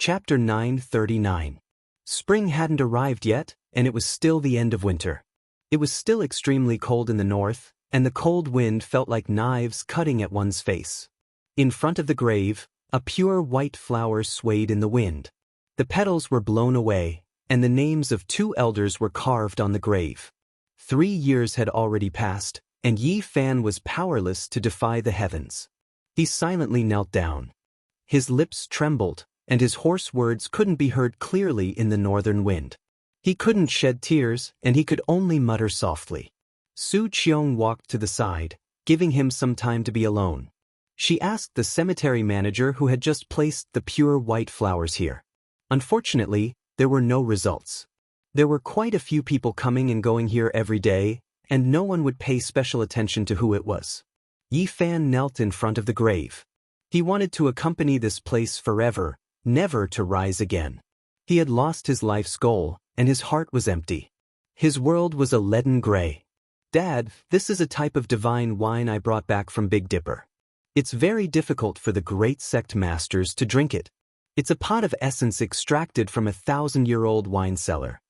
Chapter 939. Spring hadn't arrived yet, and it was still the end of winter. It was still extremely cold in the north, and the cold wind felt like knives cutting at one's face. In front of the grave, a pure white flower swayed in the wind. The petals were blown away, and the names of 2 elders were carved on the grave. 3 years had already passed, and Yi Fan was powerless to defy the heavens. He silently knelt down. His lips trembled, and his hoarse words couldn't be heard clearly in the northern wind. He couldn't shed tears, and he could only mutter softly. Su Qiong walked to the side, giving him some time to be alone. She asked the cemetery manager who had just placed the pure white flowers here. Unfortunately, there were no results. There were quite a few people coming and going here every day, and no one would pay special attention to who it was. Yi Fan knelt in front of the grave. He wanted to accompany this place forever, never to rise again. He had lost his life's goal, and his heart was empty. His world was a leaden gray. "Dad, this is a type of divine wine I brought back from Big Dipper. It's very difficult for the great sect masters to drink it. It's a pot of essence extracted from a 1,000-year-old wine cellar."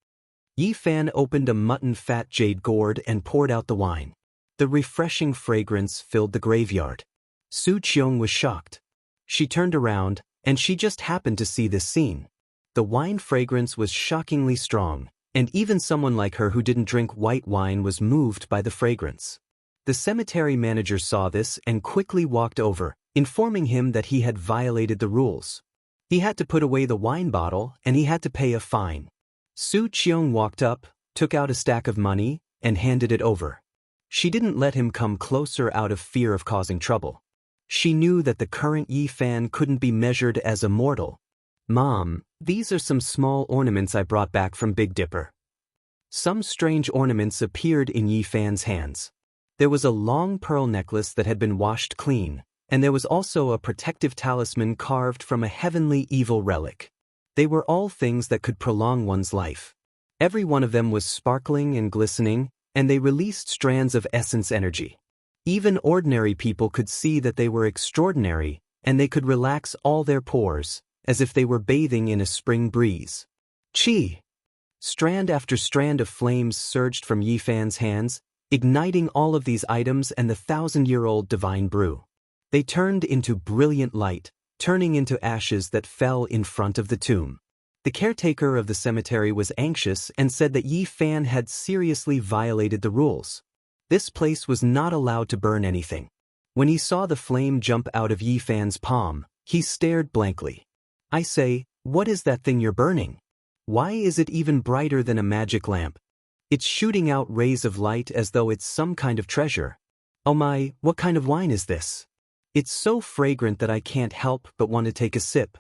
Yi Fan opened a mutton fat jade gourd and poured out the wine. The refreshing fragrance filled the graveyard. Su Qiong was shocked. She turned around, and she just happened to see this scene. The wine fragrance was shockingly strong, and even someone like her who didn't drink white wine was moved by the fragrance. The cemetery manager saw this and quickly walked over, informing him that he had violated the rules. He had to put away the wine bottle, and he had to pay a fine. Su Qiong walked up, took out a stack of money, and handed it over. She didn't let him come closer out of fear of causing trouble. She knew that the current Yi Fan couldn't be measured as a mortal. "Mom, these are some small ornaments I brought back from Big Dipper." Some strange ornaments appeared in Yi Fan's hands. There was a long pearl necklace that had been washed clean, and there was also a protective talisman carved from a heavenly evil relic. They were all things that could prolong one's life. Every one of them was sparkling and glistening, and they released strands of essence energy. Even ordinary people could see that they were extraordinary, and they could relax all their pores, as if they were bathing in a spring breeze. Chi! Strand after strand of flames surged from Yi Fan's hands, igniting all of these items and the 1,000-year-old divine brew. They turned into brilliant light, turning into ashes that fell in front of the tomb. The caretaker of the cemetery was anxious and said that Yi Fan had seriously violated the rules. This place was not allowed to burn anything. When he saw the flame jump out of Yi Fan's palm, he stared blankly. "I say, what is that thing you're burning? Why is it even brighter than a magic lamp? It's shooting out rays of light as though it's some kind of treasure. Oh my, what kind of wine is this? It's so fragrant that I can't help but want to take a sip.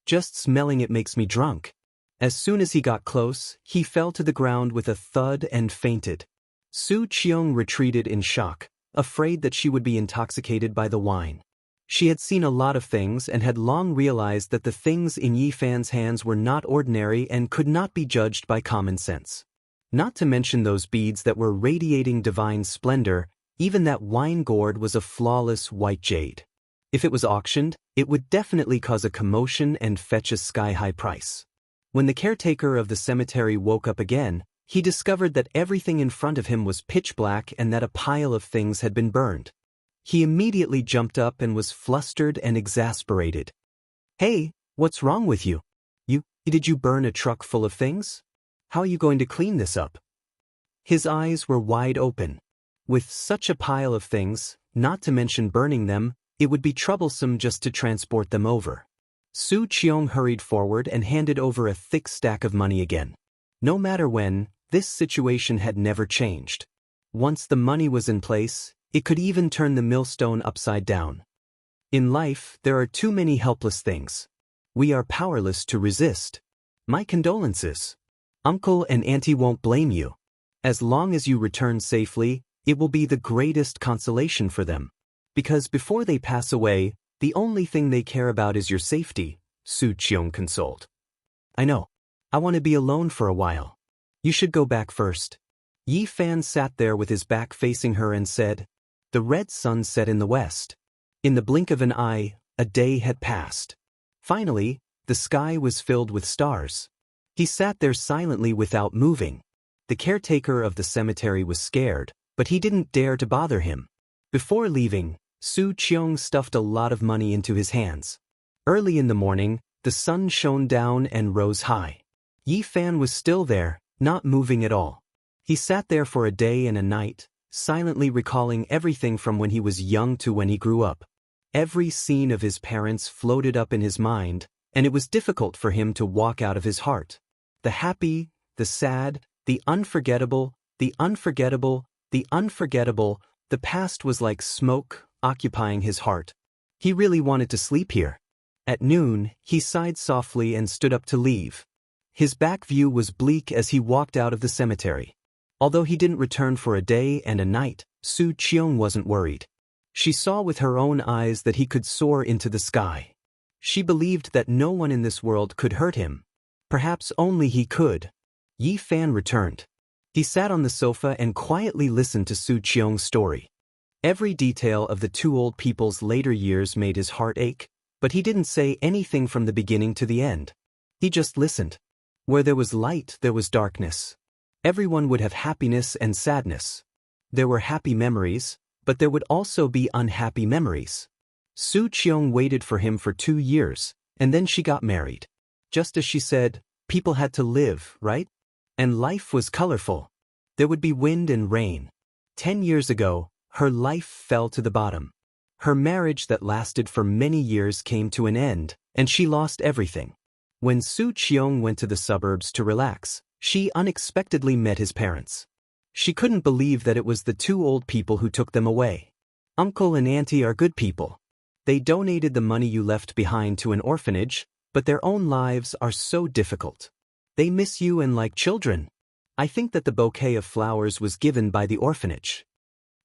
Just smelling it makes me drunk." As soon as he got close, he fell to the ground with a thud and fainted. Su Qiong retreated in shock, afraid that she would be intoxicated by the wine. She had seen a lot of things and had long realized that the things in Yi Fan's hands were not ordinary and could not be judged by common sense. Not to mention those beads that were radiating divine splendor, even that wine gourd was a flawless white jade. If it was auctioned, it would definitely cause a commotion and fetch a sky-high price. When the caretaker of the cemetery woke up again, he discovered that everything in front of him was pitch black and that a pile of things had been burned. He immediately jumped up and was flustered and exasperated. "Hey, what's wrong with you? Did you burn a truck full of things? How are you going to clean this up?" His eyes were wide open. With such a pile of things, not to mention burning them, it would be troublesome just to transport them over. Su Qiong hurried forward and handed over a thick stack of money again. No matter when, this situation had never changed. Once the money was in place, it could even turn the millstone upside down. In life, there are too many helpless things. We are powerless to resist. My condolences. Uncle and Auntie won't blame you. As long as you return safely, it will be the greatest consolation for them. Because before they pass away, the only thing they care about is your safety, Su Qiong consoled. "I know. I want to be alone for a while. You should go back first." Yi Fan sat there with his back facing her and said, "The red sun set in the west." In the blink of an eye, a day had passed. Finally, the sky was filled with stars. He sat there silently without moving. The caretaker of the cemetery was scared, but he didn't dare to bother him. Before leaving, Su Qiong stuffed a lot of money into his hands. Early in the morning, the sun shone down and rose high. Yi Fan was still there, not moving at all. He sat there for a day and a night, silently recalling everything from when he was young to when he grew up. Every scene of his parents floated up in his mind, and it was difficult for him to walk out of his heart. The happy, the sad, the unforgettable, the unforgettable, the unforgettable, the past was like smoke, occupying his heart. He really wanted to sleep here. At noon, he sighed softly and stood up to leave. His back view was bleak as he walked out of the cemetery. Although he didn't return for a day and a night, Su Qiong wasn't worried. She saw with her own eyes that he could soar into the sky. She believed that no one in this world could hurt him. Perhaps only he could. Yi Fan returned. He sat on the sofa and quietly listened to Su Qiong's story. Every detail of the two old people's later years made his heart ache, but he didn't say anything from the beginning to the end. He just listened. Where there was light, there was darkness. Everyone would have happiness and sadness. There were happy memories, but there would also be unhappy memories. Su Qiong waited for him for 2 years, and then she got married. Just as she said, people had to live, right? And life was colorful. There would be wind and rain. 10 years ago, her life fell to the bottom. Her marriage that lasted for many years came to an end, and she lost everything. When Su Qiong went to the suburbs to relax, she unexpectedly met his parents. She couldn't believe that it was the two old people who took them away. Uncle and auntie are good people. They donated the money you left behind to an orphanage, but their own lives are so difficult. They miss you and like children. I think that the bouquet of flowers was given by the orphanage.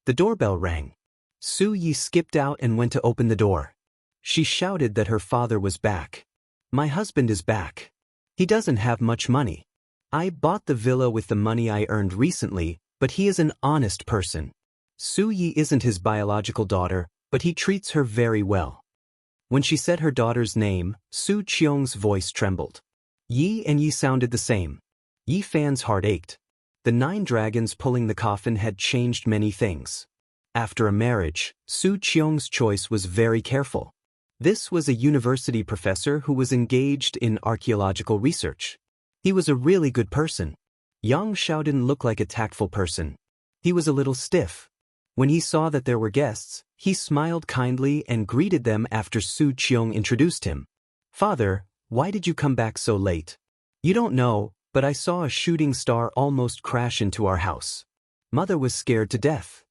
The doorbell rang. Su Yi skipped out and went to open the door. She shouted that her father was back. My husband is back. He doesn't have much money. I bought the villa with the money I earned recently, but he is an honest person. Su Yi isn't his biological daughter, but he treats her very well. When she said her daughter's name, Su Qiong's voice trembled. Yi and Yi sounded the same. Yi Fan's heart ached. The 9 dragons pulling the coffin had changed many things. After a marriage, Su Qiong's choice was very careful. This was a university professor who was engaged in archaeological research. He was a really good person. Xianxia didn't look like a tactful person. He was a little stiff. When he saw that there were guests, he smiled kindly and greeted them after Su Qiong introduced him. Father, why did you come back so late? You don't know, but I saw a shooting star almost crash into our house. Mother was scared to death.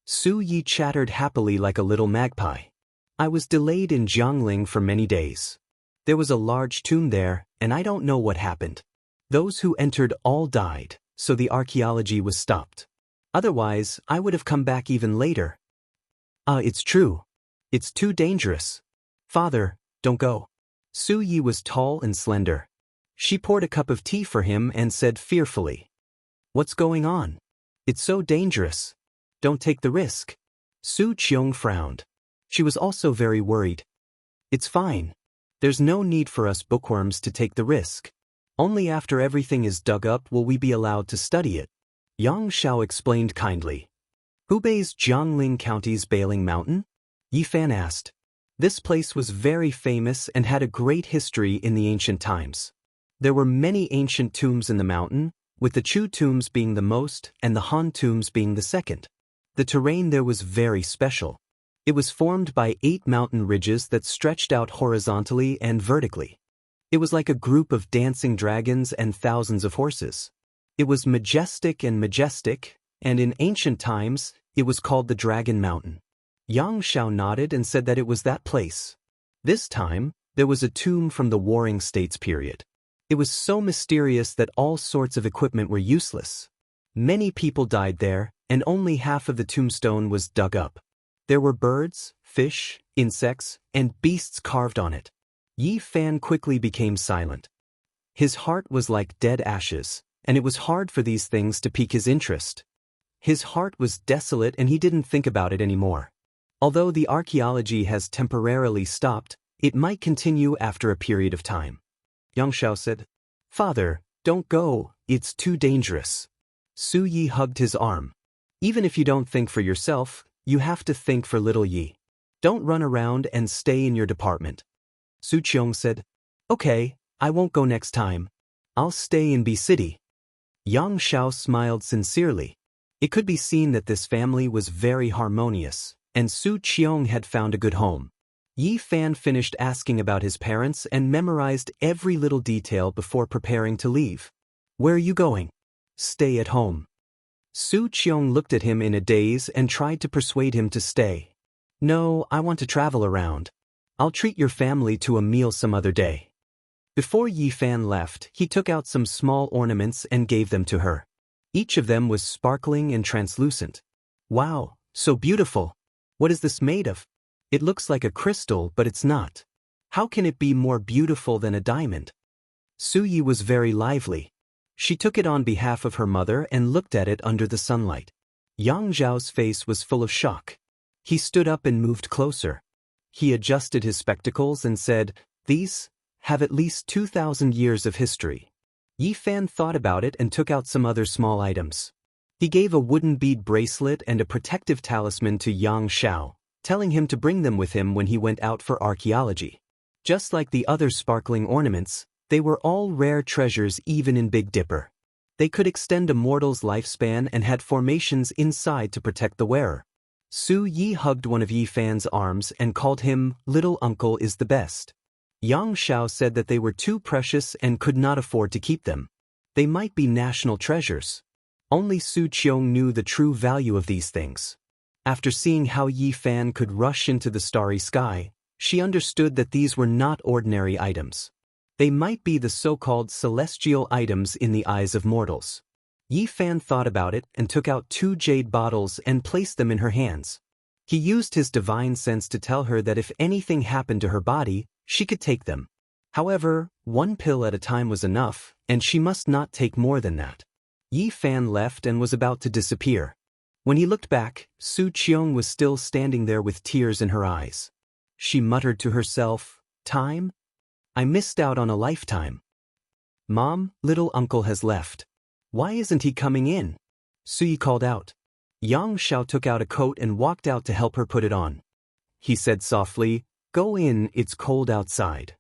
Su Yi chattered happily like a little magpie. I was delayed in Jiangling for many days. There was a large tomb there, and I don't know what happened. Those who entered all died, so the archaeology was stopped. Otherwise, I would have come back even later. It's true. It's too dangerous. Father, don't go. Su Yi was tall and slender. She poured a cup of tea for him and said fearfully, What's going on? It's so dangerous. Don't take the risk. Su Qiong frowned. She was also very worried. It's fine. There's no need for us bookworms to take the risk. Only after everything is dug up will we be allowed to study it. Xianxia explained kindly. Hubei's Jiangling County's Bailing Mountain? Yi Fan asked. This place was very famous and had a great history in the ancient times. There were many ancient tombs in the mountain, with the Chu tombs being the most and the Han tombs being the second. The terrain there was very special. It was formed by 8 mountain ridges that stretched out horizontally and vertically. It was like a group of dancing dragons and thousands of horses. It was majestic, and in ancient times, it was called the Dragon Mountain. Xianxia nodded and said that it was that place. This time, there was a tomb from the Warring States period. It was so mysterious that all sorts of equipment were useless. Many people died there, and only half of the tombstone was dug up. There were birds, fish, insects, and beasts carved on it. Yi Fan quickly became silent. His heart was like dead ashes, and it was hard for these things to pique his interest. His heart was desolate and he didn't think about it anymore. Although the archaeology has temporarily stopped, It might continue after a period of time. Xianxia said, "Father, don't go, it's too dangerous." Su Yi hugged his arm. "Even if you don't think for yourself, you have to think for little Yi. Don't run around and stay in your department." Su Qiong said, "Okay, I won't go next time. I'll stay in B City." Yang Xiao smiled sincerely. It could be seen that this family was very harmonious, and Su Qiong had found a good home. Yi Fan finished asking about his parents and memorized every little detail before preparing to leave. "Where are you going?" "Stay at home." Su Qiong looked at him in a daze and tried to persuade him to stay. "No, I want to travel around. I'll treat your family to a meal some other day." Before Yi Fan left, he took out some small ornaments and gave them to her. Each of them was sparkling and translucent. "Wow, so beautiful. What is this made of? It looks like a crystal, but it's not. How can it be more beautiful than a diamond?" Su Yi was very lively. She took it on behalf of her mother and looked at it under the sunlight. Yang Zhao's face was full of shock. He stood up and moved closer. He adjusted his spectacles and said, "These have at least 2,000 years of history." Yi Fan thought about it and took out some other small items. He gave a wooden bead bracelet and a protective talisman to Yang Xiao, telling him to bring them with him when he went out for archaeology. Just like the other sparkling ornaments, they were all rare treasures even in Big Dipper. They could extend a mortal's lifespan and had formations inside to protect the wearer. Su Yi hugged one of Yi Fan's arms and called him, "Little uncle is the best." Yang Xiao said that they were too precious and could not afford to keep them. They might be national treasures. Only Su Qiong knew the true value of these things. After seeing how Yi Fan could rush into the starry sky, she understood that these were not ordinary items. They might be the so-called celestial items in the eyes of mortals. Yi Fan thought about it and took out 2 jade bottles and placed them in her hands. He used his divine sense to tell her that if anything happened to her body, she could take them. However, 1 pill at a time was enough, and she must not take more than that. Yi Fan left and was about to disappear. When he looked back, Su Qiong was still standing there with tears in her eyes. She muttered to herself, "Time? I missed out on a lifetime. Mom, little uncle has left. Why isn't he coming in?" Su Yi called out. Yang Xiao took out a coat and walked out to help her put it on. He said softly, "Go in, it's cold outside."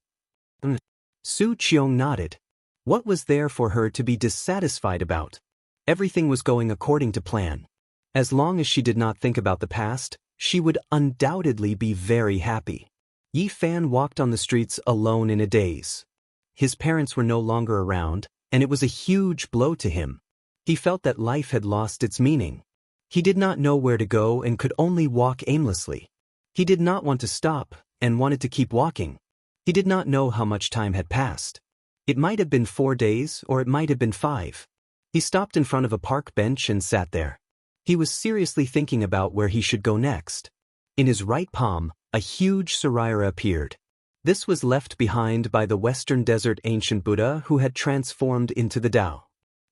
Su Qiong nodded. What was there for her to be dissatisfied about? Everything was going according to plan. As long as she did not think about the past, she would undoubtedly be very happy. Yi Fan walked on the streets alone in a daze. His parents were no longer around, and it was a huge blow to him. He felt that life had lost its meaning. He did not know where to go and could only walk aimlessly. He did not want to stop, and wanted to keep walking. He did not know how much time had passed. It might have been 4 days, or it might have been 5. He stopped in front of a park bench and sat there. He was seriously thinking about where he should go next. In his right palm, a huge Saraira appeared. This was left behind by the Western Desert ancient Buddha who had transformed into the Tao.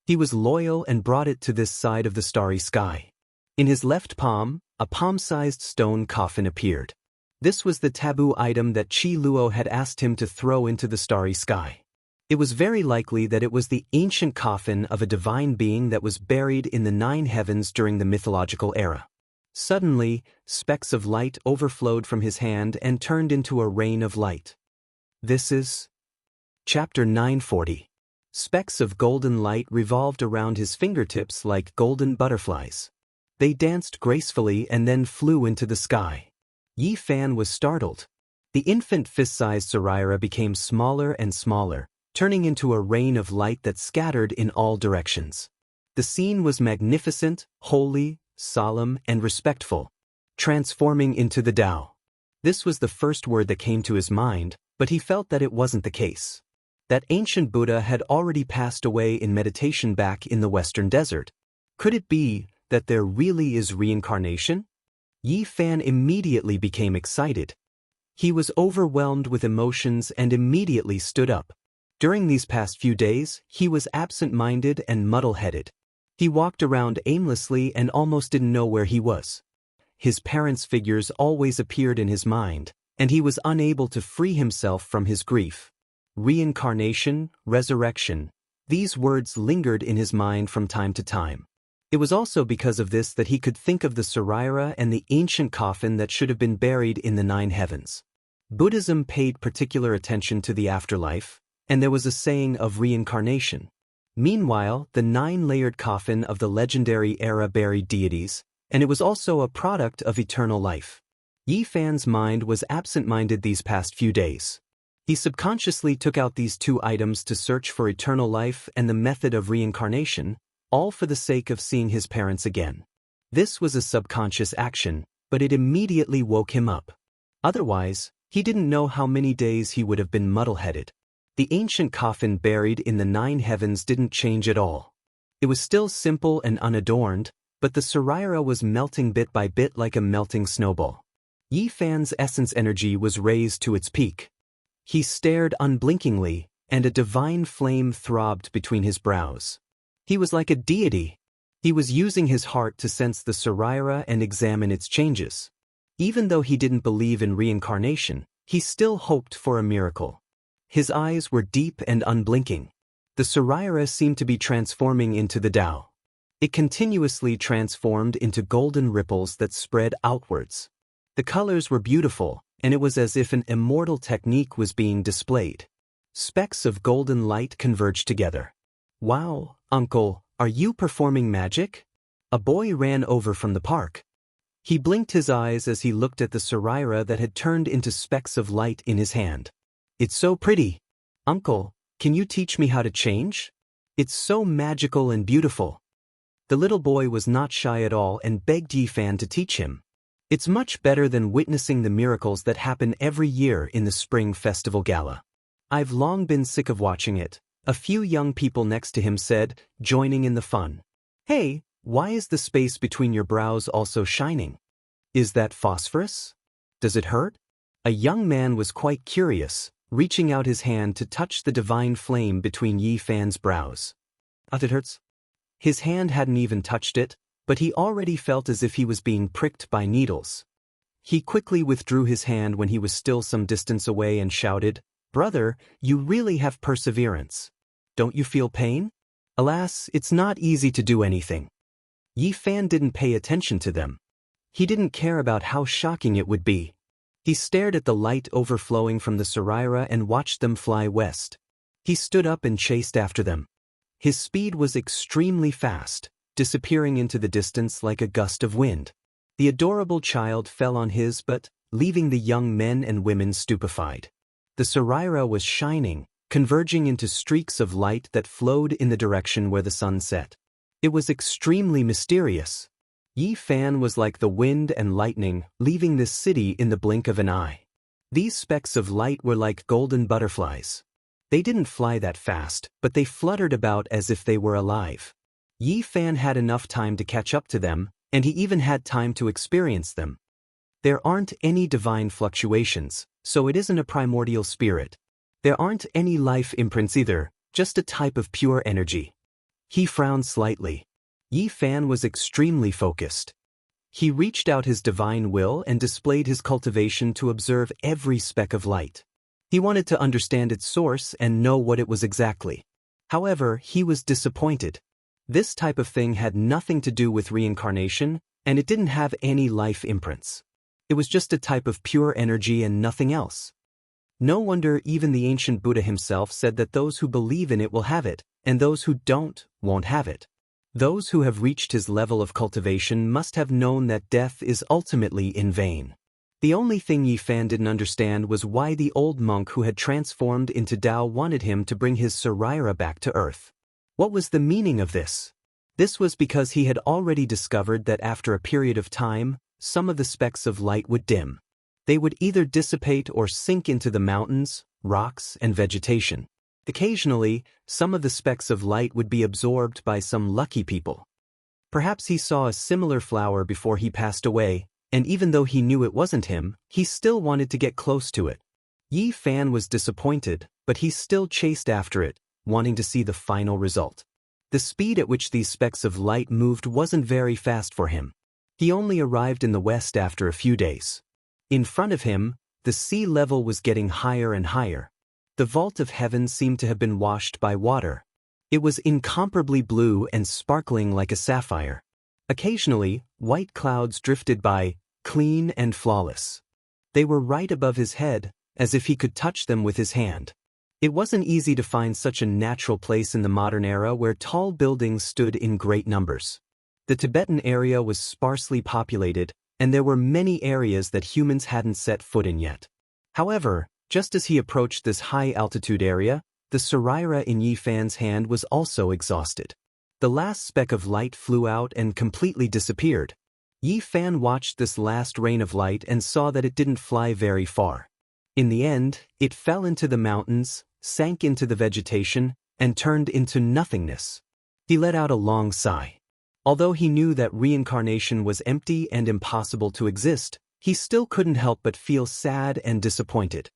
He was loyal and brought it to this side of the starry sky. In his left palm, a palm-sized stone coffin appeared. This was the taboo item that Qi Luo had asked him to throw into the starry sky. It was very likely that it was the ancient coffin of a divine being that was buried in the 9 heavens during the mythological era. Suddenly, specks of light overflowed from his hand and turned into a rain of light. This is Chapter 940. Specks of golden light revolved around his fingertips like golden butterflies. They danced gracefully and then flew into the sky. Yi Fan was startled. The infant fist-sized Saraira became smaller and smaller, turning into a rain of light that scattered in all directions. The scene was magnificent, holy, solemn, and respectful, transforming into the Tao. This was the first word that came to his mind, but he felt that it wasn't the case. That ancient Buddha had already passed away in meditation back in the Western Desert. Could it be that there really is reincarnation? Yi Fan immediately became excited. He was overwhelmed with emotions and immediately stood up. During these past few days, he was absent-minded and muddle-headed. He walked around aimlessly and almost didn't know where he was. His parents' figures always appeared in his mind, and he was unable to free himself from his grief. Reincarnation, resurrection, these words lingered in his mind from time to time. It was also because of this that he could think of the Saraira and the ancient coffin that should have been buried in the 9 heavens. Buddhism paid particular attention to the afterlife, and there was a saying of reincarnation. Meanwhile, the 9-layered coffin of the legendary era buried deities, and it was also a product of eternal life. Yi Fan's mind was absent-minded these past few days. He subconsciously took out these 2 items to search for eternal life and the method of reincarnation, all for the sake of seeing his parents again. This was a subconscious action, but it immediately woke him up. Otherwise, he didn't know how many days he would have been muddle-headed. The ancient coffin buried in the 9 heavens didn't change at all. It was still simple and unadorned, but the Saraira was melting bit by bit like a melting snowball. Yi Fan's essence energy was raised to its peak. He stared unblinkingly, and a divine flame throbbed between his brows. He was like a deity. He was using his heart to sense the Saraira and examine its changes. Even though he didn't believe in reincarnation, he still hoped for a miracle. His eyes were deep and unblinking. The Saraira seemed to be transforming into the Tao. It continuously transformed into golden ripples that spread outwards. The colors were beautiful, and it was as if an immortal technique was being displayed. Specks of golden light converged together. "Wow, uncle, are you performing magic?" A boy ran over from the park. He blinked his eyes as he looked at the Saraira that had turned into specks of light in his hand. "It's so pretty. Uncle, can you teach me how to change? It's so magical and beautiful." The little boy was not shy at all and begged Yi Fan to teach him. It's much better than witnessing the miracles that happen every year in the Spring Festival Gala. "I've long been sick of watching it," a few young people next to him said, joining in the fun. "Hey, why is the space between your brows also shining? Is that phosphorus? Does it hurt?" A young man was quite curious, reaching out his hand to touch the divine flame between Yi Fan's brows. "It hurts?" His hand hadn't even touched it, but he already felt as if he was being pricked by needles. He quickly withdrew his hand when he was still some distance away and shouted, "Brother, you really have perseverance. Don't you feel pain?" "Alas, it's not easy to do anything." Yi Fan didn't pay attention to them. He didn't care about how shocking it would be. He stared at the light overflowing from the Saraira and watched them fly west. He stood up and chased after them. His speed was extremely fast, disappearing into the distance like a gust of wind. The adorable child fell on his butt, leaving the young men and women stupefied. The Saraira was shining, converging into streaks of light that flowed in the direction where the sun set. It was extremely mysterious. Yi Fan was like the wind and lightning, leaving this city in the blink of an eye. These specks of light were like golden butterflies. They didn't fly that fast, but they fluttered about as if they were alive. Yi Fan had enough time to catch up to them, and he even had time to experience them. There aren't any divine fluctuations, so it isn't a primordial spirit. There aren't any life imprints either, just a type of pure energy. He frowned slightly. Yi Fan was extremely focused. He reached out his divine will and displayed his cultivation to observe every speck of light. He wanted to understand its source and know what it was exactly. However, he was disappointed. This type of thing had nothing to do with reincarnation, and it didn't have any life imprints. It was just a type of pure energy and nothing else. No wonder even the ancient Buddha himself said that those who believe in it will have it, and those who don't, won't have it. Those who have reached his level of cultivation must have known that death is ultimately in vain. The only thing Yi Fan didn't understand was why the old monk who had transformed into Tao wanted him to bring his Saraira back to earth. What was the meaning of this? This was because he had already discovered that after a period of time, some of the specks of light would dim. They would either dissipate or sink into the mountains, rocks, and vegetation. Occasionally, some of the specks of light would be absorbed by some lucky people. Perhaps he saw a similar flower before he passed away, and even though he knew it wasn't him, he still wanted to get close to it. Yi Fan was disappointed, but he still chased after it, wanting to see the final result. The speed at which these specks of light moved wasn't very fast for him. He only arrived in the west after a few days. In front of him, the sea level was getting higher and higher. The vault of heaven seemed to have been washed by water. It was incomparably blue and sparkling like a sapphire. Occasionally, white clouds drifted by, clean and flawless. They were right above his head, as if he could touch them with his hand. It wasn't easy to find such a natural place in the modern era where tall buildings stood in great numbers. The Tibetan area was sparsely populated, and there were many areas that humans hadn't set foot in yet. However, just as he approached this high-altitude area, the Saraira in Yi Fan's hand was also exhausted. The last speck of light flew out and completely disappeared. Yi Fan watched this last rain of light and saw that it didn't fly very far. In the end, it fell into the mountains, sank into the vegetation, and turned into nothingness. He let out a long sigh. Although he knew that reincarnation was empty and impossible to exist, he still couldn't help but feel sad and disappointed.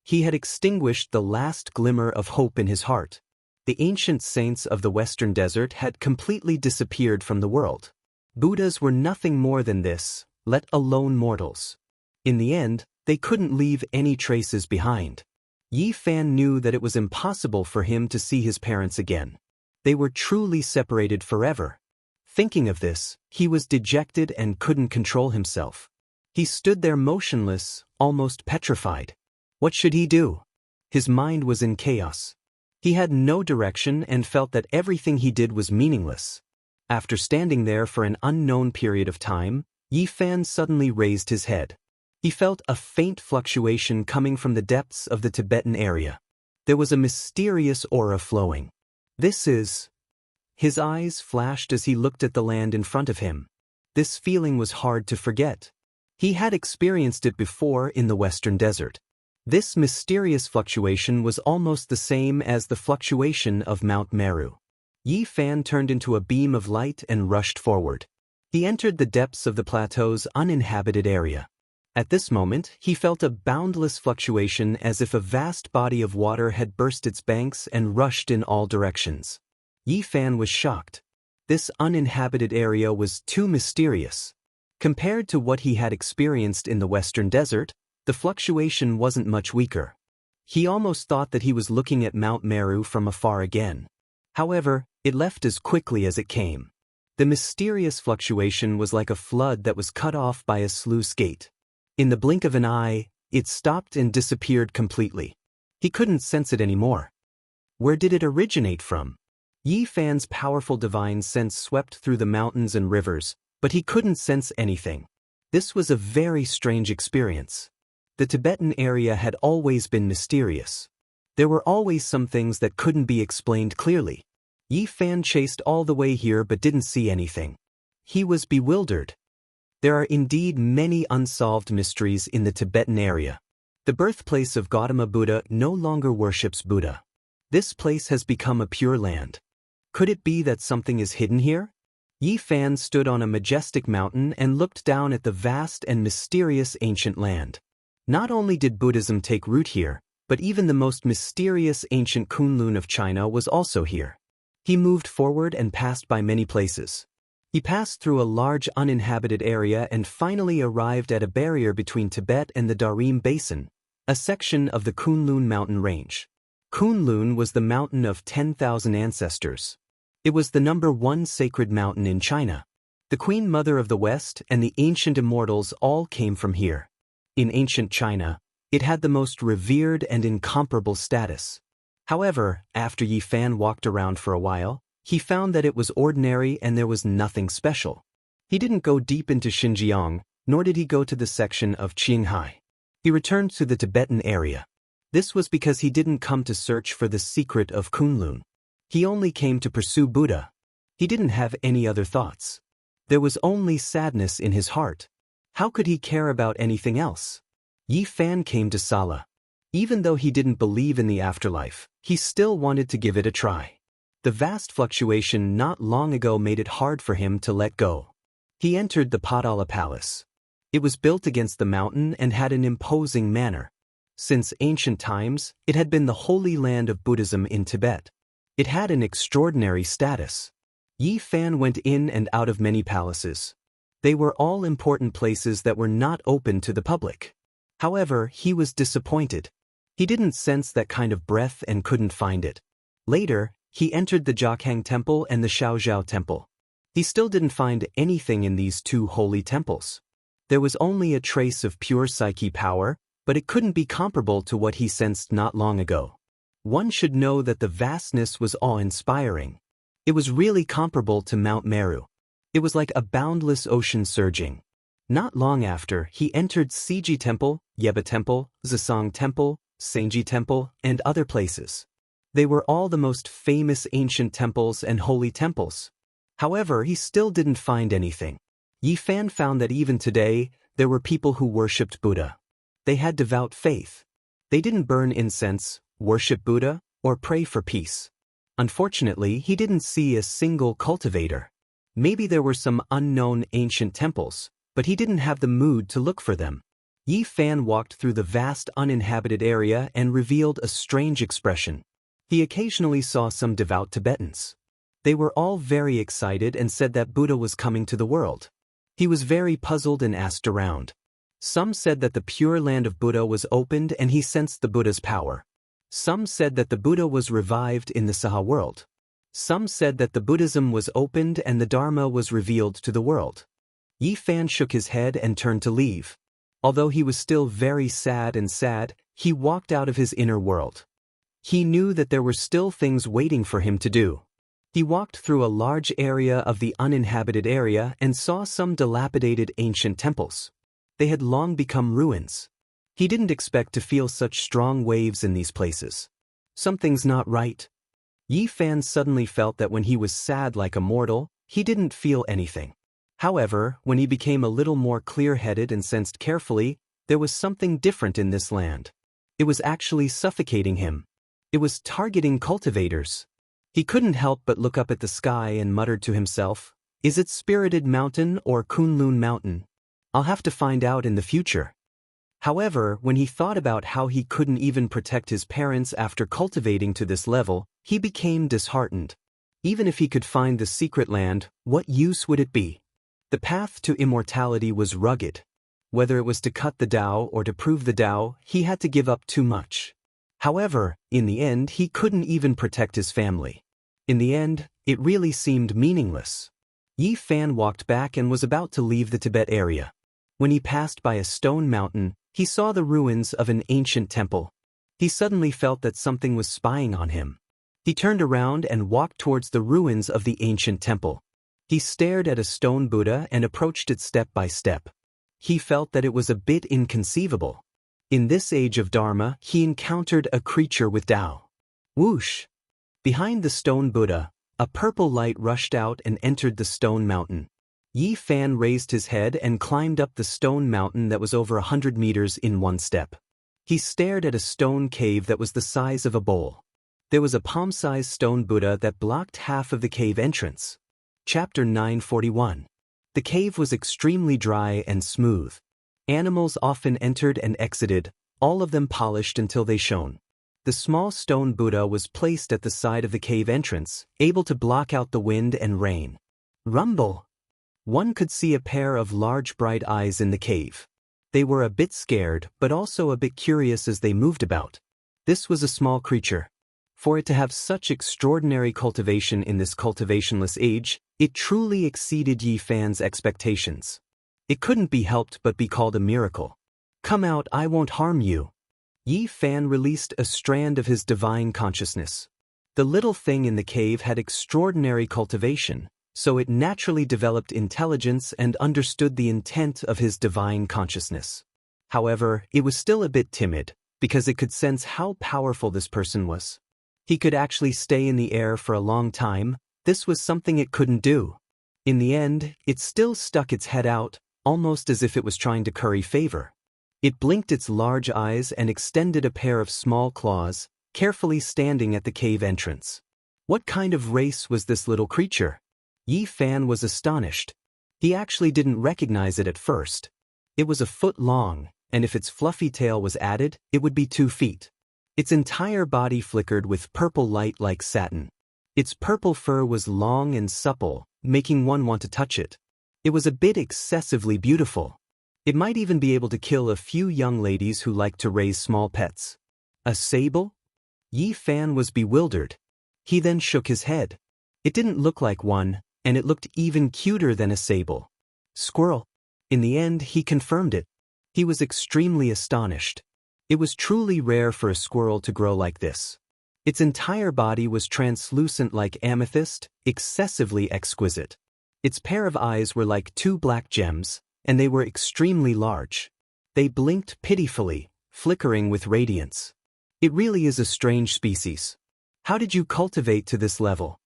He had extinguished the last glimmer of hope in his heart. The ancient saints of the Western Desert had completely disappeared from the world. Buddhas were nothing more than this, let alone mortals. In the end, they couldn't leave any traces behind. Yi Fan knew that it was impossible for him to see his parents again. They were truly separated forever. Thinking of this, he was dejected and couldn't control himself. He stood there motionless, almost petrified. What should he do? His mind was in chaos. He had no direction and felt that everything he did was meaningless. After standing there for an unknown period of time, Yi Fan suddenly raised his head. He felt a faint fluctuation coming from the depths of the Tibetan area. There was a mysterious aura flowing. This is... His eyes flashed as he looked at the land in front of him. This feeling was hard to forget. He had experienced it before in the Western Desert. This mysterious fluctuation was almost the same as the fluctuation of Mount Meru. Yi Fan turned into a beam of light and rushed forward. He entered the depths of the plateau's uninhabited area. At this moment, he felt a boundless fluctuation as if a vast body of water had burst its banks and rushed in all directions. Yi Fan was shocked. This uninhabited area was too mysterious. Compared to what he had experienced in the Western Desert, the fluctuation wasn't much weaker. He almost thought that he was looking at Mount Meru from afar again. However, it left as quickly as it came. The mysterious fluctuation was like a flood that was cut off by a sluice gate. In the blink of an eye, it stopped and disappeared completely. He couldn't sense it anymore. Where did it originate from? Yi Fan's powerful divine sense swept through the mountains and rivers, but he couldn't sense anything. This was a very strange experience. The Tibetan area had always been mysterious. There were always some things that couldn't be explained clearly. Yi Fan chased all the way here but didn't see anything. He was bewildered. There are indeed many unsolved mysteries in the Tibetan area. The birthplace of Gautama Buddha no longer worships Buddha. This place has become a pure land. Could it be that something is hidden here? Yi Fan stood on a majestic mountain and looked down at the vast and mysterious ancient land. Not only did Buddhism take root here, but even the most mysterious ancient Kunlun of China was also here. He moved forward and passed by many places. He passed through a large uninhabited area and finally arrived at a barrier between Tibet and the Darim Basin, a section of the Kunlun mountain range. Kunlun was the mountain of 10,000 ancestors. It was the #1 sacred mountain in China. The Queen Mother of the West and the ancient immortals all came from here. In ancient China, it had the most revered and incomparable status. However, after Yi Fan walked around for a while, he found that it was ordinary and there was nothing special. He didn't go deep into Xinjiang, nor did he go to the section of Qinghai. He returned to the Tibetan area. This was because he didn't come to search for the secret of Kunlun. He only came to pursue Buddha. He didn't have any other thoughts. There was only sadness in his heart. How could he care about anything else? Yi Fan came to Sala. Even though he didn't believe in the afterlife, he still wanted to give it a try. The vast fluctuation not long ago made it hard for him to let go. He entered the Padala Palace. It was built against the mountain and had an imposing manner. Since ancient times, it had been the holy land of Buddhism in Tibet. It had an extraordinary status. Yi Fan went in and out of many palaces. They were all important places that were not open to the public. However, he was disappointed. He didn't sense that kind of breath and couldn't find it. Later, he entered the Jiakhang Temple and the Xiaozhao Temple. He still didn't find anything in these two holy temples. There was only a trace of pure psyche power, but it couldn't be comparable to what he sensed not long ago. One should know that the vastness was awe-inspiring. It was really comparable to Mount Meru. It was like a boundless ocean surging. Not long after, he entered Siji Temple, Yeba Temple, Zisong Temple, Sengji Temple, and other places. They were all the most famous ancient temples and holy temples. However, he still didn't find anything. Yi Fan found that even today, there were people who worshipped Buddha. They had devout faith. They didn't burn incense, worship Buddha, or pray for peace. Unfortunately, he didn't see a single cultivator. Maybe there were some unknown ancient temples, but he didn't have the mood to look for them. Yi Fan walked through the vast uninhabited area and revealed a strange expression. He occasionally saw some devout Tibetans. They were all very excited and said that Buddha was coming to the world. He was very puzzled and asked around. Some said that the pure land of Buddha was opened and he sensed the Buddha's power. Some said that the Buddha was revived in the Saha world. Some said that the Buddhism was opened and the Dharma was revealed to the world. Yi Fan shook his head and turned to leave. Although he was still very sad, he walked out of his inner world. He knew that there were still things waiting for him to do. He walked through a large area of the uninhabited area and saw some dilapidated ancient temples. They had long become ruins. He didn't expect to feel such strong waves in these places. Something's not right. Yi Fan suddenly felt that when he was sad like a mortal, he didn't feel anything. However, when he became a little more clear-headed and sensed carefully, there was something different in this land. It was actually suffocating him. It was targeting cultivators. He couldn't help but look up at the sky and muttered to himself, "Is it Spirited Mountain or Kunlun Mountain? I'll have to find out in the future." However, when he thought about how he couldn't even protect his parents after cultivating to this level, he became disheartened. Even if he could find the secret land, what use would it be? The path to immortality was rugged. Whether it was to cut the Tao or to prove the Tao, he had to give up too much. However, in the end, he couldn't even protect his family. In the end, it really seemed meaningless. Yi Fan walked back and was about to leave the Tibet area. When he passed by a stone mountain, he saw the ruins of an ancient temple. He suddenly felt that something was spying on him. He turned around and walked towards the ruins of the ancient temple. He stared at a stone Buddha and approached it step by step. He felt that it was a bit inconceivable. In this age of Dharma, he encountered a creature with Tao. Whoosh! Behind the stone Buddha, a purple light rushed out and entered the stone mountain. Yi Fan raised his head and climbed up the stone mountain that was over 100 meters in one step. He stared at a stone cave that was the size of a bowl. There was a palm-sized stone Buddha that blocked half of the cave entrance. Chapter 941. The cave was extremely dry and smooth. Animals often entered and exited, all of them polished until they shone. The small stone Buddha was placed at the side of the cave entrance, able to block out the wind and rain. Rumble! One could see a pair of large bright eyes in the cave. They were a bit scared, but also a bit curious as they moved about. This was a small creature. For it to have such extraordinary cultivation in this cultivationless age, it truly exceeded Yi Fan's expectations. It couldn't be helped but be called a miracle. "Come out, I won't harm you." Yi Fan released a strand of his divine consciousness. The little thing in the cave had extraordinary cultivation, so it naturally developed intelligence and understood the intent of his divine consciousness. However, it was still a bit timid, because it could sense how powerful this person was. He could actually stay in the air for a long time. This was something it couldn't do. In the end, it still stuck its head out, almost as if it was trying to curry favor. It blinked its large eyes and extended a pair of small claws, carefully standing at the cave entrance. What kind of race was this little creature? Yi Fan was astonished. He actually didn't recognize it at first. It was a foot long, and if its fluffy tail was added, it would be 2 feet. Its entire body flickered with purple light like satin. Its purple fur was long and supple, making one want to touch it. It was a bit excessively beautiful. It might even be able to kill a few young ladies who like to raise small pets. A sable? Yi Fan was bewildered. He then shook his head. It didn't look like one, and it looked even cuter than a sable. Squirrel. In the end, he confirmed it. He was extremely astonished. It was truly rare for a squirrel to grow like this. Its entire body was translucent like amethyst, excessively exquisite. Its pair of eyes were like two black gems, and they were extremely large. They blinked pitifully, flickering with radiance. It really is a strange species. How did you cultivate to this level?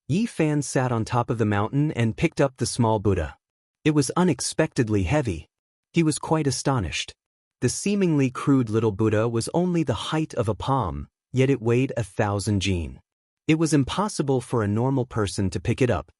Yi Fan sat on top of the mountain and picked up the small Buddha. It was unexpectedly heavy. He was quite astonished. The seemingly crude little Buddha was only the height of a palm, yet it weighed 1,000 jin. It was impossible for a normal person to pick it up.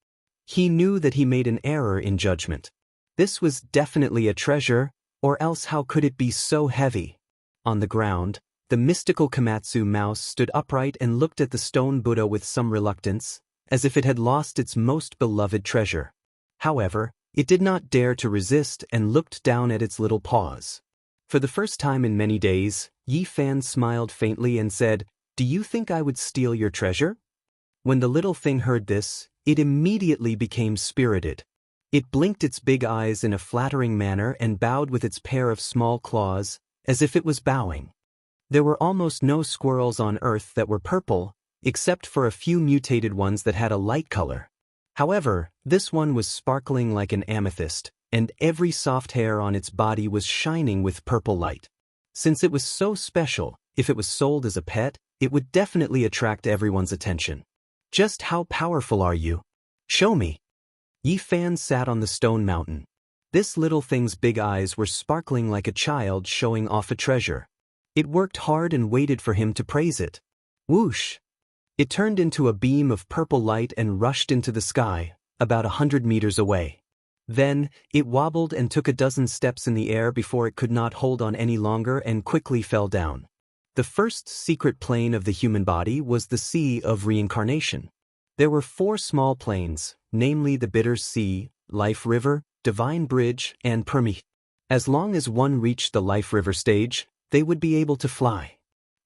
He knew that he made an error in judgment. This was definitely a treasure, or else how could it be so heavy? On the ground, the mystical Komatsu mouse stood upright and looked at the stone Buddha with some reluctance, as if it had lost its most beloved treasure. However, it did not dare to resist and looked down at its little paws. For the first time in many days, Yi Fan smiled faintly and said, "Do you think I would steal your treasure?" When the little thing heard this, it immediately became spirited. It blinked its big eyes in a flattering manner and bowed with its pair of small claws, as if it was bowing. There were almost no squirrels on Earth that were purple, except for a few mutated ones that had a light color. However, this one was sparkling like an amethyst, and every soft hair on its body was shining with purple light. Since it was so special, if it was sold as a pet, it would definitely attract everyone's attention. Just how powerful are you? Show me. Yi Fan sat on the stone mountain. This little thing's big eyes were sparkling like a child showing off a treasure. It worked hard and waited for him to praise it. Whoosh! It turned into a beam of purple light and rushed into the sky, about 100 meters away. Then, it wobbled and took a dozen steps in the air before it could not hold on any longer and quickly fell down. The first secret plane of the human body was the Sea of Reincarnation. There were 4 small planes, namely the Bitter Sea, Life River, Divine Bridge, and Permi. As long as one reached the Life River stage, they would be able to fly.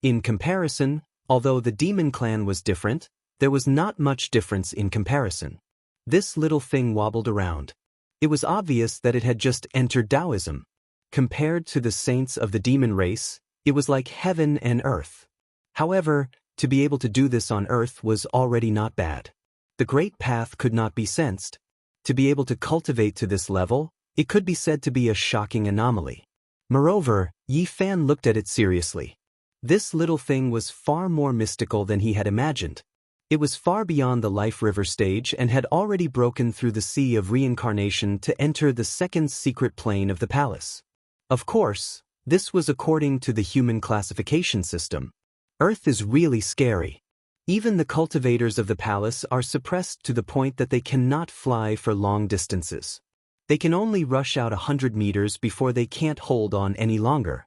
In comparison, although the demon clan was different, there was not much difference in comparison. This little thing wobbled around. It was obvious that it had just entered Taoism. Compared to the saints of the demon race, it was like heaven and earth. However, to be able to do this on earth was already not bad. The great path could not be sensed. To be able to cultivate to this level, it could be said to be a shocking anomaly. Moreover, Yi Fan looked at it seriously. This little thing was far more mystical than he had imagined. It was far beyond the Life River stage and had already broken through the Sea of Reincarnation to enter the second secret plane of the palace. Of course, this was according to the human classification system. Earth is really scary. Even the cultivators of the palace are suppressed to the point that they cannot fly for long distances. They can only rush out 100 meters before they can't hold on any longer.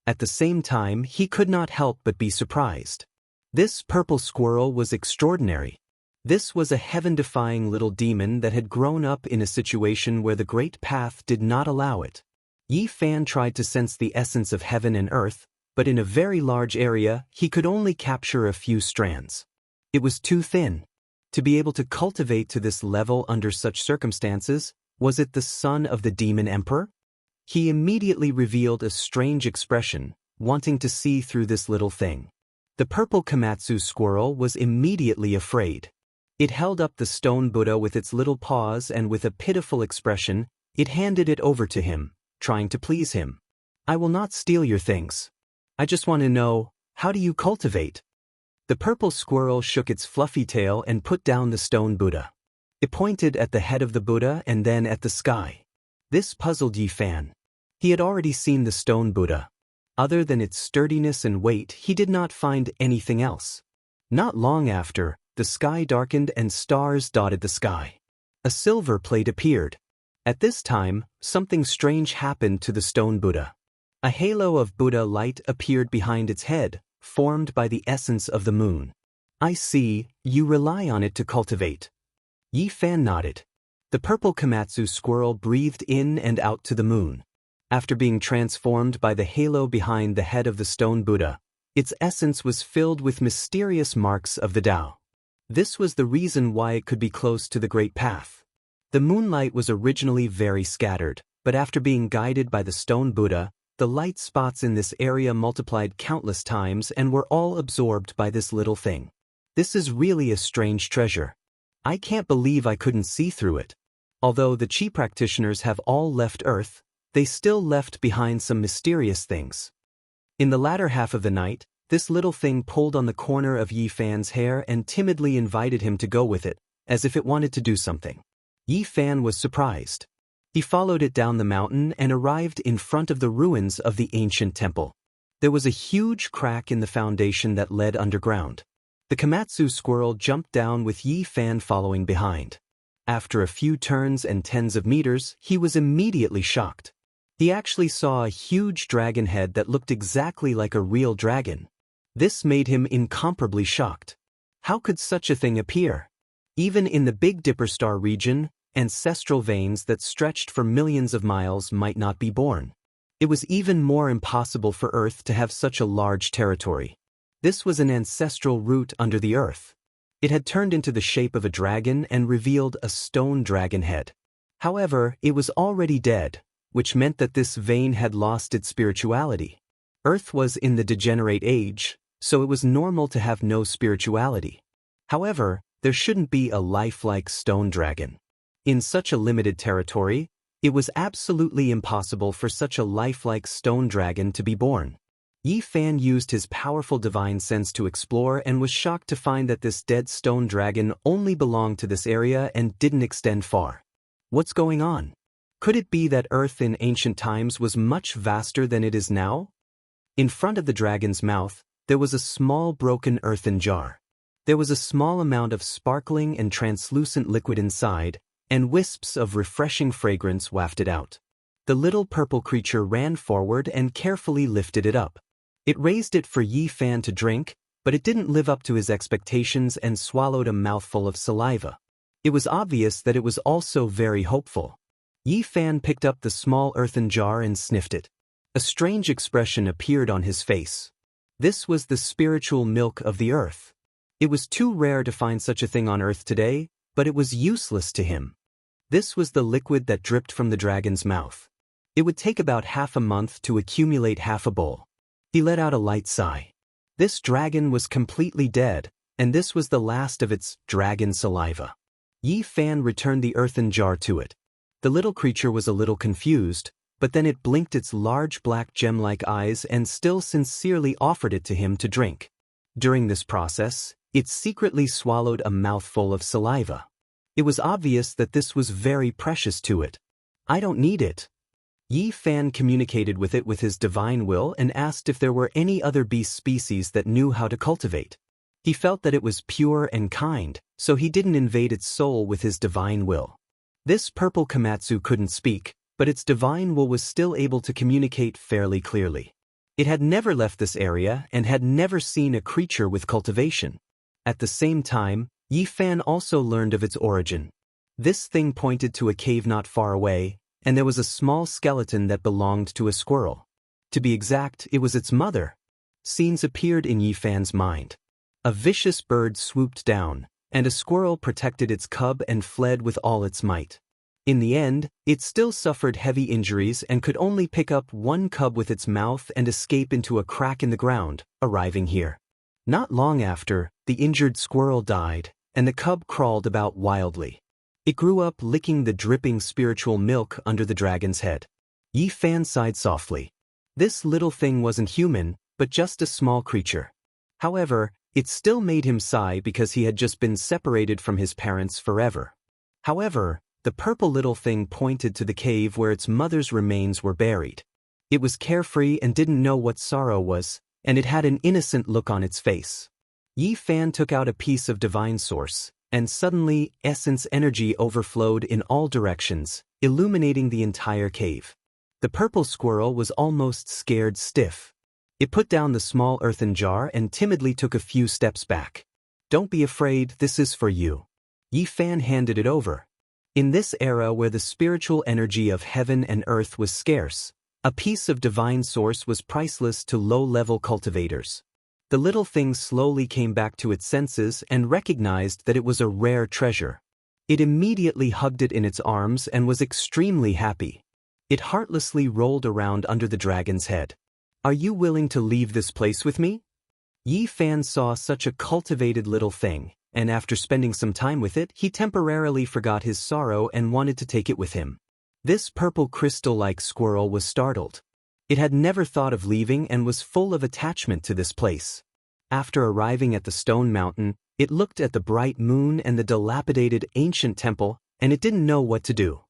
At the same time, he could not help but be surprised. This purple squirrel was extraordinary. This was a heaven-defying little demon that had grown up in a situation where the great path did not allow it. Yi Fan tried to sense the essence of heaven and earth, but in a very large area, he could only capture a few strands. It was too thin. To be able to cultivate to this level under such circumstances, was it the son of the demon emperor? He immediately revealed a strange expression, wanting to see through this little thing. The purple Komatsu squirrel was immediately afraid. It held up the stone Buddha with its little paws and with a pitiful expression, it handed it over to him, trying to please him. "I will not steal your things. I just want to know, how do you cultivate?" The purple squirrel shook its fluffy tail and put down the stone Buddha. It pointed at the head of the Buddha and then at the sky. This puzzled Yi Fan. He had already seen the stone Buddha. Other than its sturdiness and weight, he did not find anything else. Not long after, the sky darkened and stars dotted the sky. A silver plate appeared. At this time, something strange happened to the stone Buddha. A halo of Buddha light appeared behind its head, formed by the essence of the moon. "I see, you rely on it to cultivate." Yi Fan nodded. The purple Komatsu squirrel breathed in and out to the moon. After being transformed by the halo behind the head of the stone Buddha, its essence was filled with mysterious marks of the Tao. This was the reason why it could be close to the Great Path. The moonlight was originally very scattered, but after being guided by the stone Buddha, the light spots in this area multiplied countless times and were all absorbed by this little thing. This is really a strange treasure. I can't believe I couldn't see through it. Although the Qi practitioners have all left Earth, they still left behind some mysterious things. In the latter half of the night, this little thing pulled on the corner of Yi Fan's hair and timidly invited him to go with it, as if it wanted to do something. Yi Fan was surprised. He followed it down the mountain and arrived in front of the ruins of the ancient temple. There was a huge crack in the foundation that led underground. The Komatsu squirrel jumped down with Yi Fan following behind. After a few turns and tens of meters, he was immediately shocked. He actually saw a huge dragon head that looked exactly like a real dragon. This made him incomparably shocked. How could such a thing appear? Even in the Big Dipper star region, ancestral veins that stretched for millions of miles might not be born. It was even more impossible for Earth to have such a large territory. This was an ancestral root under the earth. It had turned into the shape of a dragon and revealed a stone dragon head. However, it was already dead, which meant that this vein had lost its spirituality. Earth was in the degenerate age, so it was normal to have no spirituality. However, there shouldn't be a lifelike stone dragon. In such a limited territory, it was absolutely impossible for such a lifelike stone dragon to be born. Yi Fan used his powerful divine sense to explore and was shocked to find that this dead stone dragon only belonged to this area and didn't extend far. What's going on? Could it be that Earth in ancient times was much vaster than it is now? In front of the dragon's mouth, there was a small broken earthen jar. There was a small amount of sparkling and translucent liquid inside, and wisps of refreshing fragrance wafted out. The little purple creature ran forward and carefully lifted it up. It raised it for Yi Fan to drink, but it didn't live up to his expectations and swallowed a mouthful of saliva. It was obvious that it was also very hopeful. Yi Fan picked up the small earthen jar and sniffed it. A strange expression appeared on his face. This was the spiritual milk of the earth. It was too rare to find such a thing on Earth today, but it was useless to him. This was the liquid that dripped from the dragon's mouth. It would take about half a month to accumulate half a bowl. He let out a light sigh. This dragon was completely dead, and this was the last of its dragon saliva. Yi Fan returned the earthen jar to it. The little creature was a little confused, but then it blinked its large black gem-like eyes and still sincerely offered it to him to drink. During this process, it secretly swallowed a mouthful of saliva. It was obvious that this was very precious to it. "I don't need it." Yi Fan communicated with it with his divine will and asked if there were any other beast species that knew how to cultivate. He felt that it was pure and kind, so he didn't invade its soul with his divine will. This purple Komatsu couldn't speak, but its divine will was still able to communicate fairly clearly. It had never left this area and had never seen a creature with cultivation. At the same time, Yi Fan also learned of its origin. This thing pointed to a cave not far away, and there was a small skeleton that belonged to a squirrel. To be exact, it was its mother. Scenes appeared in Yi Fan's mind. A vicious bird swooped down, and a squirrel protected its cub and fled with all its might. In the end, it still suffered heavy injuries and could only pick up one cub with its mouth and escape into a crack in the ground, arriving here. Not long after, the injured squirrel died, and the cub crawled about wildly. It grew up licking the dripping spiritual milk under the dragon's head. Yi Fan sighed softly. This little thing wasn't human, but just a small creature. However, it still made him sigh because he had just been separated from his parents forever. However, the purple little thing pointed to the cave where its mother's remains were buried. It was carefree and didn't know what sorrow was, and it had an innocent look on its face. Yi Fan took out a piece of divine source, and suddenly essence energy overflowed in all directions, illuminating the entire cave. The purple squirrel was almost scared stiff. It put down the small earthen jar and timidly took a few steps back. "Don't be afraid, this is for you." Yi Fan handed it over. In this era where the spiritual energy of heaven and earth was scarce, A piece of divine source was priceless to low-level cultivators. The little thing slowly came back to its senses and recognized that it was a rare treasure. It immediately hugged it in its arms and was extremely happy. It heartlessly rolled around under the dragon's head. "Are you willing to leave this place with me?" Yi Fan saw such a cultivated little thing, and after spending some time with it, he temporarily forgot his sorrow and wanted to take it with him. This purple crystal-like squirrel was startled. It had never thought of leaving and was full of attachment to this place. After arriving at the stone mountain, it looked at the bright moon and the dilapidated ancient temple, and it didn't know what to do.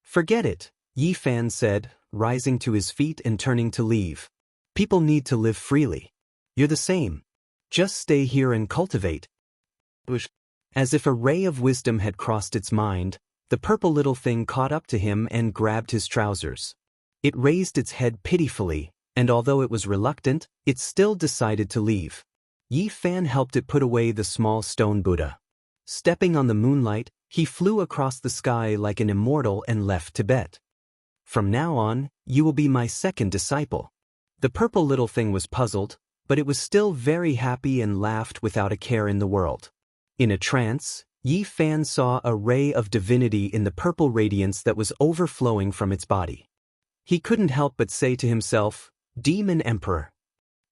"Forget it," Yi Fan said, rising to his feet and turning to leave. "People need to live freely. You're the same. Just stay here and cultivate." As if a ray of wisdom had crossed its mind, the purple little thing caught up to him and grabbed his trousers. It raised its head pitifully, and although it was reluctant, it still decided to leave. Yi Fan helped it put away the small stone Buddha. Stepping on the moonlight, he flew across the sky like an immortal and left Tibet. "From now on, you will be my second disciple." The purple little thing was puzzled, but it was still very happy and laughed without a care in the world. In a trance, Yi Fan saw a ray of divinity in the purple radiance that was overflowing from its body. He couldn't help but say to himself, "Demon Emperor."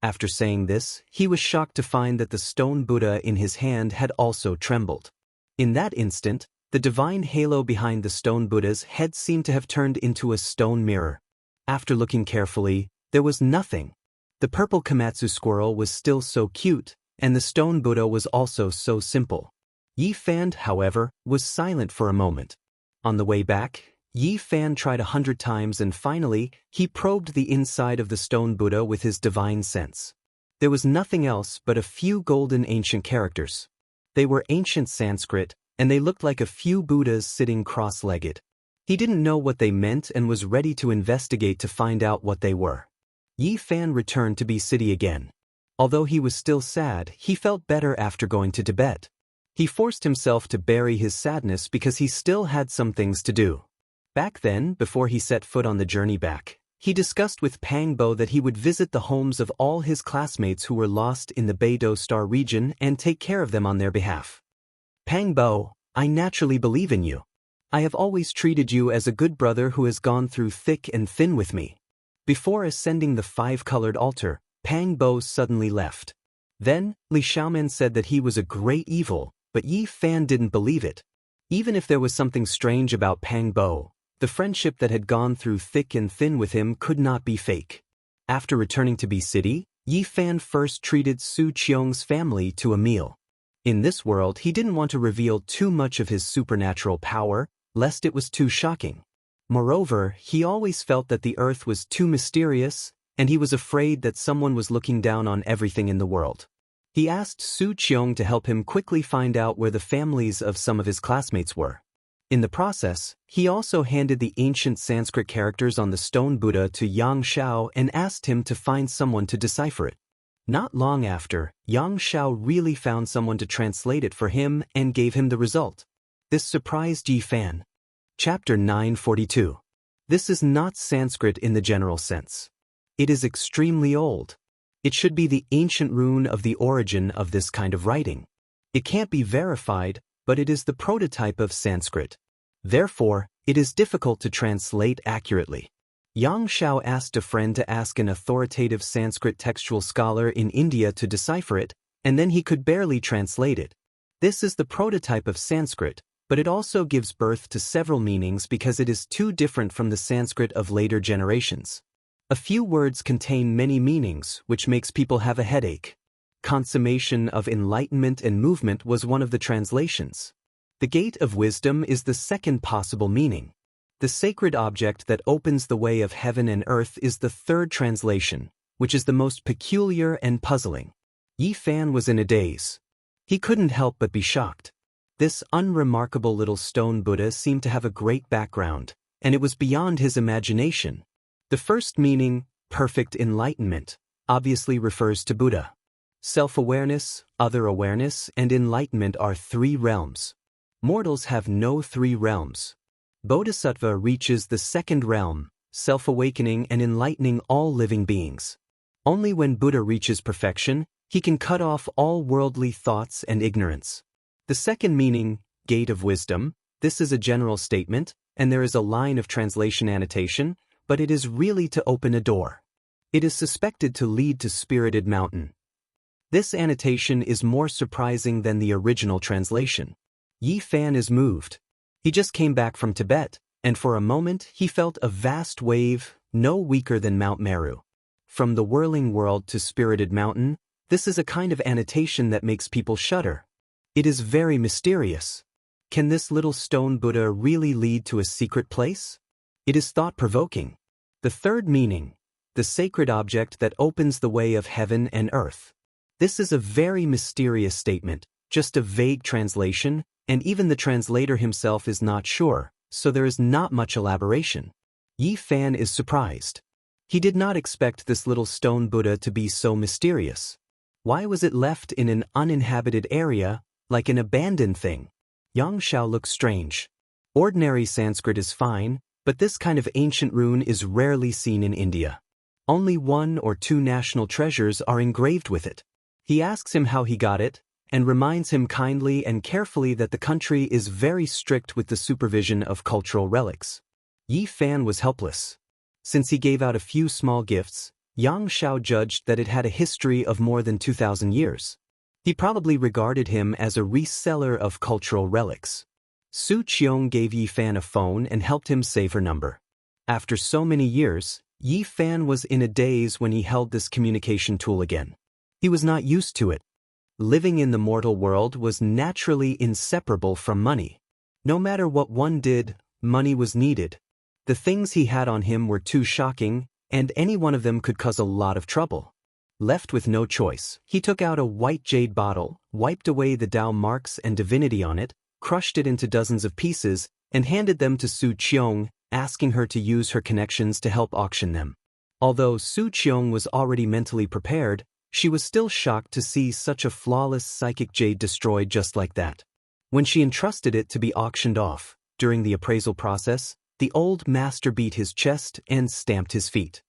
After saying this, he was shocked to find that the stone Buddha in his hand had also trembled. In that instant, the divine halo behind the stone Buddha's head seemed to have turned into a stone mirror. After looking carefully, there was nothing. The purple Komatsu squirrel was still so cute, and the stone Buddha was also so simple. Yi Fan, however, was silent for a moment. On the way back, Yi Fan tried 100 times and finally, he probed the inside of the stone Buddha with his divine sense. There was nothing else but a few golden ancient characters. They were ancient Sanskrit, and they looked like a few Buddhas sitting cross-legged. He didn't know what they meant and was ready to investigate to find out what they were. Yi Fan returned to Bi City again. Although he was still sad, he felt better after going to Tibet. He forced himself to bury his sadness because he still had some things to do. Back then, before he set foot on the journey back, he discussed with Pang Bo that he would visit the homes of all his classmates who were lost in the Beidou Star region and take care of them on their behalf. "Pang Bo, I naturally believe in you. I have always treated you as a good brother who has gone through thick and thin with me." Before ascending the 5-colored altar, Pang Bo suddenly left. Then, Li Xiaoman said that he was a great evil, but Yi Fan didn't believe it. Even if there was something strange about Pang Bo, the friendship that had gone through thick and thin with him could not be fake. After returning to Bi City, Yi Fan first treated Su Qiong's family to a meal. In this world, he didn't want to reveal too much of his supernatural power, lest it was too shocking. Moreover, he always felt that the earth was too mysterious, and he was afraid that someone was looking down on everything in the world. He asked Su Qiong to help him quickly find out where the families of some of his classmates were. In the process, he also handed the ancient Sanskrit characters on the stone Buddha to Yang Shao and asked him to find someone to decipher it. Not long after, Yang Shao really found someone to translate it for him and gave him the result. This surprised Yi Fan. Chapter 942. This is not Sanskrit in the general sense. It is extremely old. It should be the ancient rune of the origin of this kind of writing. It can't be verified, but it is the prototype of Sanskrit. Therefore, it is difficult to translate accurately. Yang Shao asked a friend to ask an authoritative Sanskrit textual scholar in India to decipher it, and then he could barely translate it. This is the prototype of Sanskrit, but it also gives birth to several meanings because it is too different from the Sanskrit of later generations. A few words contain many meanings, which makes people have a headache. Consummation of enlightenment and movement was one of the translations. The gate of wisdom is the second possible meaning. The sacred object that opens the way of heaven and earth is the third translation, which is the most peculiar and puzzling. Yi Fan was in a daze. He couldn't help but be shocked. This unremarkable little stone Buddha seemed to have a great background, and it was beyond his imagination. The first meaning, perfect enlightenment, obviously refers to Buddha. Self-awareness, other awareness, and enlightenment are 3 realms. Mortals have no 3 realms. Bodhisattva reaches the 2nd realm, self-awakening and enlightening all living beings. Only when Buddha reaches perfection, he can cut off all worldly thoughts and ignorance. The second meaning, gate of wisdom, this is a general statement, and there is a line of translation annotation, but it is really to open a door. It is suspected to lead to Spirited Mountain. This annotation is more surprising than the original translation. Yi Fan is moved. He just came back from Tibet, and for a moment he felt a vast wave, no weaker than Mount Meru. From the whirling world to Spirited Mountain, this is a kind of annotation that makes people shudder. It is very mysterious. Can this little stone Buddha really lead to a secret place? It is thought-provoking. The third meaning, the sacred object that opens the way of heaven and earth. This is a very mysterious statement, just a vague translation, and even the translator himself is not sure, so there is not much elaboration. Yi Fan is surprised. He did not expect this little stone Buddha to be so mysterious. Why was it left in an uninhabited area, like an abandoned thing? Xianxia looks strange. Ordinary Sanskrit is fine, but this kind of ancient rune is rarely seen in India. Only 1 or 2 national treasures are engraved with it. He asks him how he got it, and reminds him kindly and carefully that the country is very strict with the supervision of cultural relics. Yi Fan was helpless. Since he gave out a few small gifts, Xianxia judged that it had a history of more than 2,000 years. He probably regarded him as a reseller of cultural relics. Su Qiong gave Yi Fan a phone and helped him save her number. After so many years, Yi Fan was in a daze when he held this communication tool again. He was not used to it. Living in the mortal world was naturally inseparable from money. No matter what one did, money was needed. The things he had on him were too shocking, and any one of them could cause a lot of trouble. Left with no choice, he took out a white jade bottle, wiped away the Tao marks and divinity on it, crushed it into dozens of pieces, and handed them to Su Qiong, asking her to use her connections to help auction them. Although Su Qiong was already mentally prepared, she was still shocked to see such a flawless psychic jade destroyed just like that. When she entrusted it to be auctioned off, during the appraisal process, the old master beat his chest and stamped his feet.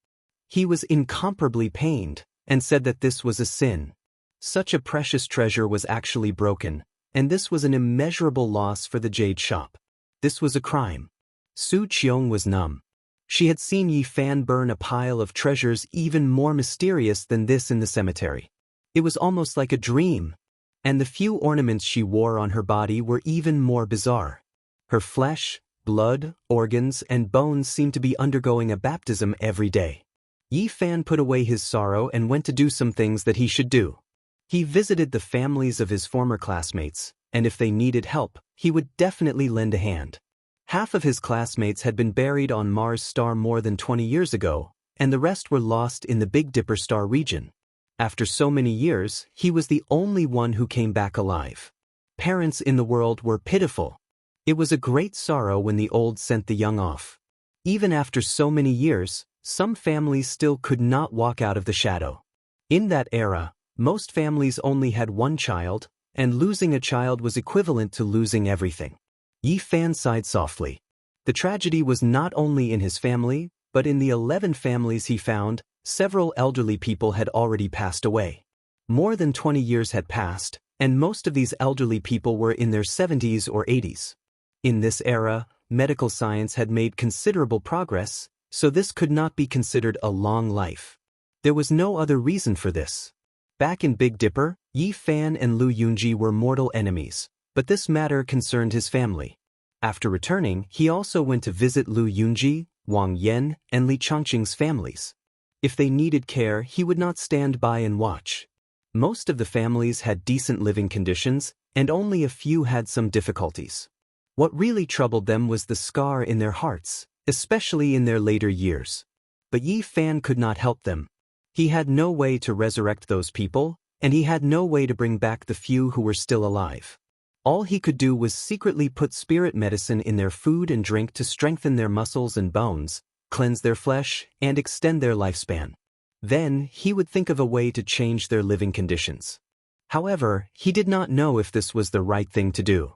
He was incomparably pained, and said that this was a sin. Such a precious treasure was actually broken, and this was an immeasurable loss for the jade shop. This was a crime. Su Qiong was numb. She had seen Yi Fan burn a pile of treasures even more mysterious than this in the cemetery. It was almost like a dream, and the few ornaments she wore on her body were even more bizarre. Her flesh, blood, organs, and bones seemed to be undergoing a baptism every day. Yi Fan put away his sorrow and went to do some things that he should do. He visited the families of his former classmates, and if they needed help, he would definitely lend a hand. Half of his classmates had been buried on Mars star more than 20 years ago, and the rest were lost in the Big Dipper star region. After so many years, he was the only one who came back alive. Parents in the world were pitiful. It was a great sorrow when the old sent the young off. Even after so many years, some families still could not walk out of the shadow. In that era, most families only had one child, and losing a child was equivalent to losing everything. Yi Fan sighed softly. The tragedy was not only in his family, but in the 11 families he found, several elderly people had already passed away. More than 20 years had passed, and most of these elderly people were in their 70s or 80s. In this era, medical science had made considerable progress, so this could not be considered a long life. There was no other reason for this. Back in Big Dipper, Yi Fan and Lu Yunji were mortal enemies, but this matter concerned his family. After returning, he also went to visit Lu Yunji, Wang Yan, and Li Changqing's families. If they needed care, he would not stand by and watch. Most of the families had decent living conditions, and only a few had some difficulties. What really troubled them was the scar in their hearts, especially in their later years. But Yi Fan could not help them. He had no way to resurrect those people, and he had no way to bring back the few who were still alive. All he could do was secretly put spirit medicine in their food and drink to strengthen their muscles and bones, cleanse their flesh, and extend their lifespan. Then, he would think of a way to change their living conditions. However, he did not know if this was the right thing to do.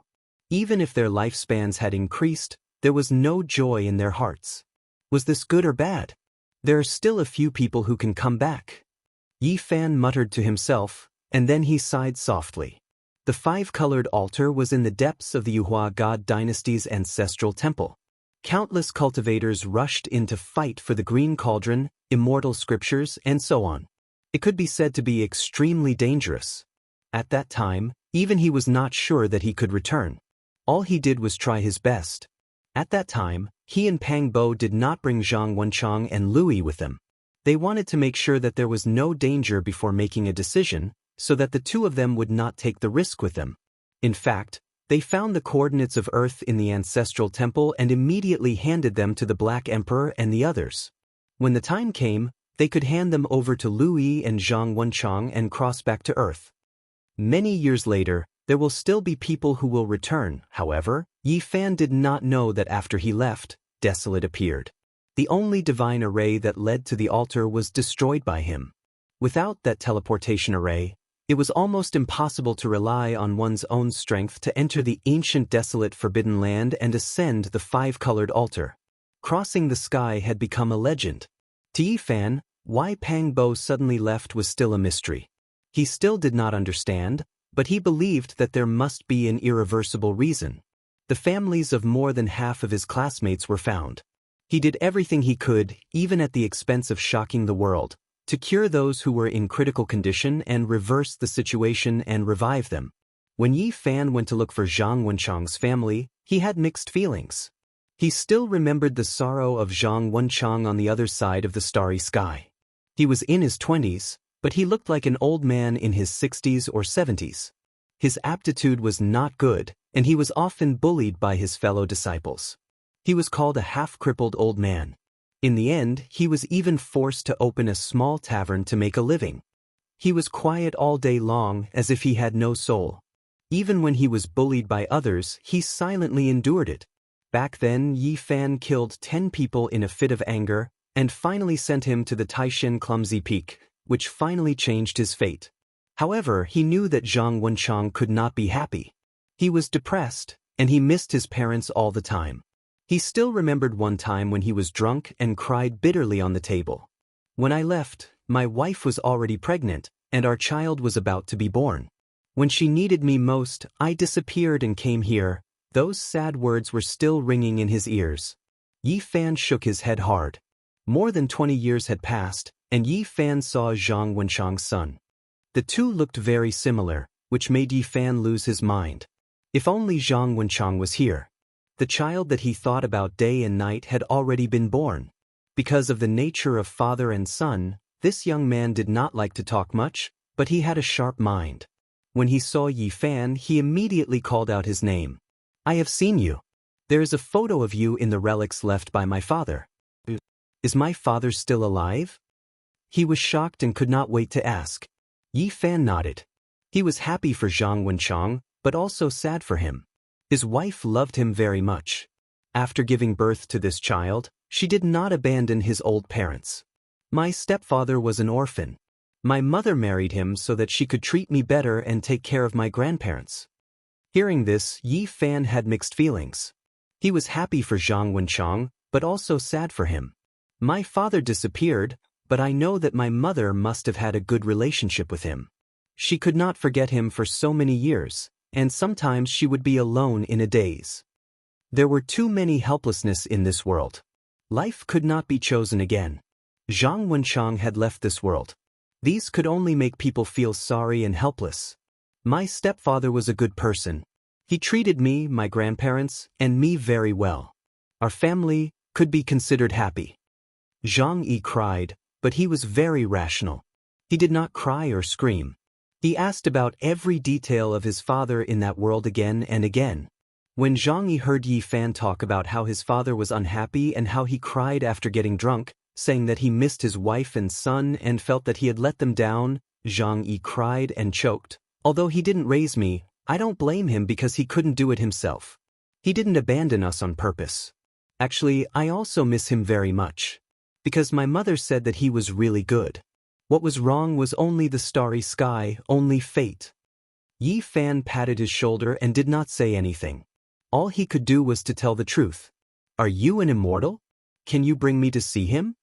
Even if their lifespans had increased, there was no joy in their hearts. Was this good or bad? There are still a few people who can come back. Yi Fan muttered to himself, and then he sighed softly. The five-colored altar was in the depths of the Yuhua God dynasty's ancestral temple. Countless cultivators rushed in to fight for the green cauldron, immortal scriptures, and so on. It could be said to be extremely dangerous. At that time, even he was not sure that he could return. All he did was try his best. At that time, he and Pang Bo did not bring Zhang Wenchang and Lui with them. They wanted to make sure that there was no danger before making a decision, so that the two of them would not take the risk with them. In fact, they found the coordinates of Earth in the ancestral temple and immediately handed them to the Black Emperor and the others. When the time came, they could hand them over to Lui and Zhang Wenchang and cross back to Earth. Many years later, there will still be people who will return. However, Yi Fan did not know that after he left, Desolate appeared. The only divine array that led to the altar was destroyed by him. Without that teleportation array, it was almost impossible to rely on one's own strength to enter the ancient desolate forbidden land and ascend the five-colored altar. Crossing the sky had become a legend. To Yi Fan, why Pang Bo suddenly left was still a mystery. He still did not understand, but he believed that there must be an irreversible reason. The families of more than half of his classmates were found. He did everything he could, even at the expense of shocking the world, to cure those who were in critical condition and reverse the situation and revive them. When Yi Fan went to look for Zhang Wenchang's family, he had mixed feelings. He still remembered the sorrow of Zhang Wenchang on the other side of the starry sky. He was in his 20s, but he looked like an old man in his 60s or 70s. His aptitude was not good, and he was often bullied by his fellow disciples. He was called a half-crippled old man. In the end, he was even forced to open a small tavern to make a living. He was quiet all day long, as if he had no soul. Even when he was bullied by others, he silently endured it. Back then, Yi Fan killed 10 people in a fit of anger, and finally sent him to the Taishan Clumsy Peak, which finally changed his fate. However, he knew that Zhang Wenchang could not be happy. He was depressed, and he missed his parents all the time. He still remembered one time when he was drunk and cried bitterly on the table. When I left, my wife was already pregnant, and our child was about to be born. When she needed me most, I disappeared and came here. Those sad words were still ringing in his ears. Yi Fan shook his head hard. More than 20 years had passed, and Yi Fan saw Zhang Wenchang's son. The two looked very similar, which made Yi Fan lose his mind. If only Zhang Wenchang was here. The child that he thought about day and night had already been born. Because of the nature of father and son, this young man did not like to talk much, but he had a sharp mind. When he saw Yi Fan, he immediately called out his name. I have seen you. There is a photo of you in the relics left by my father. Is my father still alive? He was shocked and could not wait to ask. Yi Fan nodded. He was happy for Zhang Wenchang, but also sad for him. His wife loved him very much. After giving birth to this child, she did not abandon his old parents. My stepfather was an orphan. My mother married him so that she could treat me better and take care of my grandparents. Hearing this, Yi Fan had mixed feelings. He was happy for Zhang Wenchang, but also sad for him. My father disappeared, but I know that my mother must have had a good relationship with him. She could not forget him for so many years, and sometimes she would be alone in a daze. There were too many helplessness in this world. Life could not be chosen again. Zhang Wenchang had left this world. These could only make people feel sorry and helpless. My stepfather was a good person. He treated me, my grandparents, and me very well. Our family could be considered happy. Zhang Yi cried, but he was very rational. He did not cry or scream. He asked about every detail of his father in that world again and again. When Zhang Yi heard Yi Fan talk about how his father was unhappy and how he cried after getting drunk, saying that he missed his wife and son and felt that he had let them down, Zhang Yi cried and choked. Although he didn't raise me, I don't blame him because he couldn't do it himself. He didn't abandon us on purpose. Actually, I also miss him very much. Because my mother said that he was really good. What was wrong was only the starry sky, only fate. Yi Fan patted his shoulder and did not say anything. All he could do was to tell the truth. Are you an immortal? Can you bring me to see him?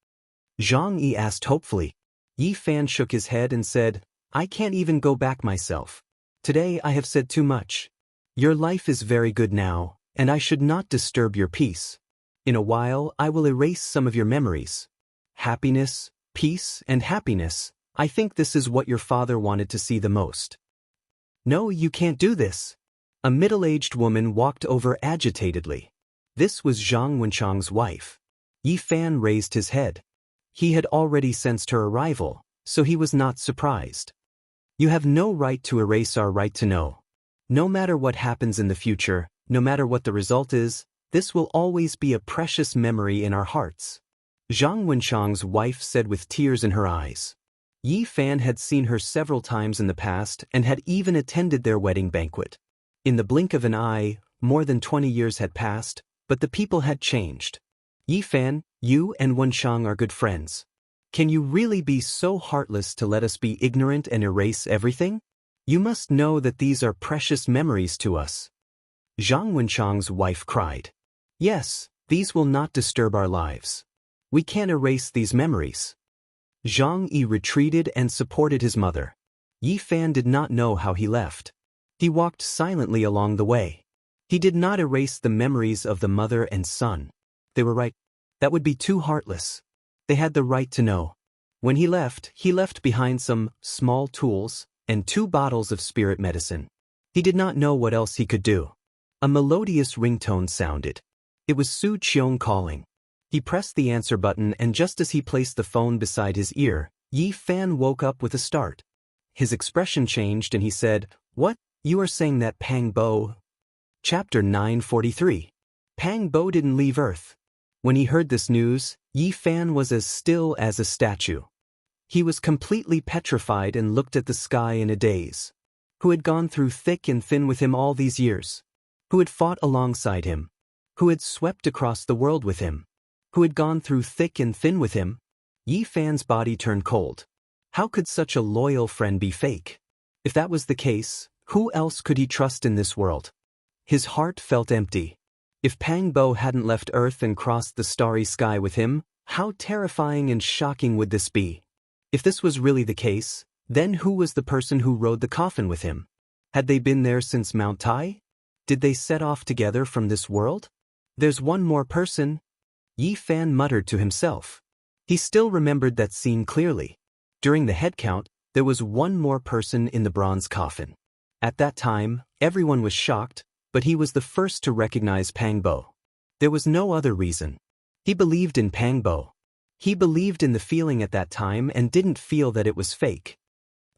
Zhang Yi asked hopefully. Yi Fan shook his head and said, I can't even go back myself. Today I have said too much. Your life is very good now, and I should not disturb your peace. In a while I will erase some of your memories. Happiness, peace, and happiness. I think this is what your father wanted to see the most. No, you can't do this. A middle-aged woman walked over agitatedly. This was Zhang Wenchang's wife. Yi Fan raised his head. He had already sensed her arrival, so he was not surprised. You have no right to erase our right to know. No matter what happens in the future, no matter what the result is, this will always be a precious memory in our hearts. Zhang Wenchang's wife said with tears in her eyes. Yi Fan had seen her several times in the past and had even attended their wedding banquet. In the blink of an eye, more than 20 years had passed, but the people had changed. Yi Fan, you and Wenchang are good friends. Can you really be so heartless to let us be ignorant and erase everything? You must know that these are precious memories to us. Zhang Wenchang's wife cried. Yes, these will not disturb our lives. We can't erase these memories. Zhang Yi retreated and supported his mother. Yi Fan did not know how he left. He walked silently along the way. He did not erase the memories of the mother and son. They were right. That would be too heartless. They had the right to know. When he left behind some small tools and 2 bottles of spirit medicine. He did not know what else he could do. A melodious ringtone sounded. It was Su Qiong calling. He pressed the answer button, and just as he placed the phone beside his ear, Yi Fan woke up with a start. His expression changed and he said, What? You are saying that Pang Bo? Chapter 943. Pang Bo didn't leave Earth. When he heard this news, Yi Fan was as still as a statue. He was completely petrified and looked at the sky in a daze. Who had gone through thick and thin with him all these years? Who had fought alongside him? Who had swept across the world with him? Who had gone through thick and thin with him? Yi Fan's body turned cold. How could such a loyal friend be fake? If that was the case, who else could he trust in this world? His heart felt empty. If Pang Bo hadn't left Earth and crossed the starry sky with him, how terrifying and shocking would this be? If this was really the case, then who was the person who rode the coffin with him? Had they been there since Mount Tai? Did they set off together from this world? There's one more person. Yi Fan muttered to himself. He still remembered that scene clearly. During the head count, there was one more person in the bronze coffin. At that time, everyone was shocked, but he was the first to recognize Pang Bo. There was no other reason. He believed in Pang Bo. He believed in the feeling at that time and didn't feel that it was fake.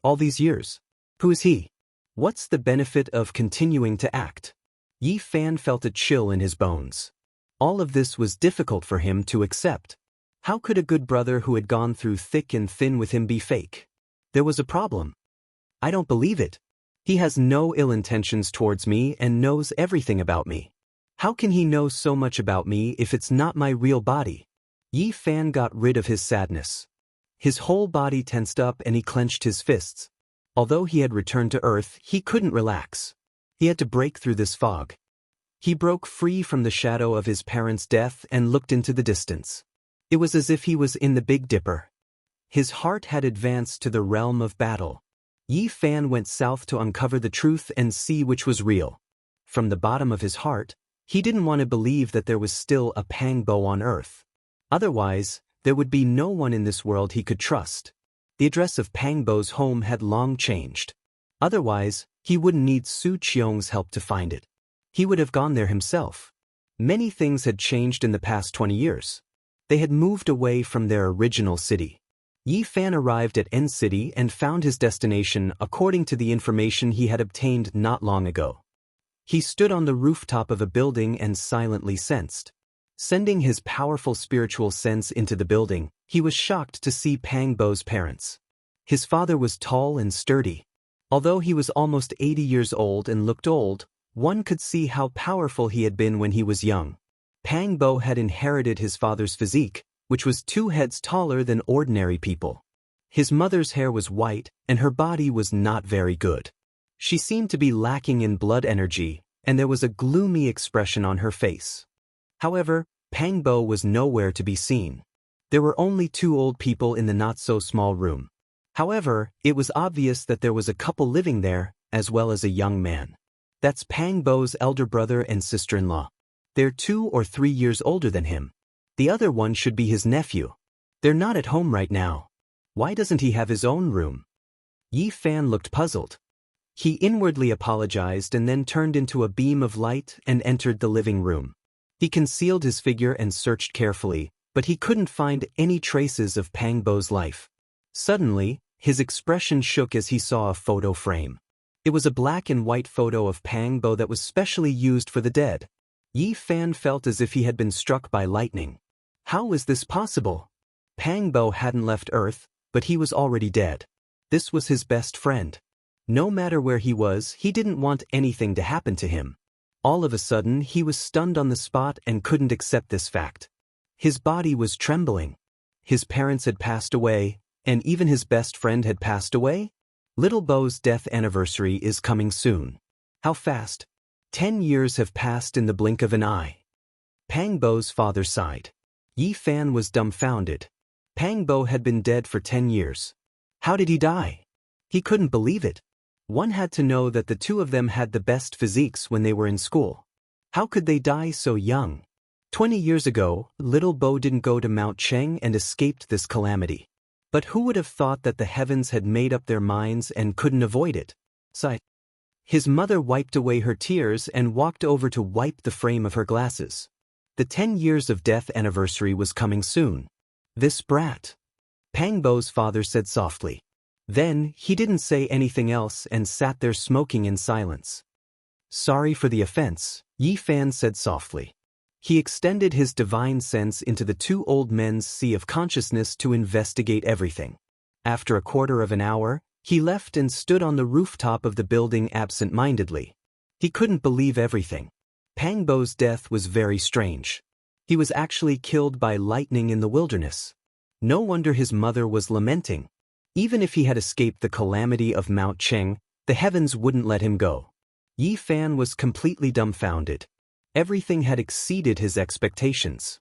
All these years. Who is he? What's the benefit of continuing to act? Yi Fan felt a chill in his bones. All of this was difficult for him to accept. How could a good brother who had gone through thick and thin with him be fake? There was a problem. I don't believe it. He has no ill intentions towards me and knows everything about me. How can he know so much about me if it's not my real body? Yi Fan got rid of his sadness. His whole body tensed up and he clenched his fists. Although he had returned to Earth, he couldn't relax. He had to break through this fog. He broke free from the shadow of his parents' death and looked into the distance. It was as if he was in the Big Dipper. His heart had advanced to the realm of battle. Yi Fan went south to uncover the truth and see which was real. From the bottom of his heart, he didn't want to believe that there was still a Pang Bo on Earth. Otherwise, there would be no one in this world he could trust. The address of Pang Bo's home had long changed. Otherwise, he wouldn't need Su Qiong's help to find it. He would have gone there himself. Many things had changed in the past 20 years. They had moved away from their original city. Yi Fan arrived at N City and found his destination according to the information he had obtained not long ago. He stood on the rooftop of a building and silently sensed. Sending his powerful spiritual sense into the building, he was shocked to see Pang Bo's parents. His father was tall and sturdy. Although he was almost 80 years old and looked old, one could see how powerful he had been when he was young. Pang Bo had inherited his father's physique, which was 2 heads taller than ordinary people. His mother's hair was white, and her body was not very good. She seemed to be lacking in blood energy, and there was a gloomy expression on her face. However, Pang Bo was nowhere to be seen. There were only two old people in the not-so-small room. However, it was obvious that there was a couple living there, as well as a young man. That's Pang Bo's elder brother and sister-in-law. They're 2 or 3 years older than him. The other one should be his nephew. They're not at home right now. Why doesn't he have his own room? Yi Fan looked puzzled. He inwardly apologized and then turned into a beam of light and entered the living room. He concealed his figure and searched carefully, but he couldn't find any traces of Pang Bo's life. Suddenly, his expression shook as he saw a photo frame. It was a black and white photo of Pang Bo that was specially used for the dead. Yi Fan felt as if he had been struck by lightning. How was this possible? Pang Bo hadn't left Earth, but he was already dead. This was his best friend. No matter where he was, he didn't want anything to happen to him. All of a sudden, he was stunned on the spot and couldn't accept this fact. His body was trembling. His parents had passed away, and even his best friend had passed away? Little Bo's death anniversary is coming soon. How fast? 10 years have passed in the blink of an eye. Pang Bo's father sighed. Yi Fan was dumbfounded. Pang Bo had been dead for 10 years. How did he die? He couldn't believe it. One had to know that the two of them had the best physiques when they were in school. How could they die so young? 20 years ago, Little Bo didn't go to Mount Cheng and escaped this calamity. But who would have thought that the heavens had made up their minds and couldn't avoid it? Sigh. His mother wiped away her tears and walked over to wipe the frame of her glasses. The 10 years of death anniversary was coming soon. This brat. Pang Bo's father said softly. Then, he didn't say anything else and sat there smoking in silence. Sorry for the offense, Yi Fan said softly. He extended his divine sense into the two old men's sea of consciousness to investigate everything. After a quarter of an hour, he left and stood on the rooftop of the building absent-mindedly. He couldn't believe everything. Pang Bo's death was very strange. He was actually killed by lightning in the wilderness. No wonder his mother was lamenting. Even if he had escaped the calamity of Mount Cheng, the heavens wouldn't let him go. Yi Fan was completely dumbfounded. Everything had exceeded his expectations.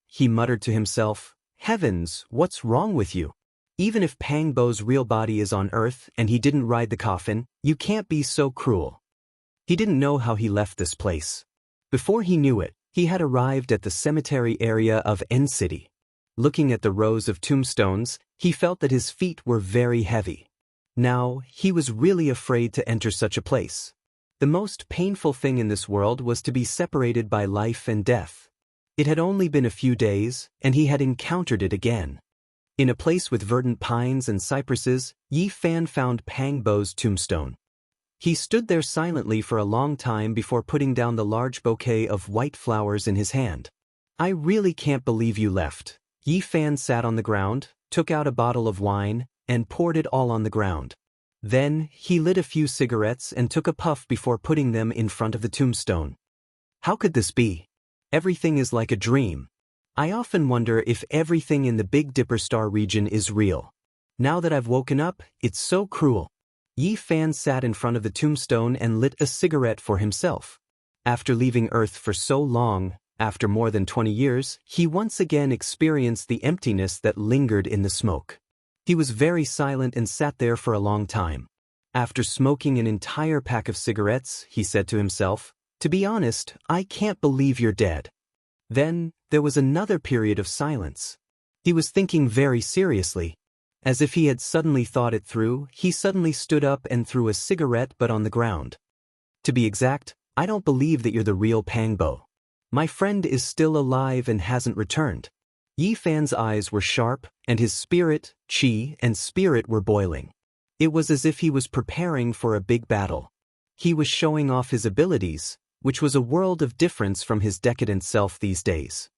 He muttered to himself, Heavens, what's wrong with you? Even if Pang Bo's real body is on Earth and he didn't ride the coffin, you can't be so cruel. He didn't know how he left this place. Before he knew it, he had arrived at the cemetery area of N City. Looking at the rows of tombstones, he felt that his feet were very heavy. Now, he was really afraid to enter such a place. The most painful thing in this world was to be separated by life and death. It had only been a few days, and he had encountered it again. In a place with verdant pines and cypresses, Yi Fan found Pang Bo's tombstone. He stood there silently for a long time before putting down the large bouquet of white flowers in his hand. I really can't believe you left. Yi Fan sat on the ground, took out a bottle of wine, and poured it all on the ground. Then, he lit a few cigarettes and took a puff before putting them in front of the tombstone. How could this be? Everything is like a dream. I often wonder if everything in the Big Dipper star region is real. Now that I've woken up, it's so cruel. Yi Fan sat in front of the tombstone and lit a cigarette for himself. After leaving Earth for so long, after more than 20 years, he once again experienced the emptiness that lingered in the smoke. He was very silent and sat there for a long time. After smoking an entire pack of cigarettes, he said to himself, To be honest, I can't believe you're dead. Then, there was another period of silence. He was thinking very seriously. As if he had suddenly thought it through, he suddenly stood up and threw a cigarette but on the ground. To be exact, I don't believe that you're the real Pang Bo. My friend is still alive and hasn't returned. Yi Fan's eyes were sharp, and his spirit, qi, and spirit were boiling. It was as if he was preparing for a big battle. He was showing off his abilities, which was a world of difference from his decadent self these days.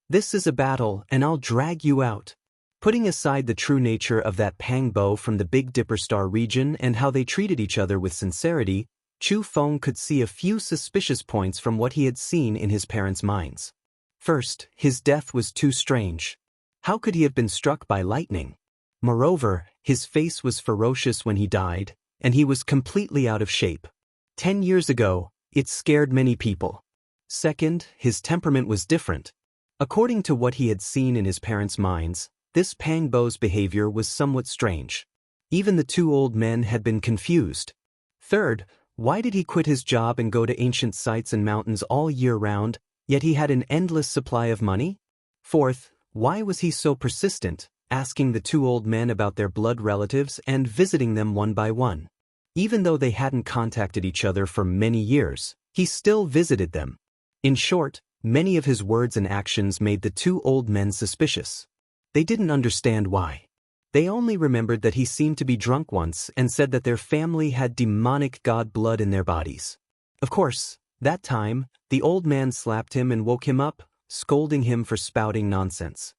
This is a battle, and I'll drag you out. Putting aside the true nature of that Pang Bo from the Big Dipper star region and how they treated each other with sincerity, Chu Feng could see a few suspicious points from what he had seen in his parents' minds. First, his death was too strange. How could he have been struck by lightning? Moreover, his face was ferocious when he died, and he was completely out of shape. 10 years ago, it scared many people. Second, his temperament was different. According to what he had seen in his parents' minds, this Pang Bo's behavior was somewhat strange. Even the two old men had been confused. Third, why did he quit his job and go to ancient sites and mountains all year round, yet he had an endless supply of money? Fourth, why was he so persistent, asking the two old men about their blood relatives and visiting them one by one? Even though they hadn't contacted each other for many years, he still visited them. In short, many of his words and actions made the two old men suspicious. They didn't understand why. They only remembered that he seemed to be drunk once and said that their family had demonic god blood in their bodies. Of course, that time, the old man slapped him and woke him up, scolding him for spouting nonsense.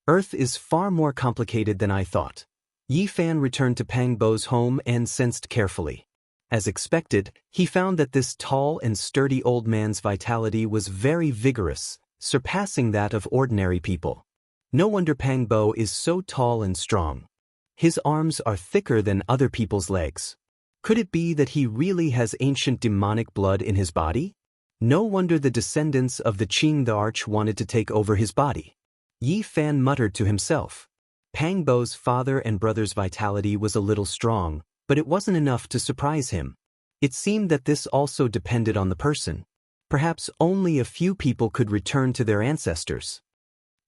Earth is far more complicated than I thought. Yi Fan returned to Pang Bo's home and sensed carefully. As expected, he found that this tall and sturdy old man's vitality was very vigorous, surpassing that of ordinary people. No wonder Pang Bo is so tall and strong. His arms are thicker than other people's legs. Could it be that he really has ancient demonic blood in his body? No wonder the descendants of the Qing the Arch wanted to take over his body. Yi Fan muttered to himself. Pang Bo's father and brother's vitality was a little strong, but it wasn't enough to surprise him. It seemed that this also depended on the person. Perhaps only a few people could return to their ancestors.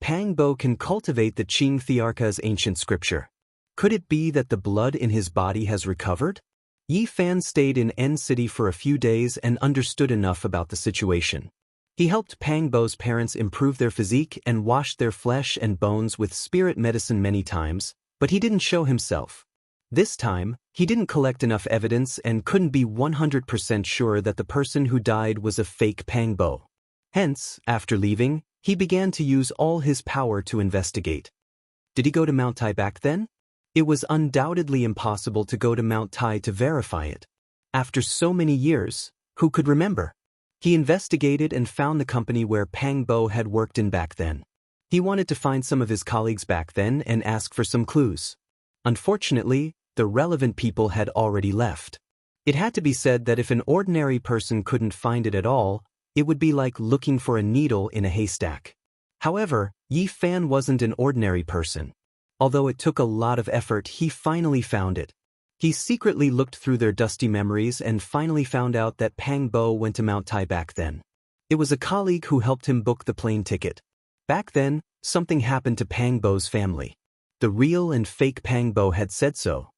Pang Bo can cultivate the Qing Thearka's ancient scripture. Could it be that the blood in his body has recovered? Yi Fan stayed in N City for a few days and understood enough about the situation. He helped Pang Bo's parents improve their physique and washed their flesh and bones with spirit medicine many times, but he didn't show himself. This time, he didn't collect enough evidence and couldn't be 100% sure that the person who died was a fake Pang Bo. Hence, after leaving, he began to use all his power to investigate. Did he go to Mount Tai back then? It was undoubtedly impossible to go to Mount Tai to verify it. After so many years, who could remember? He investigated and found the company where Pang Bo had worked in back then. He wanted to find some of his colleagues back then and ask for some clues. Unfortunately, the relevant people had already left. It had to be said that if an ordinary person couldn't find it at all, it would be like looking for a needle in a haystack. However, Yi Fan wasn't an ordinary person. Although it took a lot of effort, he finally found it. He secretly looked through their dusty memories and finally found out that Pang Bo went to Mount Tai back then. It was a colleague who helped him book the plane ticket. Back then, something happened to Pang Bo's family. The real and fake Pang Bo had said so.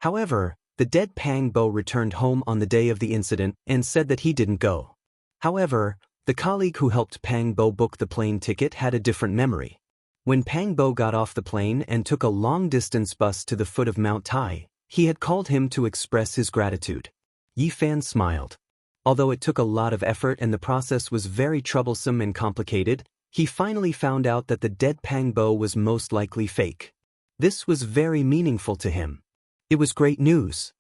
However, the dead Pang Bo returned home on the day of the incident and said that he didn't go. However, the colleague who helped Pang Bo book the plane ticket had a different memory. When Pang Bo got off the plane and took a long-distance bus to the foot of Mount Tai, he had called him to express his gratitude. Yi Fan smiled. Although it took a lot of effort and the process was very troublesome and complicated, he finally found out that the dead Pang Bo was most likely fake. This was very meaningful to him. It was great news.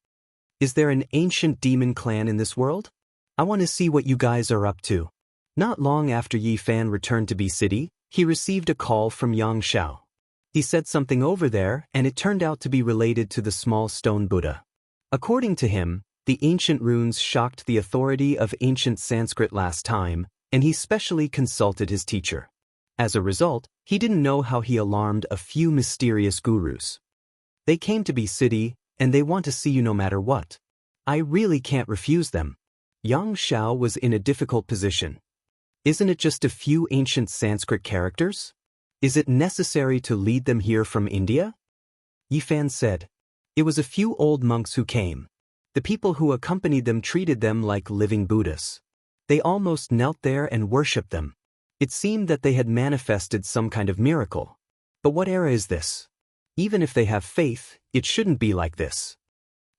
Is there an ancient demon clan in this world? I want to see what you guys are up to. Not long after Yi Fan returned to B City, he received a call from Xianxia. He said something over there, and it turned out to be related to the small stone Buddha. According to him, the ancient runes shocked the authority of ancient Sanskrit last time, and he specially consulted his teacher. As a result, he didn't know how he alarmed a few mysterious gurus. They came to B City, and they want to see you no matter what. I really can't refuse them. Xianxia was in a difficult position. Isn't it just a few ancient Sanskrit characters? Is it necessary to lead them here from India? Yi Fan said. It was a few old monks who came. The people who accompanied them treated them like living Buddhas. They almost knelt there and worshipped them. It seemed that they had manifested some kind of miracle. But what era is this? Even if they have faith, it shouldn't be like this.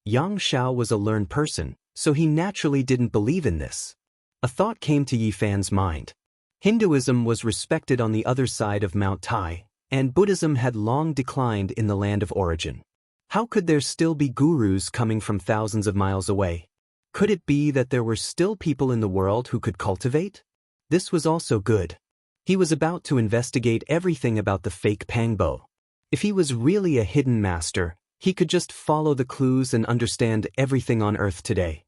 Xianxia was a learned person, so he naturally didn't believe in this. A thought came to Yi Fan's mind. Hinduism was respected on the other side of Mount Tai, and Buddhism had long declined in the land of origin. How could there still be gurus coming from thousands of miles away? Could it be that there were still people in the world who could cultivate? This was also good. He was about to investigate everything about the fake Pang Bo. If he was really a hidden master, he could just follow the clues and understand everything on Earth today.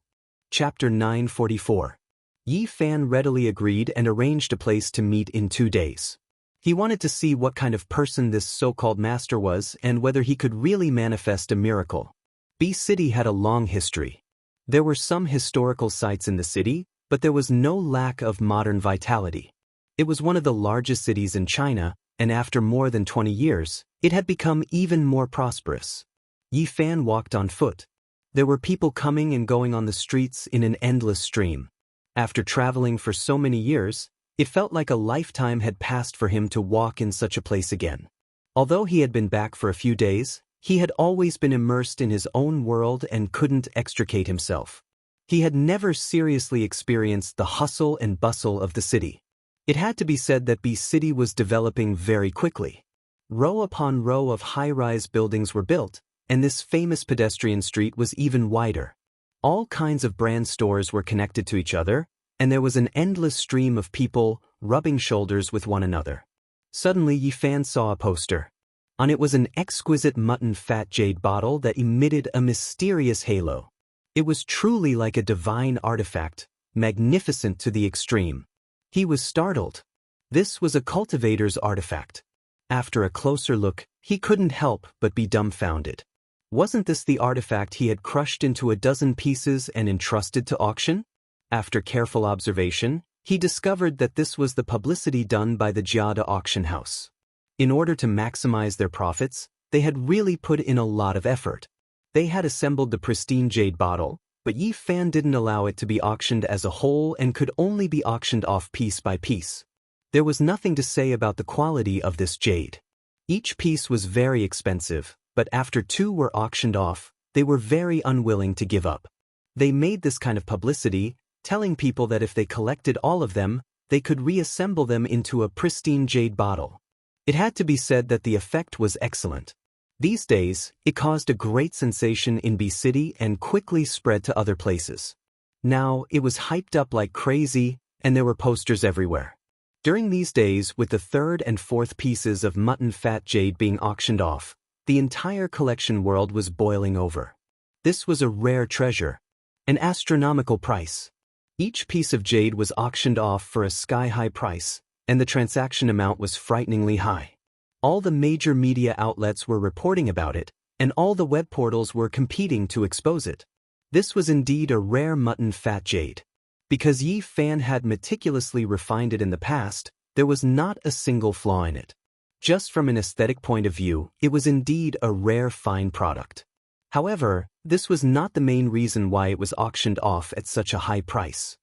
Chapter 944. Yi Fan readily agreed and arranged a place to meet in 2 days. He wanted to see what kind of person this so-called master was and whether he could really manifest a miracle. B City had a long history. There were some historical sites in the city, but there was no lack of modern vitality. It was one of the largest cities in China, and after more than 20 years, it had become even more prosperous. Yi Fan walked on foot. There were people coming and going on the streets in an endless stream. After traveling for so many years, it felt like a lifetime had passed for him to walk in such a place again. Although he had been back for a few days, he had always been immersed in his own world and couldn't extricate himself. He had never seriously experienced the hustle and bustle of the city. It had to be said that B City was developing very quickly. Row upon row of high-rise buildings were built, and this famous pedestrian street was even wider. All kinds of brand stores were connected to each other, and there was an endless stream of people rubbing shoulders with one another. Suddenly Yi Fan saw a poster. On it was an exquisite mutton fat jade bottle that emitted a mysterious halo. It was truly like a divine artifact, magnificent to the extreme. He was startled. This was a cultivator's artifact. After a closer look, he couldn't help but be dumbfounded. Wasn't this the artifact he had crushed into a dozen pieces and entrusted to auction? After careful observation, he discovered that this was the publicity done by the Jiada auction house. In order to maximize their profits, they had really put in a lot of effort. They had assembled the pristine jade bottle, but Yi Fan didn't allow it to be auctioned as a whole and could only be auctioned off piece by piece. There was nothing to say about the quality of this jade. Each piece was very expensive, but after two were auctioned off, they were very unwilling to give up. They made this kind of publicity, telling people that if they collected all of them, they could reassemble them into a pristine jade bottle. It had to be said that the effect was excellent. These days, it caused a great sensation in B City and quickly spread to other places. Now, it was hyped up like crazy, and there were posters everywhere. During these days, with the third and fourth pieces of mutton fat jade being auctioned off, the entire collection world was boiling over. This was a rare treasure, an astronomical price. Each piece of jade was auctioned off for a sky-high price, and the transaction amount was frighteningly high. All the major media outlets were reporting about it, and all the web portals were competing to expose it. This was indeed a rare mutton fat jade. Because Yi Fan had meticulously refined it in the past, there was not a single flaw in it. Just from an aesthetic point of view, it was indeed a rare fine product. However, this was not the main reason why it was auctioned off at such a high price.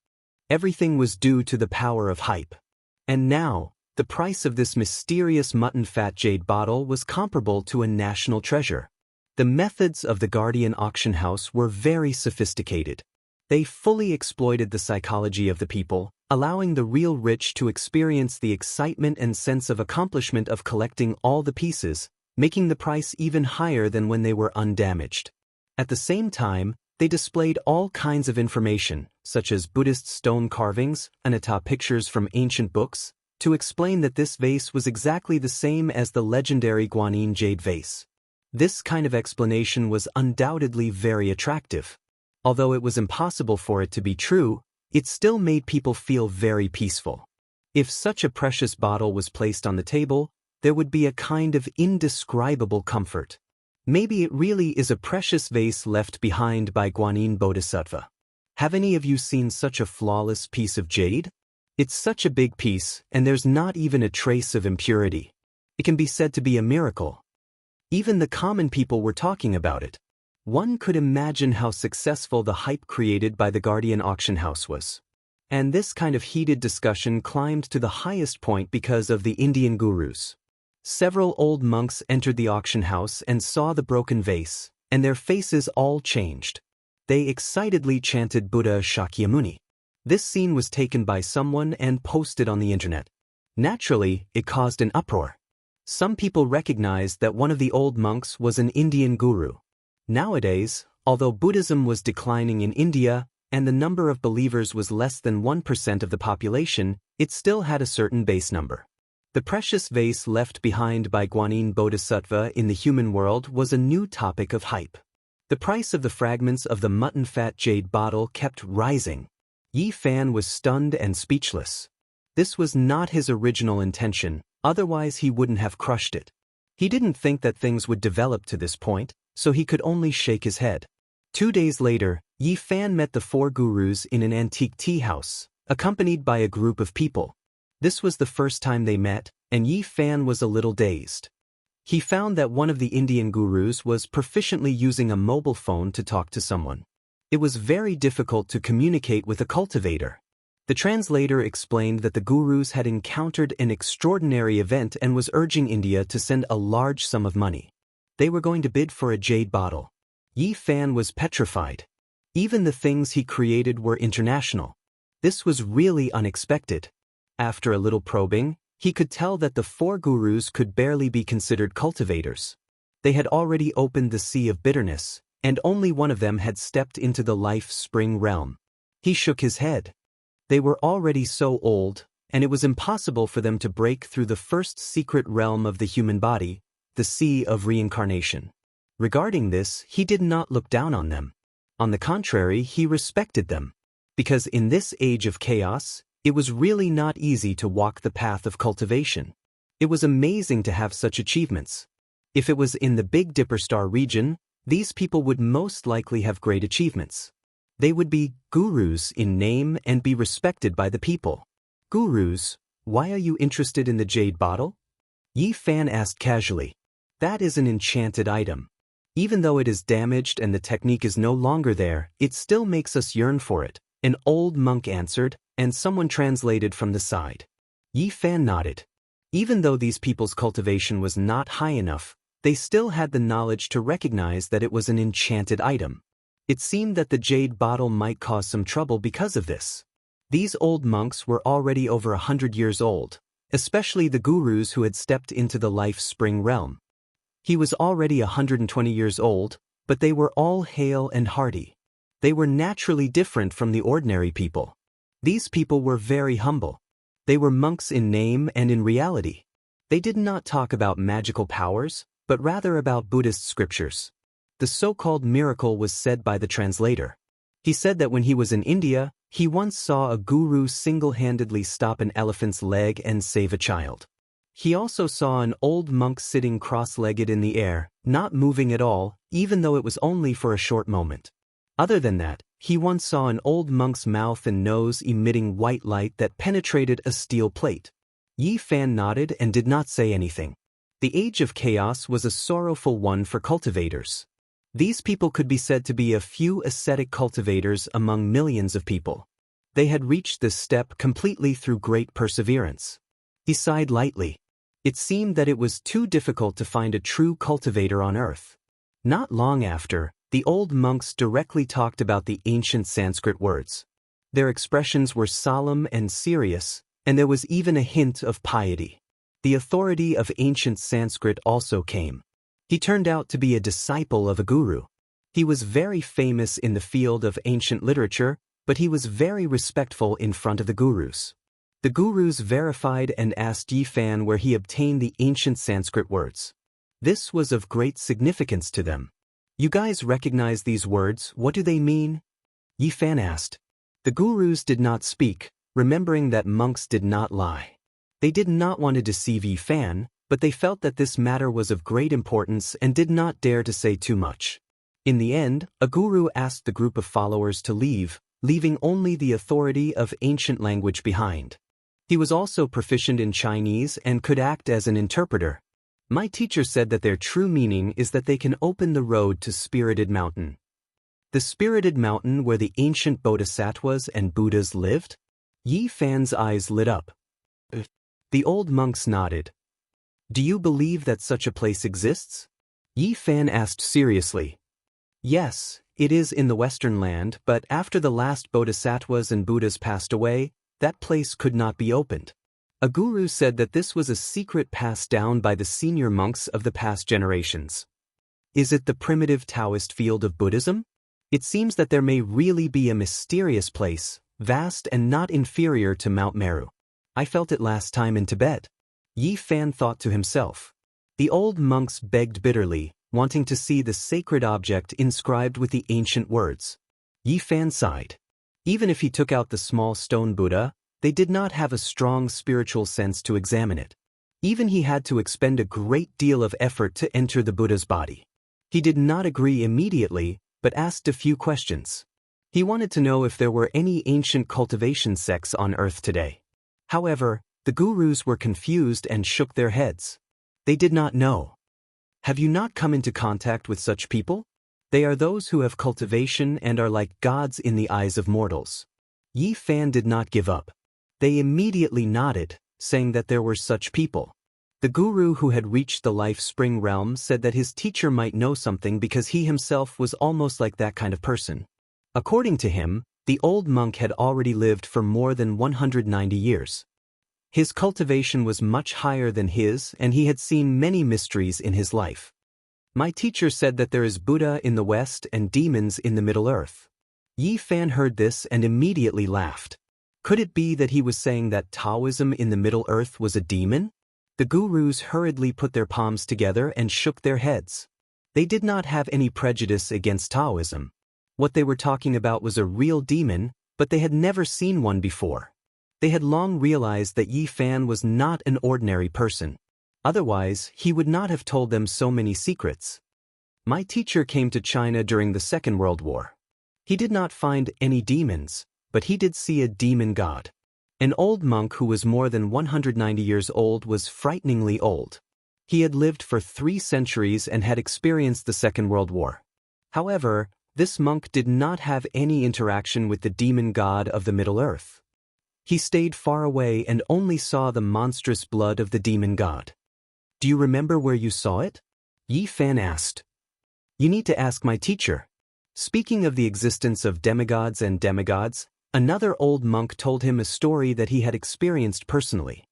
Everything was due to the power of hype. And now, the price of this mysterious mutton fat jade bottle was comparable to a national treasure. The methods of the Guardian auction house were very sophisticated. They fully exploited the psychology of the people, allowing the real rich to experience the excitement and sense of accomplishment of collecting all the pieces, making the price even higher than when they were undamaged. At the same time, they displayed all kinds of information, such as Buddhist stone carvings, Anata pictures from ancient books, to explain that this vase was exactly the same as the legendary Guanyin jade vase. This kind of explanation was undoubtedly very attractive. Although it was impossible for it to be true, it still made people feel very peaceful. If such a precious bottle was placed on the table, there would be a kind of indescribable comfort. Maybe it really is a precious vase left behind by Guanyin Bodhisattva. Have any of you seen such a flawless piece of jade? It's such a big piece, and there's not even a trace of impurity. It can be said to be a miracle. Even the common people were talking about it. One could imagine how successful the hype created by the Guardian auction house was. And this kind of heated discussion climbed to the highest point because of the Indian gurus. Several old monks entered the auction house and saw the broken vase, and their faces all changed. They excitedly chanted Buddha Shakyamuni. This scene was taken by someone and posted on the internet. Naturally, it caused an uproar. Some people recognized that one of the old monks was an Indian guru. Nowadays, although Buddhism was declining in India and the number of believers was less than 1% of the population, it still had a certain base number. The precious vase left behind by Guanyin Bodhisattva in the human world was a new topic of hype. The price of the fragments of the mutton fat jade bottle kept rising. Yi Fan was stunned and speechless. This was not his original intention, Otherwise he wouldn't have crushed it. He didn't think that things would develop to this point, so he could only shake his head. 2 days later, Yi Fan met the 4 gurus in an antique tea house, accompanied by a group of people. This was the first time they met, and Yi Fan was a little dazed. He found that one of the Indian gurus was proficiently using a mobile phone to talk to someone. It was very difficult to communicate with a cultivator. The translator explained that the gurus had encountered an extraordinary event and was urging India to send a large sum of money. They were going to bid for a jade bottle. Yi Fan was petrified. Even the things he created were international. This was really unexpected. After a little probing, he could tell that the 4 gurus could barely be considered cultivators. They had already opened the sea of bitterness, and only one of them had stepped into the life spring realm. He shook his head. They were already so old, and it was impossible for them to break through the first secret realm of the human body, the sea of reincarnation. Regarding this, he did not look down on them. On the contrary, he respected them. Because in this age of chaos, it was really not easy to walk the path of cultivation. It was amazing to have such achievements. If it was in the Big Dipper Star region, these people would most likely have great achievements. They would be gurus in name and be respected by the people. Gurus, why are you interested in the jade bottle? Yi Fan asked casually. That is an enchanted item. Even though it is damaged and the technique is no longer there, it still makes us yearn for it, an old monk answered, and someone translated from the side. Yi Fan nodded. Even though these people's cultivation was not high enough, they still had the knowledge to recognize that it was an enchanted item. It seemed that the jade bottle might cause some trouble because of this. These old monks were already over 100 years old, especially the gurus who had stepped into the life spring realm. He was already 120 years old, but they were all hale and hearty. They were naturally different from the ordinary people. These people were very humble. They were monks in name and in reality. They did not talk about magical powers, but rather about Buddhist scriptures. The so-called miracle was said by the translator. He said that when he was in India, he once saw a guru single-handedly stop an elephant's leg and save a child. He also saw an old monk sitting cross-legged in the air, not moving at all, even though it was only for a short moment. Other than that, he once saw an old monk's mouth and nose emitting white light that penetrated a steel plate. Yi Fan nodded and did not say anything. The age of chaos was a sorrowful one for cultivators. These people could be said to be a few ascetic cultivators among millions of people. They had reached this step completely through great perseverance. He sighed lightly. It seemed that it was too difficult to find a true cultivator on earth. Not long after, the old monks directly talked about the ancient Sanskrit words. Their expressions were solemn and serious, and there was even a hint of piety. The authority of ancient Sanskrit also came. He turned out to be a disciple of a guru. He was very famous in the field of ancient literature, but he was very respectful in front of the gurus. The gurus verified and asked Yi Fan where he obtained the ancient Sanskrit words. This was of great significance to them. You guys recognize these words, what do they mean? Yi Fan asked. The gurus did not speak, remembering that monks did not lie. They did not want to deceive Yi Fan, but they felt that this matter was of great importance and did not dare to say too much. In the end, a guru asked the group of followers to leave, leaving only the authority of ancient language behind. He was also proficient in Chinese and could act as an interpreter. My teacher said that their true meaning is that they can open the road to Spirited Mountain. The Spirited Mountain where the ancient bodhisattvas and Buddhas lived? Yi Fan's eyes lit up. The old monks nodded. Do you believe that such a place exists? Yi Fan asked seriously. Yes, it is in the Western land, but after the last bodhisattvas and Buddhas passed away, that place could not be opened. A guru said that this was a secret passed down by the senior monks of the past generations. Is it the primitive Taoist field of Buddhism? It seems that there may really be a mysterious place, vast and not inferior to Mount Meru. I felt it last time in Tibet. Yi Fan thought to himself. The old monks begged bitterly, wanting to see the sacred object inscribed with the ancient words. Yi Fan sighed. Even if he took out the small stone Buddha, they did not have a strong spiritual sense to examine it. Even he had to expend a great deal of effort to enter the Buddha's body. He did not agree immediately, but asked a few questions. He wanted to know if there were any ancient cultivation sects on Earth today. However, the gurus were confused and shook their heads. They did not know. Have you not come into contact with such people? They are those who have cultivation and are like gods in the eyes of mortals. Yi Fan did not give up. They immediately nodded, saying that there were such people. The guru who had reached the life spring realm said that his teacher might know something because he himself was almost like that kind of person. According to him, the old monk had already lived for more than 190 years. His cultivation was much higher than his, and he had seen many mysteries in his life. My teacher said that there is Buddha in the West and demons in the Middle Earth. Yi Fan heard this and immediately laughed. Could it be that he was saying that Taoism in the Middle Earth was a demon? The gurus hurriedly put their palms together and shook their heads. They did not have any prejudice against Taoism. What they were talking about was a real demon, but they had never seen one before. They had long realized that Yi Fan was not an ordinary person. Otherwise, he would not have told them so many secrets. My teacher came to China during the Second World War. He did not find any demons, but he did see a demon god. An old monk who was more than 190 years old was frighteningly old. He had lived for 3 centuries and had experienced the Second World War. However, this monk did not have any interaction with the demon god of the Middle Earth. He stayed far away and only saw the monstrous blood of the demon god. Do you remember where you saw it? Yi Fan asked. You need to ask my teacher. Speaking of the existence of demigods and demigods, another old monk told him a story that he had experienced personally.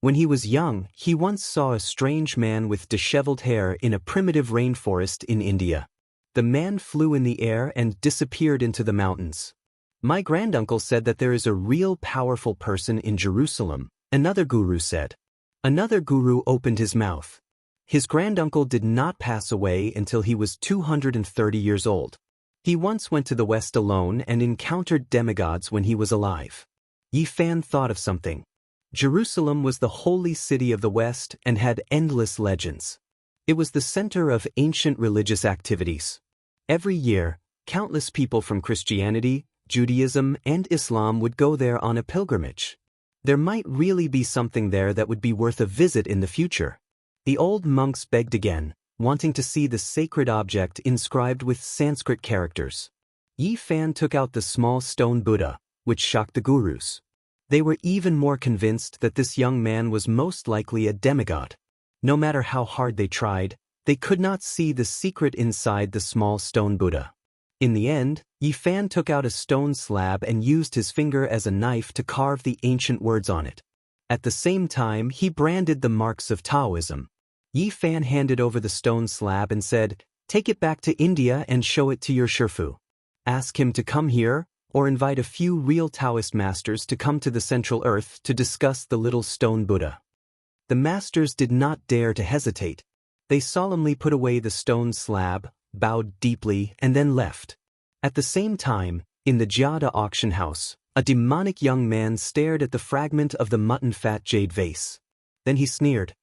When he was young, he once saw a strange man with disheveled hair in a primitive rainforest in India. The man flew in the air and disappeared into the mountains. My granduncle said that there is a real powerful person in Jerusalem, another guru said. Another guru opened his mouth. His granduncle did not pass away until he was 230 years old. He once went to the West alone and encountered demigods when he was alive. Yi Fan thought of something. Jerusalem was the holy city of the West and had endless legends. It was the center of ancient religious activities. Every year, countless people from Christianity, Judaism, and Islam would go there on a pilgrimage. There might really be something there that would be worth a visit in the future. The old monks begged again, wanting to see the sacred object inscribed with Sanskrit characters. Yi Fan took out the small stone Buddha, which shocked the gurus. They were even more convinced that this young man was most likely a demigod. No matter how hard they tried, they could not see the secret inside the small stone Buddha. In the end, Yi Fan took out a stone slab and used his finger as a knife to carve the ancient words on it. At the same time, he branded the marks of Taoism. Yi Fan handed over the stone slab and said, "Take it back to India and show it to your Shifu. Ask him to come here, or invite a few real Taoist masters to come to the Central Earth to discuss the little stone Buddha." The masters did not dare to hesitate. They solemnly put away the stone slab, bowed deeply, and then left. At the same time, in the Jiada auction house, a demonic young man stared at the fragment of the mutton-fat jade vase. Then he sneered.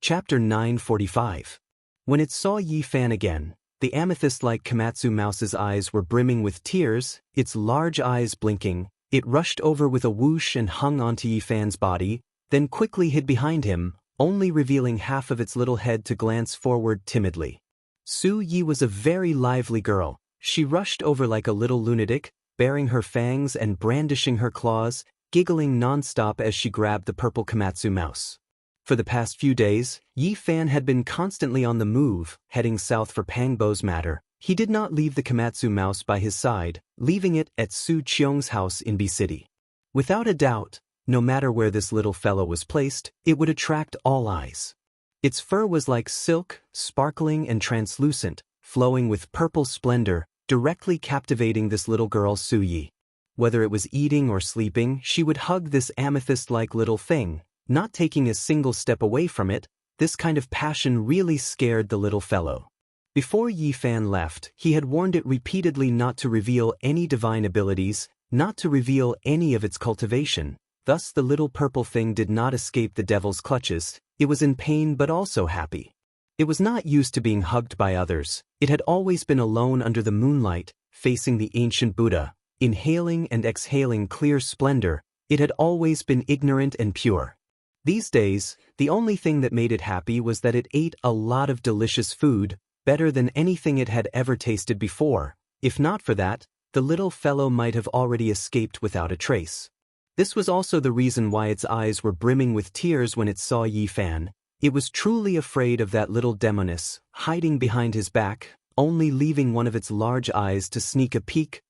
Chapter 945. When it saw Yi Fan again, the amethyst-like Komatsu mouse's eyes were brimming with tears, its large eyes blinking. It rushed over with a whoosh and hung onto Yi Fan's body, then quickly hid behind him, only revealing half of its little head to glance forward timidly. Su Yi was a very lively girl. She rushed over like a little lunatic, baring her fangs and brandishing her claws, giggling non-stop as she grabbed the purple Komatsu mouse. For the past few days, Yi Fan had been constantly on the move, heading south for Pangbo's matter. He did not leave the Komatsu mouse by his side, leaving it at Su Qiong's house in B City. Without a doubt, no matter where this little fellow was placed, it would attract all eyes. Its fur was like silk, sparkling and translucent, flowing with purple splendor, directly captivating this little girl Su Yi. Whether it was eating or sleeping, she would hug this amethyst-like little thing, not taking a single step away from it. This kind of passion really scared the little fellow. Before Yi Fan left, he had warned it repeatedly not to reveal any divine abilities, not to reveal any of its cultivation. Thus the little purple thing did not escape the devil's clutches. It was in pain but also happy. It was not used to being hugged by others. It had always been alone under the moonlight, facing the ancient Buddha, inhaling and exhaling clear splendor. It had always been ignorant and pure. These days, the only thing that made it happy was that it ate a lot of delicious food, better than anything it had ever tasted before. If not for that, the little fellow might have already escaped without a trace. This was also the reason why its eyes were brimming with tears when it saw Yi Fan. It was truly afraid of that little demoness, hiding behind his back, only leaving one of its large eyes to sneak a peek,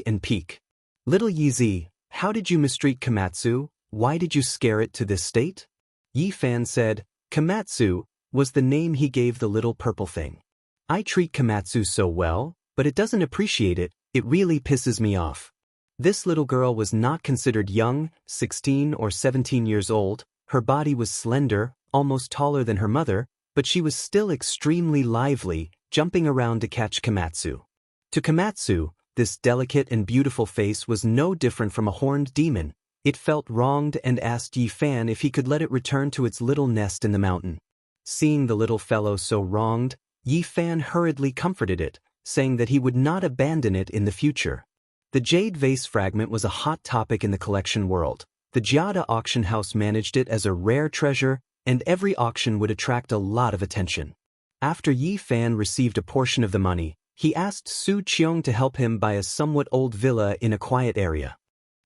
and peek. Little Yi, how did you mistreat Komatsu? Why did you scare it to this state? Yi Fan said. Komatsu was the name he gave the little purple thing. I treat Komatsu so well, but it doesn't appreciate it. It really pisses me off. This little girl was not considered young, 16 or 17 years old. Her body was slender, almost taller than her mother, but she was still extremely lively, jumping around to catch Komatsu. To Komatsu, this delicate and beautiful face was no different from a horned demon. It felt wronged and asked Yi Fan if he could let it return to its little nest in the mountain. Seeing the little fellow so wronged, Yi Fan hurriedly comforted it, saying that he would not abandon it in the future. The jade vase fragment was a hot topic in the collection world. The Giada auction house managed it as a rare treasure, and every auction would attract a lot of attention. After Yi Fan received a portion of the money, he asked Su Qiong to help him buy a somewhat old villa in a quiet area.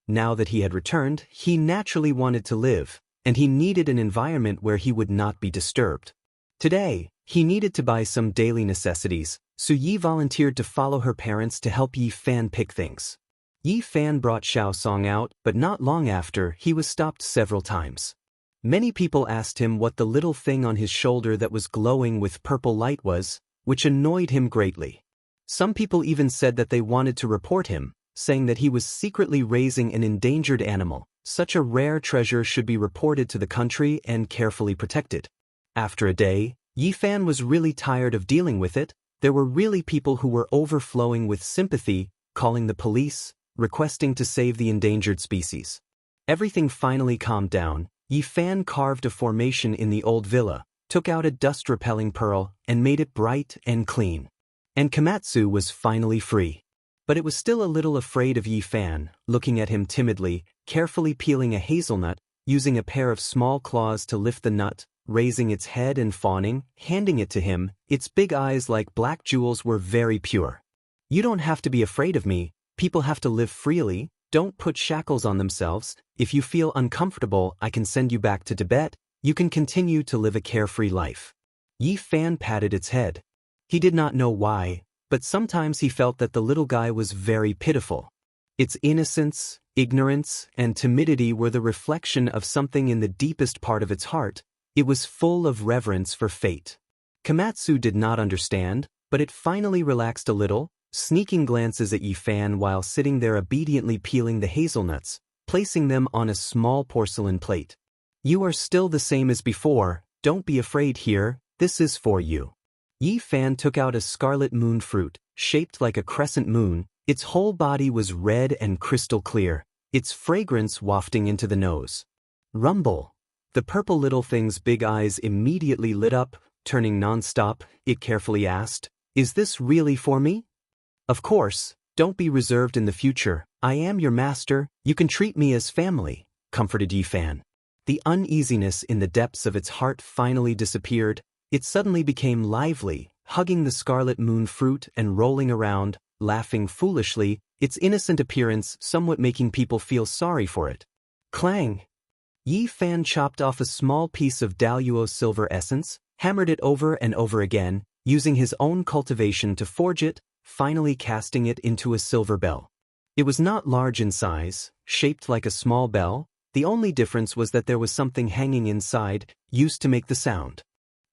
Now that he had returned, he naturally wanted to live, and he needed an environment where he would not be disturbed. Today, he needed to buy some daily necessities. Su Yi volunteered to follow her parents to help Yi Fan pick things. Yi Fan brought Xiao Song out, but not long after, he was stopped several times. Many people asked him what the little thing on his shoulder that was glowing with purple light was, which annoyed him greatly. Some people even said that they wanted to report him, saying that he was secretly raising an endangered animal. Such a rare treasure should be reported to the country and carefully protected. After a day, Yi Fan was really tired of dealing with it. There were really people who were overflowing with sympathy, calling the police, requesting to save the endangered species. Everything finally calmed down. Yi Fan carved a formation in the old villa, took out a dust-repelling pearl, and made it bright and clean. And Komatsu was finally free. But it was still a little afraid of Yi Fan, looking at him timidly, carefully peeling a hazelnut, using a pair of small claws to lift the nut, raising its head and fawning, handing it to him. Its big eyes like black jewels were very pure. You don't have to be afraid of me. People have to live freely. Don't put shackles on themselves. If you feel uncomfortable, I can send you back to Tibet. You can continue to live a carefree life. Yi Fan patted its head. He did not know why, but sometimes he felt that the little guy was very pitiful. Its innocence, ignorance, and timidity were the reflection of something in the deepest part of its heart. It was full of reverence for fate. Komatsu did not understand, but it finally relaxed a little, sneaking glances at Yi Fan while sitting there obediently peeling the hazelnuts, placing them on a small porcelain plate. You are still the same as before. Don't be afraid here. This is for you. Yi Fan took out a scarlet moon fruit, shaped like a crescent moon. Its whole body was red and crystal clear, its fragrance wafting into the nose. Rumble. The purple little thing's big eyes immediately lit up, turning non-stop. It carefully asked, "Is this really for me?" Of course, don't be reserved in the future. I am your master. You can treat me as family, comforted Yi Fan. The uneasiness in the depths of its heart finally disappeared. It suddenly became lively, hugging the scarlet moon fruit and rolling around, laughing foolishly, its innocent appearance somewhat making people feel sorry for it. Clang! Yi Fan chopped off a small piece of Daluo silver essence, hammered it over and over again, using his own cultivation to forge it, finally casting it into a silver bell. It was not large in size, shaped like a small bell. The only difference was that there was something hanging inside, used to make the sound.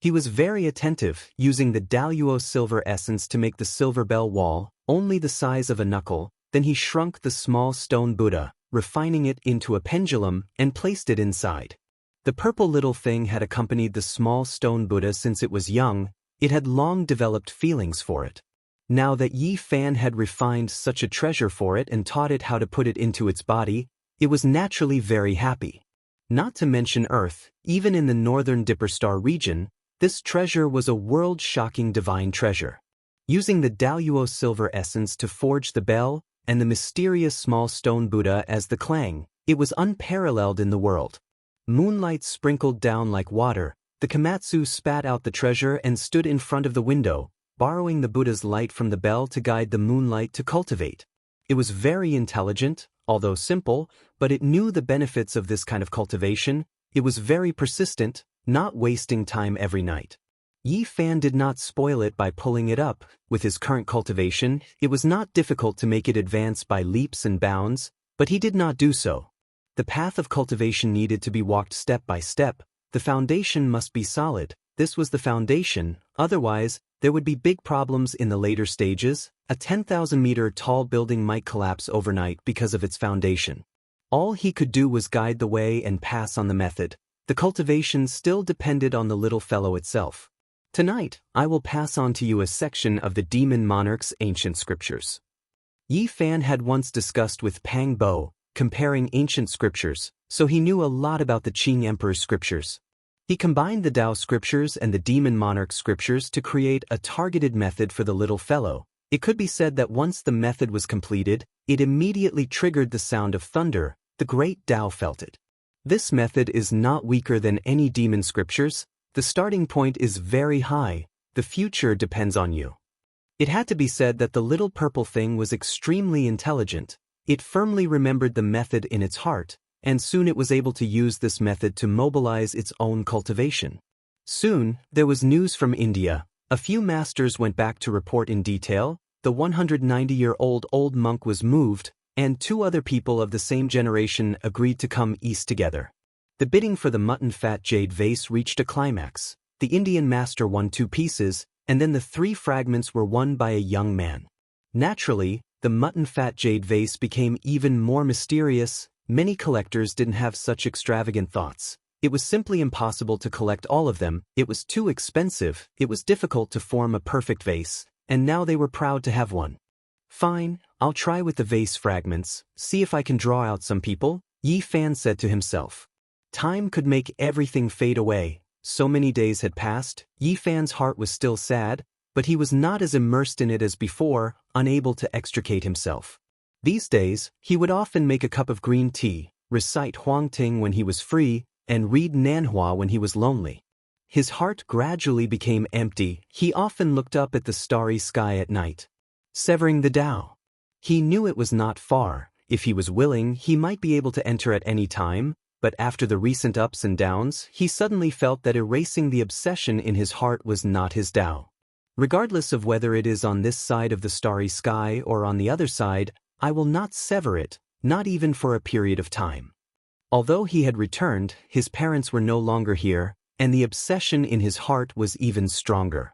He was very attentive, using the Daluo silver essence to make the silver bell wall, only the size of a knuckle. Then he shrunk the small stone Buddha, refining it into a pendulum, and placed it inside. The purple little thing had accompanied the small stone Buddha since it was young. It had long developed feelings for it. Now that Yi Fan had refined such a treasure for it and taught it how to put it into its body, it was naturally very happy. Not to mention Earth, even in the northern Dipper Star region, this treasure was a world-shocking divine treasure. Using the Daluo silver essence to forge the bell, and the mysterious small stone Buddha as the clang, it was unparalleled in the world. Moonlight sprinkled down like water, the Komatsu spat out the treasure and stood in front of the window, borrowing the Buddha's light from the bell to guide the moonlight to cultivate. It was very intelligent, although simple, but it knew the benefits of this kind of cultivation. It was very persistent, not wasting time every night. Yi Fan did not spoil it by pulling it up. With his current cultivation, it was not difficult to make it advance by leaps and bounds, but he did not do so. The path of cultivation needed to be walked step by step. The foundation must be solid. This was the foundation, otherwise, there would be big problems in the later stages. A 10,000-meter tall building might collapse overnight because of its foundation. All he could do was guide the way and pass on the method. The cultivation still depended on the little fellow itself. Tonight, I will pass on to you a section of the Demon Monarch's ancient scriptures. Yi Fan had once discussed with Pang Bo, comparing ancient scriptures, so he knew a lot about the Qing Emperor's scriptures. He combined the Tao scriptures and the Demon Monarch scriptures to create a targeted method for the little fellow. It could be said that once the method was completed, it immediately triggered the sound of thunder. The great Tao felt it. This method is not weaker than any demon scriptures. The starting point is very high. The future depends on you. It had to be said that the little purple thing was extremely intelligent. It firmly remembered the method in its heart, and soon it was able to use this method to mobilize its own cultivation. Soon, there was news from India. A few masters went back to report in detail. The 190-year-old old monk was moved, and 2 other people of the same generation agreed to come east together. The bidding for the mutton-fat jade vase reached a climax. The Indian master won 2 pieces, and then the 3 fragments were won by a young man. Naturally, the mutton-fat jade vase became even more mysterious. Many collectors didn't have such extravagant thoughts. It was simply impossible to collect all of them. It was too expensive. It was difficult to form a perfect vase, and now they were proud to have one. Fine, I'll try with the vase fragments, see if I can draw out some people, Yi Fan said to himself. Time could make everything fade away. So many days had passed. Yi Fan's heart was still sad, but he was not as immersed in it as before, unable to extricate himself. These days, he would often make a cup of green tea, recite Huangting when he was free, and read Nanhua when he was lonely. His heart gradually became empty. He often looked up at the starry sky at night. Severing the Tao. He knew it was not far. If he was willing, he might be able to enter at any time. But after the recent ups and downs, he suddenly felt that erasing the obsession in his heart was not his Tao. Regardless of whether it is on this side of the starry sky or on the other side, I will not sever it, not even for a period of time. Although he had returned, his parents were no longer here, and the obsession in his heart was even stronger.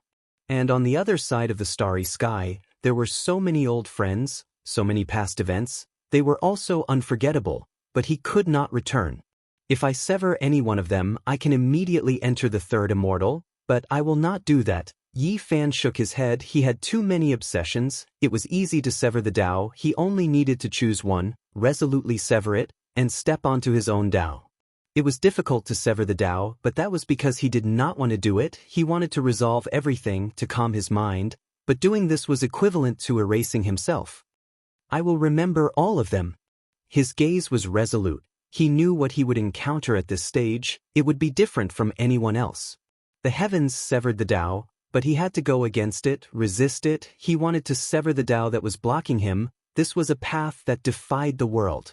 And on the other side of the starry sky, there were so many old friends, so many past events. They were also unforgettable, but he could not return. If I sever any one of them, I can immediately enter the third immortal, but I will not do that. Yi Fan shook his head. He had too many obsessions. It was easy to sever the Tao. He only needed to choose one, resolutely sever it, and step onto his own Tao. It was difficult to sever the Tao, but that was because he did not want to do it. He wanted to resolve everything, to calm his mind, but doing this was equivalent to erasing himself. I will remember all of them. His gaze was resolute. He knew what he would encounter at this stage. It would be different from anyone else. The heavens severed the Tao, but he had to go against it, resist it. He wanted to sever the Tao that was blocking him. This was a path that defied the world.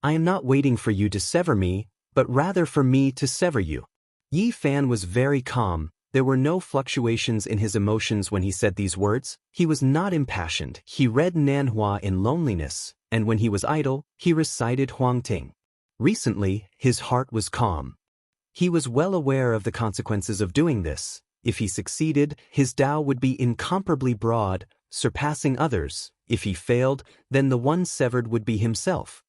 I am not waiting for you to sever me, but rather for me to sever you. Yi Fan was very calm. There were no fluctuations in his emotions when he said these words. He was not impassioned. He read Nanhua in loneliness, and when he was idle, he recited Huangting. Recently, his heart was calm. He was well aware of the consequences of doing this. If he succeeded, his Tao would be incomparably broad, surpassing others. If he failed, then the one severed would be himself.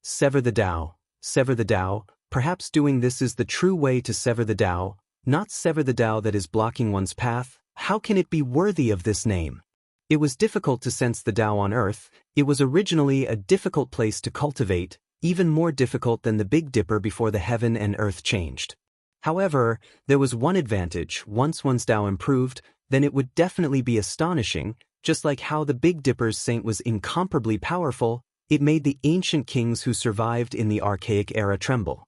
Sever the Tao. Sever the Tao. Perhaps doing this is the true way to sever the Tao, not sever the Tao that is blocking one's path. How can it be worthy of this name? It was difficult to sense the Tao on earth. It was originally a difficult place to cultivate. even more difficult than the Big Dipper before the heaven and earth changed. However, there was one advantage: once one's Tao improved, then it would definitely be astonishing. Just like how the Big Dipper's saint was incomparably powerful, it made the ancient kings who survived in the archaic era tremble.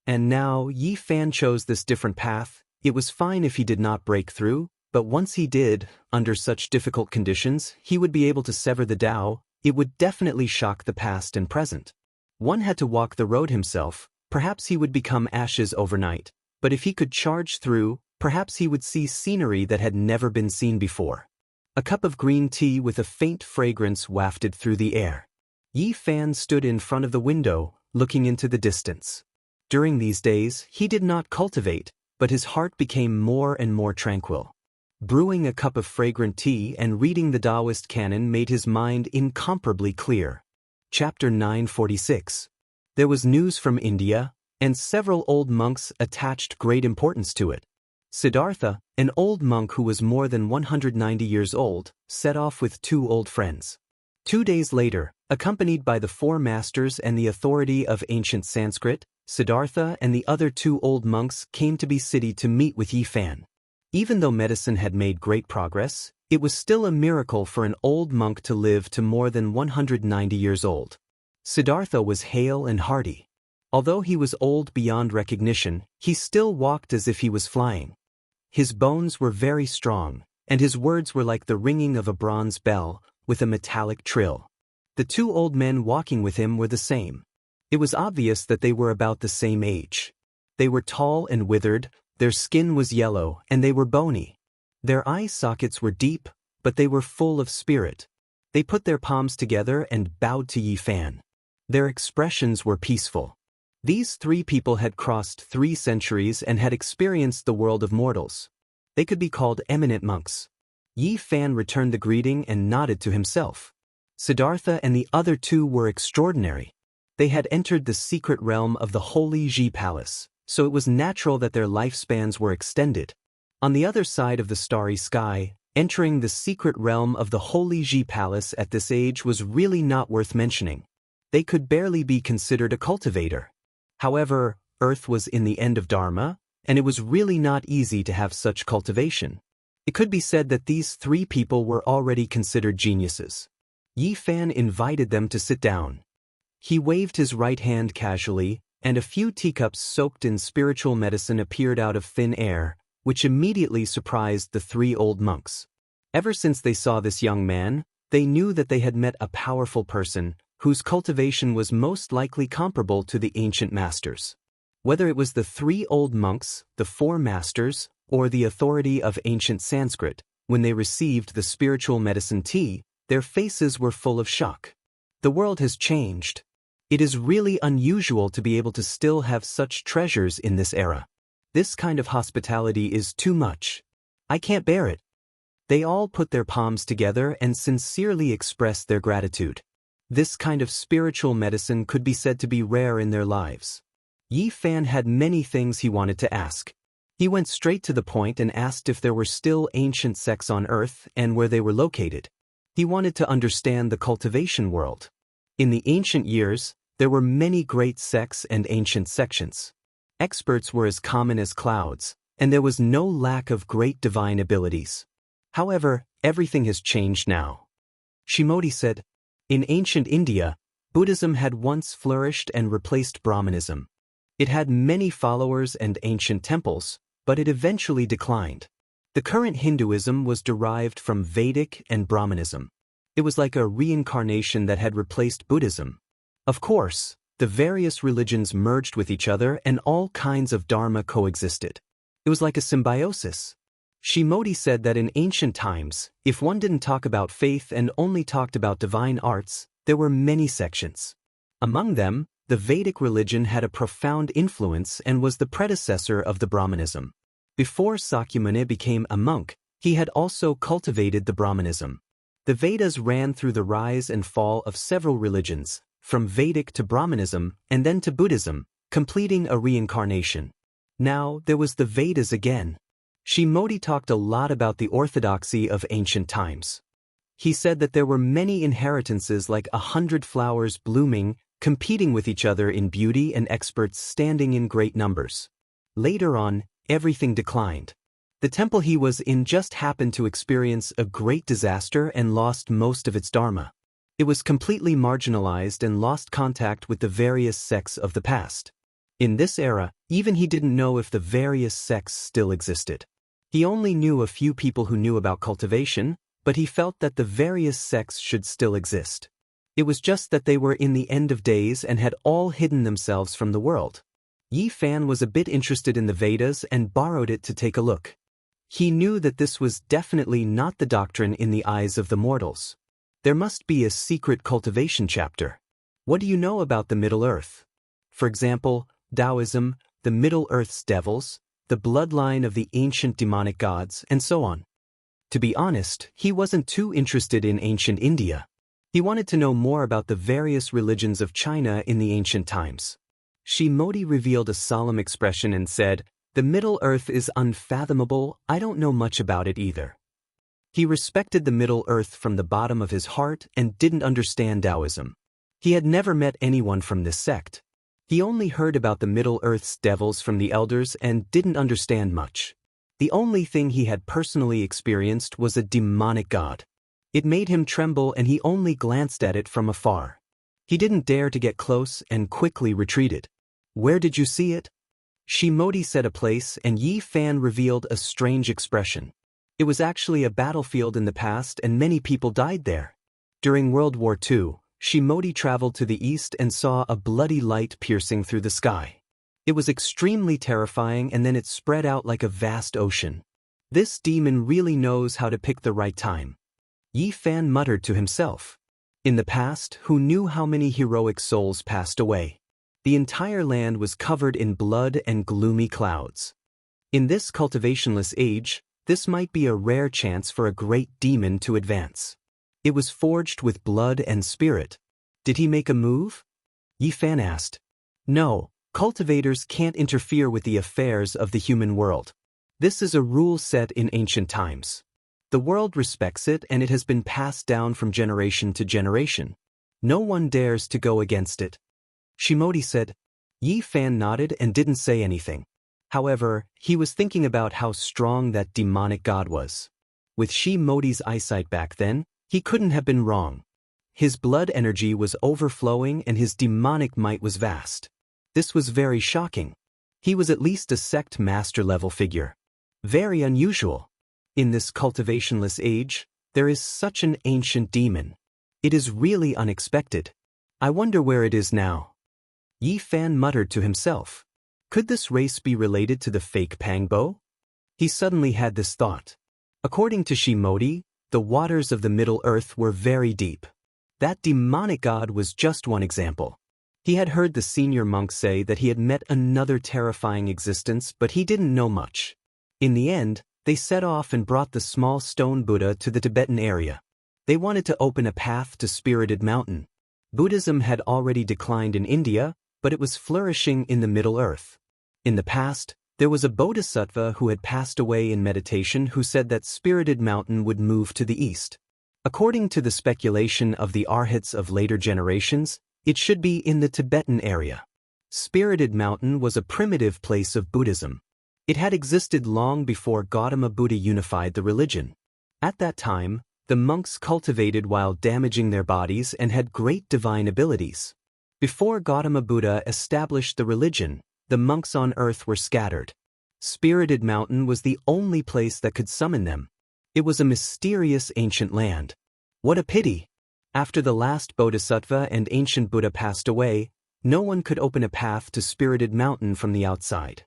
And now Yi Fan chose this different path. It was fine if he did not break through, but once he did, under such difficult conditions, he would be able to sever the Tao. It would definitely shock the past and present. One had to walk the road himself. Perhaps he would become ashes overnight, but if he could charge through, perhaps he would see scenery that had never been seen before. A cup of green tea with a faint fragrance wafted through the air. Yi Fan stood in front of the window, looking into the distance. During these days, he did not cultivate, but his heart became more and more tranquil. Brewing a cup of fragrant tea and reading the Taoist canon made his mind incomparably clear. Chapter 946. There was news from India, and several old monks attached great importance to it. Siddhartha, an old monk who was more than 190 years old, set off with 2 old friends. 2 days later, accompanied by the 4 masters and the authority of ancient Sanskrit, Siddhartha and the other 2 old monks came to the city to meet with Yi Fan. Even though medicine had made great progress, it was still a miracle for an old monk to live to more than 190 years old. Siddhartha was hale and hearty. Although he was old beyond recognition, he still walked as if he was flying. His bones were very strong, and his words were like the ringing of a bronze bell, with a metallic trill. The 2 old men walking with him were the same. It was obvious that they were about the same age. They were tall and withered, their skin was yellow, and they were bony. Their eye sockets were deep, but they were full of spirit. They put their palms together and bowed to Yi Fan. Their expressions were peaceful. These 3 people had crossed 3 centuries and had experienced the world of mortals. They could be called eminent monks. Yi Fan returned the greeting and nodded to himself. Siddhartha and the other 2 were extraordinary. They had entered the secret realm of the Holy Ji Palace, so it was natural that their lifespans were extended. On the other side of the starry sky, entering the secret realm of the Holy Ji Palace at this age was really not worth mentioning. They could barely be considered a cultivator. However, Earth was in the end of Dharma, and it was really not easy to have such cultivation. It could be said that these 3 people were already considered geniuses. Yi Fan invited them to sit down. He waved his right hand casually, and a few teacups soaked in spiritual medicine appeared out of thin air, which immediately surprised the 3 old monks. Ever since they saw this young man, they knew that they had met a powerful person, whose cultivation was most likely comparable to the ancient masters. Whether it was the 3 old monks, the 4 masters, or the authority of ancient Sanskrit, when they received the spiritual medicine tea, their faces were full of shock. The world has changed. It is really unusual to be able to still have such treasures in this era. This kind of hospitality is too much. I can't bear it. They all put their palms together and sincerely expressed their gratitude. This kind of spiritual medicine could be said to be rare in their lives. Yi Fan had many things he wanted to ask. He went straight to the point and asked if there were still ancient sects on Earth and where they were located. He wanted to understand the cultivation world. In the ancient years, there were many great sects and ancient sections. Experts were as common as clouds, and there was no lack of great divine abilities. However, everything has changed now. Shimodi said, in ancient India, Buddhism had once flourished and replaced Brahmanism. It had many followers and ancient temples, but it eventually declined. The current Hinduism was derived from Vedic and Brahmanism. It was like a reincarnation that had replaced Buddhism. Of course, the various religions merged with each other and all kinds of dharma coexisted. It was like a symbiosis. Shimodi said that in ancient times, if one didn't talk about faith and only talked about divine arts, there were many sections. Among them, the Vedic religion had a profound influence and was the predecessor of the Brahmanism. Before Sakyamuni became a monk, he had also cultivated the Brahmanism. The Vedas ran through the rise and fall of several religions, from Vedic to Brahmanism and then to Buddhism, completing a reincarnation. Now there was the Vedas again. Shimodi talked a lot about the orthodoxy of ancient times. He said that there were many inheritances like 100 flowers blooming, competing with each other in beauty and experts standing in great numbers. Later on, everything declined. The temple he was in just happened to experience a great disaster and lost most of its dharma. It was completely marginalized and lost contact with the various sects of the past. In this era, even he didn't know if the various sects still existed. He only knew a few people who knew about cultivation, but he felt that the various sects should still exist. It was just that they were in the end of days and had all hidden themselves from the world. Yi Fan was a bit interested in the Vedas and borrowed it to take a look. He knew that this was definitely not the doctrine in the eyes of the mortals. There must be a secret cultivation chapter. What do you know about the Middle Earth? For example, Taoism, the Middle Earth's devils, the bloodline of the ancient demonic gods, and so on. To be honest, he wasn't too interested in ancient India. He wanted to know more about the various religions of China in the ancient times. Shimodi revealed a solemn expression and said, "The Middle Earth is unfathomable, I don't know much about it either." He respected the Middle Earth from the bottom of his heart and didn't understand Taoism. He had never met anyone from this sect. He only heard about the Middle Earth's devils from the elders and didn't understand much. The only thing he had personally experienced was a demonic god. It made him tremble and he only glanced at it from afar. He didn't dare to get close and quickly retreated. "Where did you see it?" Shimodi said a place and Yi Fan revealed a strange expression. It was actually a battlefield in the past and many people died there. During World War II, Shimodi traveled to the east and saw a bloody light piercing through the sky. It was extremely terrifying and then it spread out like a vast ocean. This demon really knows how to pick the right time. Yi Fan muttered to himself. In the past, who knew how many heroic souls passed away? The entire land was covered in blood and gloomy clouds. In this cultivationless age, this might be a rare chance for a great demon to advance. It was forged with blood and spirit. Did he make a move? Yi Fan asked. No, cultivators can't interfere with the affairs of the human world. This is a rule set in ancient times. The world respects it and it has been passed down from generation to generation. No one dares to go against it. Shimodi said. Yi Fan nodded and didn't say anything. However, he was thinking about how strong that demonic god was. With Shimodi's eyesight back then, he couldn't have been wrong. His blood energy was overflowing and his demonic might was vast. This was very shocking. He was at least a sect master level figure. Very unusual. In this cultivationless age, there is such an ancient demon. It is really unexpected. I wonder where it is now. Yi Fan muttered to himself. Could this race be related to the fake Pangbo? He suddenly had this thought. According to Shimodi, the waters of the Middle Earth were very deep. That demonic god was just one example. He had heard the senior monk say that he had met another terrifying existence, but he didn't know much. In the end, they set off and brought the small stone Buddha to the Tibetan area. They wanted to open a path to Spirited Mountain. Buddhism had already declined in India, but it was flourishing in the Middle Earth. In the past, there was a bodhisattva who had passed away in meditation who said that Spirited Mountain would move to the east. According to the speculation of the arhats of later generations, it should be in the Tibetan area. Spirited Mountain was a primitive place of Buddhism. It had existed long before Gautama Buddha unified the religion. At that time, the monks cultivated while damaging their bodies and had great divine abilities. Before Gautama Buddha established the religion, the monks on earth were scattered. Spirited Mountain was the only place that could summon them. It was a mysterious ancient land. What a pity! After the last bodhisattva and ancient Buddha passed away, no one could open a path to Spirited Mountain from the outside.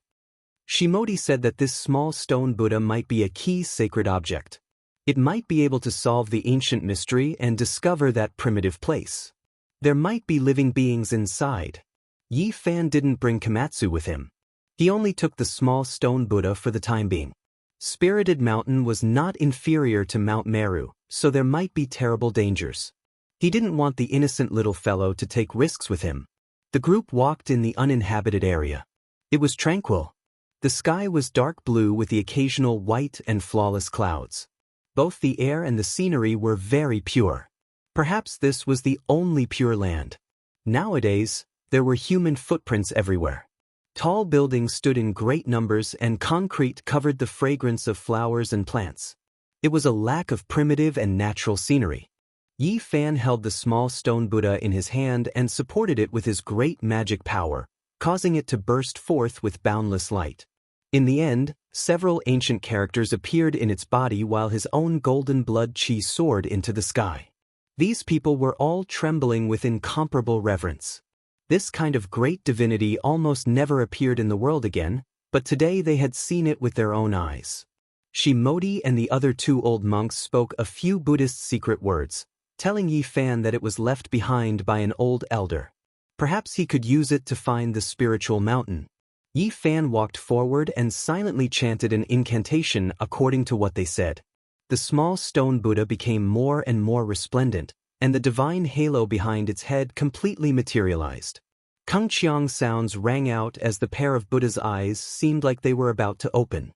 Shimodi said that this small stone Buddha might be a key sacred object. It might be able to solve the ancient mystery and discover that primitive place. There might be living beings inside. Yi Fan didn't bring Komatsu with him. He only took the small stone Buddha for the time being. Spirited Mountain was not inferior to Mount Meru, so there might be terrible dangers. He didn't want the innocent little fellow to take risks with him. The group walked in the uninhabited area. It was tranquil. The sky was dark blue with the occasional white and flawless clouds. Both the air and the scenery were very pure. Perhaps this was the only pure land. Nowadays, there were human footprints everywhere. Tall buildings stood in great numbers and concrete covered the fragrance of flowers and plants. It was a lack of primitive and natural scenery. Yi Fan held the small stone Buddha in his hand and supported it with his great magic power, causing it to burst forth with boundless light. In the end, several ancient characters appeared in its body while his own golden blood chi soared into the sky. These people were all trembling with incomparable reverence. This kind of great divinity almost never appeared in the world again, but today they had seen it with their own eyes. Shimodi and the other two old monks spoke a few Buddhist secret words, telling Yi Fan that it was left behind by an old elder. Perhaps he could use it to find the spiritual mountain. Yi Fan walked forward and silently chanted an incantation according to what they said. The small stone Buddha became more and more resplendent, and the divine halo behind its head completely materialized. Kungqiang sounds rang out as the pair of Buddha's eyes seemed like they were about to open.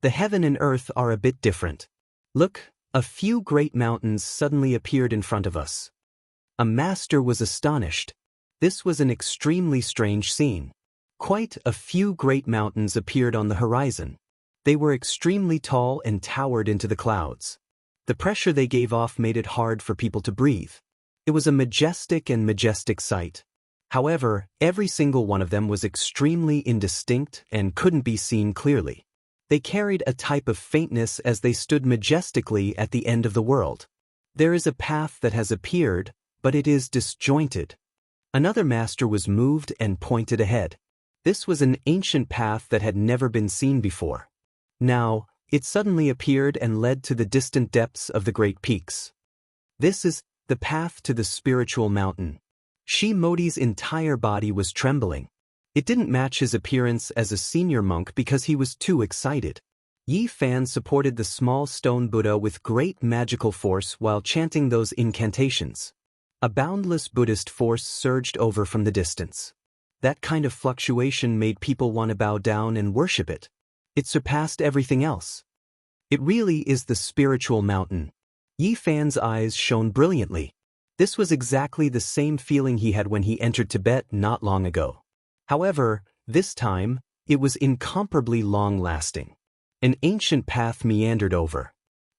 The heaven and earth are a bit different. Look, a few great mountains suddenly appeared in front of us. A master was astonished. This was an extremely strange scene. Quite a few great mountains appeared on the horizon. They were extremely tall and towered into the clouds. The pressure they gave off made it hard for people to breathe. It was a majestic sight. However, every single one of them was extremely indistinct and couldn't be seen clearly. They carried a type of faintness as they stood majestically at the end of the world. There is a path that has appeared, but it is disjointed. Another master was moved and pointed ahead. This was an ancient path that had never been seen before. Now, it suddenly appeared and led to the distant depths of the great peaks. This is the path to the spiritual mountain. Shimodi's entire body was trembling. It didn't match his appearance as a senior monk because he was too excited. Yi Fan supported the small stone Buddha with great magical force while chanting those incantations. A boundless Buddhist force surged over from the distance. That kind of fluctuation made people want to bow down and worship it. It surpassed everything else. It really is the spiritual mountain. Yi Fan's eyes shone brilliantly. This was exactly the same feeling he had when he entered Tibet not long ago. However, this time, it was incomparably long-lasting. An ancient path meandered over.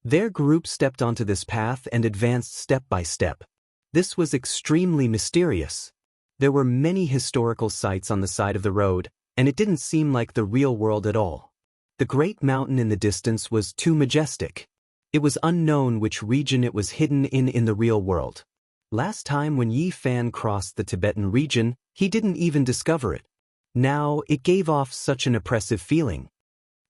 Their group stepped onto this path and advanced step by step. This was extremely mysterious. There were many historical sites on the side of the road, and it didn't seem like the real world at all. The great mountain in the distance was too majestic. It was unknown which region it was hidden in the real world. Last time when Yi Fan crossed the Tibetan region, he didn't even discover it. Now, it gave off such an oppressive feeling.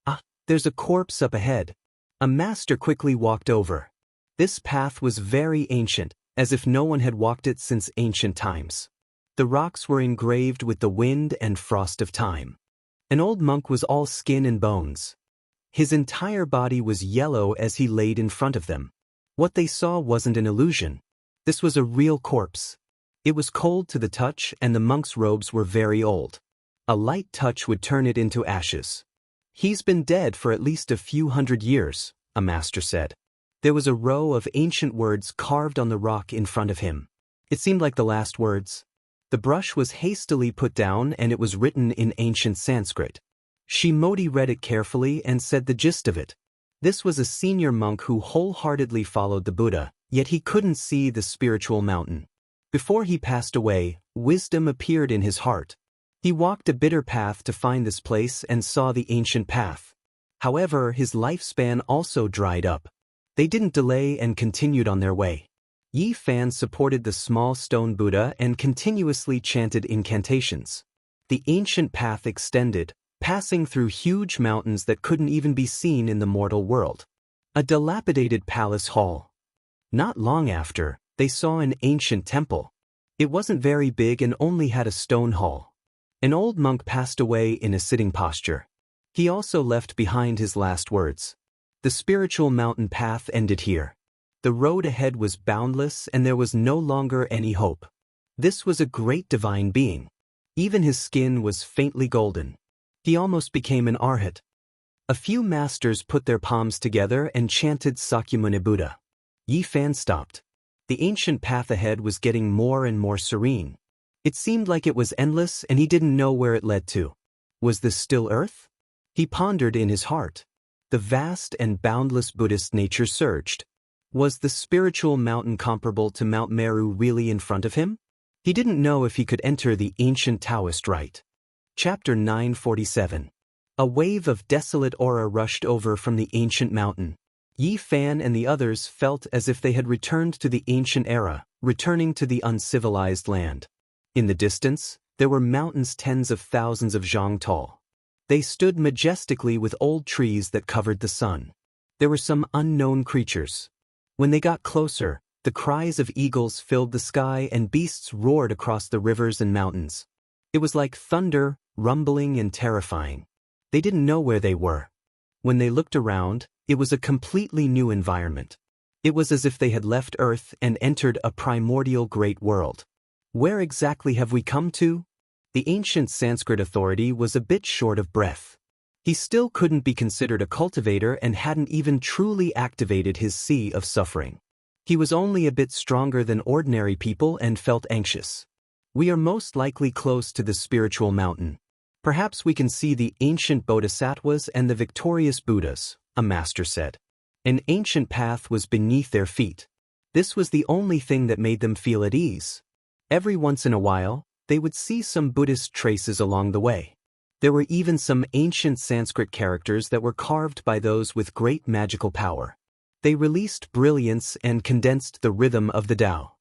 Ah, there's a corpse up ahead. A master quickly walked over. This path was very ancient, as if no one had walked it since ancient times. The rocks were engraved with the wind and frost of time. An old monk was all skin and bones. His entire body was yellow as he laid in front of them. What they saw wasn't an illusion. This was a real corpse. It was cold to the touch and the monk's robes were very old. A light touch would turn it into ashes. He's been dead for at least a few hundred years, a master said. There was a row of ancient words carved on the rock in front of him. It seemed like the last words. The brush was hastily put down and it was written in ancient Sanskrit. Shimodi read it carefully and said the gist of it. This was a senior monk who wholeheartedly followed the Buddha, yet he couldn't see the spiritual mountain. Before he passed away, wisdom appeared in his heart. He walked a bitter path to find this place and saw the ancient path. However, his lifespan also dried up. They didn't delay and continued on their way. Yi Fan supported the small stone Buddha and continuously chanted incantations. The ancient path extended, passing through huge mountains that couldn't even be seen in the mortal world. A dilapidated palace hall. Not long after, they saw an ancient temple. It wasn't very big and only had a stone hall. An old monk passed away in a sitting posture. He also left behind his last words. The spiritual mountain path ended here. The road ahead was boundless and there was no longer any hope. This was a great divine being. Even his skin was faintly golden. He almost became an arhat. A few masters put their palms together and chanted Sakyamuni Buddha. Yi Fan stopped. The ancient path ahead was getting more and more serene. It seemed like it was endless and he didn't know where it led to. Was this still Earth? He pondered in his heart. The vast and boundless Buddhist nature surged. Was the spiritual mountain comparable to Mount Meru really in front of him? He didn't know if he could enter the ancient Taoist rite. Chapter 947. A wave of desolate aura rushed over from the ancient mountain. Yi Fan and the others felt as if they had returned to the ancient era, returning to the uncivilized land. In the distance, there were mountains tens of thousands of zhang tall. They stood majestically with old trees that covered the sun. There were some unknown creatures. When they got closer, the cries of eagles filled the sky and beasts roared across the rivers and mountains. It was like thunder, rumbling and terrifying. They didn't know where they were. When they looked around, it was a completely new environment. It was as if they had left Earth and entered a primordial great world. Where exactly have we come to? The ancient Sanskrit authority was a bit short of breath. He still couldn't be considered a cultivator and hadn't even truly activated his sea of suffering. He was only a bit stronger than ordinary people and felt anxious. We are most likely close to the spiritual mountain. Perhaps we can see the ancient bodhisattvas and the victorious Buddhas, a master said. An ancient path was beneath their feet. This was the only thing that made them feel at ease. Every once in a while, they would see some Buddhist traces along the way. There were even some ancient Sanskrit characters that were carved by those with great magical power. They released brilliance and condensed the rhythm of the Tao.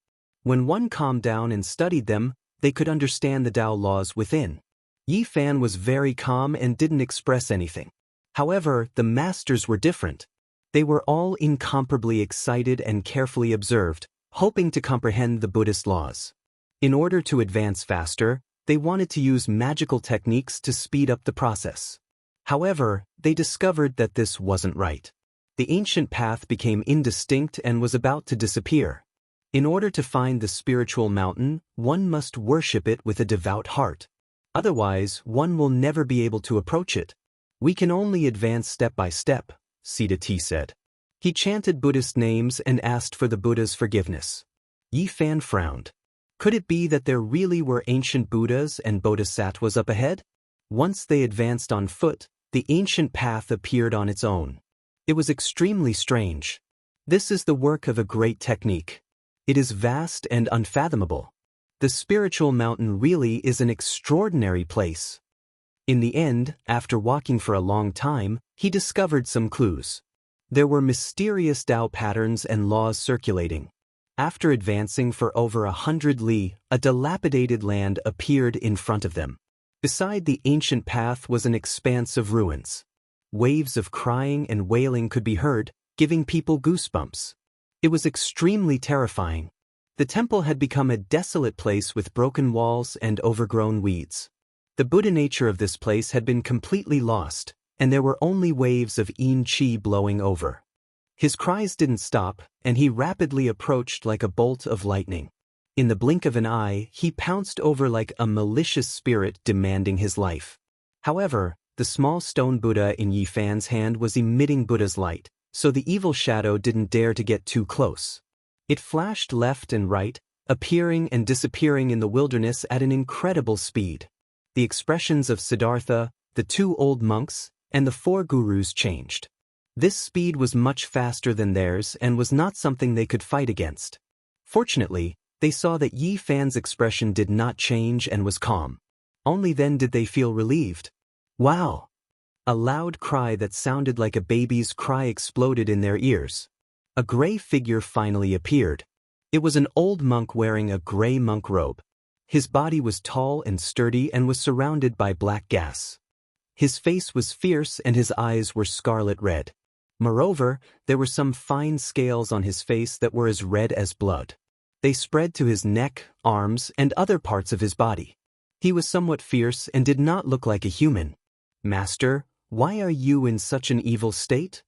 When one calmed down and studied them, they could understand the Tao laws within. Yi Fan was very calm and didn't express anything. However, the masters were different. They were all incomparably excited and carefully observed, hoping to comprehend the Buddhist laws. In order to advance faster, they wanted to use magical techniques to speed up the process. However, they discovered that this wasn't right. The ancient path became indistinct and was about to disappear. In order to find the spiritual mountain, one must worship it with a devout heart. Otherwise, one will never be able to approach it. We can only advance step by step, Sita T said. He chanted Buddhist names and asked for the Buddha's forgiveness. Yi Fan frowned. Could it be that there really were ancient Buddhas and bodhisattvas up ahead? Once they advanced on foot, the ancient path appeared on its own. It was extremely strange. This is the work of a great technique. It is vast and unfathomable. The spiritual mountain really is an extraordinary place. In the end, after walking for a long time, he discovered some clues. There were mysterious Tao patterns and laws circulating. After advancing for over 100 li, a dilapidated land appeared in front of them. Beside the ancient path was an expanse of ruins. Waves of crying and wailing could be heard, giving people goosebumps. It was extremely terrifying. The temple had become a desolate place with broken walls and overgrown weeds. The Buddha nature of this place had been completely lost, and there were only waves of yin qi blowing over. His cries didn't stop, and he rapidly approached like a bolt of lightning. In the blink of an eye, he pounced over like a malicious spirit demanding his life. However, the small stone Buddha in Yi Fan's hand was emitting Buddha's light, so the evil shadow didn't dare to get too close. It flashed left and right, appearing and disappearing in the wilderness at an incredible speed. The expressions of Siddhartha, the two old monks, and the four gurus changed. This speed was much faster than theirs and was not something they could fight against. Fortunately, they saw that Yi Fan's expression did not change and was calm. Only then did they feel relieved. Wow! A loud cry that sounded like a baby's cry exploded in their ears. A gray figure finally appeared. It was an old monk wearing a gray monk robe. His body was tall and sturdy and was surrounded by black gas. His face was fierce and his eyes were scarlet red. Moreover, there were some fine scales on his face that were as red as blood. They spread to his neck, arms, and other parts of his body. He was somewhat fierce and did not look like a human. Master, why are you in such an evil state?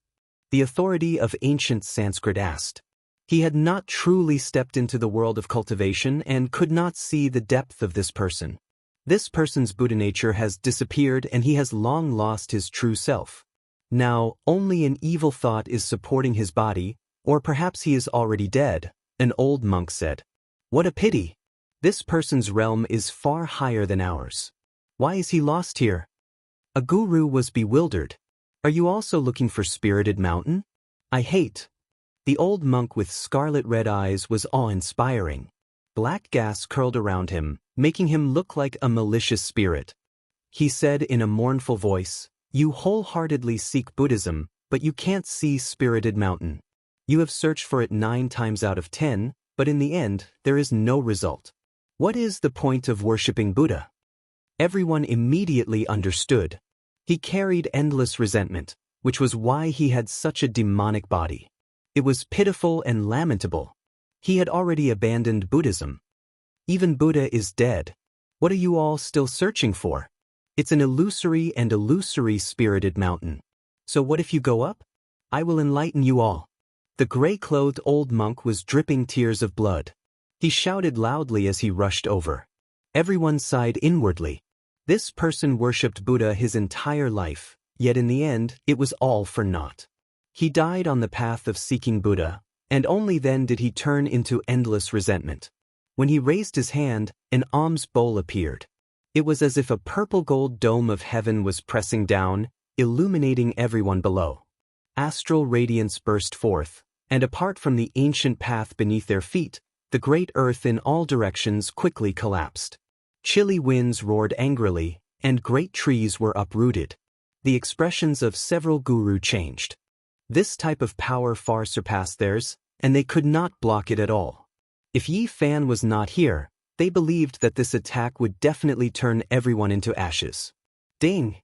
The authority of ancient Sanskrit asked. He had not truly stepped into the world of cultivation and could not see the depth of this person. This person's Buddha nature has disappeared and he has long lost his true self. Now, only an evil thought is supporting his body, or perhaps he is already dead, an old monk said. What a pity! This person's realm is far higher than ours. Why is he lost here? A guru was bewildered. Are you also looking for Spirited Mountain? I hate. The old monk with scarlet red eyes was awe-inspiring. Black gas curled around him, making him look like a malicious spirit. He said in a mournful voice, "You wholeheartedly seek Buddhism, but you can't see Spirited Mountain. You have searched for it 9 times out of 10, but in the end, there is no result. What is the point of worshipping Buddha?" Everyone immediately understood. He carried endless resentment, which was why he had such a demonic body. It was pitiful and lamentable. He had already abandoned Buddhism. Even Buddha is dead. What are you all still searching for? It's an illusory Spirited Mountain. So what if you go up? I will enlighten you all. The gray-clothed old monk was dripping tears of blood. He shouted loudly as he rushed over. Everyone sighed inwardly. This person worshipped Buddha his entire life, yet in the end, it was all for naught. He died on the path of seeking Buddha, and only then did he turn into endless resentment. When he raised his hand, an alms bowl appeared. It was as if a purple-gold dome of heaven was pressing down, illuminating everyone below. Astral radiance burst forth, and apart from the ancient path beneath their feet, the great earth in all directions quickly collapsed. Chilly winds roared angrily, and great trees were uprooted. The expressions of several gurus changed. This type of power far surpassed theirs, and they could not block it at all. If Yi Fan was not here, they believed that this attack would definitely turn everyone into ashes. Ding!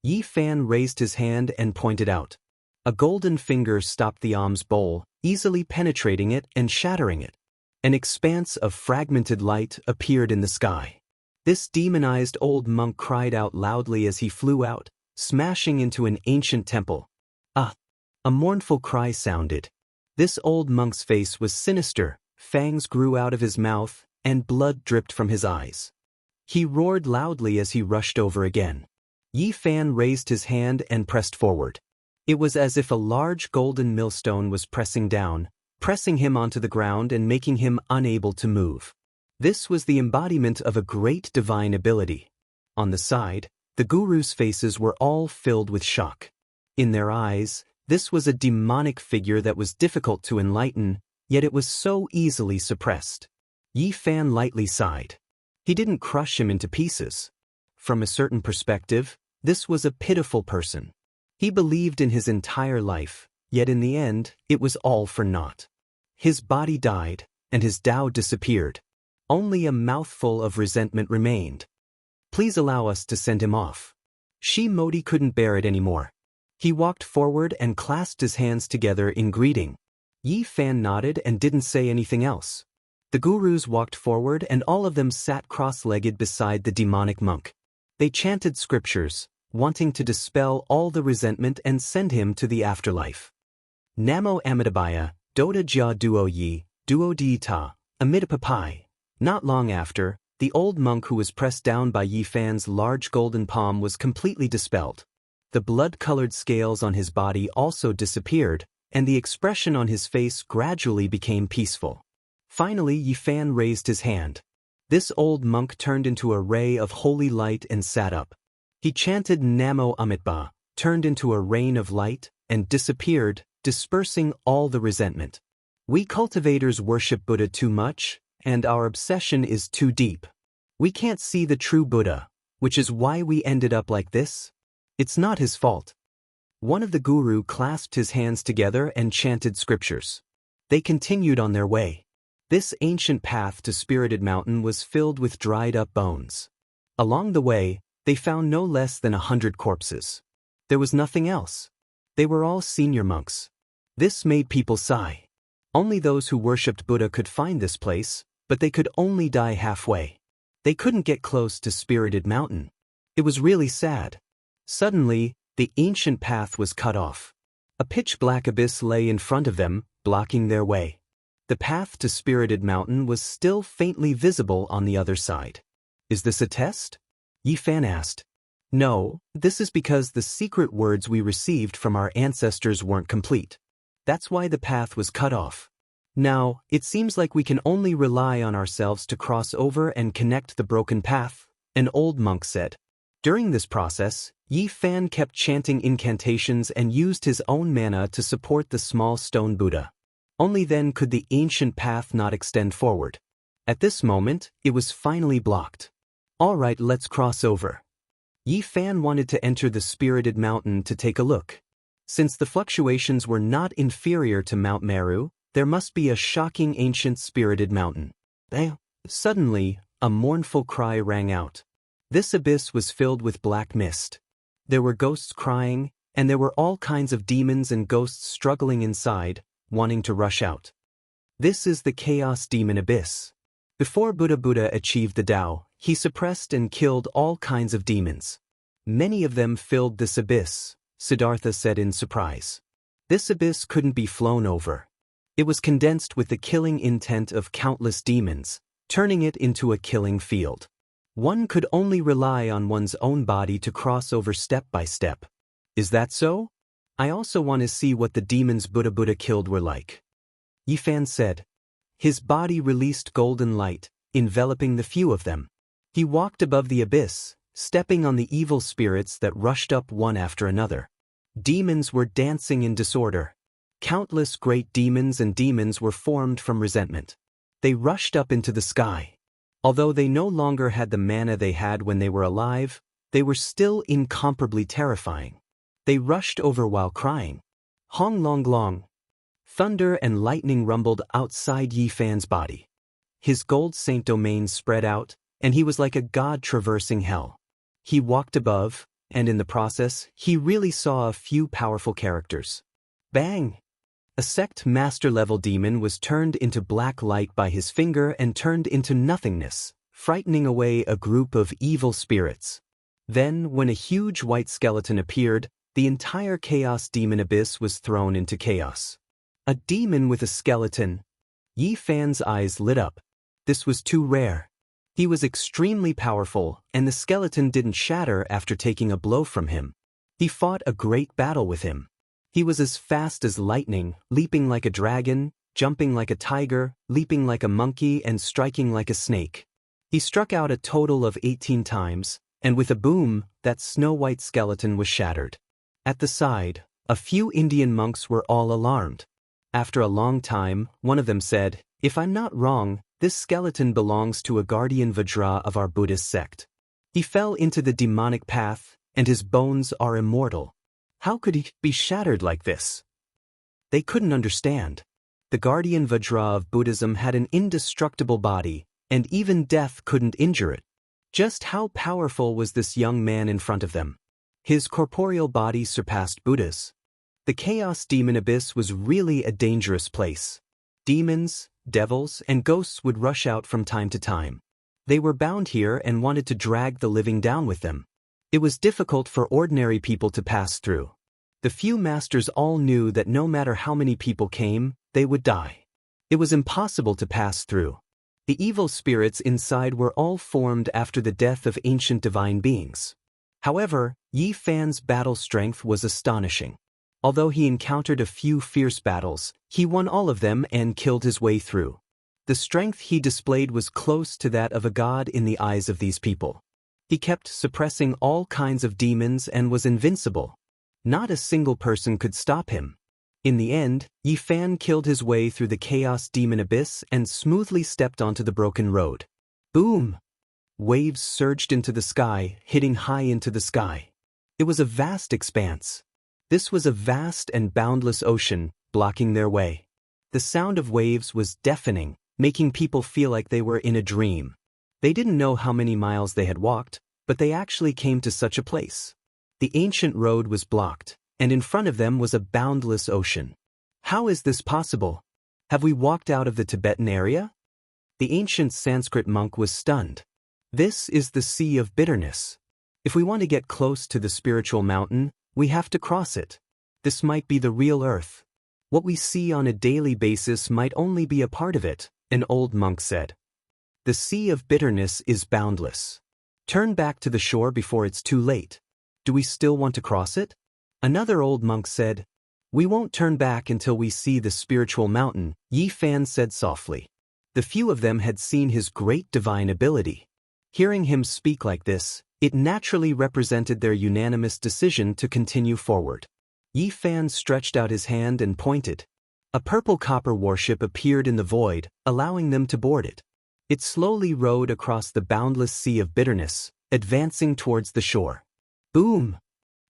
Yi Fan raised his hand and pointed out. A golden finger stopped the alms bowl, easily penetrating it and shattering it. An expanse of fragmented light appeared in the sky. This demonized old monk cried out loudly as he flew out, smashing into an ancient temple. Ah! A mournful cry sounded. This old monk's face was sinister, fangs grew out of his mouth, and blood dripped from his eyes. He roared loudly as he rushed over again. Yi Fan raised his hand and pressed forward. It was as if a large golden millstone was pressing down, pressing him onto the ground and making him unable to move. This was the embodiment of a great divine ability. On the side, the gurus' faces were all filled with shock. In their eyes, this was a demonic figure that was difficult to enlighten, yet it was so easily suppressed. Yi Fan lightly sighed. He didn't crush him into pieces. From a certain perspective, this was a pitiful person. He believed in his entire life, yet in the end, it was all for naught. His body died, and his Tao disappeared. Only a mouthful of resentment remained. Please allow us to send him off. Shi Modi couldn't bear it anymore. He walked forward and clasped his hands together in greeting. Yi Fan nodded and didn't say anything else. The gurus walked forward and all of them sat cross-legged beside the demonic monk. They chanted scriptures, wanting to dispel all the resentment and send him to the afterlife. Namo Amitabhaya, Doda Jia Duo Yi, Duo Di Ta, Amitabhapai. Not long after, the old monk who was pressed down by Yi Fan's large golden palm was completely dispelled. The blood-colored scales on his body also disappeared, and the expression on his face gradually became peaceful. Finally, Yi Fan raised his hand. This old monk turned into a ray of holy light and sat up. He chanted Namo Amitabha, turned into a rain of light, and disappeared, dispersing all the resentment. We cultivators worship Buddha too much, and our obsession is too deep. We can't see the true Buddha, which is why we ended up like this. It's not his fault. One of the guru clasped his hands together and chanted scriptures. They continued on their way. This ancient path to Spirited Mountain was filled with dried-up bones. Along the way, they found no less than 100 corpses. There was nothing else. They were all senior monks. This made people sigh. Only those who worshipped Buddha could find this place, but they could only die halfway. They couldn't get close to Spirited Mountain. It was really sad. Suddenly, the ancient path was cut off. A pitch-black abyss lay in front of them, blocking their way. The path to Spirited Mountain was still faintly visible on the other side. Is this a test? Yi Fan asked. No, this is because the secret words we received from our ancestors weren't complete. That's why the path was cut off. Now, it seems like we can only rely on ourselves to cross over and connect the broken path, an old monk said. During this process, Yi Fan kept chanting incantations and used his own mana to support the small stone Buddha. Only then could the ancient path not extend forward. At this moment, it was finally blocked. All right, let's cross over. Yi Fan wanted to enter the spirited mountain to take a look. Since the fluctuations were not inferior to Mount Meru, there must be a shocking ancient spirited mountain. Suddenly, a mournful cry rang out. This abyss was filled with black mist. There were ghosts crying, and there were all kinds of demons and ghosts struggling inside, wanting to rush out. This is the Chaos Demon Abyss. Before Buddha achieved the Tao, he suppressed and killed all kinds of demons. Many of them filled this abyss, Siddhartha said in surprise. This abyss couldn't be flown over. It was condensed with the killing intent of countless demons, turning it into a killing field. One could only rely on one's own body to cross over step by step. Is that so? I also want to see what the demons Buddha killed were like. Yi Fan said. His body released golden light, enveloping the few of them. He walked above the abyss, stepping on the evil spirits that rushed up one after another. Demons were dancing in disorder. Countless great demons and demons were formed from resentment. They rushed up into the sky. Although they no longer had the mana they had when they were alive, they were still incomparably terrifying. They rushed over while crying. Hong long long. Thunder and lightning rumbled outside Yi Fan's body. His gold saint domain spread out, and he was like a god traversing hell. He walked above, and in the process, he really saw a few powerful characters. Bang! A sect master-level demon was turned into black light by his finger and turned into nothingness, frightening away a group of evil spirits. Then, when a huge white skeleton appeared, the entire Chaos Demon Abyss was thrown into chaos. A demon with a skeleton. Yi Fan's eyes lit up. This was too rare. He was extremely powerful, and the skeleton didn't shatter after taking a blow from him. He fought a great battle with him. He was as fast as lightning, leaping like a dragon, jumping like a tiger, leaping like a monkey, and striking like a snake. He struck out a total of 18 times, and with a boom, that snow-white skeleton was shattered. At the side, a few Indian monks were all alarmed. After a long time, one of them said, "If I'm not wrong, this skeleton belongs to a guardian Vajra of our Buddhist sect. He fell into the demonic path, and his bones are immortal. How could he be shattered like this?" They couldn't understand. The guardian Vajra of Buddhism had an indestructible body, and even death couldn't injure it. Just how powerful was this young man in front of them? His corporeal body surpassed Buddha's. The Chaos Demon Abyss was really a dangerous place. Demons, devils, and ghosts would rush out from time to time. They were bound here and wanted to drag the living down with them. It was difficult for ordinary people to pass through. The few masters all knew that no matter how many people came, they would die. It was impossible to pass through. The evil spirits inside were all formed after the death of ancient divine beings. However, Yi Fan's battle strength was astonishing. Although he encountered a few fierce battles, he won all of them and killed his way through. The strength he displayed was close to that of a god in the eyes of these people. He kept suppressing all kinds of demons and was invincible. Not a single person could stop him. In the end, Yi Fan killed his way through the Chaos Demon Abyss and smoothly stepped onto the broken road. Boom! Waves surged into the sky, hitting high into the sky. It was a vast expanse. This was a vast and boundless ocean, blocking their way. The sound of waves was deafening, making people feel like they were in a dream. They didn't know how many miles they had walked, but they actually came to such a place. The ancient road was blocked, and in front of them was a boundless ocean. How is this possible? Have we walked out of the Tibetan area? The ancient Sanskrit monk was stunned. This is the Sea of Bitterness. If we want to get close to the spiritual mountain, we have to cross it. This might be the real earth. What we see on a daily basis might only be a part of it, an old monk said. The Sea of Bitterness is boundless. Turn back to the shore before it's too late. Do we still want to cross it? Another old monk said, "We won't turn back until we see the spiritual mountain," Yi Fan said softly. The few of them had seen his great divine ability. Hearing him speak like this, it naturally represented their unanimous decision to continue forward. Yi Fan stretched out his hand and pointed. A purple copper warship appeared in the void, allowing them to board it. It slowly rowed across the boundless sea of bitterness, advancing towards the shore. Boom!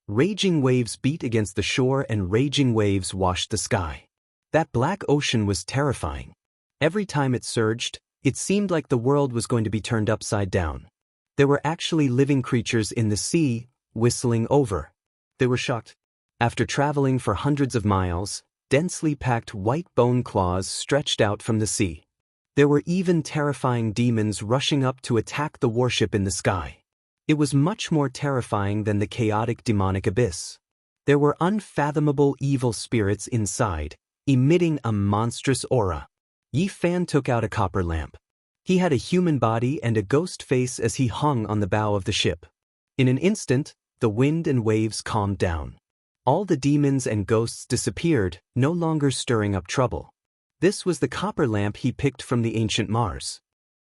Raging waves beat against the shore and raging waves washed the sky. That black ocean was terrifying. Every time it surged, it seemed like the world was going to be turned upside down. There were actually living creatures in the sea, whistling over. They were shocked. After traveling for hundreds of miles, densely packed white bone claws stretched out from the sea. There were even terrifying demons rushing up to attack the warship in the sky. It was much more terrifying than the chaotic demonic abyss. There were unfathomable evil spirits inside, emitting a monstrous aura. Yi Fan took out a copper lamp. He had a human body and a ghost face as he hung on the bow of the ship. In an instant, the wind and waves calmed down. All the demons and ghosts disappeared, no longer stirring up trouble. This was the copper lamp he picked from the ancient Mars.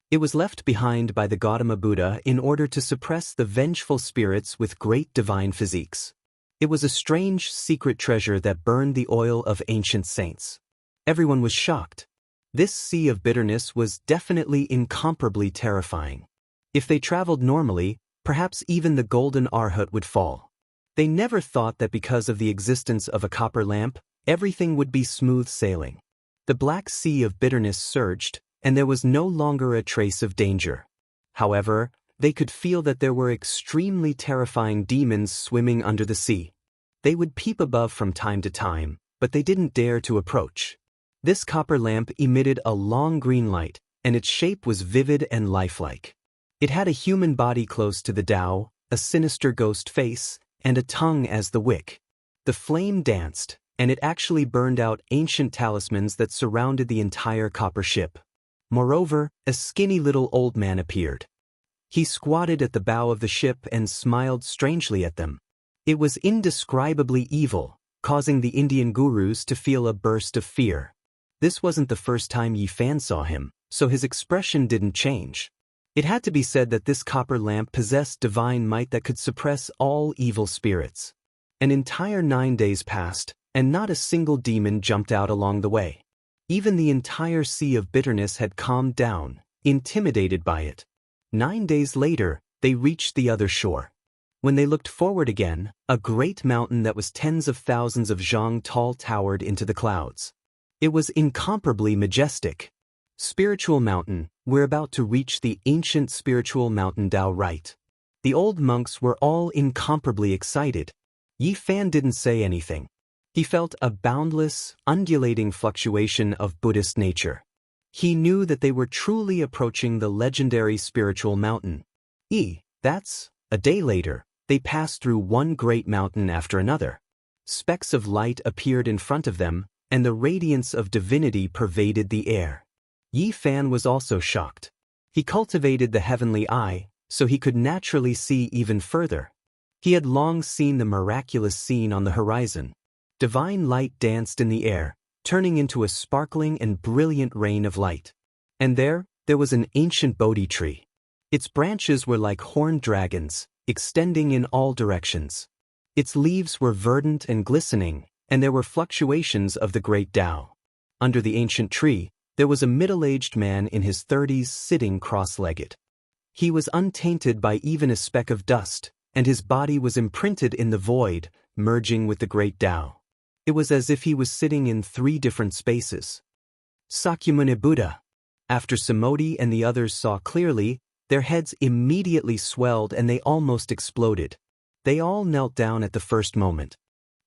It was left behind by the Gautama Buddha in order to suppress the vengeful spirits with great divine physiques. It was a strange, secret treasure that burned the oil of ancient saints. Everyone was shocked. This sea of bitterness was definitely incomparably terrifying. If they traveled normally, perhaps even the golden Arhat would fall. They never thought that because of the existence of a copper lamp, everything would be smooth sailing. The black sea of bitterness surged, and there was no longer a trace of danger. However, they could feel that there were extremely terrifying demons swimming under the sea. They would peep above from time to time, but they didn't dare to approach. This copper lamp emitted a long green light, and its shape was vivid and lifelike. It had a human body close to the Tao, a sinister ghost face, and a tongue as the wick. The flame danced, and it actually burned out ancient talismans that surrounded the entire copper ship. Moreover, a skinny little old man appeared. He squatted at the bow of the ship and smiled strangely at them. It was indescribably evil, causing the Indian gurus to feel a burst of fear. This wasn't the first time Yi Fan saw him, so his expression didn't change. It had to be said that this copper lamp possessed divine might that could suppress all evil spirits. An entire 9 days passed, and not a single demon jumped out along the way. Even the entire sea of bitterness had calmed down, intimidated by it. 9 days later, they reached the other shore. When they looked forward again, a great mountain that was tens of thousands of zhang tall towered into the clouds. It was incomparably majestic. Spiritual mountain, we're about to reach the ancient spiritual mountain Tao, right? The old monks were all incomparably excited. Yi Fan didn't say anything. He felt a boundless, undulating fluctuation of Buddhist nature. He knew that they were truly approaching the legendary spiritual mountain. That's, a day later, they passed through one great mountain after another. Specks of light appeared in front of them, and the radiance of divinity pervaded the air. Yi Fan was also shocked. He cultivated the heavenly eye, so he could naturally see even further. He had long seen the miraculous scene on the horizon. Divine light danced in the air, turning into a sparkling and brilliant rain of light. And there was an ancient Bodhi tree. Its branches were like horned dragons, extending in all directions. Its leaves were verdant and glistening, and there were fluctuations of the great Tao. Under the ancient tree, there was a middle-aged man in his 30s sitting cross-legged. He was untainted by even a speck of dust, and his body was imprinted in the void, merging with the great Tao. It was as if he was sitting in 3 different spaces. Sakyamuni Buddha. After Samodhi and the others saw clearly, their heads immediately swelled and they almost exploded. They all knelt down at the first moment.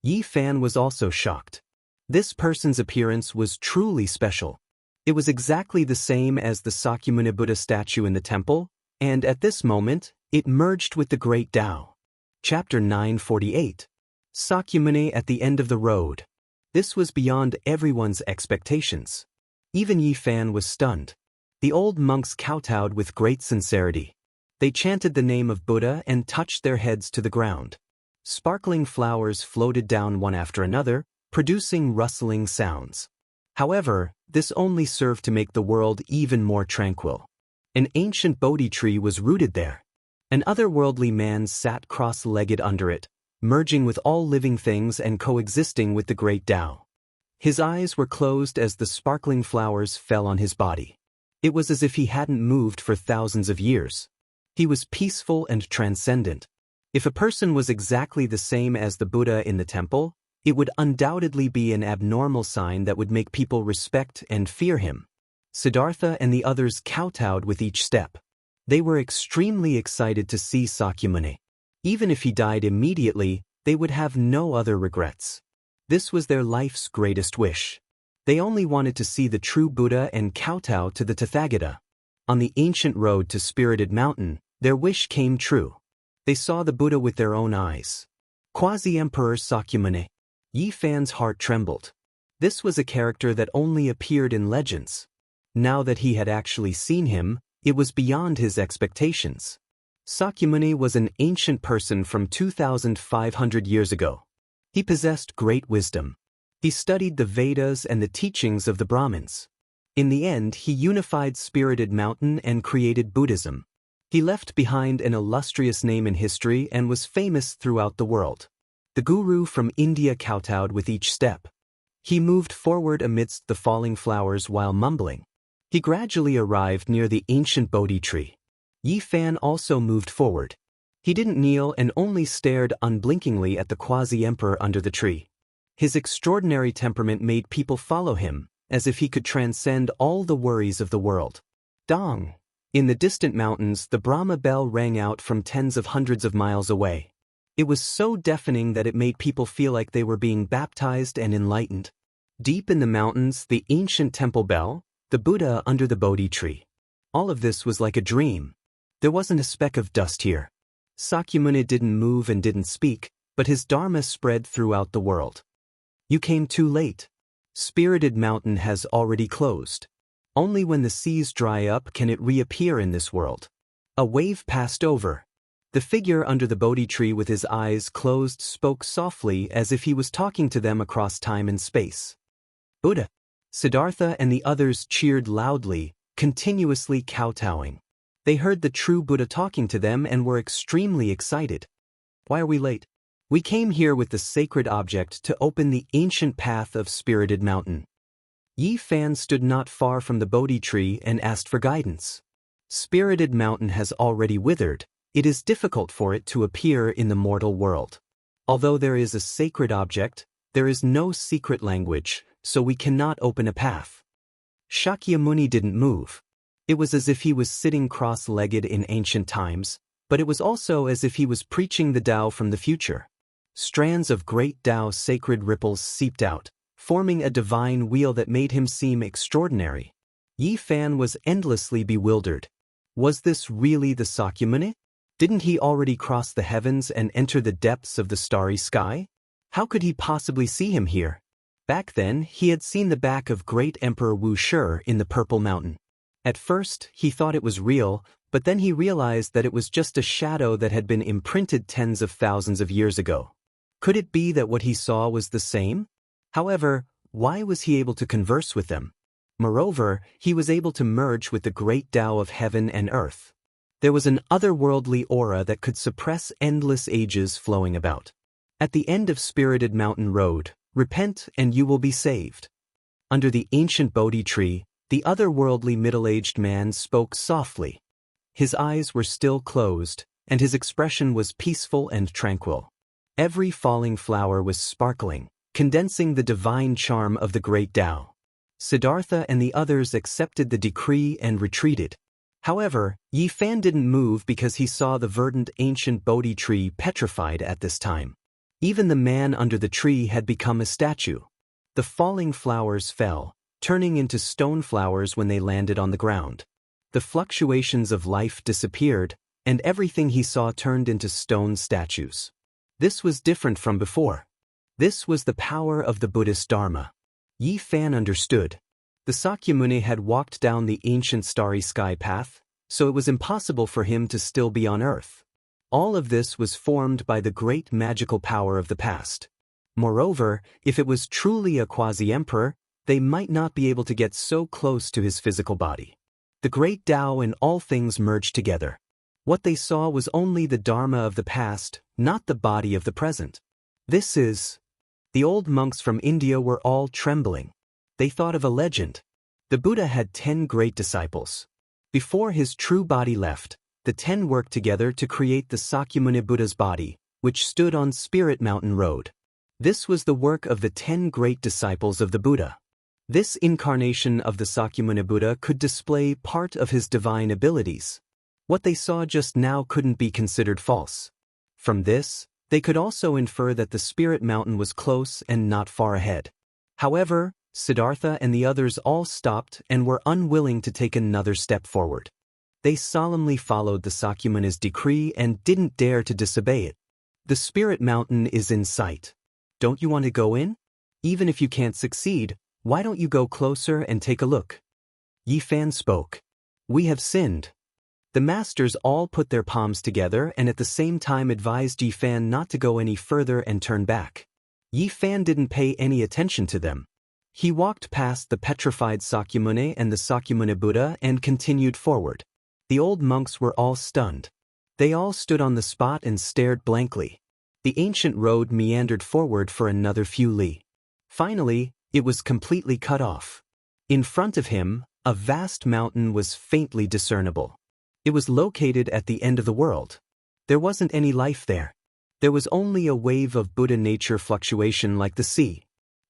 Yi Fan was also shocked. This person's appearance was truly special. It was exactly the same as the Sakyamuni Buddha statue in the temple, and at this moment, it merged with the great Tao. Chapter 948. Sakyamuni at the end of the road. This was beyond everyone's expectations. Even Yi Fan was stunned. The old monks kowtowed with great sincerity. They chanted the name of Buddha and touched their heads to the ground. Sparkling flowers floated down one after another, producing rustling sounds. However, this only served to make the world even more tranquil. An ancient Bodhi tree was rooted there. An otherworldly man sat cross-legged under it, merging with all living things and coexisting with the great Tao. His eyes were closed as the sparkling flowers fell on his body. It was as if he hadn't moved for thousands of years. He was peaceful and transcendent. If a person was exactly the same as the Buddha in the temple, it would undoubtedly be an abnormal sign that would make people respect and fear him. Siddhartha and the others kowtowed with each step. They were extremely excited to see Sakyamuni. Even if he died immediately, they would have no other regrets. This was their life's greatest wish. They only wanted to see the true Buddha and kowtow to the Tathagata. On the ancient road to Spirited Mountain, their wish came true. They saw the Buddha with their own eyes. Quasi-Emperor Sakyamuni. Yi Fan's heart trembled. This was a character that only appeared in legends. Now that he had actually seen him, it was beyond his expectations. Sakyamuni was an ancient person from 2,500 years ago. He possessed great wisdom. He studied the Vedas and the teachings of the Brahmins. In the end, he unified Spirited Mountain and created Buddhism. He left behind an illustrious name in history and was famous throughout the world. The guru from India kowtowed with each step. He moved forward amidst the falling flowers while mumbling. He gradually arrived near the ancient Bodhi tree. Yi Fan also moved forward. He didn't kneel and only stared unblinkingly at the quasi-emperor under the tree. His extraordinary temperament made people follow him, as if he could transcend all the worries of the world. Dong! In the distant mountains, the Brahma bell rang out from tens of hundreds of miles away. It was so deafening that it made people feel like they were being baptized and enlightened. Deep in the mountains, the ancient temple bell, the Buddha under the Bodhi tree. All of this was like a dream. There wasn't a speck of dust here. Sakyamuni didn't move and didn't speak, but his dharma spread throughout the world. You came too late. Spirited Mountain has already closed. Only when the seas dry up can it reappear in this world. A wave passed over. The figure under the Bodhi tree with his eyes closed spoke softly as if he was talking to them across time and space. Buddha. Siddhartha and the others cheered loudly, continuously kowtowing. They heard the true Buddha talking to them and were extremely excited. Why are we late? We came here with the sacred object to open the ancient path of Spirited Mountain. Yi Fan stood not far from the Bodhi tree and asked for guidance. Spirited Mountain has already withered. It is difficult for it to appear in the mortal world. Although there is a sacred object, there is no secret language, so we cannot open a path. Shakyamuni didn't move. It was as if he was sitting cross-legged in ancient times, but it was also as if he was preaching the Tao from the future. Strands of great Tao sacred ripples seeped out, forming a divine wheel that made him seem extraordinary. Yi Fan was endlessly bewildered. Was this really the Sakyamuni? Didn't he already cross the heavens and enter the depths of the starry sky? How could he possibly see him here? Back then, he had seen the back of great Emperor Wuxia in the Purple Mountain. At first, he thought it was real, but then he realized that it was just a shadow that had been imprinted tens of thousands of years ago. Could it be that what he saw was the same? However, why was he able to converse with them? Moreover, he was able to merge with the great Tao of heaven and earth. There was an otherworldly aura that could suppress endless ages flowing about. At the end of Spirited Mountain Road, repent and you will be saved. Under the ancient Bodhi tree, the otherworldly middle-aged man spoke softly. His eyes were still closed, and his expression was peaceful and tranquil. Every falling flower was sparkling, condensing the divine charm of the great Tao. Siddhartha and the others accepted the decree and retreated. However, Yi Fan didn't move because he saw the verdant ancient Bodhi tree petrified at this time. Even the man under the tree had become a statue. The falling flowers fell, turning into stone flowers when they landed on the ground. The fluctuations of life disappeared, and everything he saw turned into stone statues. This was different from before. This was the power of the Buddhist Dharma. Yi Fan understood. The Sakyamuni had walked down the ancient starry sky path, so it was impossible for him to still be on earth. All of this was formed by the great magical power of the past. Moreover, if it was truly a quasi-emperor, they might not be able to get so close to his physical body. The great Tao and all things merged together. What they saw was only the Dharma of the past, not the body of the present. This is... The old monks from India were all trembling. They thought of a legend. The Buddha had 10 great disciples. Before his true body left, the 10 worked together to create the Sakyamuni Buddha's body, which stood on Spirit Mountain Road. This was the work of the 10 great disciples of the Buddha. This incarnation of the Sakyamuni Buddha could display part of his divine abilities. What they saw just now couldn't be considered false. From this, they could also infer that the Spirit Mountain was close and not far ahead. However, Siddhartha and the others all stopped and were unwilling to take another step forward. They solemnly followed the Sakyamuni's decree and didn't dare to disobey it. The Spirit Mountain is in sight. Don't you want to go in? Even if you can't succeed, why don't you go closer and take a look? Yi Fan spoke. We have sinned. The masters all put their palms together and at the same time advised Yi Fan not to go any further and turn back. Yi Fan didn't pay any attention to them. He walked past the petrified Sakyamuni and the Sakyamuni Buddha and continued forward. The old monks were all stunned. They all stood on the spot and stared blankly. The ancient road meandered forward for another few li. Finally, it was completely cut off. In front of him, a vast mountain was faintly discernible. It was located at the end of the world. There wasn't any life there. There was only a wave of Buddha nature fluctuation like the sea.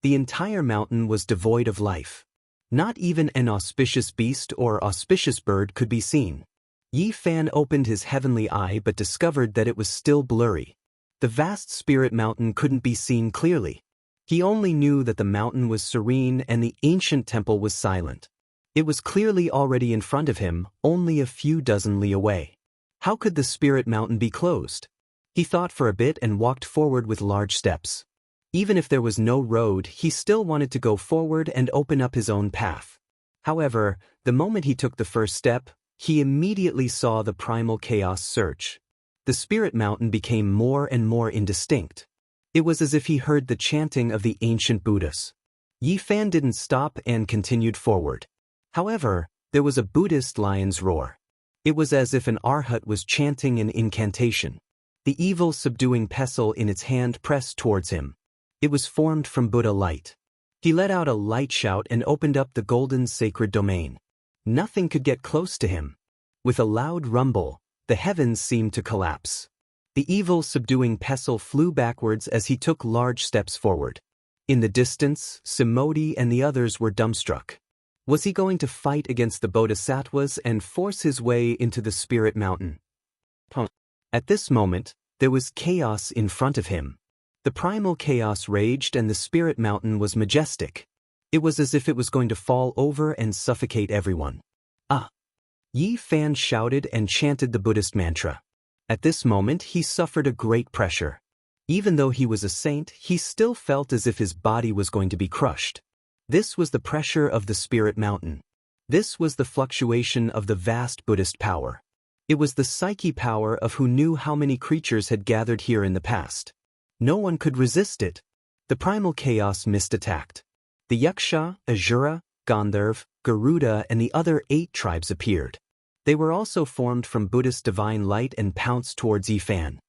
The entire mountain was devoid of life. Not even an auspicious beast or auspicious bird could be seen. Yi Fan opened his heavenly eye but discovered that it was still blurry. The vast spirit mountain couldn't be seen clearly. He only knew that the mountain was serene and the ancient temple was silent. It was clearly already in front of him, only a few dozen li away. How could the spirit mountain be closed? He thought for a bit and walked forward with large steps. Even if there was no road, he still wanted to go forward and open up his own path. However, the moment he took the first step, he immediately saw the primal chaos surge. The spirit mountain became more and more indistinct. It was as if he heard the chanting of the ancient Buddhas. Yi Fan didn't stop and continued forward. However, there was a Buddhist lion's roar. It was as if an arhat was chanting an incantation. The evil subduing pestle in its hand pressed towards him. It was formed from Buddha light. He let out a light shout and opened up the golden sacred domain. Nothing could get close to him. With a loud rumble, the heavens seemed to collapse. The evil subduing pestle flew backwards as he took large steps forward. In the distance, Simodi and the others were dumbstruck. Was he going to fight against the bodhisattvas and force his way into the spirit mountain? At this moment, there was chaos in front of him. The primal chaos raged and the spirit mountain was majestic. It was as if it was going to fall over and suffocate everyone. Ah! Yi Fan shouted and chanted the Buddhist mantra. At this moment he suffered a great pressure. Even though he was a saint, he still felt as if his body was going to be crushed. This was the pressure of the spirit mountain. This was the fluctuation of the vast Buddhist power. It was the psyche power of who knew how many creatures had gathered here in the past. No one could resist it. The primal chaos mist-attacked. The Yaksha, Asura, Gandharv, Garuda and the other 8 tribes appeared. They were also formed from Buddhist divine light and pounced towards Yi Fan.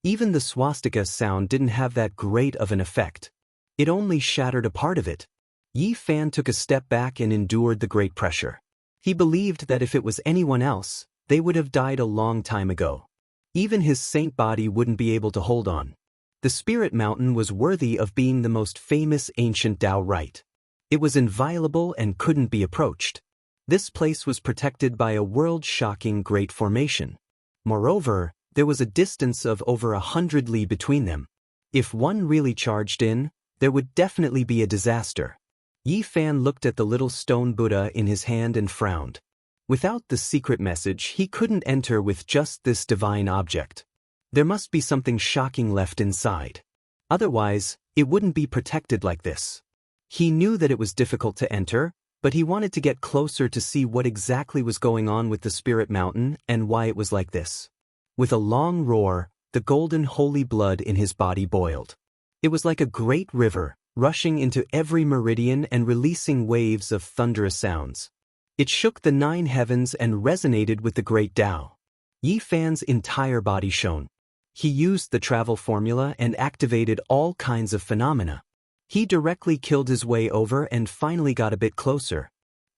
Even the swastika sound didn't have that great of an effect. It only shattered a part of it. Yi Fan took a step back and endured the great pressure. He believed that if it was anyone else, they would have died a long time ago. Even his saint body wouldn't be able to hold on. The spirit mountain was worthy of being the most famous ancient Tao rite. It was inviolable and couldn't be approached. This place was protected by a world-shocking great formation. Moreover, there was a distance of over 100 li between them. If one really charged in, there would definitely be a disaster. Yi Fan looked at the little stone Buddha in his hand and frowned. Without the secret message, he couldn't enter with just this divine object. There must be something shocking left inside. Otherwise, it wouldn't be protected like this. He knew that it was difficult to enter, but he wanted to get closer to see what exactly was going on with the spirit mountain and why it was like this. With a long roar, the golden holy blood in his body boiled. It was like a great river, rushing into every meridian and releasing waves of thunderous sounds. It shook the 9 heavens and resonated with the great Tao. Yi Fan's entire body shone. He used the travel formula and activated all kinds of phenomena. He directly killed his way over and finally got a bit closer.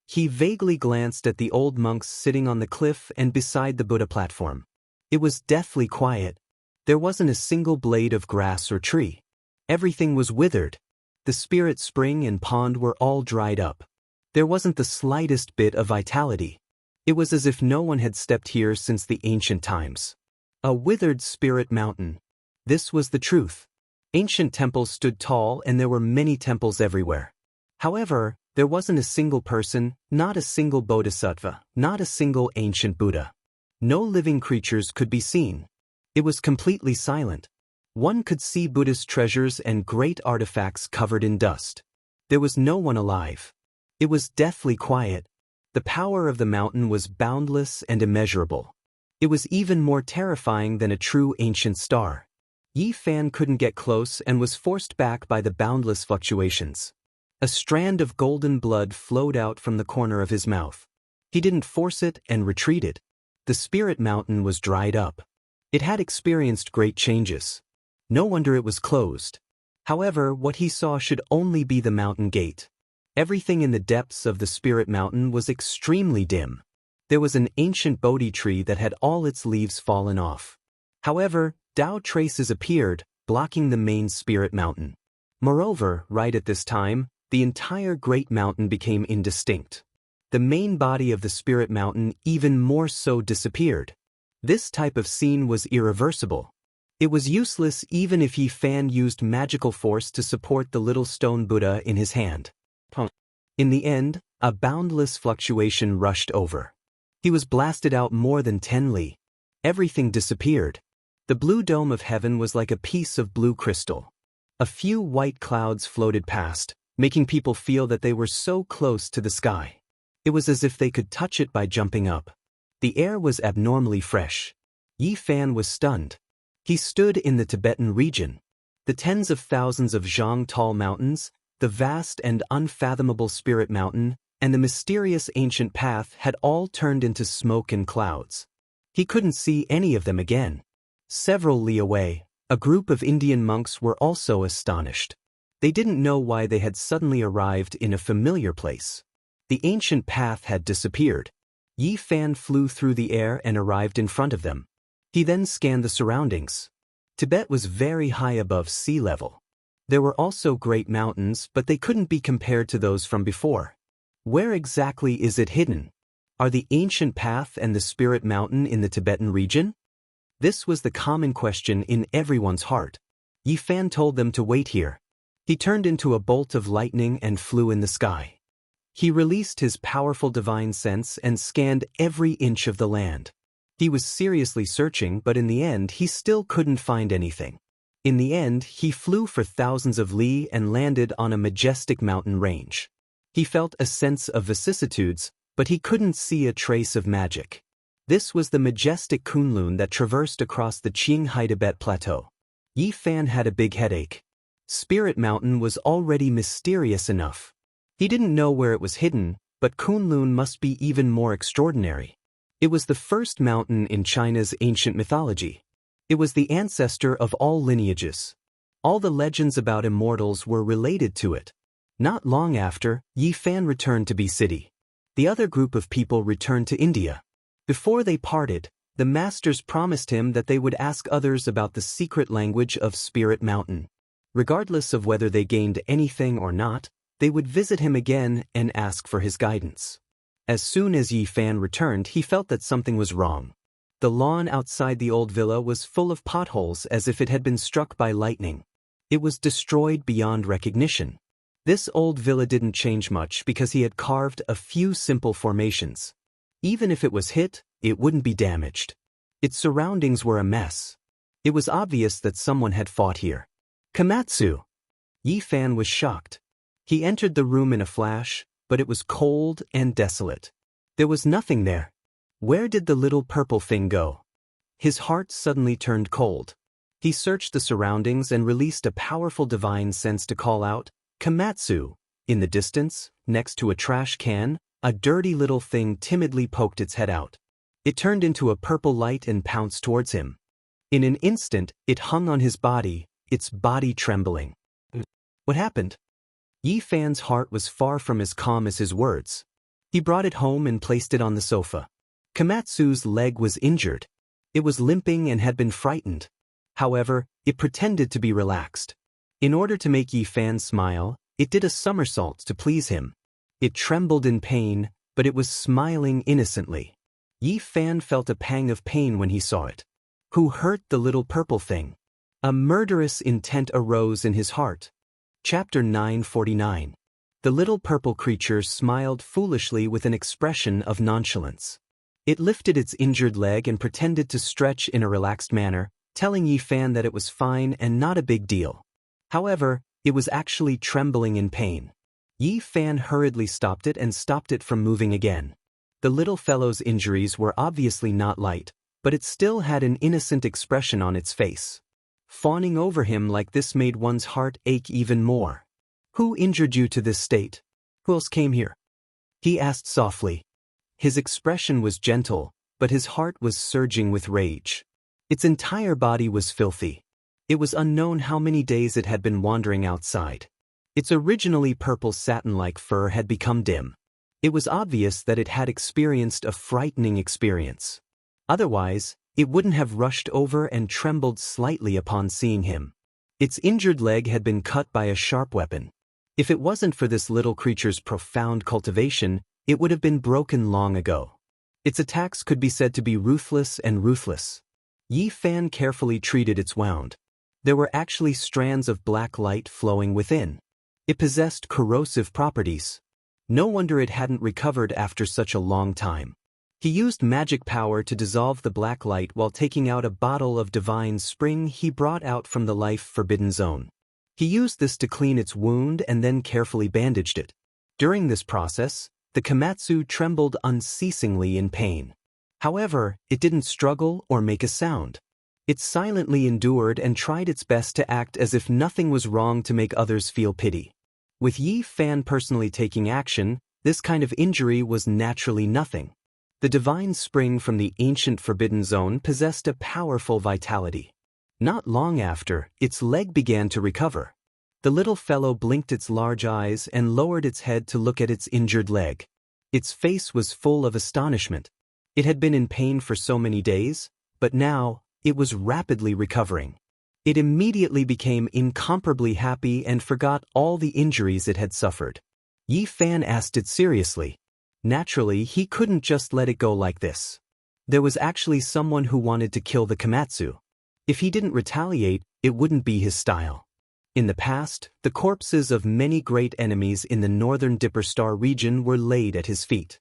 He vaguely glanced at the old monks sitting on the cliff and beside the Buddha platform. It was deathly quiet. There wasn't a single blade of grass or tree. Everything was withered. The spirit spring and pond were all dried up. There wasn't the slightest bit of vitality. It was as if no one had stepped here since the ancient times. A withered spirit mountain. This was the truth. Ancient temples stood tall and there were many temples everywhere. However, there wasn't a single person, not a single bodhisattva, not a single ancient Buddha. No living creatures could be seen. It was completely silent. One could see Buddhist treasures and great artifacts covered in dust. There was no one alive. It was deathly quiet. The power of the mountain was boundless and immeasurable. It was even more terrifying than a true ancient star. Yi Fan couldn't get close and was forced back by the boundless fluctuations. A strand of golden blood flowed out from the corner of his mouth. He didn't force it and retreated. The spirit mountain was dried up. It had experienced great changes. No wonder it was closed. However, what he saw should only be the mountain gate. Everything in the depths of the spirit mountain was extremely dim. There was an ancient Bodhi tree that had all its leaves fallen off. However, Tao traces appeared, blocking the main spirit mountain. Moreover, right at this time, the entire great mountain became indistinct. The main body of the spirit mountain even more so disappeared. This type of scene was irreversible. It was useless even if Yi Fan used magical force to support the little stone Buddha in his hand. In the end, a boundless fluctuation rushed over. He was blasted out more than 10 li. Everything disappeared. The blue dome of heaven was like a piece of blue crystal. A few white clouds floated past, making people feel that they were so close to the sky. It was as if they could touch it by jumping up. The air was abnormally fresh. Yi Fan was stunned. He stood in the Tibetan region. The tens of thousands of Zhang tall mountains, the vast and unfathomable spirit mountain, and the mysterious ancient path had all turned into smoke and clouds. He couldn't see any of them again. Several li away, a group of Indian monks were also astonished. They didn't know why they had suddenly arrived in a familiar place. The ancient path had disappeared. Yi Fan flew through the air and arrived in front of them. He then scanned the surroundings. Tibet was very high above sea level. There were also great mountains, but they couldn't be compared to those from before. Where exactly is it hidden? Are the ancient path and the spirit mountain in the Tibetan region? This was the common question in everyone's heart. Yi Fan told them to wait here. He turned into a bolt of lightning and flew in the sky. He released his powerful divine sense and scanned every inch of the land. He was seriously searching, but in the end he still couldn't find anything. In the end, he flew for thousands of li and landed on a majestic mountain range. He felt a sense of vicissitudes, but he couldn't see a trace of magic. This was the majestic Kunlun that traversed across the Qinghai Tibet Plateau. Yi Fan had a big headache. Spirit Mountain was already mysterious enough. He didn't know where it was hidden, but Kunlun must be even more extraordinary. It was the first mountain in China's ancient mythology. It was the ancestor of all lineages. All the legends about immortals were related to it. Not long after, Yi Fan returned to Bi City. The other group of people returned to India. Before they parted, the masters promised him that they would ask others about the secret language of Spirit Mountain. Regardless of whether they gained anything or not, they would visit him again and ask for his guidance. As soon as Yi Fan returned, he felt that something was wrong. The lawn outside the old villa was full of potholes as if it had been struck by lightning. It was destroyed beyond recognition. This old villa didn't change much because he had carved a few simple formations. Even if it was hit, it wouldn't be damaged. Its surroundings were a mess. It was obvious that someone had fought here. Kamatsu! Yi Fan was shocked. He entered the room in a flash, but it was cold and desolate. There was nothing there. Where did the little purple thing go? His heart suddenly turned cold. He searched the surroundings and released a powerful divine sense to call out, "Komatsu!" In the distance, next to a trash can, a dirty little thing timidly poked its head out. It turned into a purple light and pounced towards him. In an instant, it hung on his body, its body trembling. What happened? Yi Fan's heart was far from as calm as his words. He brought it home and placed it on the sofa. Komatsu's leg was injured. It was limping and had been frightened. However, it pretended to be relaxed. In order to make Yi Fan smile, it did a somersault to please him. It trembled in pain, but it was smiling innocently. Yi Fan felt a pang of pain when he saw it. Who hurt the little purple thing? A murderous intent arose in his heart. Chapter 949. The little purple creature smiled foolishly with an expression of nonchalance. It lifted its injured leg and pretended to stretch in a relaxed manner, telling Yi Fan that it was fine and not a big deal. However, it was actually trembling in pain. Yi Fan hurriedly stopped it and stopped it from moving again. The little fellow's injuries were obviously not light, but it still had an innocent expression on its face. Fawning over him like this made one's heart ache even more. "Who injured you to this state? Who else came here?" he asked softly. His expression was gentle, but his heart was surging with rage. Its entire body was filthy. It was unknown how many days it had been wandering outside. Its originally purple satin-like fur had become dim. It was obvious that it had experienced a frightening experience. Otherwise, it wouldn't have rushed over and trembled slightly upon seeing him. Its injured leg had been cut by a sharp weapon. If it wasn't for this little creature's profound cultivation, it would have been broken long ago. Its attacks could be said to be ruthless and ruthless. Yi Fan carefully treated its wound. There were actually strands of black light flowing within. It possessed corrosive properties. No wonder it hadn't recovered after such a long time. He used magic power to dissolve the black light while taking out a bottle of divine spring he brought out from the life-forbidden zone. He used this to clean its wound and then carefully bandaged it. During this process, the Komatsu trembled unceasingly in pain. However, it didn't struggle or make a sound. It silently endured and tried its best to act as if nothing was wrong to make others feel pity. With Yi Fan personally taking action, this kind of injury was naturally nothing. The divine spring from the ancient forbidden zone possessed a powerful vitality. Not long after, its leg began to recover. The little fellow blinked its large eyes and lowered its head to look at its injured leg. Its face was full of astonishment. It had been in pain for so many days, but now, it was rapidly recovering. It immediately became incomparably happy and forgot all the injuries it had suffered. Yi Fan asked it seriously. Naturally, he couldn't just let it go like this. There was actually someone who wanted to kill the Komatsu. If he didn't retaliate, it wouldn't be his style. In the past, the corpses of many great enemies in the northern Dipper Star region were laid at his feet.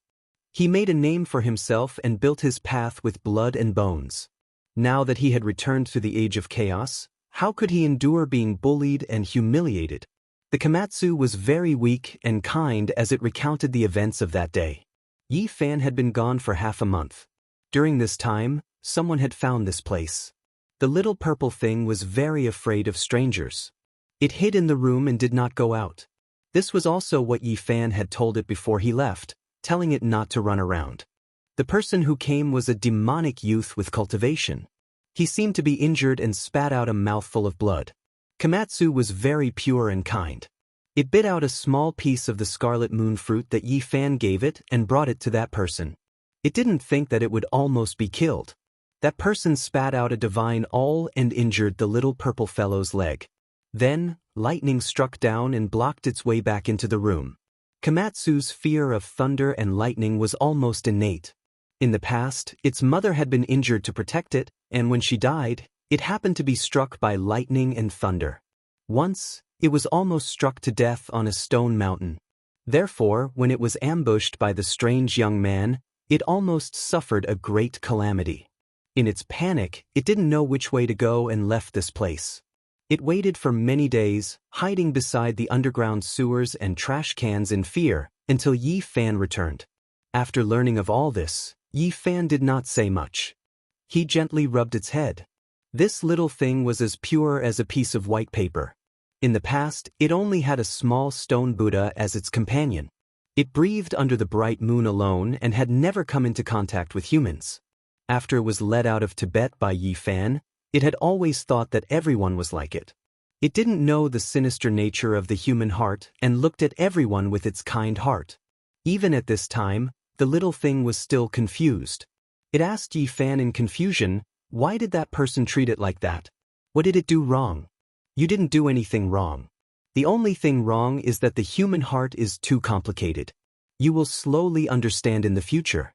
He made a name for himself and built his path with blood and bones. Now that he had returned to the Age of Chaos, how could he endure being bullied and humiliated? The Komatsu was very weak and kind as it recounted the events of that day. Yi Fan had been gone for half a month. During this time, someone had found this place. The little purple thing was very afraid of strangers. It hid in the room and did not go out. This was also what Yi Fan had told it before he left, telling it not to run around. The person who came was a demonic youth with cultivation. He seemed to be injured and spat out a mouthful of blood. Komatsu was very pure and kind. It bit out a small piece of the scarlet moon fruit that Yi Fan gave it and brought it to that person. It didn't think that it would almost be killed. That person spat out a divine awl and injured the little purple fellow's leg. Then, lightning struck down and blocked its way back into the room. Komatsu's fear of thunder and lightning was almost innate. In the past, its mother had been injured to protect it, and when she died, it happened to be struck by lightning and thunder. Once, it was almost struck to death on a stone mountain. Therefore, when it was ambushed by the strange young man, it almost suffered a great calamity. In its panic, it didn't know which way to go and left this place. It waited for many days, hiding beside the underground sewers and trash cans in fear, until Yi Fan returned. After learning of all this, Yi Fan did not say much. He gently rubbed its head. This little thing was as pure as a piece of white paper. In the past, it only had a small stone Buddha as its companion. It breathed under the bright moon alone and had never come into contact with humans. After it was led out of Tibet by Yi Fan, it had always thought that everyone was like it. It didn't know the sinister nature of the human heart and looked at everyone with its kind heart. Even at this time, the little thing was still confused. It asked Yi Fan in confusion, "Why did that person treat it like that? What did it do wrong?" "You didn't do anything wrong. The only thing wrong is that the human heart is too complicated. You will slowly understand in the future."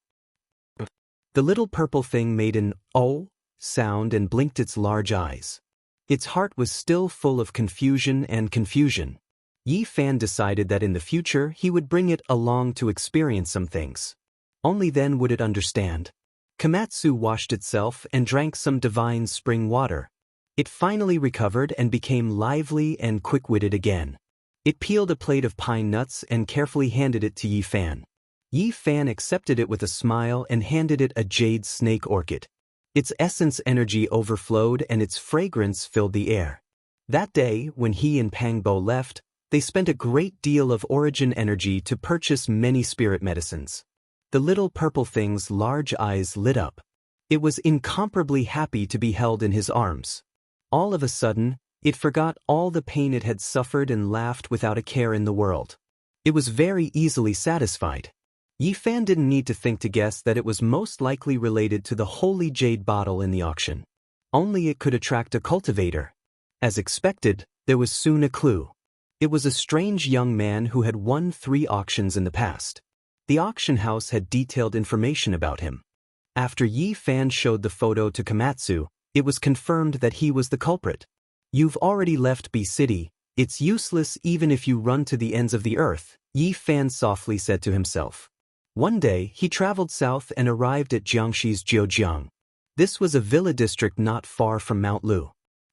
The little purple thing made an "oh" sound and blinked its large eyes. Its heart was still full of confusion and confusion. Yi Fan decided that in the future he would bring it along to experience some things. Only then would it understand. Komatsu washed itself and drank some divine spring water. It finally recovered and became lively and quick-witted again. It peeled a plate of pine nuts and carefully handed it to Yi Fan. Yi Fan accepted it with a smile and handed it a jade snake orchid. Its essence energy overflowed and its fragrance filled the air. That day, when he and Pangbo left, they spent a great deal of origin energy to purchase many spirit medicines. The little purple thing's large eyes lit up. It was incomparably happy to be held in his arms. All of a sudden, it forgot all the pain it had suffered and laughed without a care in the world. It was very easily satisfied. Yi Fan didn't need to think to guess that it was most likely related to the holy jade bottle in the auction. Only it could attract a cultivator. As expected, there was soon a clue. It was a strange young man who had won 3 auctions in the past. The auction house had detailed information about him. After Yi Fan showed the photo to Komatsu, it was confirmed that he was the culprit. "You've already left B City. It's useless even if you run to the ends of the earth," Yi Fan softly said to himself. One day, he traveled south and arrived at Jiangxi's Jiujiang. This was a villa district not far from Mount Lu.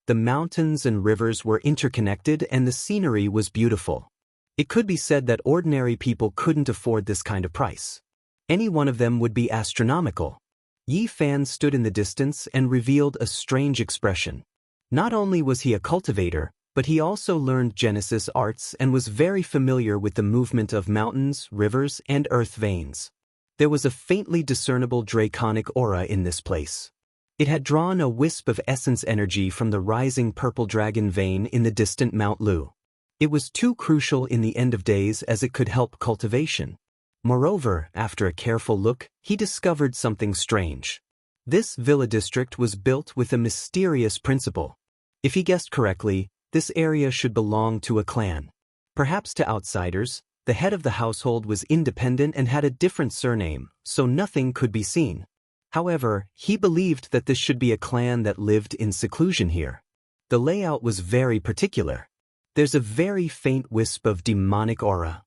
The mountains and rivers were interconnected and the scenery was beautiful. It could be said that ordinary people couldn't afford this kind of price. Any one of them would be astronomical. Yi Fan stood in the distance and revealed a strange expression. Not only was he a cultivator, but he also learned Genesis arts and was very familiar with the movement of mountains, rivers, and earth veins. There was a faintly discernible draconic aura in this place. It had drawn a wisp of essence energy from the rising purple dragon vein in the distant Mount Lu. It was too crucial in the end of days as it could help cultivation. Moreover, after a careful look, he discovered something strange. This villa district was built with a mysterious principle. If he guessed correctly, this area should belong to a clan. Perhaps to outsiders, the head of the household was independent and had a different surname, so nothing could be seen. However, he believed that this should be a clan that lived in seclusion here. The layout was very particular. There's a very faint wisp of demonic aura.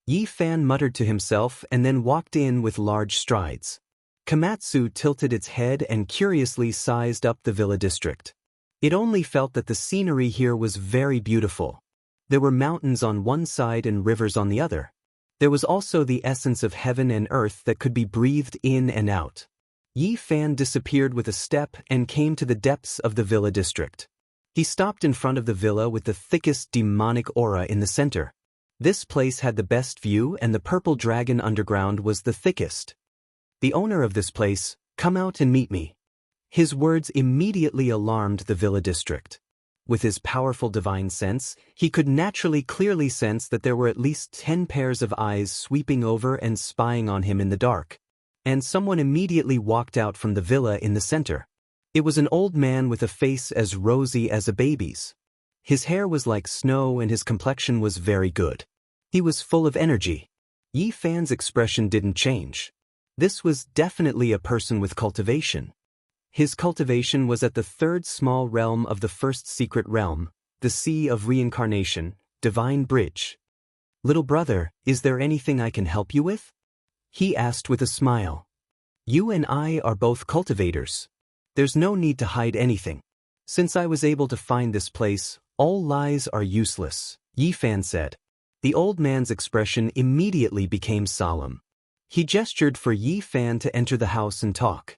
Yi Fan muttered to himself and then walked in with large strides. Komatsu tilted its head and curiously sized up the villa district. It only felt that the scenery here was very beautiful. There were mountains on one side and rivers on the other. There was also the essence of heaven and earth that could be breathed in and out. Yi Fan disappeared with a step and came to the depths of the villa district. He stopped in front of the villa with the thickest demonic aura in the center. This place had the best view and the purple dragon underground was the thickest. "The owner of this place, come out and meet me." His words immediately alarmed the villa district. With his powerful divine sense, he could naturally clearly sense that there were at least 10 pairs of eyes sweeping over and spying on him in the dark. And someone immediately walked out from the villa in the center. It was an old man with a face as rosy as a baby's. His hair was like snow and his complexion was very good. He was full of energy. Yi Fan's expression didn't change. This was definitely a person with cultivation. His cultivation was at the 3rd small realm of the 1st secret realm, the Sea of Reincarnation, Divine Bridge. "Little brother, is there anything I can help you with?" he asked with a smile. "You and I are both cultivators. There's no need to hide anything. Since I was able to find this place, all lies are useless," Yi Fan said. The old man's expression immediately became solemn. He gestured for Yi Fan to enter the house and talk.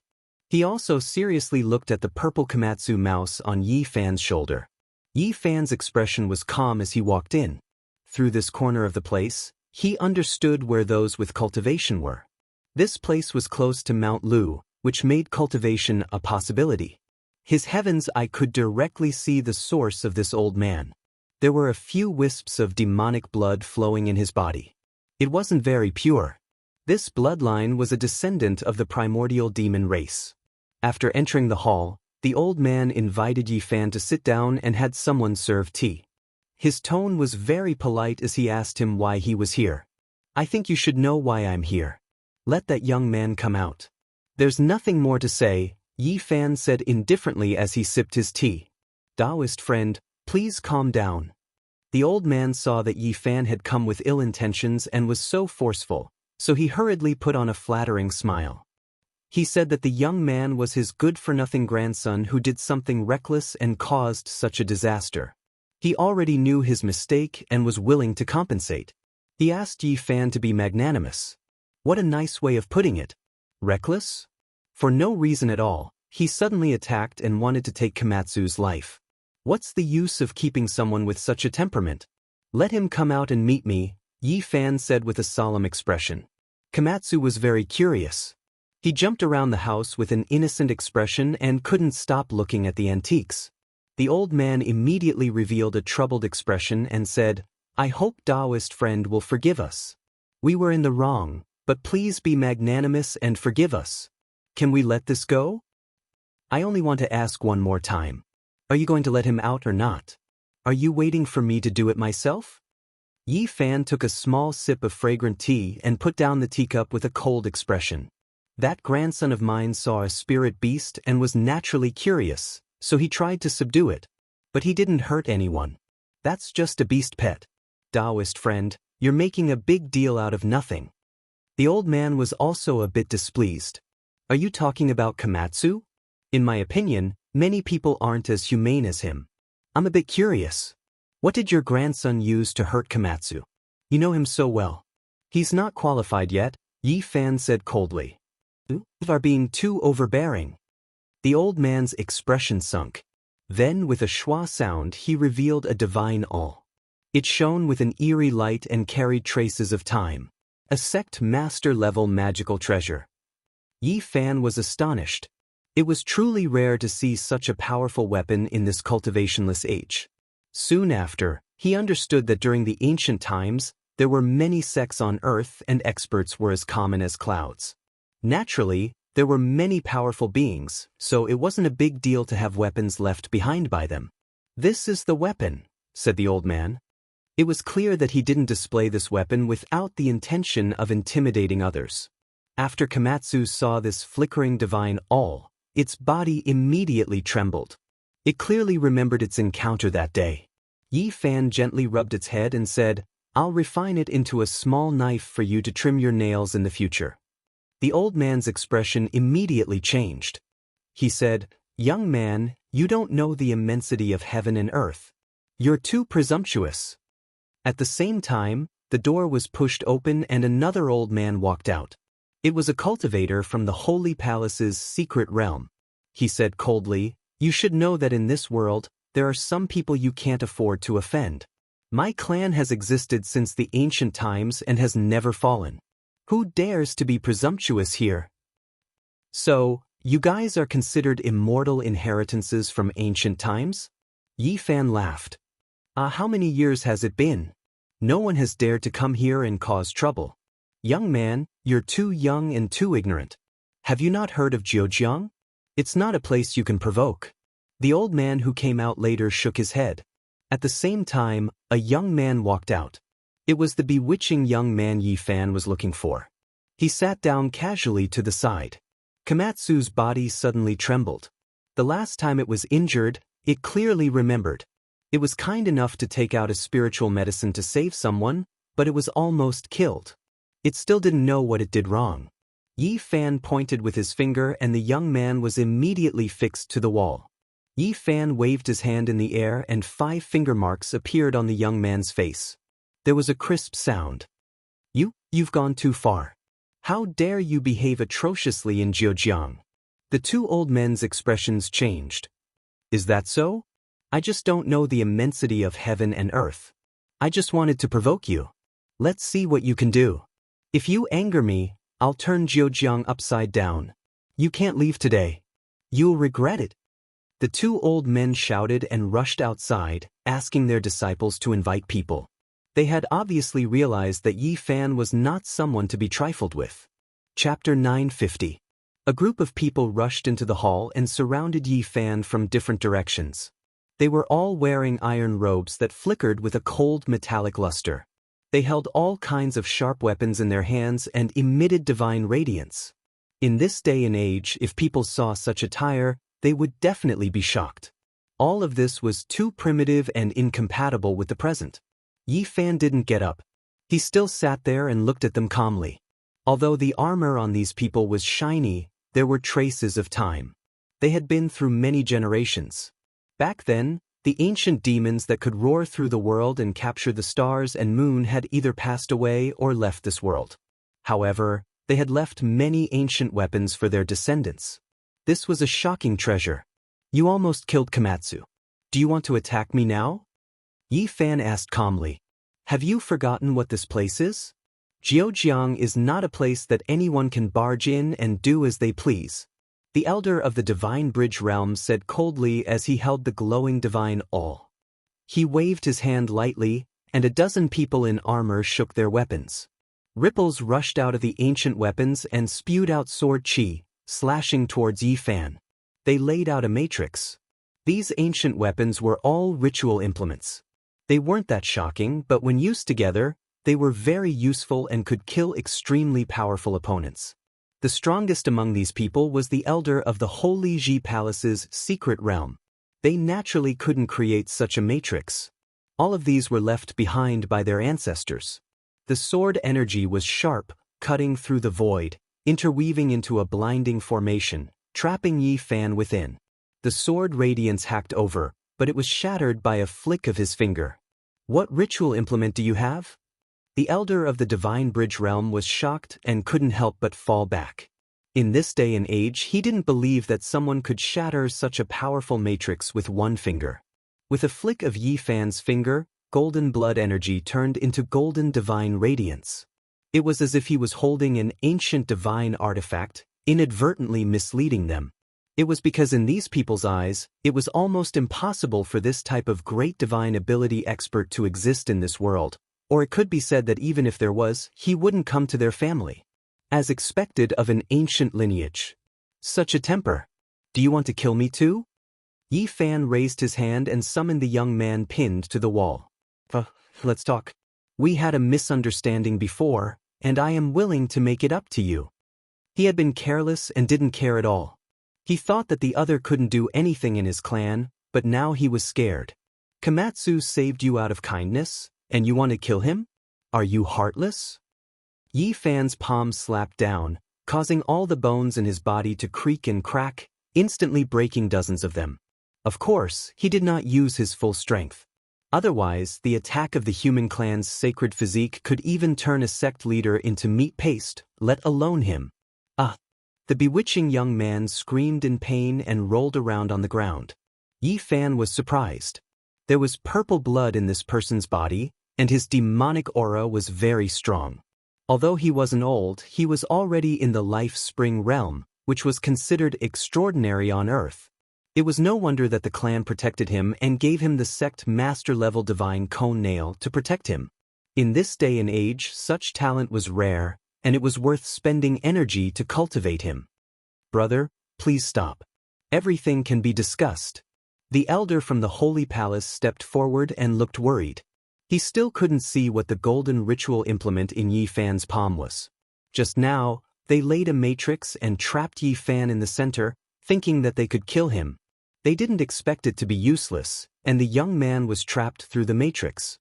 He also seriously looked at the purple Komatsu mouse on Yi Fan's shoulder. Yi Fan's expression was calm as he walked in. Through this corner of the place, he understood where those with cultivation were. This place was close to Mount Lu, which made cultivation a possibility. His heaven's eye could directly see the source of this old man. There were a few wisps of demonic blood flowing in his body. It wasn't very pure. This bloodline was a descendant of the primordial demon race. After entering the hall, the old man invited Yi Fan to sit down and had someone serve tea. His tone was very polite as he asked him why he was here. "I think you should know why I'm here. Let that young man come out." "There's nothing more to say," Yi Fan said indifferently as he sipped his tea. "Taoist friend, please calm down." The old man saw that Yi Fan had come with ill intentions and was so forceful, so he hurriedly put on a flattering smile. He said that the young man was his good-for-nothing grandson who did something reckless and caused such a disaster. He already knew his mistake and was willing to compensate. He asked Yi Fan to be magnanimous. What a nice way of putting it. Reckless? For no reason at all, he suddenly attacked and wanted to take Komatsu's life. What's the use of keeping someone with such a temperament? "Let him come out and meet me," Yi Fan said with a solemn expression. Komatsu was very curious. He jumped around the house with an innocent expression and couldn't stop looking at the antiques. The old man immediately revealed a troubled expression and said, "I hope Taoist friend will forgive us. We were in the wrong, but please be magnanimous and forgive us. Can we let this go? I only want to ask one more time. Are you going to let him out or not? Are you waiting for me to do it myself?" Yi Fan took a small sip of fragrant tea and put down the teacup with a cold expression. That grandson of mine saw a spirit beast and was naturally curious, so he tried to subdue it. But he didn't hurt anyone. That's just a beast pet. Taoist friend, you're making a big deal out of nothing. The old man was also a bit displeased. Are you talking about Komatsu? In my opinion, many people aren't as humane as him. I'm a bit curious. What did your grandson use to hurt Komatsu? You know him so well. He's not qualified yet, Yi Fan said coldly. You are being too overbearing. The old man's expression sunk. Then with a schwa sound he revealed a divine awl. It shone with an eerie light and carried traces of time. A sect master-level magical treasure. Yi Fan was astonished. It was truly rare to see such a powerful weapon in this cultivationless age. Soon after, he understood that during the ancient times, there were many sects on Earth and experts were as common as clouds. Naturally, there were many powerful beings, so it wasn't a big deal to have weapons left behind by them. This is the weapon, said the old man. It was clear that he didn't display this weapon without the intention of intimidating others. After Komatsu saw this flickering divine awl, its body immediately trembled. It clearly remembered its encounter that day. Yi Fan gently rubbed its head and said, I'll refine it into a small knife for you to trim your nails in the future. The old man's expression immediately changed. He said, Young man, you don't know the immensity of heaven and earth. You're too presumptuous. At the same time, the door was pushed open and another old man walked out. It was a cultivator from the Holy Palace's secret realm. He said coldly, You should know that in this world, there are some people you can't afford to offend. My clan has existed since the ancient times and has never fallen. Who dares to be presumptuous here? So, you guys are considered immortal inheritances from ancient times? Yi Fan laughed. How many years has it been? No one has dared to come here and cause trouble. Young man, you're too young and too ignorant. Have you not heard of Jiujiang? It's not a place you can provoke. The old man who came out later shook his head. At the same time, a young man walked out. It was the bewitching young man Yi Fan was looking for. He sat down casually to the side. Komatsu's body suddenly trembled. The last time it was injured, it clearly remembered. It was kind enough to take out a spiritual medicine to save someone, but it was almost killed. It still didn't know what it did wrong. Yi Fan pointed with his finger and the young man was immediately fixed to the wall. Yi Fan waved his hand in the air and 5 finger marks appeared on the young man's face. There was a crisp sound. You've gone too far. How dare you behave atrociously in Jiujiang? The two old men's expressions changed. Is that so? I just don't know the immensity of heaven and earth. I just wanted to provoke you. Let's see what you can do. If you anger me, I'll turn Zhejiang upside down. You can't leave today. You'll regret it. The two old men shouted and rushed outside, asking their disciples to invite people. They had obviously realized that Yi Fan was not someone to be trifled with. Chapter 950. A group of people rushed into the hall and surrounded Yi Fan from different directions. They were all wearing iron robes that flickered with a cold metallic luster. They held all kinds of sharp weapons in their hands and emitted divine radiance. In this day and age, if people saw such attire, they would definitely be shocked. All of this was too primitive and incompatible with the present. Yi Fan didn't get up. He still sat there and looked at them calmly. Although the armor on these people was shiny, there were traces of time. They had been through many generations. Back then, the ancient demons that could roar through the world and capture the stars and moon had either passed away or left this world. However, they had left many ancient weapons for their descendants. This was a shocking treasure. You almost killed Komatsu. Do you want to attack me now? Yi Fan asked calmly. Have you forgotten what this place is? Zhejiang is not a place that anyone can barge in and do as they please. The elder of the Divine Bridge realm said coldly as he held the glowing divine awl. He waved his hand lightly, and a dozen people in armor shook their weapons. Ripples rushed out of the ancient weapons and spewed out sword chi, slashing towards Yi Fan. They laid out a matrix. These ancient weapons were all ritual implements. They weren't that shocking, but when used together, they were very useful and could kill extremely powerful opponents. The strongest among these people was the elder of the Holy Ji Palace's secret realm. They naturally couldn't create such a matrix. All of these were left behind by their ancestors. The sword energy was sharp, cutting through the void, interweaving into a blinding formation, trapping Yi Fan within. The sword radiance hacked over, but it was shattered by a flick of his finger. What ritual implement do you have? The elder of the Divine Bridge realm was shocked and couldn't help but fall back. In this day and age, he didn't believe that someone could shatter such a powerful matrix with one finger. With a flick of Yi Fan's finger, golden blood energy turned into golden divine radiance. It was as if he was holding an ancient divine artifact, inadvertently misleading them. It was because in these people's eyes, it was almost impossible for this type of great divine ability expert to exist in this world. Or it could be said that even if there was, he wouldn't come to their family. As expected of an ancient lineage. Such a temper. Do you want to kill me too? Yi Fan raised his hand and summoned the young man pinned to the wall. Let's talk. We had a misunderstanding before, and I am willing to make it up to you. He had been careless and didn't care at all. He thought that the other couldn't do anything in his clan, but now he was scared. Komatsu saved you out of kindness? And you want to kill him? Are you heartless? Yi Fan's palm slapped down, causing all the bones in his body to creak and crack, instantly breaking dozens of them. Of course, he did not use his full strength. Otherwise, the attack of the human clan's sacred physique could even turn a sect leader into meat paste, let alone him. Ah! The bewitching young man screamed in pain and rolled around on the ground. Yi Fan was surprised. There was purple blood in this person's body, and his demonic aura was very strong. Although he wasn't old, he was already in the life spring realm, which was considered extraordinary on Earth. It was no wonder that the clan protected him and gave him the sect master-level divine cone nail to protect him. In this day and age, such talent was rare, and it was worth spending energy to cultivate him. Brother, please stop. Everything can be discussed. The elder from the Holy Palace stepped forward and looked worried. He still couldn't see what the golden ritual implement in Yi Fan's palm was. Just now, they laid a matrix and trapped Yi Fan in the center, thinking that they could kill him. They didn't expect it to be useless, and the young man was trapped through the matrix.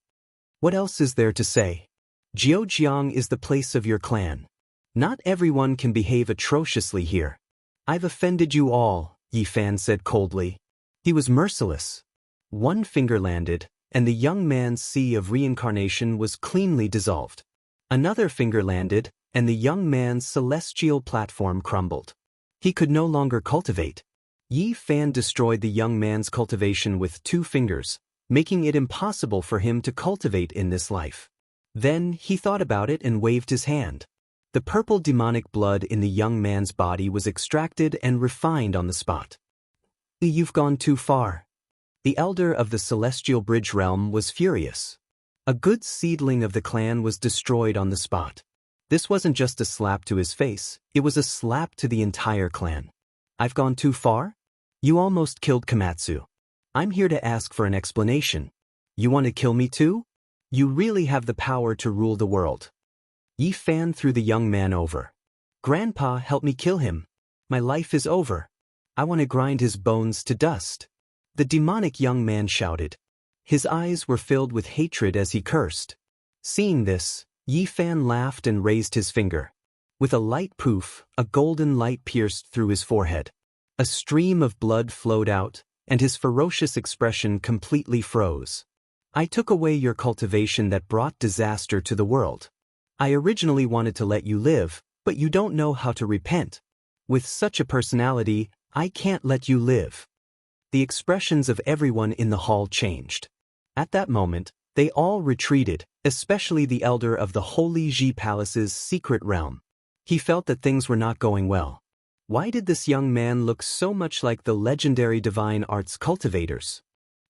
What else is there to say? Zhejiang is the place of your clan. Not everyone can behave atrociously here. I've offended you all, Yi Fan said coldly. He was merciless. One finger landed, and the young man's sea of reincarnation was cleanly dissolved. Another finger landed, and the young man's celestial platform crumbled. He could no longer cultivate. Yi Fan destroyed the young man's cultivation with 2 fingers, making it impossible for him to cultivate in this life. Then he thought about it and waved his hand. The purple demonic blood in the young man's body was extracted and refined on the spot. You've gone too far. The elder of the Celestial Bridge realm was furious. A good seedling of the clan was destroyed on the spot. This wasn't just a slap to his face, it was a slap to the entire clan. I've gone too far? You almost killed Komatsu. I'm here to ask for an explanation. You want to kill me too? You really have the power to rule the world. Yi Fan threw the young man over. Grandpa, help me kill him. My life is over. I want to grind his bones to dust. The demonic young man shouted. His eyes were filled with hatred as he cursed. Seeing this, Yi Fan laughed and raised his finger. With a light poof, a golden light pierced through his forehead. A stream of blood flowed out, and his ferocious expression completely froze. I took away your cultivation that brought disaster to the world. I originally wanted to let you live, but you don't know how to repent. With such a personality, I can't let you live. The expressions of everyone in the hall changed. At that moment, they all retreated, especially the elder of the Holy Ji Palace's secret realm. He felt that things were not going well. Why did this young man look so much like the legendary divine arts cultivators?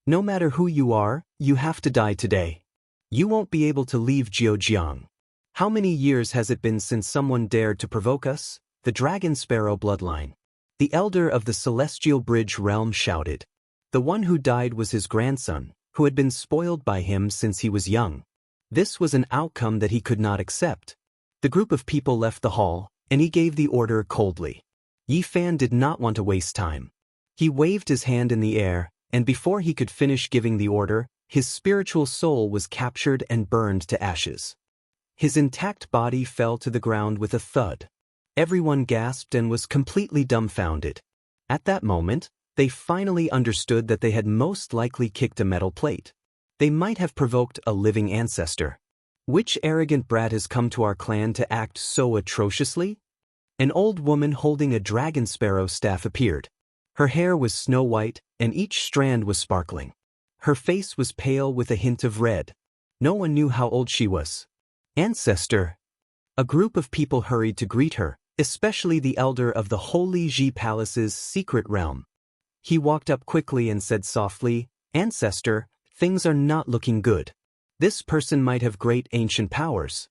No matter who you are, you have to die today. You won't be able to leave Jiujiang. How many years has it been since someone dared to provoke us? The Dragon Sparrow bloodline. The elder of the Celestial Bridge realm shouted. The one who died was his grandson, who had been spoiled by him since he was young. This was an outcome that he could not accept. The group of people left the hall, and he gave the order coldly. Yi Fan did not want to waste time. He waved his hand in the air, and before he could finish giving the order, his spiritual soul was captured and burned to ashes. His intact body fell to the ground with a thud. Everyone gasped and was completely dumbfounded. At that moment, they finally understood that they had most likely kicked a metal plate. They might have provoked a living ancestor. Which arrogant brat has come to our clan to act so atrociously? An old woman holding a dragon sparrow staff appeared. Her hair was snow white, and each strand was sparkling. Her face was pale with a hint of red. No one knew how old she was. Ancestor! A group of people hurried to greet her, especially the elder of the Holy Ji Palace's secret realm. He walked up quickly and said softly, Ancestor, things are not looking good. This person might have great ancient powers.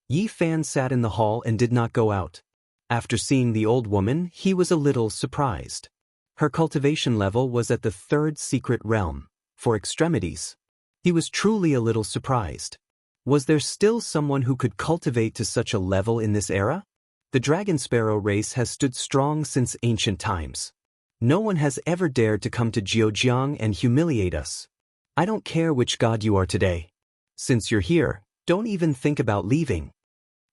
Yi Fan sat in the hall and did not go out. After seeing the old woman, he was a little surprised. Her cultivation level was at the 3rd secret realm, for extremities. He was truly a little surprised. Was there still someone who could cultivate to such a level in this era? The dragon sparrow race has stood strong since ancient times. No one has ever dared to come to Jiujiang and humiliate us. I don't care which god you are today. Since you're here, don't even think about leaving.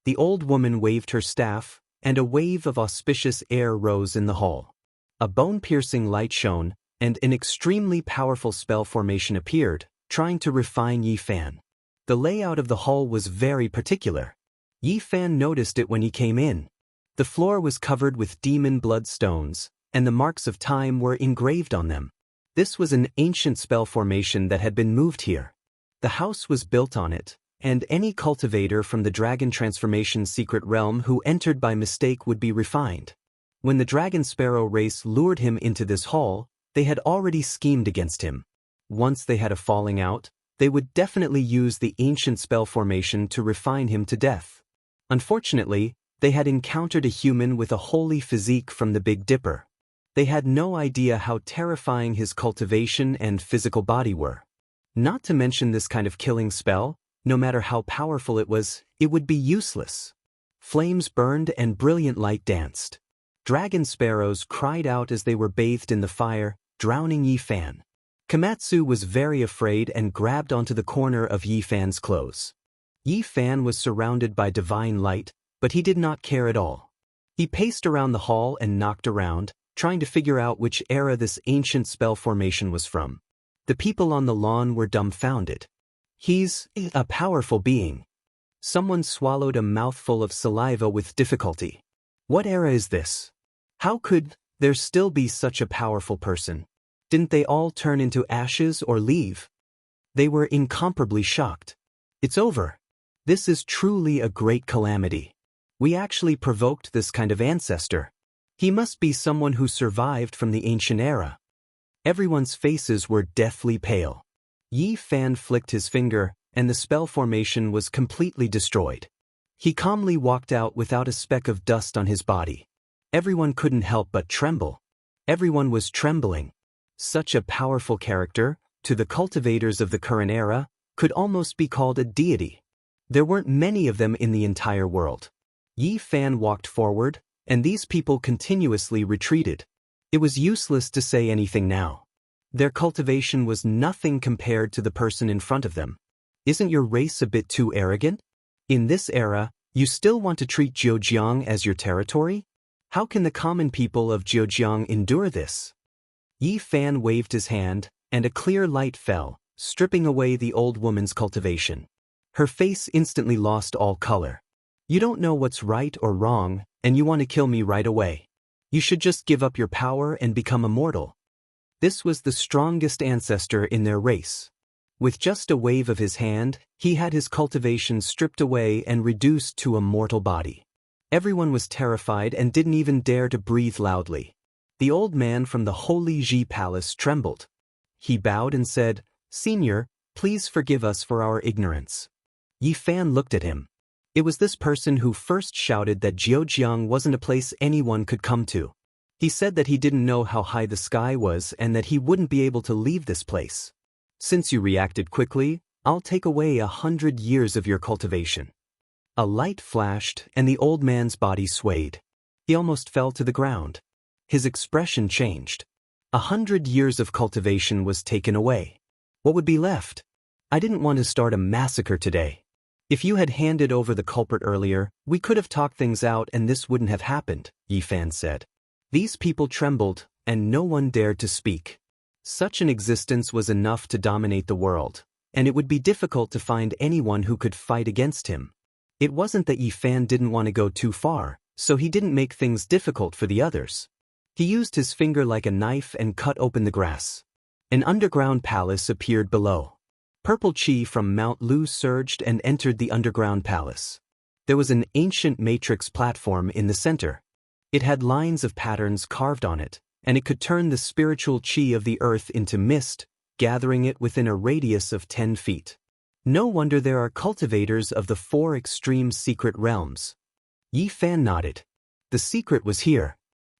The old woman waved her staff, and a wave of auspicious air rose in the hall. A bone-piercing light shone, and an extremely powerful spell formation appeared, trying to refine Yi Fan. The layout of the hall was very particular. Yi Fan noticed it when he came in. The floor was covered with demon blood stones, and the marks of time were engraved on them. This was an ancient spell formation that had been moved here. The house was built on it, and any cultivator from the Dragon Transformation secret realm who entered by mistake would be refined. When the Dragon Sparrow race lured him into this hall, they had already schemed against him. Once they had a falling out, they would definitely use the ancient spell formation to refine him to death. Unfortunately, they had encountered a human with a holy physique from the Big Dipper. They had no idea how terrifying his cultivation and physical body were. Not to mention this kind of killing spell, no matter how powerful it would be useless. Flames burned and brilliant light danced. Dragon sparrows cried out as they were bathed in the fire, drowning Yi Fan. Komatsu was very afraid and grabbed onto the corner of Yi Fan's clothes. Yi Fan was surrounded by divine light, but he did not care at all. He paced around the hall and knocked around, trying to figure out which era this ancient spell formation was from. The people on the lawn were dumbfounded. He's a powerful being. Someone swallowed a mouthful of saliva with difficulty. What era is this? How could there still be such a powerful person? Didn't they all turn into ashes or leave? They were incomparably shocked. It's over. This is truly a great calamity. We actually provoked this kind of ancestor. He must be someone who survived from the ancient era. Everyone's faces were deathly pale. Yi Fan flicked his finger, and the spell formation was completely destroyed. He calmly walked out without a speck of dust on his body. Everyone couldn't help but tremble. Everyone was trembling. Such a powerful character, to the cultivators of the current era, could almost be called a deity. There weren't many of them in the entire world. Yi Fan walked forward, and these people continuously retreated. It was useless to say anything now. Their cultivation was nothing compared to the person in front of them. Isn't your race a bit too arrogant? In this era, you still want to treat Zhejiang as your territory? How can the common people of Zhejiang endure this? Yi Fan waved his hand, and a clear light fell, stripping away the old woman's cultivation. Her face instantly lost all color. You don't know what's right or wrong, and you want to kill me right away. You should just give up your power and become immortal. This was the strongest ancestor in their race. With just a wave of his hand, he had his cultivation stripped away and reduced to a mortal body. Everyone was terrified and didn't even dare to breathe loudly. The old man from the Holy Ji Palace trembled. He bowed and said, "Senior, please forgive us for our ignorance." Yi Fan looked at him. It was this person who first shouted that Zhejiang wasn't a place anyone could come to. He said that he didn't know how high the sky was and that he wouldn't be able to leave this place. Since you reacted quickly, I'll take away 100 years of your cultivation. A light flashed and the old man's body swayed. He almost fell to the ground. His expression changed. 100 years of cultivation was taken away. What would be left? I didn't want to start a massacre today. If you had handed over the culprit earlier, we could have talked things out and this wouldn't have happened, Yi Fan said. These people trembled, and no one dared to speak. Such an existence was enough to dominate the world, and it would be difficult to find anyone who could fight against him. It wasn't that Yi Fan didn't want to go too far, so he didn't make things difficult for the others. He used his finger like a knife and cut open the grass. An underground palace appeared below. Purple chi from Mount Lu surged and entered the underground palace. There was an ancient matrix platform in the center. It had lines of patterns carved on it, and it could turn the spiritual chi of the earth into mist, gathering it within a radius of 10 feet. No wonder there are cultivators of the 4 extreme secret realms. Yi Fan nodded. The secret was here.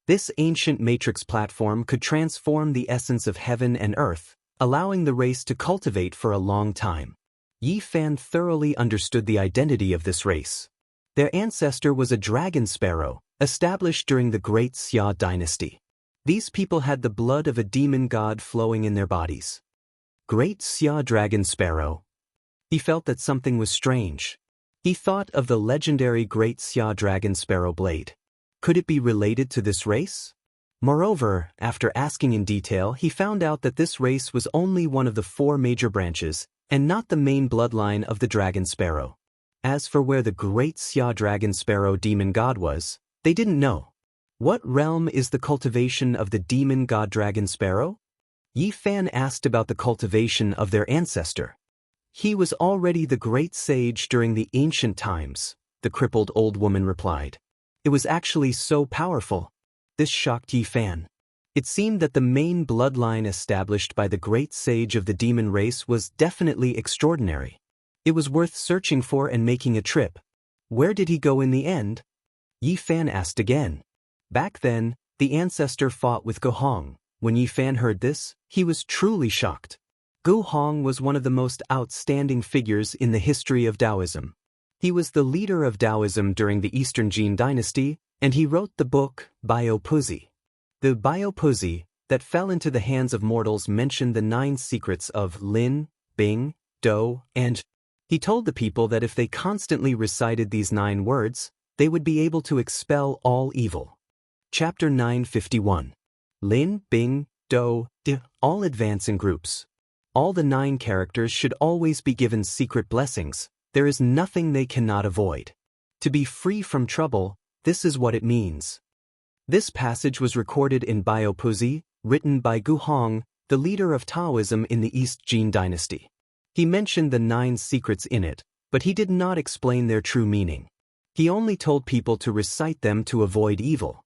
This ancient matrix platform could transform the essence of heaven and earth, allowing the race to cultivate for a long time. Yi Fan thoroughly understood the identity of this race. Their ancestor was a dragon sparrow, established during the Great Xia dynasty. These people had the blood of a demon god flowing in their bodies. Great Xia dragon sparrow. He felt that something was strange. He thought of the legendary Great Xia dragon sparrow blade. Could it be related to this race? Moreover, after asking in detail, he found out that this race was only one of the 4 major branches, and not the main bloodline of the dragon sparrow. As for where the Great Xia dragon sparrow demon god was, they didn't know. What realm is the cultivation of the demon god dragon sparrow? Yi Fan asked about the cultivation of their ancestor. He was already the great sage during the ancient times, the crippled old woman replied. It was actually so powerful. This shocked Yi Fan. It seemed that the main bloodline established by the great sage of the demon race was definitely extraordinary. It was worth searching for and making a trip. Where did he go in the end? Yi Fan asked again. Back then, the ancestor fought with Gu Hong. When Yi Fan heard this, he was truly shocked. Gu Hong was one of the most outstanding figures in the history of Taoism. He was the leader of Taoism during the Eastern Jin dynasty, and he wrote the book Biopuzi. The Biopuzi that fell into the hands of mortals mentioned the 9 secrets of Lin, Bing, Do, and he told the people that if they constantly recited these 9 words, they would be able to expel all evil. Chapter 951. Lin, Bing, Do, De, all advance in groups. All the 9 characters should always be given secret blessings. There is nothing they cannot avoid. To be free from trouble, this is what it means. This passage was recorded in Audiobook, written by Gu Hong, the leader of Taoism in the East Jin dynasty. He mentioned the 9 secrets in it, but he did not explain their true meaning. He only told people to recite them to avoid evil.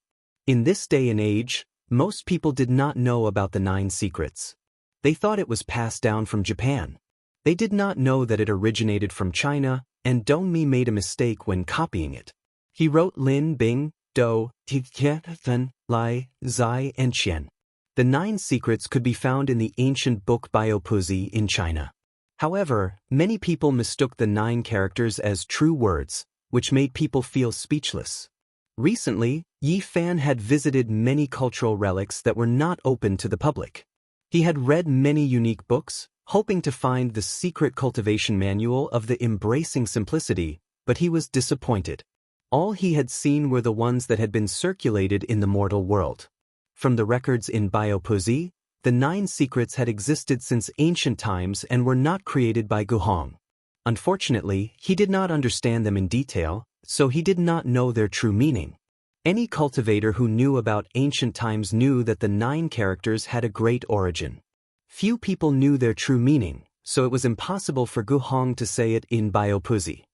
In this day and age, most people did not know about the 9 secrets. They thought it was passed down from Japan. They did not know that it originated from China, and Dong Mi made a mistake when copying it. He wrote Lin, Bing, Do, Ti, Fen, Lai, Zai, and Qian. The 9 secrets could be found in the ancient book Audiobook in China. However, many people mistook the 9 characters as true words, which made people feel speechless. Recently, Yi Fan had visited many cultural relics that were not open to the public. He had read many unique books, hoping to find the secret cultivation manual of the embracing simplicity, but he was disappointed. All he had seen were the ones that had been circulated in the mortal world. From the records in Audiobook, the 9 secrets had existed since ancient times and were not created by Gu Hong. Unfortunately, he did not understand them in detail, so he did not know their true meaning. Any cultivator who knew about ancient times knew that the 9 characters had a great origin. Few people knew their true meaning, so it was impossible for Gu Hong to say it in Audiobook.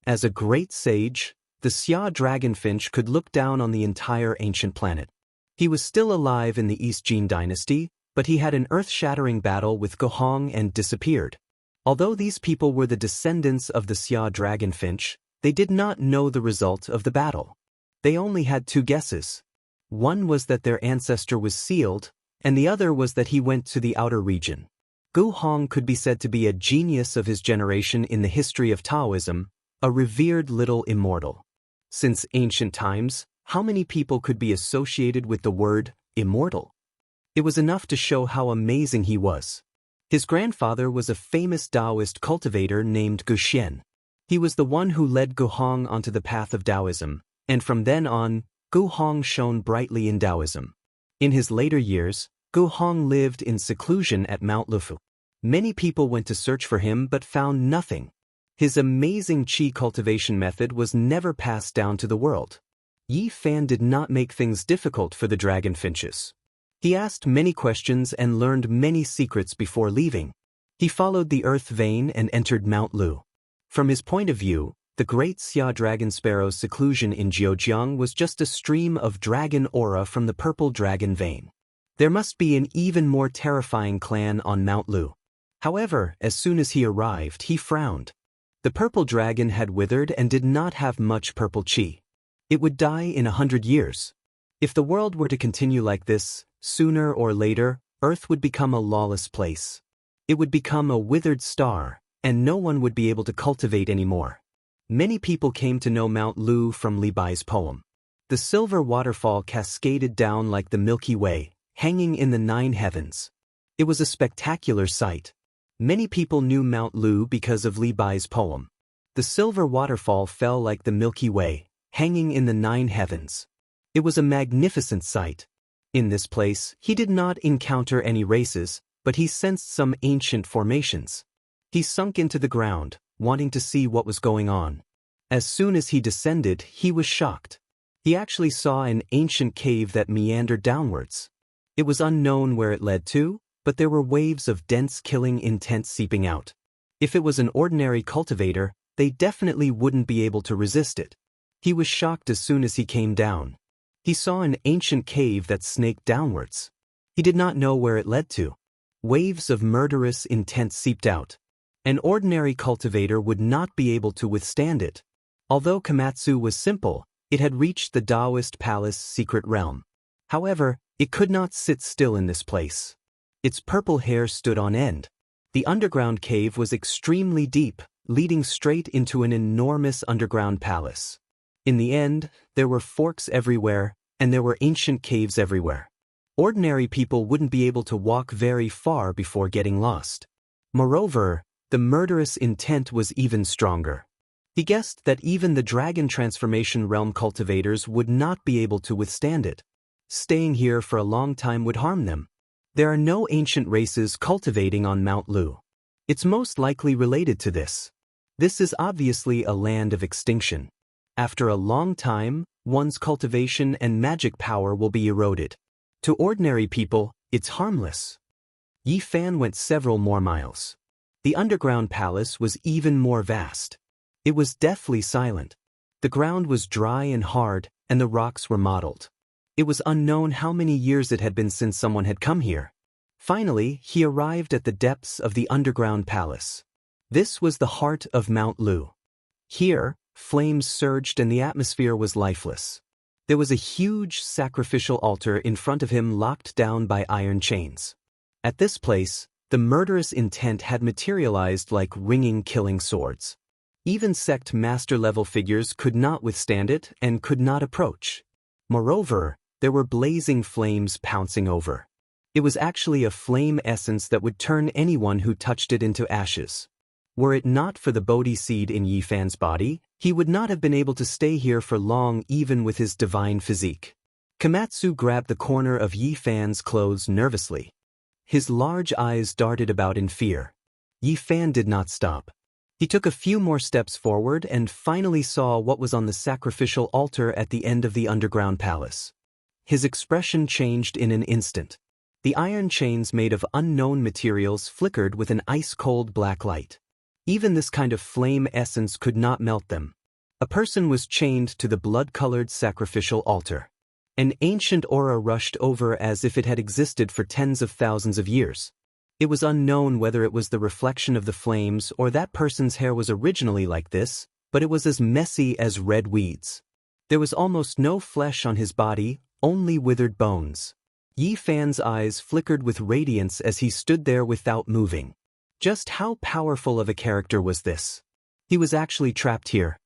As a great sage, the Xia dragonfinch could look down on the entire ancient planet. He was still alive in the East Jin dynasty, but he had an earth-shattering battle with Gu Hong and disappeared. Although these people were the descendants of the Xia dragonfinch, they did not know the result of the battle. They only had 2 guesses. One was that their ancestor was sealed, and the other was that he went to the outer region. Gu Hong could be said to be a genius of his generation in the history of Taoism, a revered little immortal. Since ancient times, how many people could be associated with the word immortal? It was enough to show how amazing he was. His grandfather was a famous Taoist cultivator named Gu Xian. He was the one who led Gu Hong onto the path of Taoism, and from then on, Gu Hong shone brightly in Taoism. In his later years, Gu Hong lived in seclusion at Mount Lufu. Many people went to search for him but found nothing. His amazing qi cultivation method was never passed down to the world. Yi Fan did not make things difficult for the dragonfinches. He asked many questions and learned many secrets before leaving. He followed the earth vein and entered Mount Lu. From his point of view, the great Xia dragon sparrow's seclusion in Zhejiang was just a stream of dragon aura from the purple dragon vein. There must be an even more terrifying clan on Mount Lu. However, as soon as he arrived, he frowned. The purple dragon had withered and did not have much purple qi. It would die in 100 years. If the world were to continue like this, sooner or later, Earth would become a lawless place. It would become a withered star, and no one would be able to cultivate anymore. Many people came to know Mount Lu from Li Bai's poem. The silver waterfall cascaded down like the Milky Way, hanging in the 9 heavens. It was a spectacular sight. Many people knew Mount Lu because of Li Bai's poem. The silver waterfall fell like the Milky Way, hanging in the 9 heavens. It was a magnificent sight. In this place, he did not encounter any races, but he sensed some ancient formations. He sunk into the ground, wanting to see what was going on. As soon as he descended, he was shocked. He actually saw an ancient cave that meandered downwards. It was unknown where it led to, but there were waves of dense killing intent seeping out. If it was an ordinary cultivator, they definitely wouldn't be able to resist it. He was shocked as soon as he came down. He saw an ancient cave that snaked downwards. He did not know where it led to. Waves of murderous intent seeped out. An ordinary cultivator would not be able to withstand it. Although Komatsu was simple, it had reached the Taoist palace secret realm. However, it could not sit still in this place. Its purple hair stood on end. The underground cave was extremely deep, leading straight into an enormous underground palace. In the end, there were forks everywhere, and there were ancient caves everywhere. Ordinary people wouldn't be able to walk very far before getting lost. Moreover, the murderous intent was even stronger. He guessed that even the dragon transformation realm cultivators would not be able to withstand it. Staying here for a long time would harm them. There are no ancient races cultivating on Mount Lu. It's most likely related to this. This is obviously a land of extinction. After a long time, one's cultivation and magic power will be eroded. To ordinary people, it's harmless. Yi Fan went several more miles. The underground palace was even more vast. It was deathly silent. The ground was dry and hard, and the rocks were mottled. It was unknown how many years it had been since someone had come here. Finally, he arrived at the depths of the underground palace. This was the heart of Mount Lu. Here, flames surged and the atmosphere was lifeless. There was a huge sacrificial altar in front of him locked down by iron chains. At this place, the murderous intent had materialized like ringing killing swords. Even sect master-level figures could not withstand it and could not approach. Moreover, there were blazing flames pouncing over. It was actually a flame essence that would turn anyone who touched it into ashes. Were it not for the Bodhi seed in Yi Fan's body, he would not have been able to stay here for long even with his divine physique. Komatsu grabbed the corner of Yi Fan's clothes nervously. His large eyes darted about in fear. Yi Fan did not stop. He took a few more steps forward and finally saw what was on the sacrificial altar at the end of the underground palace. His expression changed in an instant. The iron chains made of unknown materials flickered with an ice-cold black light. Even this kind of flame essence could not melt them. A person was chained to the blood-colored sacrificial altar. An ancient aura rushed over as if it had existed for tens of thousands of years. It was unknown whether it was the reflection of the flames or that person's hair was originally like this, but it was as messy as red weeds. There was almost no flesh on his body, only withered bones. Yi Fan's eyes flickered with radiance as he stood there without moving. Just how powerful of a character was this? He was actually trapped here.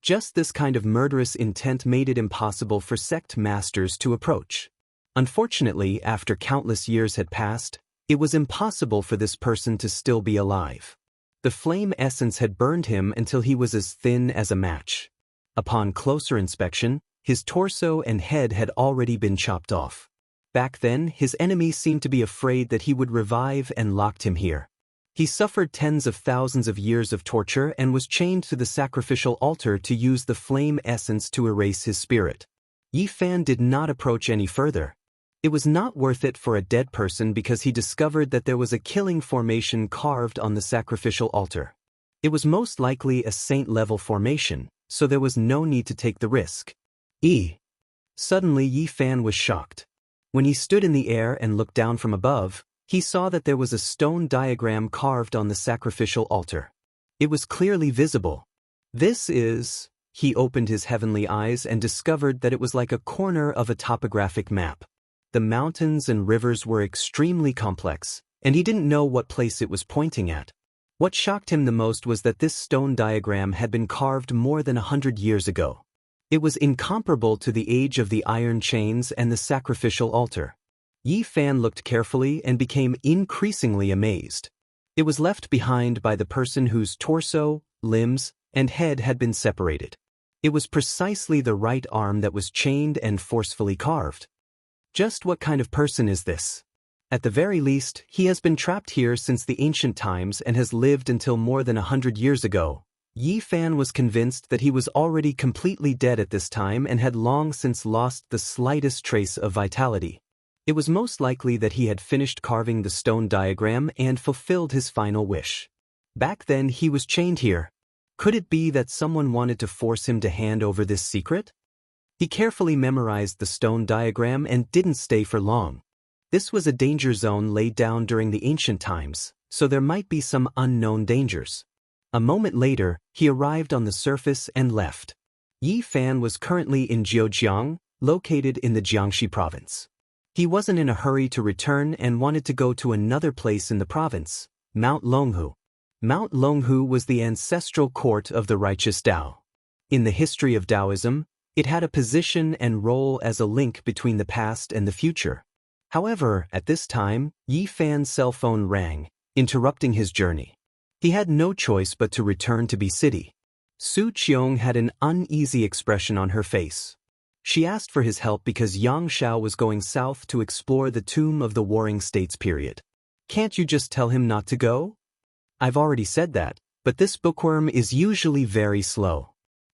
Just this kind of murderous intent made it impossible for sect masters to approach. Unfortunately, after countless years had passed, it was impossible for this person to still be alive. The flame essence had burned him until he was as thin as a match. Upon closer inspection, his torso and head had already been chopped off. Back then, his enemy seemed to be afraid that he would revive and locked him here. He suffered tens of thousands of years of torture and was chained to the sacrificial altar to use the flame essence to erase his spirit. Yi Fan did not approach any further. It was not worth it for a dead person because he discovered that there was a killing formation carved on the sacrificial altar. It was most likely a saint-level formation, so there was no need to take the risk. Suddenly Yi Fan was shocked. When he stood in the air and looked down from above, he saw that there was a stone diagram carved on the sacrificial altar. It was clearly visible. He opened his heavenly eyes and discovered that it was like a corner of a topographic map. The mountains and rivers were extremely complex, and he didn't know what place it was pointing at. What shocked him the most was that this stone diagram had been carved more than 100 years ago. It was incomparable to the age of the iron chains and the sacrificial altar. Yi Fan looked carefully and became increasingly amazed. It was left behind by the person whose torso, limbs, and head had been separated. It was precisely the right arm that was chained and forcefully carved. Just what kind of person is this? At the very least, he has been trapped here since the ancient times and has lived until more than 100 years ago. Yi Fan was convinced that he was already completely dead at this time and had long since lost the slightest trace of vitality. It was most likely that he had finished carving the stone diagram and fulfilled his final wish. Back then he was chained here. Could it be that someone wanted to force him to hand over this secret? He carefully memorized the stone diagram and didn't stay for long. This was a danger zone laid down during the ancient times, so there might be some unknown dangers. A moment later, he arrived on the surface and left. Yi Fan was currently in Zhejiang, located in the Xianxia province. He wasn't in a hurry to return and wanted to go to another place in the province, Mount Longhu. Mount Longhu was the ancestral court of the righteous Tao. In the history of Taoism, it had a position and role as a link between the past and the future. However, at this time, Yi Fan's cell phone rang, interrupting his journey. He had no choice but to return to Bi City. Su Qiong had an uneasy expression on her face. She asked for his help because Xianxia was going south to explore the tomb of the Warring States period. Can't you just tell him not to go? I've already said that, but this bookworm is usually very slow.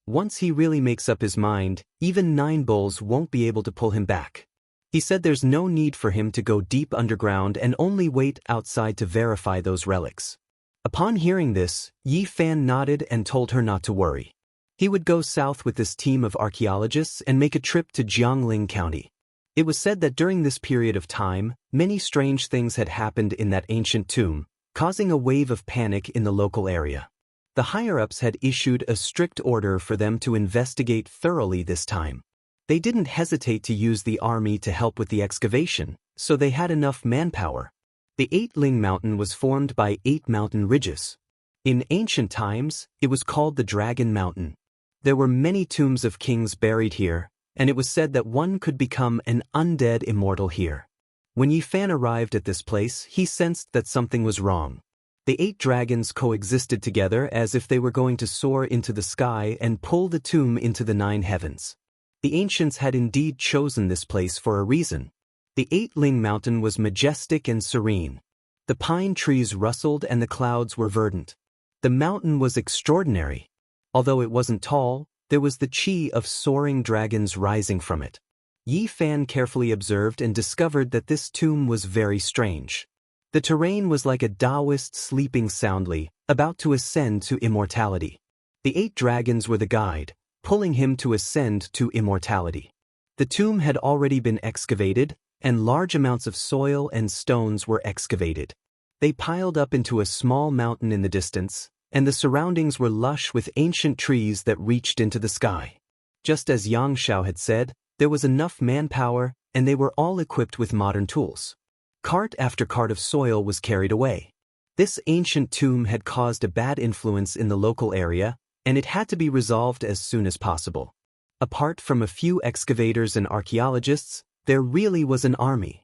Once he really makes up his mind, even 9 bulls won't be able to pull him back. He said there's no need for him to go deep underground and only wait outside to verify those relics. Upon hearing this, Yi Fan nodded and told her not to worry. He would go south with this team of archaeologists and make a trip to Jiangling County. It was said that during this period of time, many strange things had happened in that ancient tomb, causing a wave of panic in the local area. The higher-ups had issued a strict order for them to investigate thoroughly this time. They didn't hesitate to use the army to help with the excavation, so they had enough manpower. The 8-Ling Mountain was formed by 8 mountain ridges. In ancient times, it was called the Dragon Mountain. There were many tombs of kings buried here, and it was said that one could become an undead immortal here. When Yi Fan arrived at this place, he sensed that something was wrong. The 8 dragons coexisted together as if they were going to soar into the sky and pull the tomb into the 9 heavens. The ancients had indeed chosen this place for a reason. The 8-Ling Mountain was majestic and serene. The pine trees rustled and the clouds were verdant. The mountain was extraordinary. Although it wasn't tall, there was the chi of soaring dragons rising from it. Yi Fan carefully observed and discovered that this tomb was very strange. The terrain was like a Taoist sleeping soundly, about to ascend to immortality. The 8 dragons were the guide, pulling him to ascend to immortality. The tomb had already been excavated, and large amounts of soil and stones were excavated. They piled up into a small mountain in the distance, and the surroundings were lush with ancient trees that reached into the sky. Just as Xianxia had said, there was enough manpower, and they were all equipped with modern tools. Cart after cart of soil was carried away. This ancient tomb had caused a bad influence in the local area, and it had to be resolved as soon as possible. Apart from a few excavators and archaeologists, there really was an army.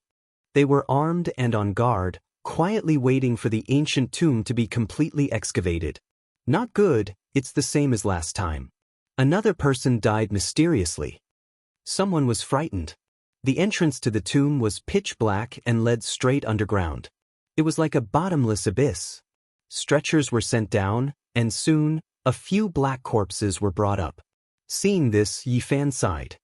They were armed and on guard, quietly waiting for the ancient tomb to be completely excavated. Not good, it's the same as last time. Another person died mysteriously. Someone was frightened. The entrance to the tomb was pitch black and led straight underground. It was like a bottomless abyss. Stretchers were sent down, and soon, a few black corpses were brought up. Seeing this, Yi Fan sighed.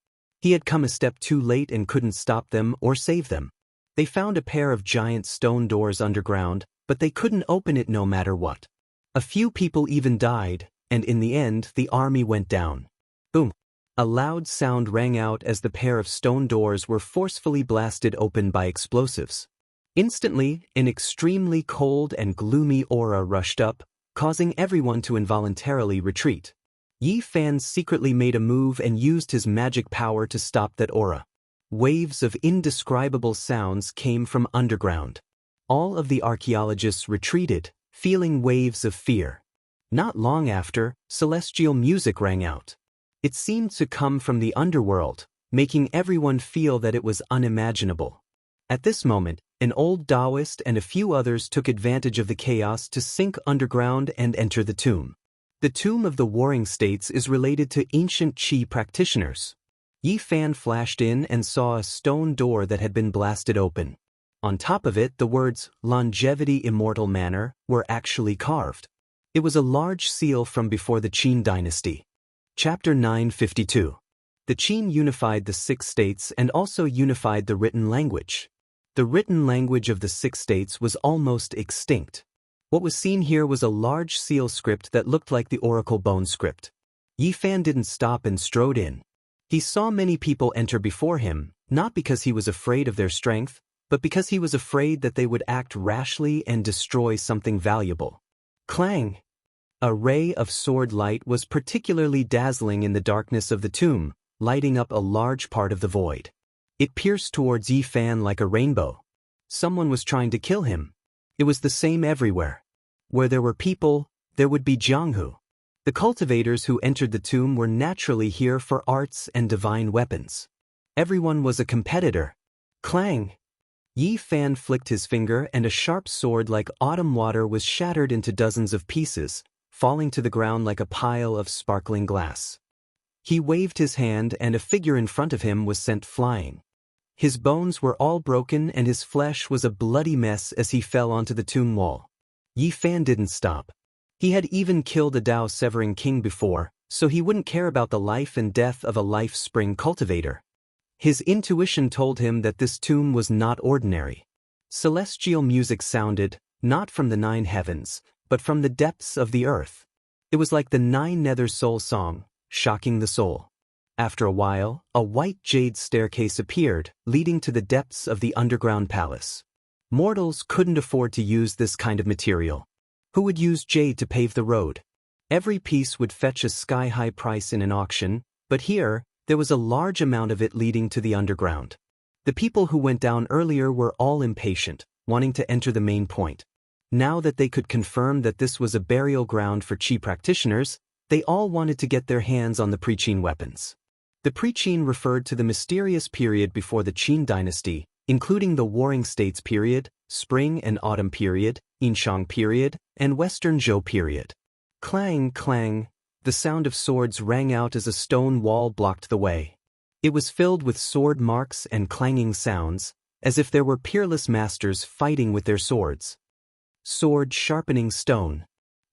He had come a step too late and couldn't stop them or save them. They found a pair of giant stone doors underground, but they couldn't open it no matter what. A few people even died, and in the end, the army went down. Boom! A loud sound rang out as the pair of stone doors were forcefully blasted open by explosives. Instantly, an extremely cold and gloomy aura rushed up, causing everyone to involuntarily retreat. Yi Fan secretly made a move and used his magic power to stop that aura. Waves of indescribable sounds came from underground. All of the archaeologists retreated, feeling waves of fear. Not long after, celestial music rang out. It seemed to come from the underworld, making everyone feel that it was unimaginable. At this moment, an old Taoist and a few others took advantage of the chaos to sink underground and enter the tomb. The Tomb of the Warring States is related to ancient Qi practitioners. Yi Fan flashed in and saw a stone door that had been blasted open. On top of it, the words, "Longevity Immortal Manor," were actually carved. It was a large seal from before the Qin dynasty. Chapter 952. The Qin unified the 6 states and also unified the written language. The written language of the 6 states was almost extinct. What was seen here was a large seal script that looked like the Oracle Bone script. Yi Fan didn't stop and strode in. He saw many people enter before him, not because he was afraid of their strength, but because he was afraid that they would act rashly and destroy something valuable. Clang! A ray of sword light was particularly dazzling in the darkness of the tomb, lighting up a large part of the void. It pierced towards Yi Fan like a rainbow. Someone was trying to kill him. It was the same everywhere. Where there were people, there would be Jianghu. The cultivators who entered the tomb were naturally here for arts and divine weapons. Everyone was a competitor. Clang! Yi Fan flicked his finger and a sharp sword like autumn water was shattered into dozens of pieces, falling to the ground like a pile of sparkling glass. He waved his hand and a figure in front of him was sent flying. His bones were all broken and his flesh was a bloody mess as he fell onto the tomb wall. Yi Fan didn't stop. He had even killed a Dao-severing king before, so he wouldn't care about the life and death of a life spring cultivator. His intuition told him that this tomb was not ordinary. Celestial music sounded, not from the 9 heavens, but from the depths of the earth. It was like the 9 nether soul song, shocking the soul. After a while, a white jade staircase appeared, leading to the depths of the underground palace. Mortals couldn't afford to use this kind of material. Who would use jade to pave the road? Every piece would fetch a sky-high price in an auction, but here, there was a large amount of it leading to the underground. The people who went down earlier were all impatient, wanting to enter the main point. Now that they could confirm that this was a burial ground for Qi practitioners, they all wanted to get their hands on the pre-Qin weapons. The pre-Qin referred to the mysterious period before the Qin dynasty, including the Warring States period, Spring and Autumn period, Yinshang period, and Western Zhou period. Clang, clang, the sound of swords rang out as a stone wall blocked the way. It was filled with sword marks and clanging sounds, as if there were peerless masters fighting with their swords. Sword sharpening stone.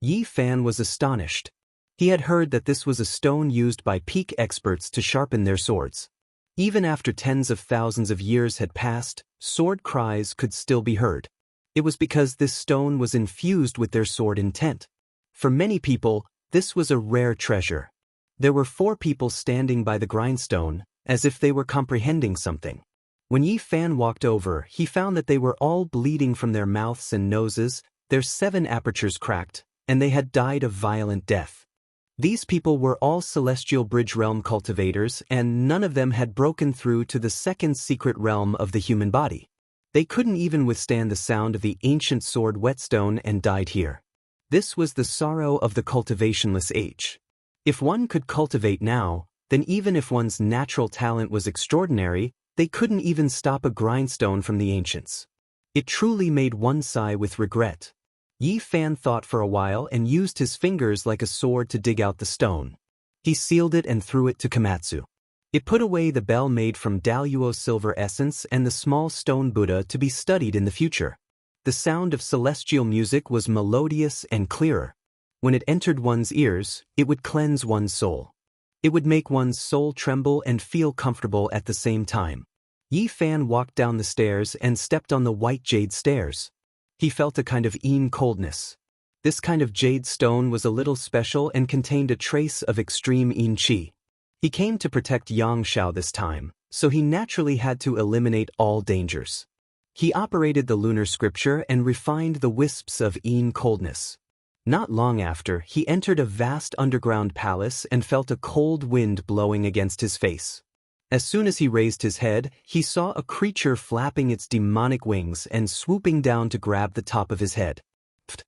Yi Fan was astonished. He had heard that this was a stone used by peak experts to sharpen their swords. Even after tens of thousands of years had passed, sword cries could still be heard. It was because this stone was infused with their sword intent. For many people, this was a rare treasure. There were 4 people standing by the grindstone, as if they were comprehending something. When Yi Fan walked over, he found that they were all bleeding from their mouths and noses, their 7 apertures cracked, and they had died a violent death. These people were all celestial bridge realm cultivators, and none of them had broken through to the second secret realm of the human body. They couldn't even withstand the sound of the ancient sword whetstone and died here. This was the sorrow of the cultivationless age. If one could cultivate now, then even if one's natural talent was extraordinary, they couldn't even stop a grindstone from the ancients. It truly made one sigh with regret. Yi Fan thought for a while and used his fingers like a sword to dig out the stone. He sealed it and threw it to Komatsu. It put away the bell made from Daluo silver essence and the small stone Buddha to be studied in the future. The sound of celestial music was melodious and clearer. When it entered one's ears, it would cleanse one's soul. It would make one's soul tremble and feel comfortable at the same time. Yi Fan walked down the stairs and stepped on the white jade stairs. He felt a kind of coldness. This kind of jade stone was a little special and contained a trace of extreme qi. He came to protect Xianxia this time, so he naturally had to eliminate all dangers. He operated the lunar scripture and refined the wisps of coldness. Not long after, he entered a vast underground palace and felt a cold wind blowing against his face. As soon as he raised his head, he saw a creature flapping its demonic wings and swooping down to grab the top of his head. Pfft.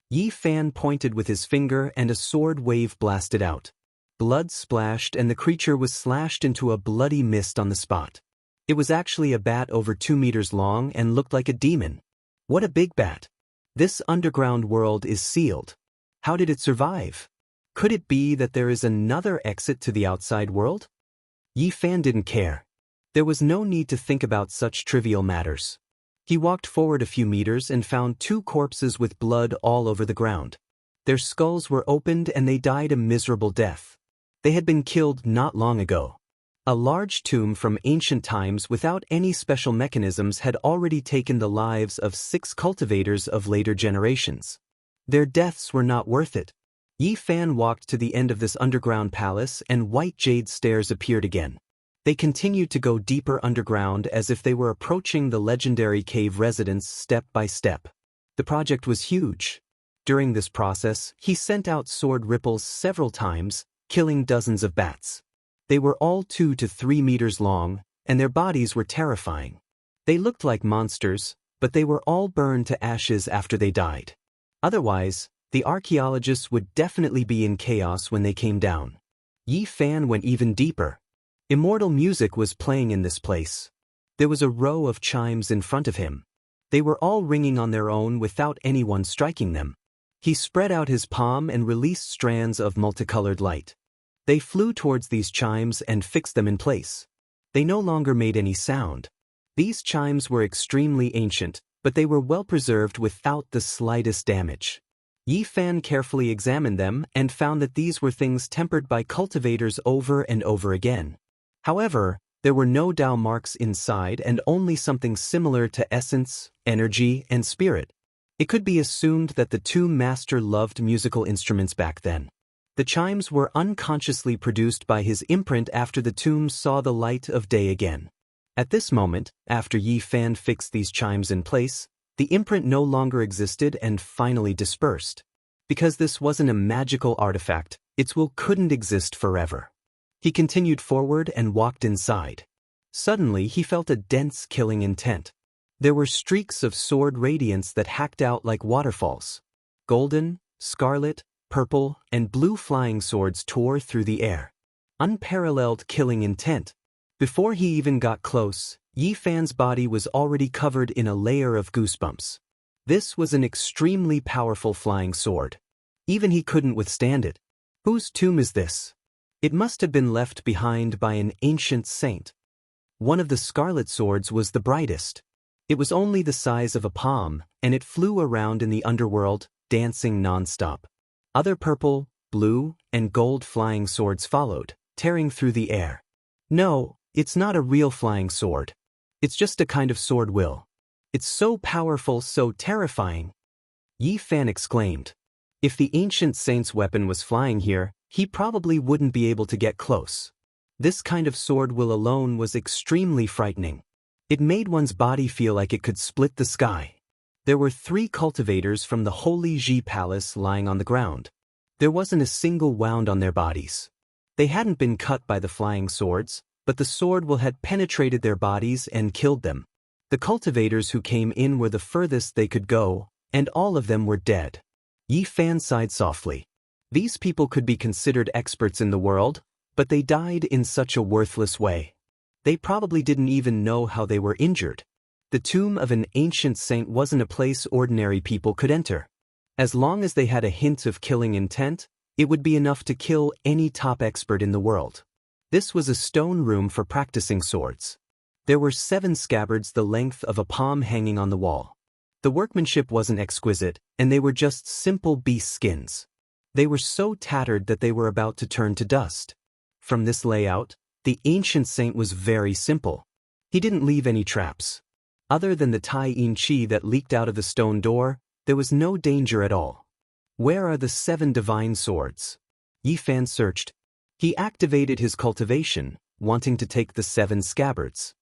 Yi Fan pointed with his finger and a sword wave blasted out. Blood splashed and the creature was slashed into a bloody mist on the spot. It was actually a bat over 2 meters long and looked like a demon. What a big bat! This underground world is sealed. How did it survive? Could it be that there is another exit to the outside world? Yi Fan didn't care. There was no need to think about such trivial matters. He walked forward a few meters and found 2 corpses with blood all over the ground. Their skulls were opened and they died a miserable death. They had been killed not long ago. A large tomb from ancient times without any special mechanisms had already taken the lives of 6 cultivators of later generations. Their deaths were not worth it. Yi Fan walked to the end of this underground palace and white jade stairs appeared again. They continued to go deeper underground as if they were approaching the legendary cave residence step by step. The project was huge. During this process, he sent out sword ripples several times, killing dozens of bats. They were all 2 to 3 meters long, and their bodies were terrifying. They looked like monsters, but they were all burned to ashes after they died. Otherwise, the archaeologists would definitely be in chaos when they came down. Yi Fan went even deeper. Immortal music was playing in this place. There was a row of chimes in front of him. They were all ringing on their own without anyone striking them. He spread out his palm and released strands of multicolored light. They flew towards these chimes and fixed them in place. They no longer made any sound. These chimes were extremely ancient, but they were well preserved without the slightest damage. Yi Fan carefully examined them and found that these were things tempered by cultivators over and over again. However, there were no Dao marks inside and only something similar to essence, energy, and spirit. It could be assumed that the tomb master loved musical instruments back then. The chimes were unconsciously produced by his imprint after the tomb saw the light of day again. At this moment, after Yi Fan fixed these chimes in place, the imprint no longer existed and finally dispersed. Because this wasn't a magical artifact, its will couldn't exist forever. He continued forward and walked inside. Suddenly, he felt a dense killing intent. There were streaks of sword radiance that hacked out like waterfalls. Golden, scarlet, purple, and blue flying swords tore through the air. Unparalleled killing intent. Before he even got close, Yi Fan's body was already covered in a layer of goosebumps. This was an extremely powerful flying sword. Even he couldn't withstand it. Whose tomb is this? It must have been left behind by an ancient saint. One of the scarlet swords was the brightest. It was only the size of a palm, and it flew around in the underworld, dancing non-stop. Other purple, blue, and gold flying swords followed, tearing through the air. No, it's not a real flying sword. It's just a kind of sword will. It's so powerful, so terrifying. Yi Fan exclaimed. If the ancient saint's weapon was flying here, he probably wouldn't be able to get close. This kind of sword will alone was extremely frightening. It made one's body feel like it could split the sky. There were 3 cultivators from the Holy Ji Palace lying on the ground. There wasn't a single wound on their bodies. They hadn't been cut by the flying swords, but the sword will had penetrated their bodies and killed them. The cultivators who came in were the furthest they could go, and all of them were dead. Yi Fan sighed softly. These people could be considered experts in the world, but they died in such a worthless way. They probably didn't even know how they were injured. The tomb of an ancient saint wasn't a place ordinary people could enter. As long as they had a hint of killing intent, it would be enough to kill any top expert in the world. This was a stone room for practicing swords. There were 7 scabbards the length of a palm hanging on the wall. The workmanship wasn't exquisite, and they were just simple beast skins. They were so tattered that they were about to turn to dust. From this layout, the ancient saint was very simple. He didn't leave any traps. Other than the Tai Yin Qi that leaked out of the stone door, there was no danger at all. Where are the 7 divine swords? Yi Fan searched. He activated his cultivation, wanting to take the 7 scabbards.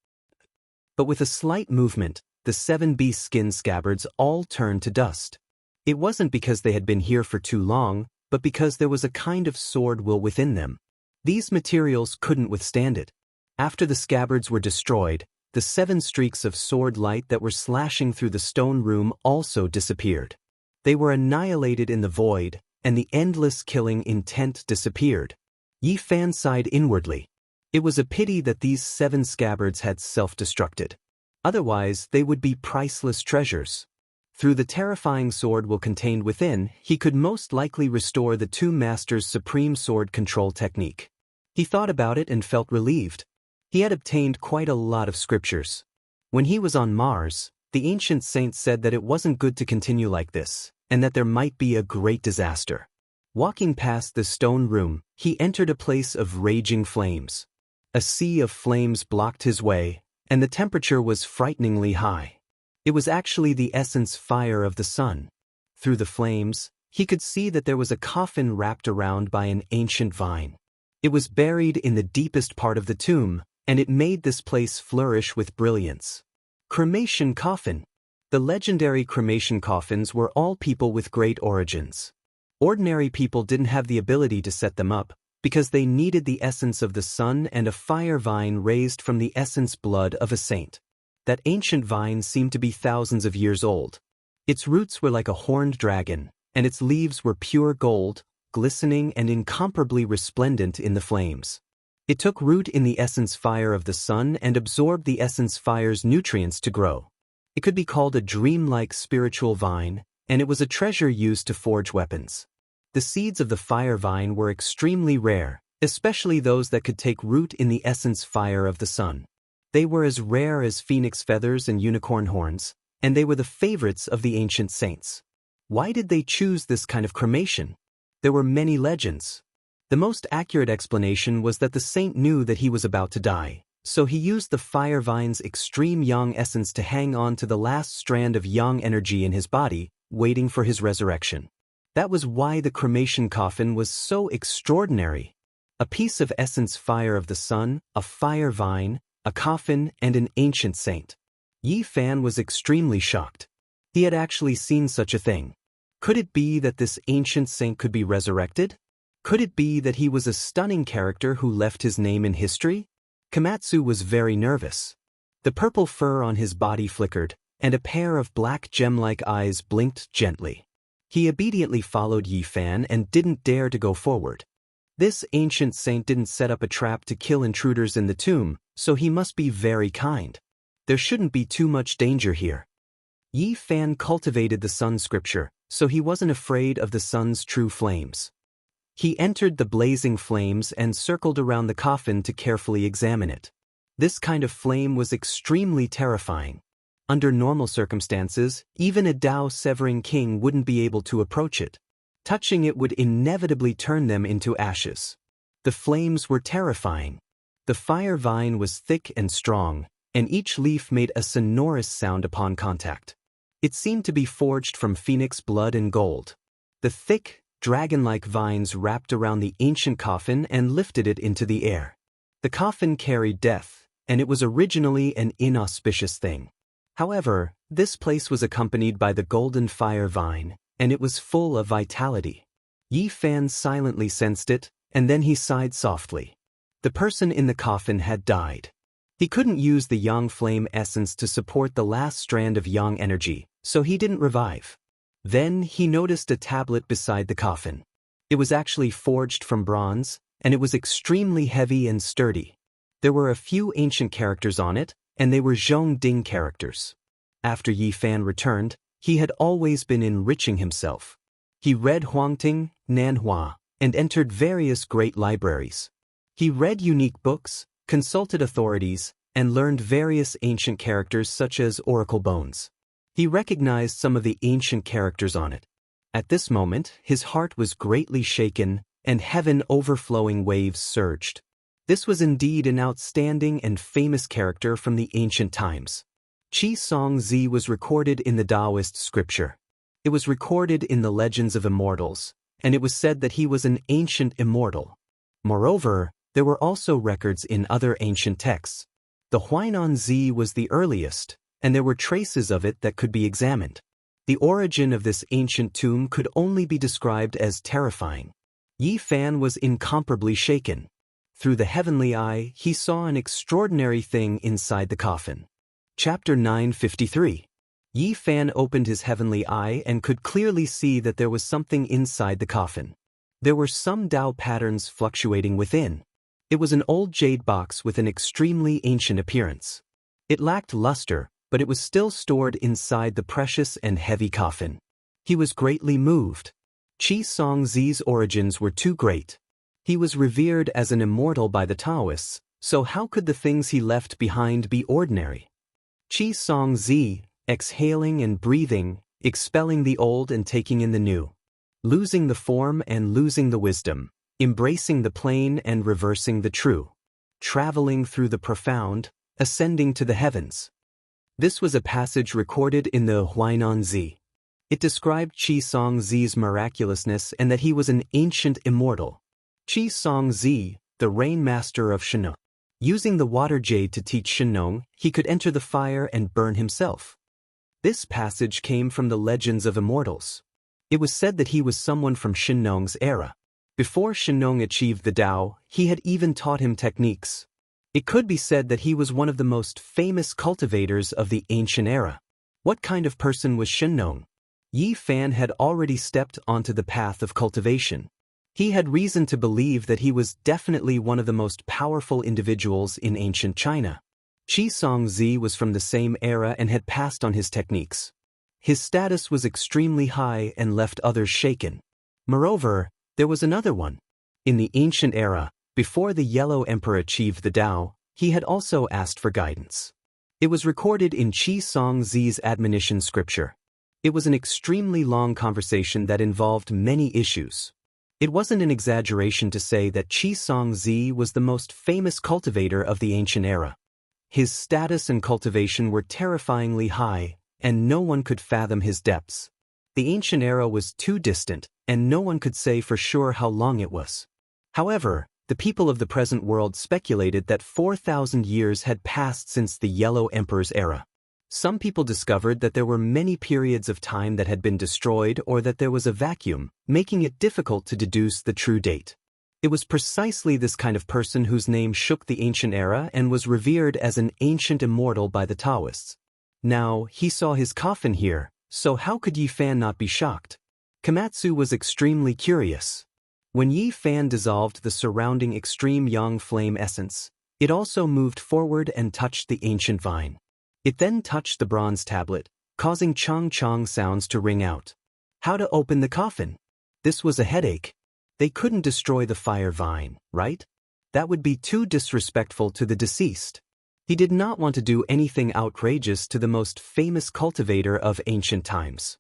But with a slight movement, the 7 beast skin scabbards all turned to dust. It wasn't because they had been here for too long, but because there was a kind of sword will within them. These materials couldn't withstand it. After the scabbards were destroyed, the 7 streaks of sword light that were slashing through the stone room also disappeared. They were annihilated in the void, and the endless killing intent disappeared. Yi Fan sighed inwardly. It was a pity that these 7 scabbards had self-destructed. Otherwise, they would be priceless treasures. Through the terrifying sword will contained within, he could most likely restore the Tomb Master's supreme sword control technique. He thought about it and felt relieved. He had obtained quite a lot of scriptures. When he was on Mars, the ancient saint said that it wasn't good to continue like this, and that there might be a great disaster. Walking past the stone room, he entered a place of raging flames. A sea of flames blocked his way, and the temperature was frighteningly high. It was actually the essence fire of the sun. Through the flames, he could see that there was a coffin wrapped around by an ancient vine. It was buried in the deepest part of the tomb, and it made this place flourish with brilliance. Cremation coffin. The legendary cremation coffins were all people with great origins. Ordinary people didn't have the ability to set them up, because they needed the essence of the sun and a fire vine raised from the essence blood of a saint. That ancient vine seemed to be thousands of years old. Its roots were like a horned dragon, and its leaves were pure gold, glistening and incomparably resplendent in the flames. It took root in the essence fire of the sun and absorbed the essence fire's nutrients to grow. It could be called a dreamlike spiritual vine, and it was a treasure used to forge weapons. The seeds of the fire vine were extremely rare, especially those that could take root in the essence fire of the sun. They were as rare as phoenix feathers and unicorn horns, and they were the favorites of the ancient saints. Why did they choose this kind of cremation? There were many legends. The most accurate explanation was that the saint knew that he was about to die, so he used the fire vine's extreme yang essence to hang on to the last strand of yang energy in his body, waiting for his resurrection. That was why the cremation coffin was so extraordinary. A piece of essence fire of the sun, a fire vine, a coffin, and an ancient saint. Yi Fan was extremely shocked. He had actually seen such a thing. Could it be that this ancient saint could be resurrected? Could it be that he was a stunning character who left his name in history? Komatsu was very nervous. The purple fur on his body flickered, and a pair of black gem-like eyes blinked gently. He obediently followed Yi Fan and didn't dare to go forward. This ancient saint didn't set up a trap to kill intruders in the tomb, so he must be very kind. There shouldn't be too much danger here. Yi Fan cultivated the sun scripture, so he wasn't afraid of the sun's true flames. He entered the blazing flames and circled around the coffin to carefully examine it. This kind of flame was extremely terrifying. Under normal circumstances, even a Dao-severing king wouldn't be able to approach it. Touching it would inevitably turn them into ashes. The flames were terrifying. The fire vine was thick and strong, and each leaf made a sonorous sound upon contact. It seemed to be forged from phoenix blood and gold. The thick, dragon-like vines wrapped around the ancient coffin and lifted it into the air. The coffin carried death, and it was originally an inauspicious thing. However, this place was accompanied by the golden fire vine, and it was full of vitality. Yi Fan silently sensed it, and then he sighed softly. The person in the coffin had died. He couldn't use the yang flame essence to support the last strand of yang energy, so he didn't revive. Then he noticed a tablet beside the coffin. It was actually forged from bronze, and it was extremely heavy and sturdy. There were a few ancient characters on it, and they were Zhongding characters. After Yi Fan returned, he had always been enriching himself. He read Huangting, Nanhua, and entered various great libraries. He read unique books, consulted authorities, and learned various ancient characters such as oracle bones. He recognized some of the ancient characters on it. At this moment, his heart was greatly shaken, and heaven-overflowing waves surged. This was indeed an outstanding and famous character from the ancient times. Qi Song Zi was recorded in the Taoist scripture. It was recorded in the legends of immortals, and it was said that he was an ancient immortal. Moreover, there were also records in other ancient texts. The Huainan Zi was the earliest, and there were traces of it that could be examined. The origin of this ancient tomb could only be described as terrifying. Yi Fan was incomparably shaken. Through the heavenly eye, he saw an extraordinary thing inside the coffin. Chapter 953. Yi Fan opened his heavenly eye and could clearly see that there was something inside the coffin. There were some Dao patterns fluctuating within. It was an old jade box with an extremely ancient appearance. It lacked luster, but it was still stored inside the precious and heavy coffin. He was greatly moved. Qi Song Zi's origins were too great. He was revered as an immortal by the Taoists, so how could the things he left behind be ordinary? Qi Song Zi, exhaling and breathing, expelling the old and taking in the new. Losing the form and losing the wisdom, embracing the plain and reversing the true. Traveling through the profound, ascending to the heavens. This was a passage recorded in the Huainan Zi. It described Qi Song Zi's miraculousness and that he was an ancient immortal. Qi Song Zi, the rain master of Shenong. Using the water jade to teach Shenong, he could enter the fire and burn himself. This passage came from the legends of immortals. It was said that he was someone from Shenong's era. Before Shenong achieved the Tao, he had even taught him techniques. It could be said that he was one of the most famous cultivators of the ancient era. What kind of person was Shenong? Yi Fan had already stepped onto the path of cultivation. He had reason to believe that he was definitely one of the most powerful individuals in ancient China. Qi Song Zi was from the same era and had passed on his techniques. His status was extremely high and left others shaken. Moreover, there was another one. In the ancient era, before the Yellow Emperor achieved the Tao, he had also asked for guidance. It was recorded in Qi Song Zi's admonition scripture. It was an extremely long conversation that involved many issues. It wasn't an exaggeration to say that Xianxia was the most famous cultivator of the ancient era. His status and cultivation were terrifyingly high, and no one could fathom his depths. The ancient era was too distant, and no one could say for sure how long it was. However, the people of the present world speculated that 4,000 years had passed since the Yellow Emperor's era. Some people discovered that there were many periods of time that had been destroyed or that there was a vacuum, making it difficult to deduce the true date. It was precisely this kind of person whose name shook the ancient era and was revered as an ancient immortal by the Taoists. Now, he saw his coffin here, so how could Yi Fan not be shocked? Komatsu was extremely curious. When Yi Fan dissolved the surrounding extreme yang flame essence, it also moved forward and touched the ancient vine. It then touched the bronze tablet, causing chong-chong sounds to ring out. How to open the coffin? This was a headache. They couldn't destroy the fire vine, right? That would be too disrespectful to the deceased. He did not want to do anything outrageous to the most famous cultivator of ancient times.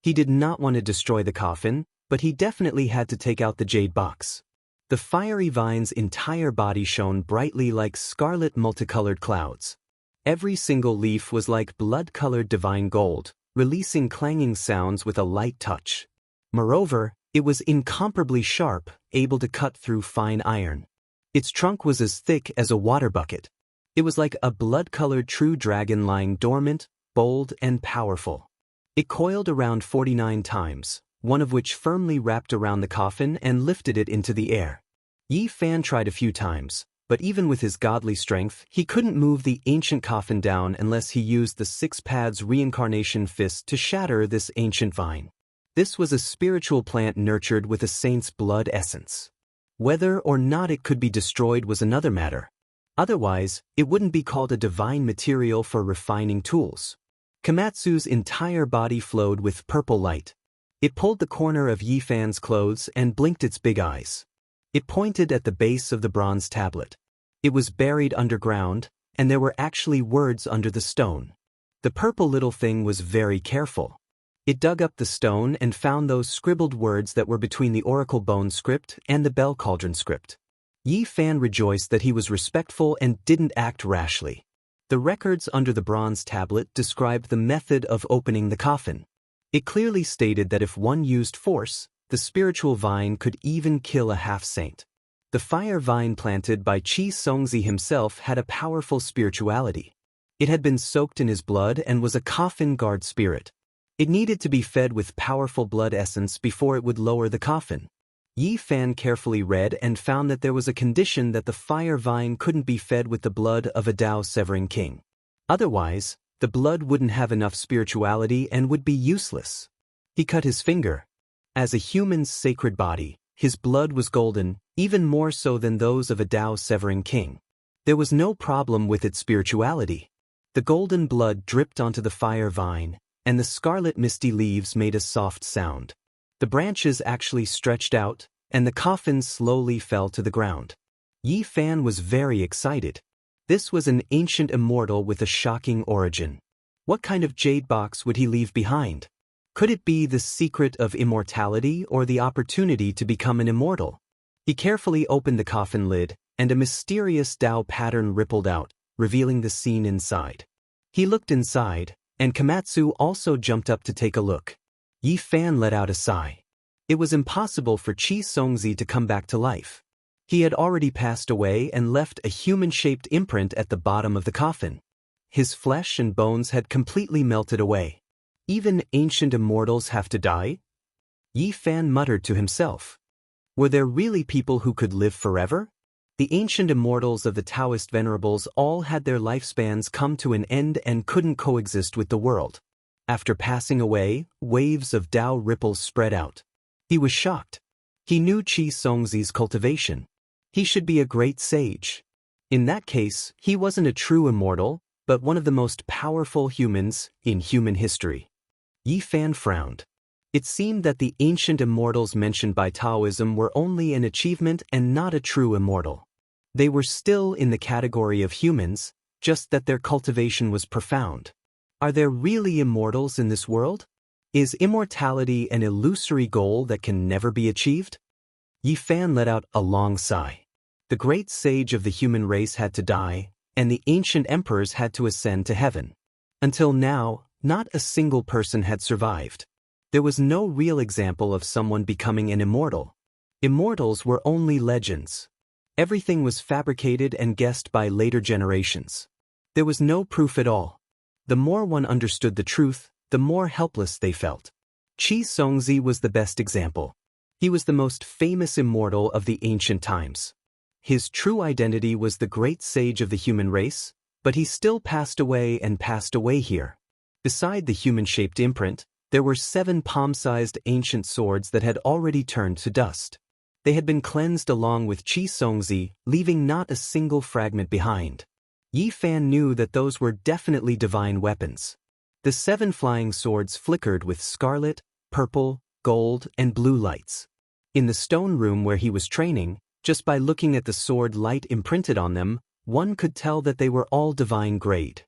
He did not want to destroy the coffin, but he definitely had to take out the jade box. The fiery vine's entire body shone brightly like scarlet multicolored clouds. Every single leaf was like blood-colored divine gold, releasing clanging sounds with a light touch. Moreover, it was incomparably sharp, able to cut through fine iron. Its trunk was as thick as a water bucket. It was like a blood-colored true dragon lying dormant, bold, and powerful. It coiled around 49 times, one of which firmly wrapped around the coffin and lifted it into the air. Yi Fan tried a few times, but even with his godly strength, he couldn't move the ancient coffin down unless he used the 6 pads reincarnation fist to shatter this ancient vine. This was a spiritual plant nurtured with a saint's blood essence. Whether or not it could be destroyed was another matter. Otherwise, it wouldn't be called a divine material for refining tools. Komatsu's entire body flowed with purple light. It pulled the corner of Yi Fan's clothes and blinked its big eyes. It pointed at the base of the bronze tablet. It was buried underground, and there were actually words under the stone. The purple little thing was very careful. It dug up the stone and found those scribbled words that were between the oracle bone script and the bell cauldron script. Yi Fan rejoiced that he was respectful and didn't act rashly. The records under the bronze tablet described the method of opening the coffin. It clearly stated that if one used force, the spiritual vine could even kill a half-saint. The fire vine planted by Xianxia himself had a powerful spirituality. It had been soaked in his blood and was a coffin guard spirit. It needed to be fed with powerful blood essence before it would lower the coffin. Yi Fan carefully read and found that there was a condition that the fire vine couldn't be fed with the blood of a Tao-severing king. Otherwise, the blood wouldn't have enough spirituality and would be useless. He cut his finger. As a human's sacred body, his blood was golden, even more so than those of a Tao-severing king. There was no problem with its spirituality. The golden blood dripped onto the fire vine, and the scarlet misty leaves made a soft sound. The branches actually stretched out, and the coffin slowly fell to the ground. Yi Fan was very excited. This was an ancient immortal with a shocking origin. What kind of jade box would he leave behind? Could it be the secret of immortality or the opportunity to become an immortal? He carefully opened the coffin lid, and a mysterious Tao pattern rippled out, revealing the scene inside. He looked inside, and Komatsu also jumped up to take a look. Yi Fan let out a sigh. It was impossible for Xianxia to come back to life. He had already passed away and left a human-shaped imprint at the bottom of the coffin. His flesh and bones had completely melted away. Even ancient immortals have to die? Yi Fan muttered to himself. Were there really people who could live forever? The ancient immortals of the Taoist venerables all had their lifespans come to an end and couldn't coexist with the world. After passing away, waves of Tao ripples spread out. He was shocked. He knew Xianxia's cultivation. He should be a great sage. In that case, he wasn't a true immortal, but one of the most powerful humans in human history. Yi Fan frowned. It seemed that the ancient immortals mentioned by Taoism were only an achievement and not a true immortal. They were still in the category of humans, just that their cultivation was profound. Are there really immortals in this world? Is immortality an illusory goal that can never be achieved? Yi Fan let out a long sigh. The great sage of the human race had to die, and the ancient emperors had to ascend to heaven. Until now, not a single person had survived. There was no real example of someone becoming an immortal. Immortals were only legends. Everything was fabricated and guessed by later generations. There was no proof at all. The more one understood the truth, the more helpless they felt. Xianxia was the best example. He was the most famous immortal of the ancient times. His true identity was the great sage of the human race, but he still passed away here. Beside the human-shaped imprint, there were 7 palm-sized ancient swords that had already turned to dust. They had been cleansed along with Xianxia, leaving not a single fragment behind. Yi Fan knew that those were definitely divine weapons. The 7 flying swords flickered with scarlet, purple, gold, and blue lights. In the stone room where he was training, just by looking at the sword light imprinted on them, one could tell that they were all divine grade.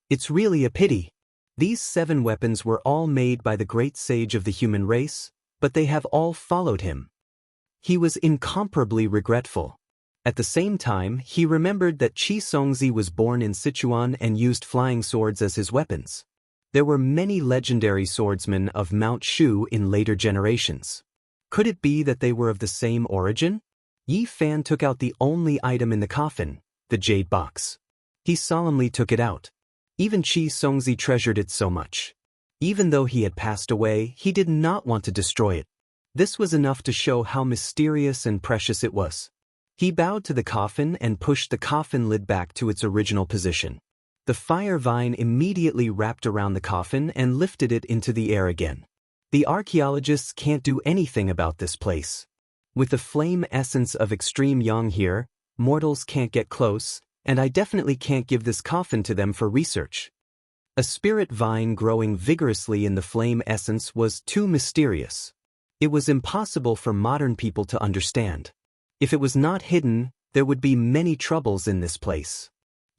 It's really a pity. These 7 weapons were all made by the great sage of the human race, but they have all followed him. He was incomparably regretful. At the same time, he remembered that Xianxia was born in Sichuan and used flying swords as his weapons. There were many legendary swordsmen of Mount Shu in later generations. Could it be that they were of the same origin? Yi Fan took out the only item in the coffin, the jade box. He solemnly took it out. Even Xianxia treasured it so much. Even though he had passed away, he did not want to destroy it. This was enough to show how mysterious and precious it was. He bowed to the coffin and pushed the coffin lid back to its original position. The fire vine immediately wrapped around the coffin and lifted it into the air again. The archaeologists can't do anything about this place. With the flame essence of extreme yang here, mortals can't get close, and I definitely can't give this coffin to them for research. A spirit vine growing vigorously in the flame essence was too mysterious. It was impossible for modern people to understand. If it was not hidden, there would be many troubles in this place.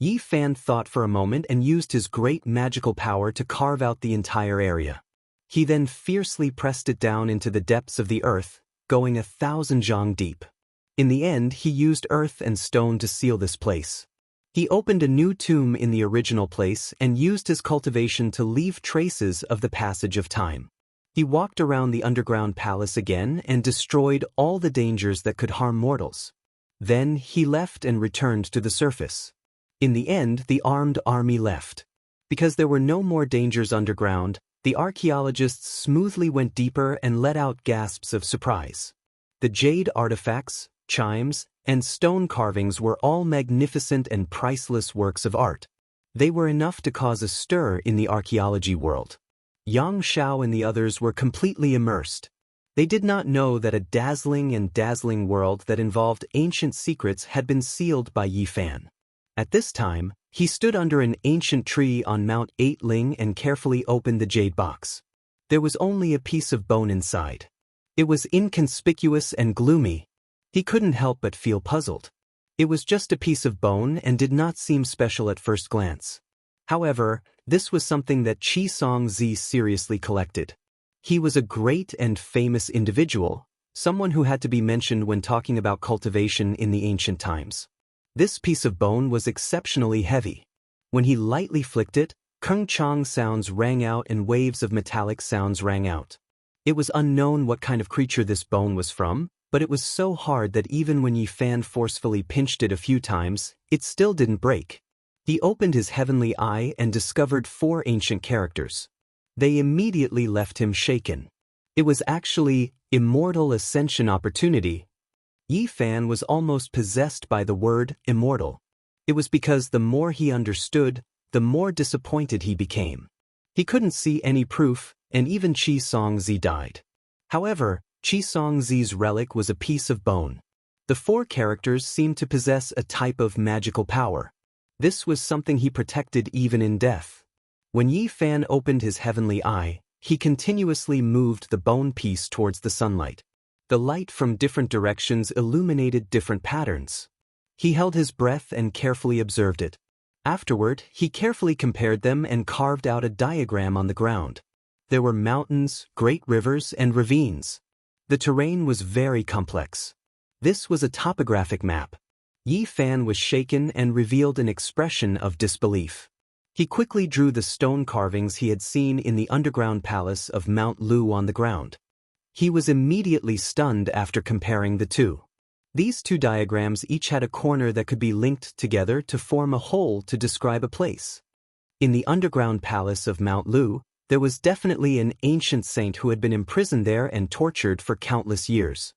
Yi Fan thought for a moment and used his great magical power to carve out the entire area. He then fiercely pressed it down into the depths of the earth, going 1,000 zhang deep. In the end, he used earth and stone to seal this place. He opened a new tomb in the original place and used his cultivation to leave traces of the passage of time. He walked around the underground palace again and destroyed all the dangers that could harm mortals. Then he left and returned to the surface. In the end, the armed army left. Because there were no more dangers underground, the archaeologists smoothly went deeper and let out gasps of surprise. The jade artifacts, chimes, and stone carvings were all magnificent and priceless works of art. They were enough to cause a stir in the archaeology world. Yang Shao and the others were completely immersed. They did not know that a dazzling world that involved ancient secrets had been sealed by Yi Fan. At this time, he stood under an ancient tree on Mount Eightling and carefully opened the jade box. There was only a piece of bone inside. It was inconspicuous and gloomy. He couldn't help but feel puzzled. It was just a piece of bone and did not seem special at first glance. However, this was something that Xianxia seriously collected. He was a great and famous individual, someone who had to be mentioned when talking about cultivation in the ancient times. This piece of bone was exceptionally heavy. When he lightly flicked it, kung chang sounds rang out and waves of metallic sounds rang out. It was unknown what kind of creature this bone was from, but it was so hard that even when Yi Fan forcefully pinched it a few times, it still didn't break. He opened his heavenly eye and discovered 4 ancient characters. They immediately left him shaken. It was actually immortal ascension opportunity. Yi Fan was almost possessed by the word immortal. It was because the more he understood, the more disappointed he became. He couldn't see any proof, and even Xianxia died. However, Xianxia's relic was a piece of bone. The 4 characters seemed to possess a type of magical power. This was something he protected even in death. When Yi Fan opened his heavenly eye, he continuously moved the bone piece towards the sunlight. The light from different directions illuminated different patterns. He held his breath and carefully observed it. Afterward, he carefully compared them and carved out a diagram on the ground. There were mountains, great rivers, and ravines. The terrain was very complex. This was a topographic map. Yi Fan was shaken and revealed an expression of disbelief. He quickly drew the stone carvings he had seen in the underground palace of Mount Lu on the ground. He was immediately stunned after comparing the two. These two diagrams each had a corner that could be linked together to form a whole to describe a place. In the underground palace of Mount Lu, there was definitely an ancient saint who had been imprisoned there and tortured for countless years.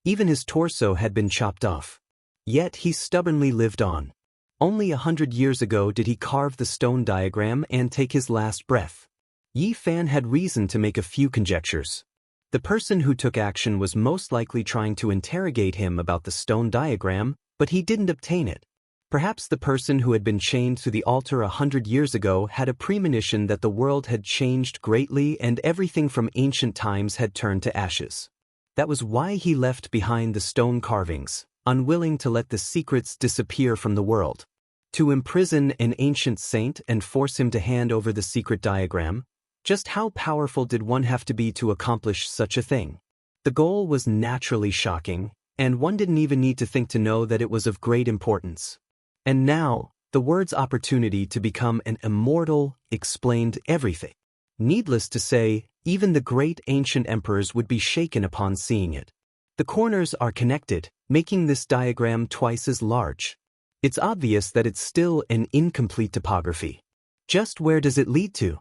Even his torso had been chopped off. Yet he stubbornly lived on. Only 100 years ago did he carve the stone diagram and take his last breath. Yi Fan had reason to make a few conjectures. The person who took action was most likely trying to interrogate him about the stone diagram, but he didn't obtain it. Perhaps the person who had been chained to the altar 100 years ago had a premonition that the world had changed greatly and everything from ancient times had turned to ashes. That was why he left behind the stone carvings, unwilling to let the secrets disappear from the world. To imprison an ancient saint and force him to hand over the secret diagram, just how powerful did one have to be to accomplish such a thing? The goal was naturally shocking, and one didn't even need to think to know that it was of great importance. And now, the word's opportunity to become an immortal explained everything. Needless to say, even the great ancient emperors would be shaken upon seeing it. The corners are connected, making this diagram twice as large. It's obvious that it's still an incomplete topography. Just where does it lead to?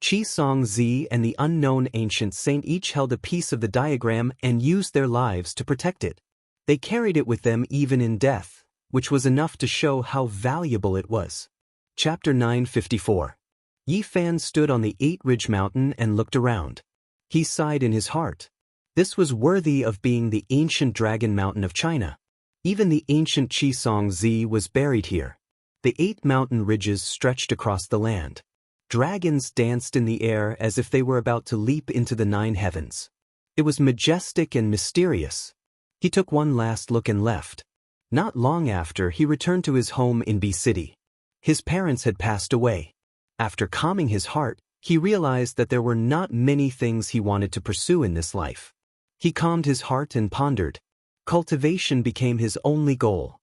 Xianxia and the unknown ancient saint each held a piece of the diagram and used their lives to protect it. They carried it with them even in death, which was enough to show how valuable it was. Chapter 954. Yi Fan stood on the 8-ridge mountain and looked around. He sighed in his heart. This was worthy of being the ancient dragon mountain of China. Even the ancient Xianxia was buried here. The 8 mountain ridges stretched across the land. Dragons danced in the air as if they were about to leap into the 9 heavens. It was majestic and mysterious. He took one last look and left. Not long after, he returned to his home in B City. His parents had passed away. After calming his heart, he realized that there were not many things he wanted to pursue in this life. He calmed his heart and pondered. Cultivation became his only goal.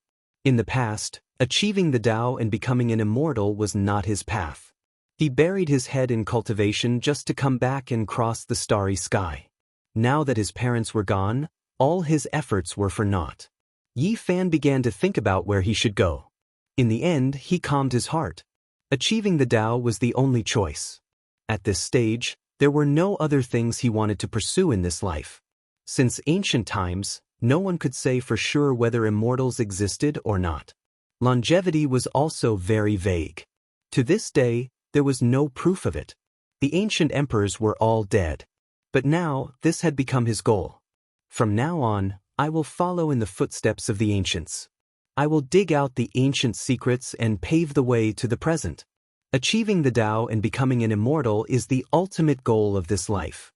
In the past, achieving the Tao and becoming an immortal was not his path. He buried his head in cultivation just to come back and cross the starry sky. Now that his parents were gone, all his efforts were for naught. Yi Fan began to think about where he should go. In the end, he calmed his heart. Achieving the Tao was the only choice. At this stage, there were no other things he wanted to pursue in this life. Since ancient times, no one could say for sure whether immortals existed or not. Longevity was also very vague. To this day, there was no proof of it. The ancient emperors were all dead. But now, this had become his goal. From now on, I will follow in the footsteps of the ancients. I will dig out the ancient secrets and pave the way to the present. Achieving the Tao and becoming an immortal is the ultimate goal of this life.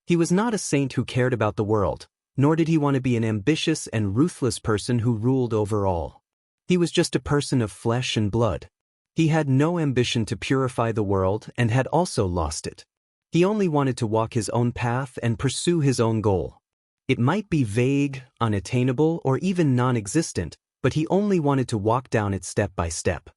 He was not a saint who cared about the world, nor did he want to be an ambitious and ruthless person who ruled over all. He was just a person of flesh and blood. He had no ambition to purify the world and had also lost it. He only wanted to walk his own path and pursue his own goal. It might be vague, unattainable, or even non-existent, but he only wanted to walk down it step by step.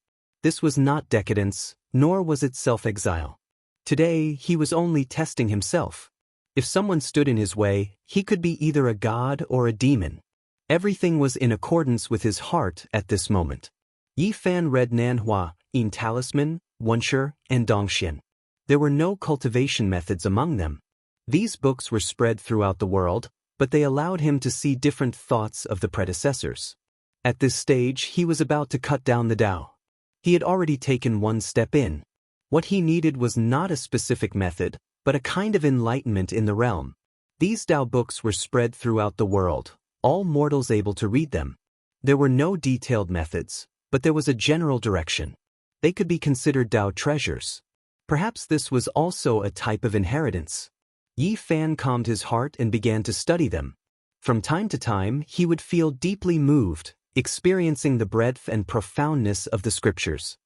This was not decadence, nor was it self-exile. Today, he was only testing himself. If someone stood in his way, he could be either a god or a demon. Everything was in accordance with his heart at this moment. Yi Fan read Nanhua, Yin Talisman, Wuxia, and Dongxian. There were no cultivation methods among them. These books were spread throughout the world, but they allowed him to see different thoughts of the predecessors. At this stage, he was about to cut down the Tao. He had already taken one step in. What he needed was not a specific method, but a kind of enlightenment in the realm. These Tao books were spread throughout the world, all mortals able to read them. There were no detailed methods, but there was a general direction. They could be considered Tao treasures. Perhaps this was also a type of inheritance. Yi Fan calmed his heart and began to study them. From time to time, he would feel deeply moved, experiencing the breadth and profoundness of the scriptures.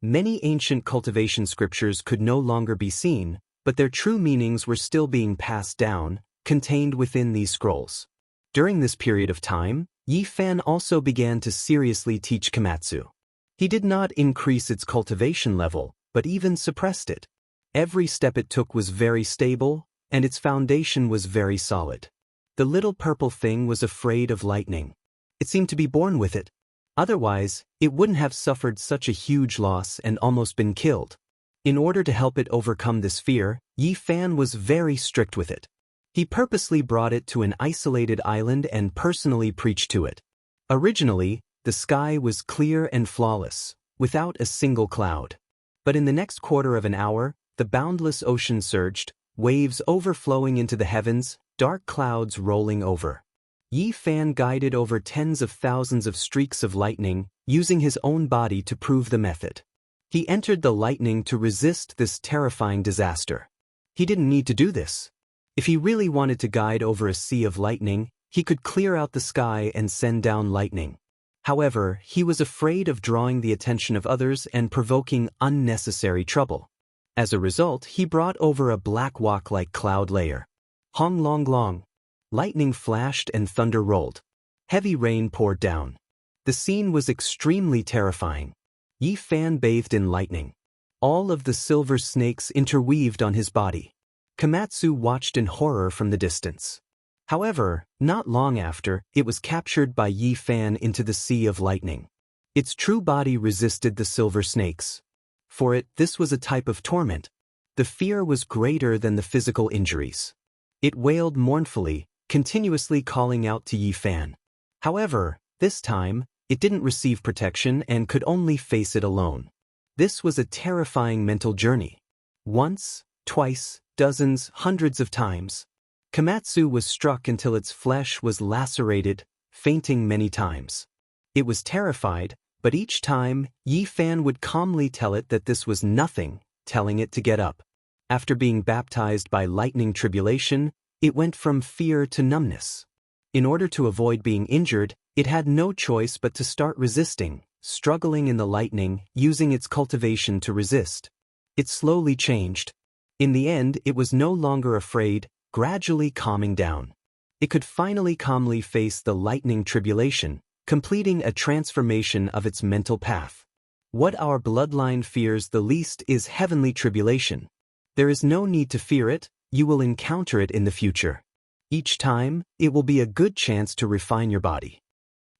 Many ancient cultivation scriptures could no longer be seen, but their true meanings were still being passed down, contained within these scrolls. During this period of time, Yi Fan also began to seriously teach Komatsu. He did not increase its cultivation level, but even suppressed it. Every step it took was very stable, and its foundation was very solid. The little purple thing was afraid of lightning. It seemed to be born with it. Otherwise, it wouldn't have suffered such a huge loss and almost been killed. In order to help it overcome this fear, Yi Fan was very strict with it. He purposely brought it to an isolated island and personally preached to it. Originally, the sky was clear and flawless, without a single cloud. But in the next quarter of an hour, the boundless ocean surged, waves overflowing into the heavens, dark clouds rolling over. Yi Fan guided over tens of thousands of streaks of lightning, using his own body to prove the method. He entered the lightning to resist this terrifying disaster. He didn't need to do this. If he really wanted to guide over a sea of lightning, he could clear out the sky and send down lightning. However, he was afraid of drawing the attention of others and provoking unnecessary trouble. As a result, he brought over a black wak-like cloud layer. Hong long long. Lightning flashed and thunder rolled. Heavy rain poured down. The scene was extremely terrifying. Yi Fan bathed in lightning. All of the silver snakes interweaved on his body. Komatsu watched in horror from the distance. However, not long after, it was captured by Yi Fan into the sea of lightning. Its true body resisted the silver snakes. For it, this was a type of torment. The fear was greater than the physical injuries. It wailed mournfully, continuously calling out to Yi Fan. However, this time, it didn't receive protection and could only face it alone. This was a terrifying mental journey. Once, twice, dozens, hundreds of times. Komatsu was struck until its flesh was lacerated, fainting many times. It was terrified, but each time, Yi Fan would calmly tell it that this was nothing, telling it to get up. After being baptized by lightning tribulation, it went from fear to numbness. In order to avoid being injured, it had no choice but to start resisting, struggling in the lightning, using its cultivation to resist. It slowly changed. In the end, it was no longer afraid, gradually calming down. It could finally calmly face the lightning tribulation, completing a transformation of its mental path. What our bloodline fears the least is heavenly tribulation. There is no need to fear it, you will encounter it in the future. Each time, it will be a good chance to refine your body.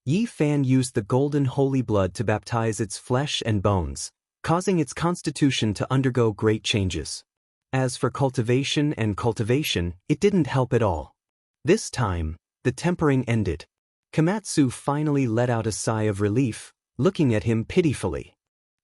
Yi Fan used the golden holy blood to baptize its flesh and bones, causing its constitution to undergo great changes. As for cultivation, it didn't help at all. This time, the tempering ended. Komatsu finally let out a sigh of relief, looking at him pitifully.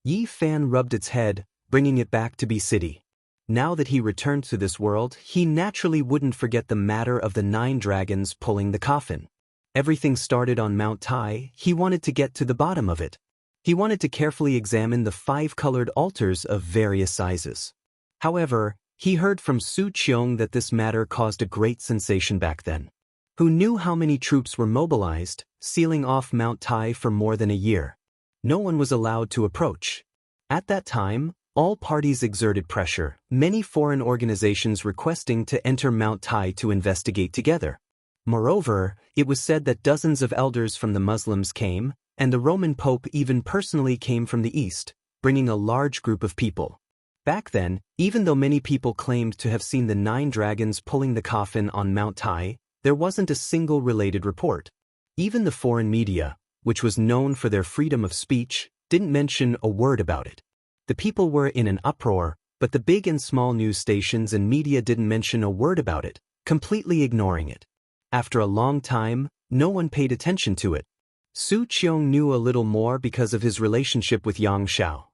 Yi Fan rubbed its head, bringing it back to be city. Now that he returned to this world, he naturally wouldn't forget the matter of the 9 dragons pulling the coffin. Everything started on Mount Tai. He wanted to get to the bottom of it. He wanted to carefully examine the 5 colored altars of various sizes. However, he heard from Su Qiong that this matter caused a great sensation back then. Who knew how many troops were mobilized, sealing off Mount Tai for more than a year? No one was allowed to approach. At that time, all parties exerted pressure, many foreign organizations requesting to enter Mount Tai to investigate together. Moreover, it was said that dozens of elders from the Muslims came, and the Roman Pope even personally came from the East, bringing a large group of people. Back then, even though many people claimed to have seen the 9 dragons pulling the coffin on Mount Tai, there wasn't a single related report. Even the foreign media, which was known for their freedom of speech, didn't mention a word about it. The people were in an uproar, but the big and small news stations and media didn't mention a word about it, completely ignoring it. After a long time, no one paid attention to it. Su Qiong knew a little more because of his relationship with Xianxia.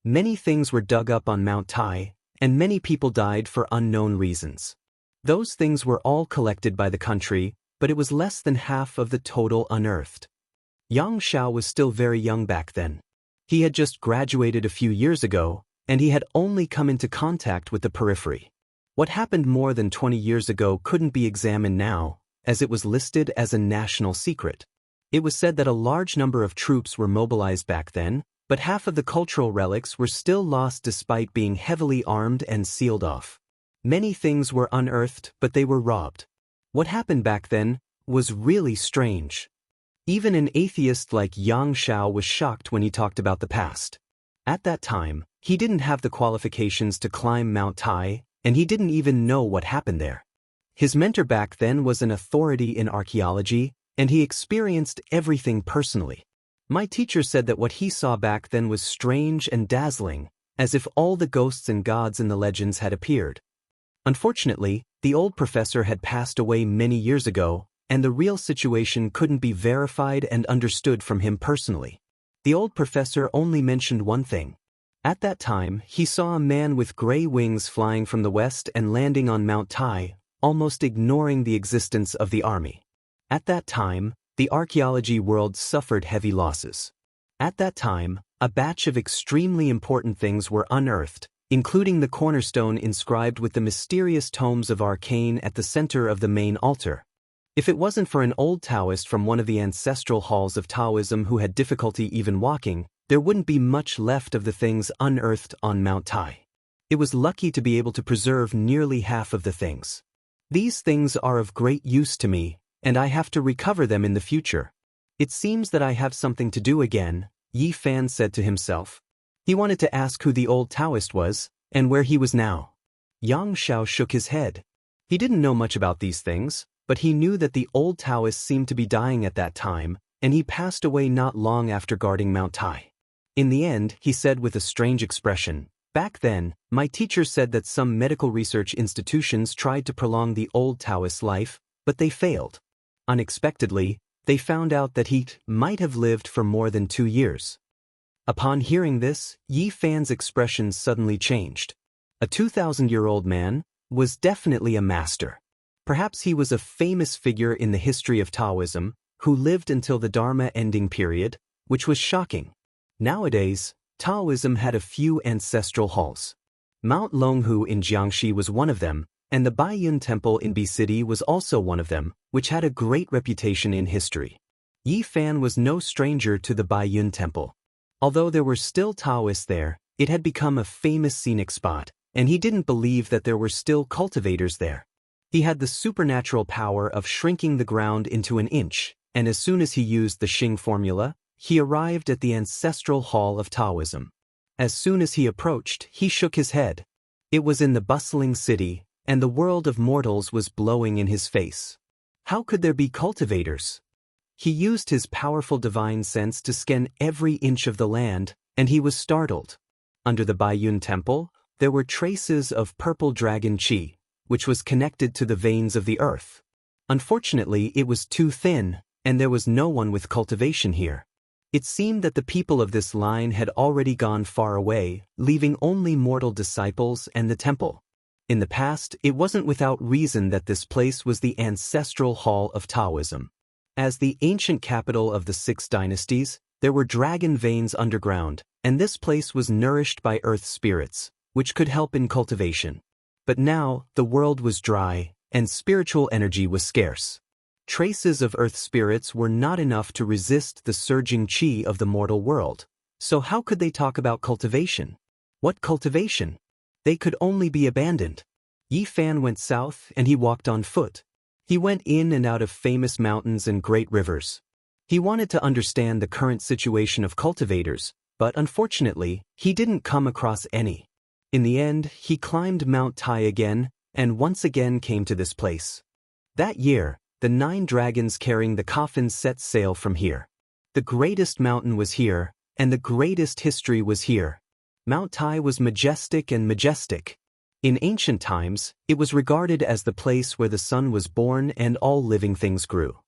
Many things were dug up on Mount Tai, and many people died for unknown reasons. Those things were all collected by the country, but it was less than half of the total unearthed. Xianxia was still very young back then. He had just graduated a few years ago, and he had only come into contact with the periphery. What happened more than 20 years ago couldn't be examined now, as it was listed as a national secret. It was said that a large number of troops were mobilized back then, but half of the cultural relics were still lost despite being heavily armed and sealed off. Many things were unearthed, but they were robbed. What happened back then was really strange. Even an atheist like Xianxia was shocked when he talked about the past. At that time, he didn't have the qualifications to climb Mount Tai, and he didn't even know what happened there. His mentor back then was an authority in archaeology, and he experienced everything personally. My teacher said that what he saw back then was strange and dazzling, as if all the ghosts and gods in the legends had appeared. Unfortunately, the old professor had passed away many years ago, and the real situation couldn't be verified and understood from him personally. The old professor only mentioned one thing. At that time, he saw a man with gray wings flying from the west and landing on Mount Tai, almost ignoring the existence of the army. At that time, the archaeology world suffered heavy losses. At that time, a batch of extremely important things were unearthed, including the cornerstone inscribed with the mysterious tomes of arcane at the center of the main altar. If it wasn't for an old Taoist from one of the ancestral halls of Taoism who had difficulty even walking, there wouldn't be much left of the things unearthed on Mount Tai. It was lucky to be able to preserve nearly half of the things. These things are of great use to me, and I have to recover them in the future. It seems that I have something to do again, Yi Fan said to himself. He wanted to ask who the old Taoist was, and where he was now. Yang Xiao shook his head. He didn't know much about these things, but he knew that the old Taoist seemed to be dying at that time, and he passed away not long after guarding Mount Tai. In the end, he said with a strange expression, "Back then, my teacher said that some medical research institutions tried to prolong the old Taoist's life, but they failed. Unexpectedly, they found out that he might have lived for more than 2 years." Upon hearing this, Yi Fan's expression suddenly changed. A 2,000-year-old man was definitely a master. Perhaps he was a famous figure in the history of Taoism, who lived until the Dharma ending period, which was shocking. Nowadays, Taoism had a few ancestral halls. Mount Longhu in Jiangxi was one of them, and the Baiyun Temple in B City was also one of them, which had a great reputation in history. Yi Fan was no stranger to the Baiyun Temple. Although there were still Taoists there, it had become a famous scenic spot, and he didn't believe that there were still cultivators there. He had the supernatural power of shrinking the ground into an inch, and as soon as he used the Xing formula, he arrived at the ancestral hall of Taoism. As soon as he approached, he shook his head. It was in the bustling city, and the world of mortals was blowing in his face. How could there be cultivators? He used his powerful divine sense to scan every inch of the land, and he was startled. Under the Baiyun Temple, there were traces of purple dragon qi, which was connected to the veins of the earth. Unfortunately, it was too thin, and there was no one with cultivation here. It seemed that the people of this line had already gone far away, leaving only mortal disciples and the temple. In the past, it wasn't without reason that this place was the ancestral hall of Taoism. As the ancient capital of the 6 dynasties, there were dragon veins underground, and this place was nourished by earth spirits, which could help in cultivation. But now, the world was dry, and spiritual energy was scarce. Traces of earth spirits were not enough to resist the surging qi of the mortal world. So how could they talk about cultivation? What cultivation? They could only be abandoned. Yi Fan went south and he walked on foot. He went in and out of famous mountains and great rivers. He wanted to understand the current situation of cultivators, but unfortunately, he didn't come across any. In the end, he climbed Mount Tai again, and once again came to this place. That year, the 9 dragons carrying the coffins set sail from here. The greatest mountain was here, and the greatest history was here. Mount Tai was majestic and majestic. In ancient times, it was regarded as the place where the sun was born and all living things grew.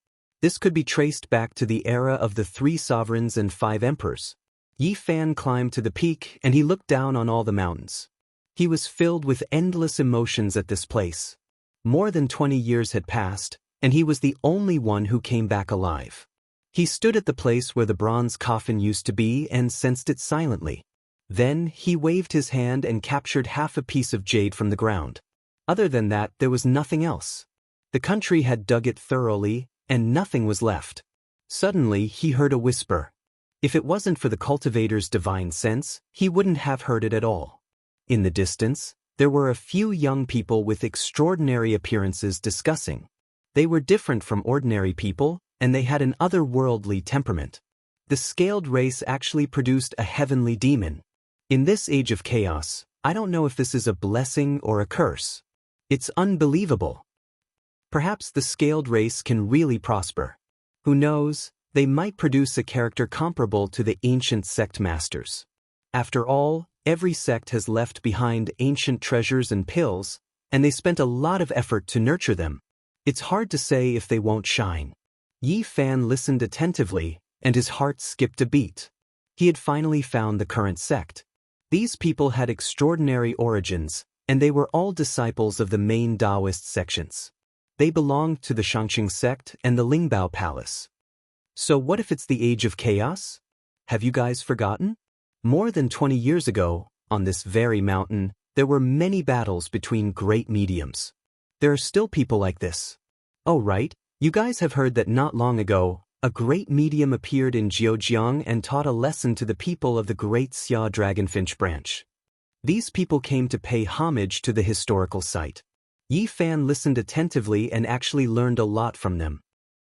This could be traced back to the era of the 3 sovereigns and 5 emperors. Yi Fan climbed to the peak and he looked down on all the mountains. He was filled with endless emotions at this place. More than 20 years had passed, and he was the only one who came back alive. He stood at the place where the bronze coffin used to be and sensed it silently. Then he waved his hand and captured half a piece of jade from the ground. Other than that, there was nothing else. The country had dug it thoroughly, and nothing was left. Suddenly, he heard a whisper. If it wasn't for the cultivator's divine sense, he wouldn't have heard it at all. In the distance, There were a few young people with extraordinary appearances discussing. They were different from ordinary people, and they had an otherworldly temperament. The scaled race actually produced a heavenly demon. In this age of chaos, I don't know if this is a blessing or a curse. It's unbelievable. Perhaps the scaled race can really prosper. Who knows, they might produce a character comparable to the ancient sect masters. After all, every sect has left behind ancient treasures and pills, and they spent a lot of effort to nurture them. It's hard to say if they won't shine. Yi Fan listened attentively, and his heart skipped a beat. He had finally found the current sect. These people had extraordinary origins, and they were all disciples of the main Taoist sections. They belonged to the Xianxia sect and the Lingbao Palace. So what if it's the age of chaos? Have you guys forgotten? More than 20 years ago, on this very mountain, there were many battles between great mediums. There are still people like this. Oh right, you guys have heard that not long ago, a great medium appeared in Zhejiang and taught a lesson to the people of the great Xia Dragonfinch branch. These people came to pay homage to the historical site. Yi Fan listened attentively and actually learned a lot from them.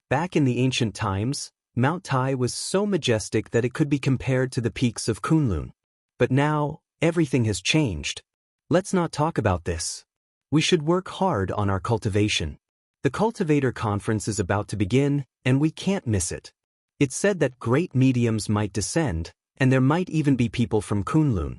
Back in the ancient times, Mount Tai was so majestic that it could be compared to the peaks of Kunlun. But now, everything has changed. Let's not talk about this. We should work hard on our cultivation. The Cultivator Conference is about to begin, and we can't miss it. It's said that great mediums might descend, and there might even be people from Kunlun.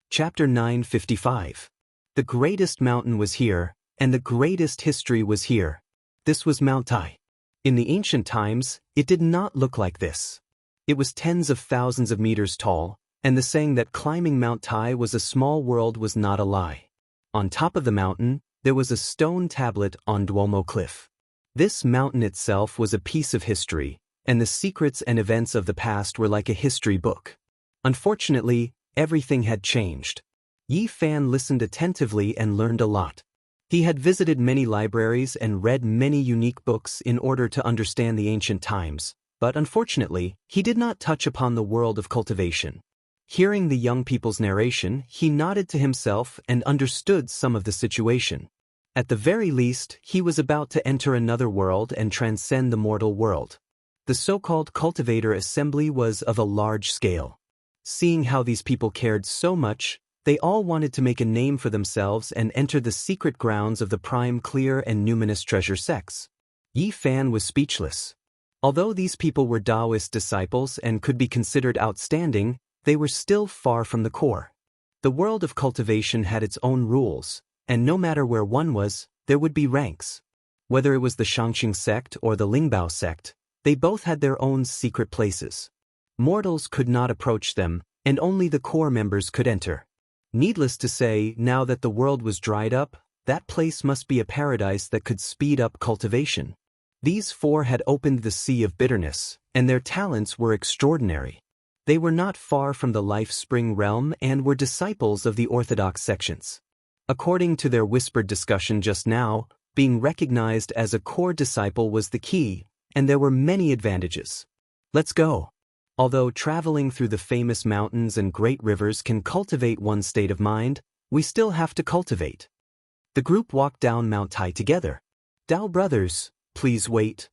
Chapter 955. The greatest mountain was here, and the greatest history was here. This was Mount Tai. In the ancient times, it did not look like this. It was tens of thousands of meters tall, and the saying that climbing Mount Tai was a small world was not a lie. On top of the mountain, there was a stone tablet on Duomo Cliff. This mountain itself was a piece of history, and the secrets and events of the past were like a history book. Unfortunately, everything had changed. Yi Fan listened attentively and learned a lot. He had visited many libraries and read many unique books in order to understand the ancient times, but unfortunately, he did not touch upon the world of cultivation. Hearing the young people's narration, he nodded to himself and understood some of the situation. At the very least, he was about to enter another world and transcend the mortal world. The so-called cultivator assembly was of a large scale. Seeing how these people cared so much, they all wanted to make a name for themselves and enter the secret grounds of the prime clear and numinous treasure sects. Yi Fan was speechless. Although these people were Taoist disciples and could be considered outstanding, they were still far from the core. The world of cultivation had its own rules, and no matter where one was, there would be ranks. Whether it was the Xianxia sect or the Lingbao sect, they both had their own secret places. Mortals could not approach them, and only the core members could enter. Needless to say, now that the world was dried up, that place must be a paradise that could speed up cultivation. These four had opened the sea of bitterness, and their talents were extraordinary. They were not far from the life spring realm and were disciples of the orthodox sections. According to their whispered discussion just now, being recognized as a core disciple was the key, and there were many advantages. Let's go. Although traveling through the famous mountains and great rivers can cultivate one's state of mind, we still have to cultivate. The group walked down Mount Tai together. Dao brothers, please wait.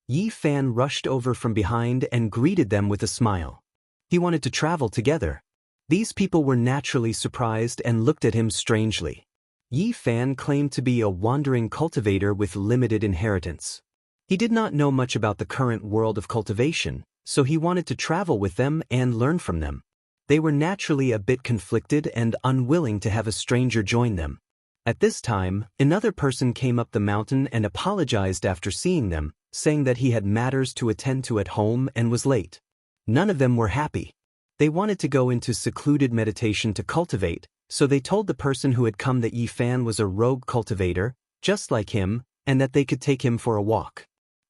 Yi Fan rushed over from behind and greeted them with a smile. He wanted to travel together. These people were naturally surprised and looked at him strangely. Yi Fan claimed to be a wandering cultivator with limited inheritance. He did not know much about the current world of cultivation, so he wanted to travel with them and learn from them. They were naturally a bit conflicted and unwilling to have a stranger join them. At this time, another person came up the mountain and apologized after seeing them, saying that he had matters to attend to at home and was late. None of them were happy. They wanted to go into secluded meditation to cultivate, so they told the person who had come that Yi Fan was a rogue cultivator, just like him, and that they could take him for a walk.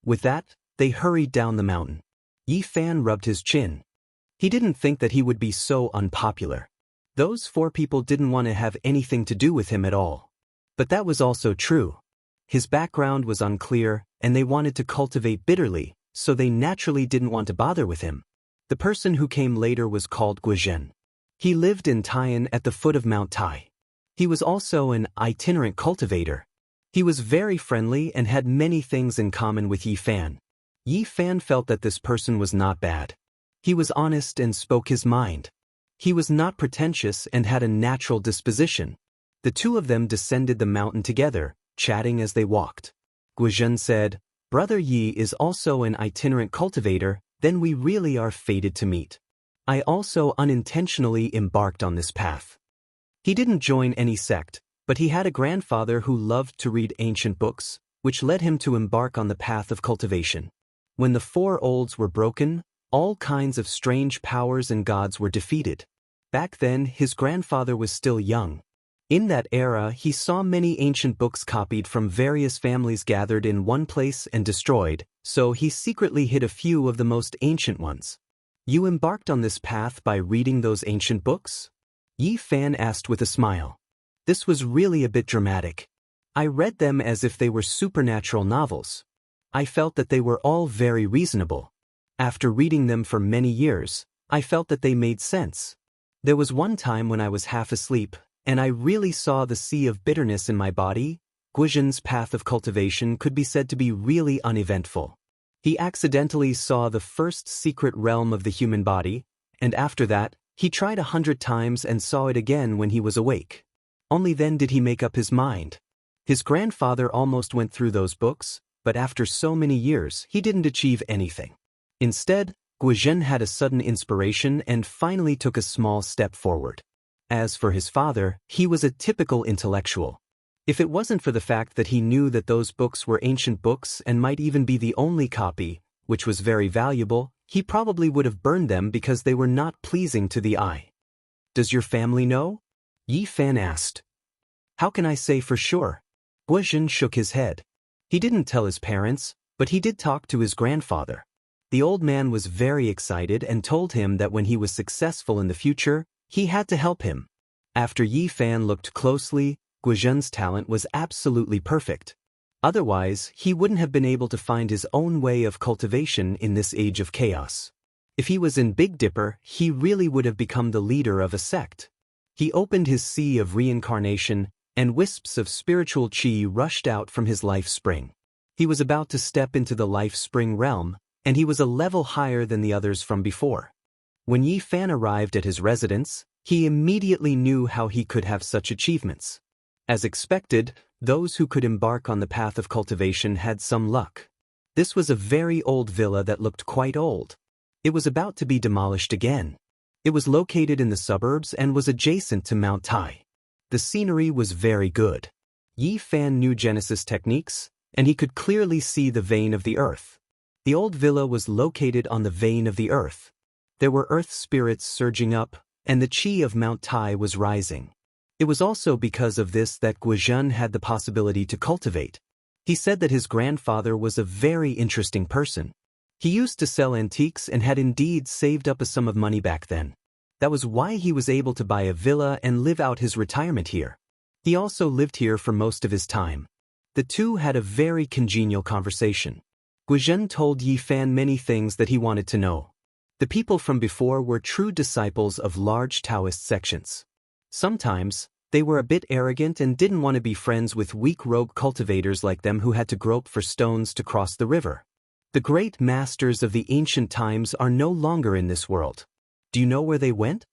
With that, they hurried down the mountain. Yi Fan rubbed his chin. He didn't think that he would be so unpopular. Those four people didn't want to have anything to do with him at all. But that was also true. His background was unclear, and they wanted to cultivate bitterly, so they naturally didn't want to bother with him. The person who came later was called Guizhen. He lived in Taiyan at the foot of Mount Tai. He was also an itinerant cultivator. He was very friendly and had many things in common with Yi Fan. Yi Fan felt that this person was not bad. He was honest and spoke his mind. He was not pretentious and had a natural disposition. The two of them descended the mountain together, chatting as they walked. Guizhen said, "Brother Yi is also an itinerant cultivator, then we really are fated to meet. I also unintentionally embarked on this path." He didn't join any sect, but he had a grandfather who loved to read ancient books, which led him to embark on the path of cultivation. When the four olds were broken, all kinds of strange powers and gods were defeated. Back then, his grandfather was still young. In that era, he saw many ancient books copied from various families gathered in one place and destroyed, so he secretly hid a few of the most ancient ones. "You embarked on this path by reading those ancient books?" Yi Fan asked with a smile. This was really a bit dramatic. I read them as if they were supernatural novels. I felt that they were all very reasonable. After reading them for many years, I felt that they made sense. There was one time when I was half asleep, and I really saw the sea of bitterness in my body. Guizhen's path of cultivation could be said to be really uneventful. He accidentally saw the first secret realm of the human body, and after that, he tried 100 times and saw it again when he was awake. Only then did he make up his mind. His grandfather almost went through those books, but after so many years, he didn't achieve anything. Instead, Guizhen had a sudden inspiration and finally took a small step forward. As for his father, he was a typical intellectual. If it wasn't for the fact that he knew that those books were ancient books and might even be the only copy, which was very valuable, he probably would have burned them because they were not pleasing to the eye. "Does your family know?" Yi Fan asked. "How can I say for sure?" Guizhen shook his head. He didn't tell his parents, but he did talk to his grandfather. The old man was very excited and told him that when he was successful in the future, he had to help him. After Yi Fan looked closely, Guizhen's talent was absolutely perfect. Otherwise, he wouldn't have been able to find his own way of cultivation in this age of chaos. If he was in Big Dipper, he really would have become the leader of a sect. He opened his sea of reincarnation, and wisps of spiritual chi rushed out from his life spring. He was about to step into the life spring realm, and he was a level higher than the others from before. When Yi Fan arrived at his residence, he immediately knew how he could have such achievements. As expected, those who could embark on the path of cultivation had some luck. This was a very old villa that looked quite old. It was about to be demolished again. It was located in the suburbs and was adjacent to Mount Tai. The scenery was very good. Yi Fan knew Genesis techniques, and he could clearly see the vein of the earth. The old villa was located on the vein of the earth. There were earth spirits surging up, and the chi of Mount Tai was rising. It was also because of this that Guizhen had the possibility to cultivate. He said that his grandfather was a very interesting person. He used to sell antiques and had indeed saved up a sum of money back then. That was why he was able to buy a villa and live out his retirement here. He also lived here for most of his time. The two had a very congenial conversation. Guizhen told Yi Fan many things that he wanted to know. The people from before were true disciples of large Taoist sections. Sometimes, they were a bit arrogant and didn't want to be friends with weak rogue cultivators like them who had to grope for stones to cross the river. The great masters of the ancient times are no longer in this world. Do you know where they went?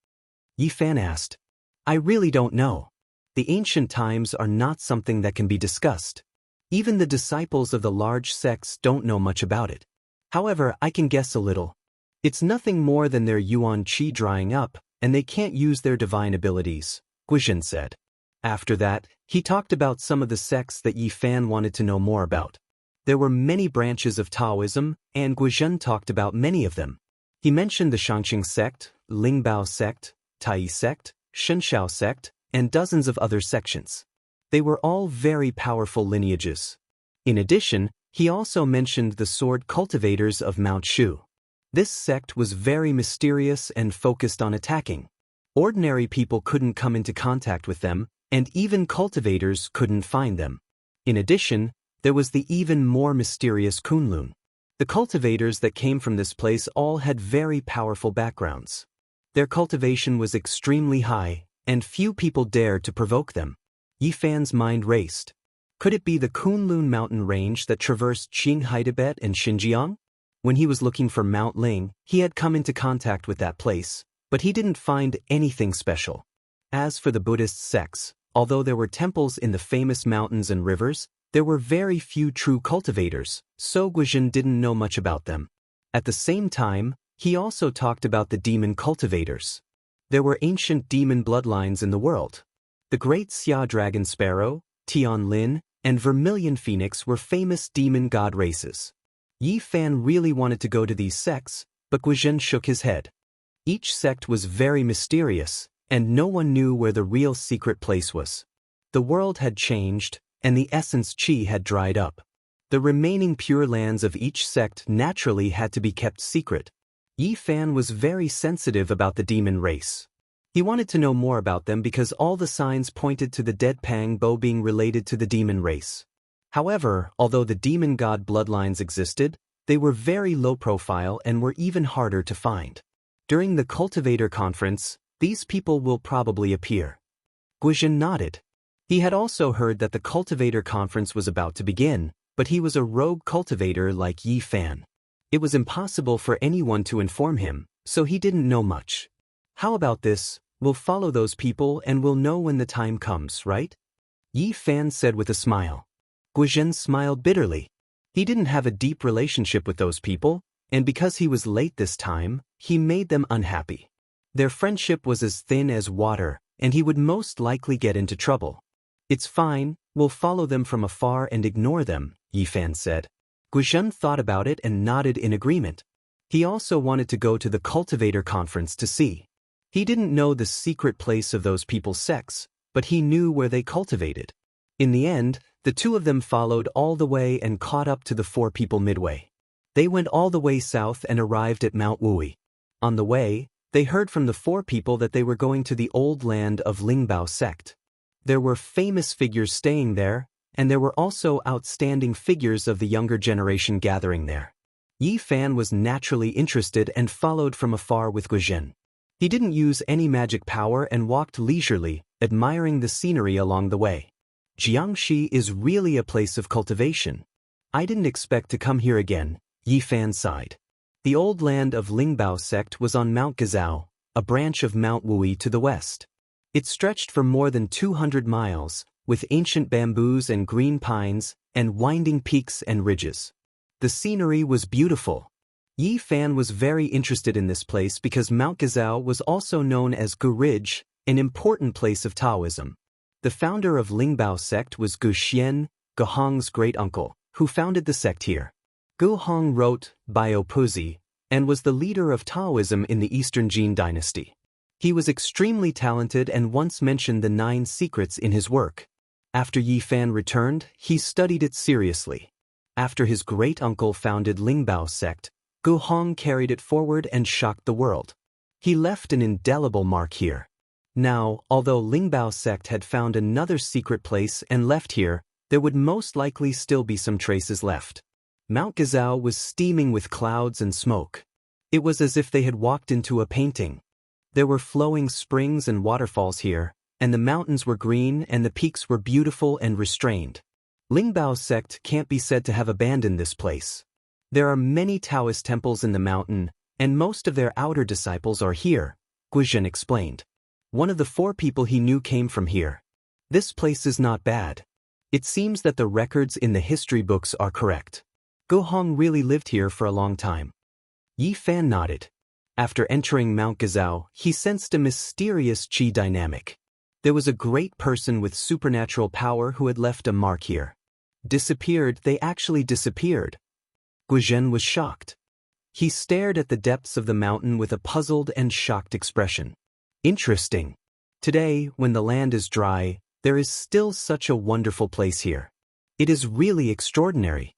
Yi Fan asked. I really don't know. The ancient times are not something that can be discussed. Even the disciples of the large sects don't know much about it. However, I can guess a little. It's nothing more than their yuan qi drying up, and they can't use their divine abilities, Guizhen said. After that, he talked about some of the sects that Yi Fan wanted to know more about. There were many branches of Taoism, and Guizhen talked about many of them. He mentioned the Xianxia sect, Lingbao sect, Tai sect, Xianxia sect, and dozens of other sections. They were all very powerful lineages. In addition, he also mentioned the sword cultivators of Mount Shu. This sect was very mysterious and focused on attacking. Ordinary people couldn't come into contact with them, and even cultivators couldn't find them. In addition, there was the even more mysterious Kunlun. The cultivators that came from this place all had very powerful backgrounds. Their cultivation was extremely high, and few people dared to provoke them. Yi Fan's mind raced. Could it be the Kunlun mountain range that traversed Qinghai Tibet and Xinjiang? When he was looking for Mount Ling, he had come into contact with that place, but he didn't find anything special. As for the Buddhist sects, although there were temples in the famous mountains and rivers, there were very few true cultivators, so Guizhen didn't know much about them. At the same time, he also talked about the demon cultivators. There were ancient demon bloodlines in the world. The great Xia dragon sparrow, Tian Lin, and Vermilion Phoenix were famous demon god races. Yi Fan really wanted to go to these sects, but Guizhen shook his head. Each sect was very mysterious, and no one knew where the real secret place was. The world had changed, and the essence qi had dried up. The remaining pure lands of each sect naturally had to be kept secret. Yi Fan was very sensitive about the demon race. He wanted to know more about them because all the signs pointed to the dead Pang Bo being related to the demon race. However, although the demon god bloodlines existed, they were very low profile and were even harder to find. During the Cultivator Conference, these people will probably appear. Guizhen nodded. He had also heard that the Cultivator Conference was about to begin, but he was a rogue cultivator like Yi Fan. It was impossible for anyone to inform him, so he didn't know much. How about this? We'll follow those people and we'll know when the time comes, right? Yi Fan said with a smile. Guizhen smiled bitterly. He didn't have a deep relationship with those people, and because he was late this time, he made them unhappy. Their friendship was as thin as water, and he would most likely get into trouble. It's fine, we'll follow them from afar and ignore them, Yi Fan said. Guizhen thought about it and nodded in agreement. He also wanted to go to the Cultivator Conference to see. He didn't know the secret place of those people's sects, but he knew where they cultivated. In the end, the two of them followed all the way and caught up to the four people midway. They went all the way south and arrived at Mount Wui. On the way, they heard from the four people that they were going to the old land of Lingbao sect. There were famous figures staying there, and there were also outstanding figures of the younger generation gathering there. Yi Fan was naturally interested and followed from afar with Guizhen. He didn't use any magic power and walked leisurely, admiring the scenery along the way. Xianxia is really a place of cultivation. I didn't expect to come here again, Yi Fan sighed. The old land of Lingbao sect was on Mount Gazao, a branch of Mount Wui to the west. It stretched for more than 200 miles, with ancient bamboos and green pines, and winding peaks and ridges. The scenery was beautiful. Yi Fan was very interested in this place because Mount Gazao was also known as Gu Ridge, an important place of Taoism. The founder of Lingbao sect was Gu Xian, Gu Hong's great-uncle, who founded the sect here. Gu Hong wrote Biopuzi and was the leader of Taoism in the Eastern Jin dynasty. He was extremely talented and once mentioned the 9 secrets in his work. After Yi Fan returned, he studied it seriously. After his great-uncle founded Lingbao sect, Gu Hong carried it forward and shocked the world. He left an indelible mark here. Now, although Lingbao sect had found another secret place and left here, there would most likely still be some traces left. Mount Gazao was steaming with clouds and smoke. It was as if they had walked into a painting. There were flowing springs and waterfalls here, and the mountains were green and the peaks were beautiful and restrained. Lingbao sect can't be said to have abandoned this place. There are many Taoist temples in the mountain, and most of their outer disciples are here, Guizhen explained. One of the 4 people he knew came from here. This place is not bad. It seems that the records in the history books are correct. Gu Hong really lived here for a long time. Yi Fan nodded. After entering Mount Gazao, he sensed a mysterious qi dynamic. There was a great person with supernatural power who had left a mark here. Disappeared, they actually disappeared. Guizhen was shocked. He stared at the depths of the mountain with a puzzled and shocked expression. Interesting. Today, when the land is dry, there is still such a wonderful place here. It is really extraordinary.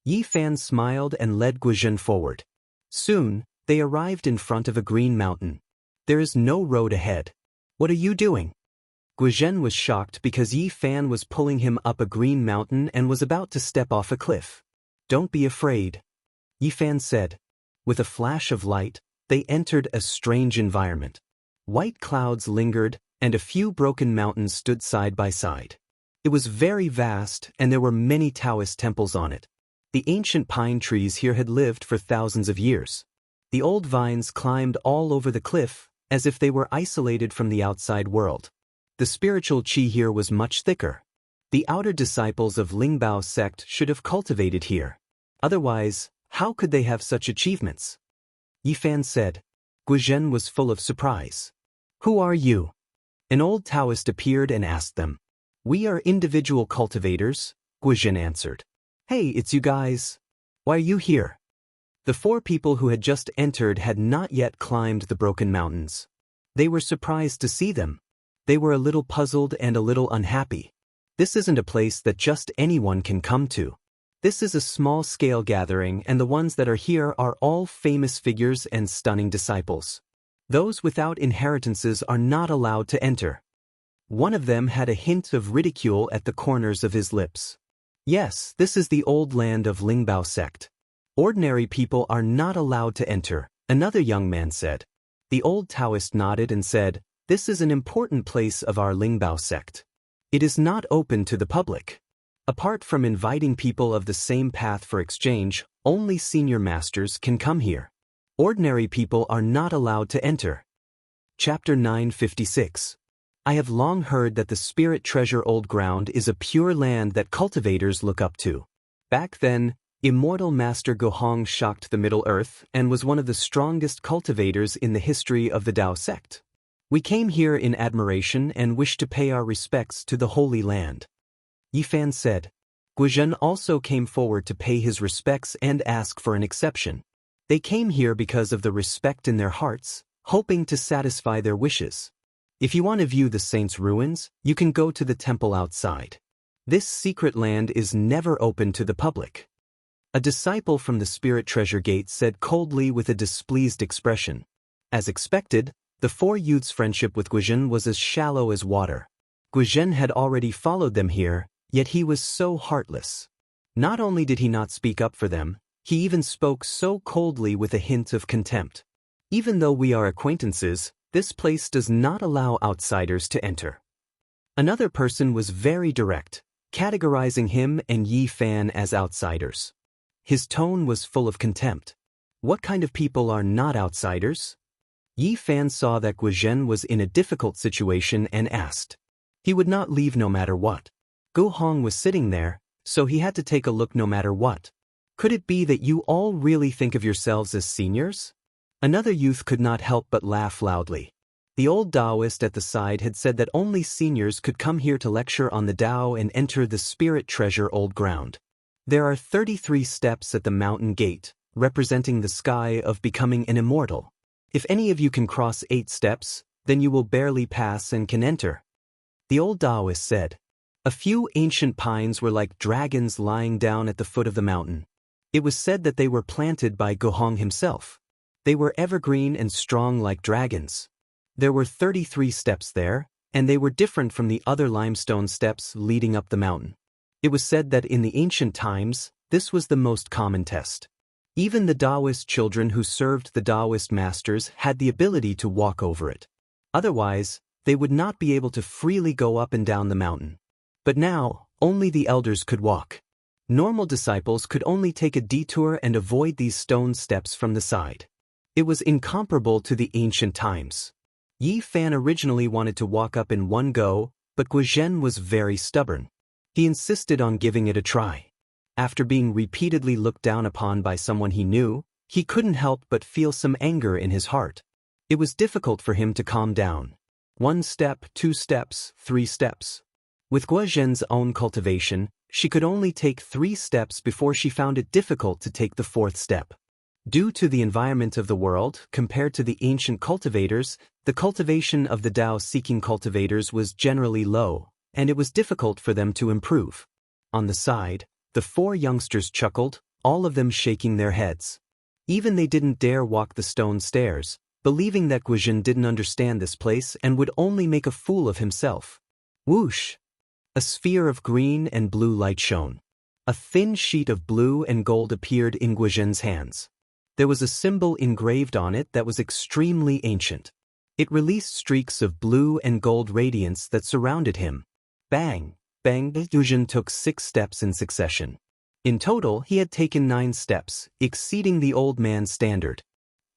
Yi Fan smiled and led Guizhen forward. Soon, they arrived in front of a green mountain. There is no road ahead. What are you doing? Guizhen was shocked because Yi Fan was pulling him up a green mountain and was about to step off a cliff. Don't be afraid, Yi Fan said. With a flash of light, they entered a strange environment. White clouds lingered, and a few broken mountains stood side by side. It was very vast, and there were many Taoist temples on it. The ancient pine trees here had lived for thousands of years. The old vines climbed all over the cliff, as if they were isolated from the outside world. The spiritual qi here was much thicker. The outer disciples of Lingbao sect should have cultivated here. Otherwise, how could they have such achievements? Yifan said. Guizhen was full of surprise. Who are you? An old Taoist appeared and asked them. We are individual cultivators, Guizhen answered. Hey, it's you guys. Why are you here? The 4 people who had just entered had not yet climbed the broken mountains. They were surprised to see them. They were a little puzzled and a little unhappy. This isn't a place that just anyone can come to. This is a small-scale gathering, and the ones that are here are all famous figures and stunning disciples. Those without inheritances are not allowed to enter. One of them had a hint of ridicule at the corners of his lips. Yes, this is the old land of Lingbao sect. Ordinary people are not allowed to enter, another young man said. The old Taoist nodded and said, this is an important place of our Lingbao sect. It is not open to the public. Apart from inviting people of the same path for exchange, only senior masters can come here. Ordinary people are not allowed to enter. Chapter 956. I have long heard that the spirit treasure old ground is a pure land that cultivators look up to. Back then, immortal Master Gohong shocked the Middle Earth and was one of the strongest cultivators in the history of the Dao sect. We came here in admiration and wish to pay our respects to the Holy Land. Yifan said. Guizhen also came forward to pay his respects and ask for an exception. They came here because of the respect in their hearts, hoping to satisfy their wishes. If you want to view the saints' ruins, you can go to the temple outside. This secret land is never open to the public. A disciple from the Spirit Treasure Gate said coldly with a displeased expression. As expected, the 4 youths' friendship with Guizhen was as shallow as water. Guizhen had already followed them here, yet he was so heartless. Not only did he not speak up for them, he even spoke so coldly with a hint of contempt. Even though we are acquaintances, this place does not allow outsiders to enter. Another person was very direct, categorizing him and Yifan as outsiders. His tone was full of contempt. What kind of people are not outsiders? Yifan saw that Guizhen was in a difficult situation and asked. He would not leave no matter what. Gohong was sitting there, so he had to take a look no matter what. Could it be that you all really think of yourselves as seniors? Another youth could not help but laugh loudly. The old Taoist at the side had said that only seniors could come here to lecture on the Tao and enter the spirit treasure old ground. There are 33 steps at the mountain gate, representing the sky of becoming an immortal. If any of you can cross 8 steps, then you will barely pass and can enter. The old Taoist said. A few ancient pines were like dragons lying down at the foot of the mountain. It was said that they were planted by Gohong himself. They were evergreen and strong like dragons. There were 33 steps there, and they were different from the other limestone steps leading up the mountain. It was said that in the ancient times, this was the most common test. Even the Taoist children who served the Taoist masters had the ability to walk over it. Otherwise, they would not be able to freely go up and down the mountain. But now, only the elders could walk. Normal disciples could only take a detour and avoid these stone steps from the side. It was incomparable to the ancient times. Yifan originally wanted to walk up in one go, but Guizhen was very stubborn. He insisted on giving it a try. After being repeatedly looked down upon by someone he knew, he couldn't help but feel some anger in his heart. It was difficult for him to calm down. 1 step, 2 steps, 3 steps. With Guizhen's own cultivation, she could only take 3 steps before she found it difficult to take the 4th step. Due to the environment of the world, compared to the ancient cultivators, the cultivation of the Tao-seeking cultivators was generally low, and it was difficult for them to improve. On the side, the 4 youngsters chuckled, all of them shaking their heads. Even they didn't dare walk the stone stairs, believing that Guizhen didn't understand this place and would only make a fool of himself. Whoosh! A sphere of green and blue light shone. A thin sheet of blue and gold appeared in Guizhen's hands. There was a symbol engraved on it that was extremely ancient. It released streaks of blue and gold radiance that surrounded him. Bang, bang, Guzhen took 6 steps in succession. In total, he had taken 9 steps, exceeding the old man's standard.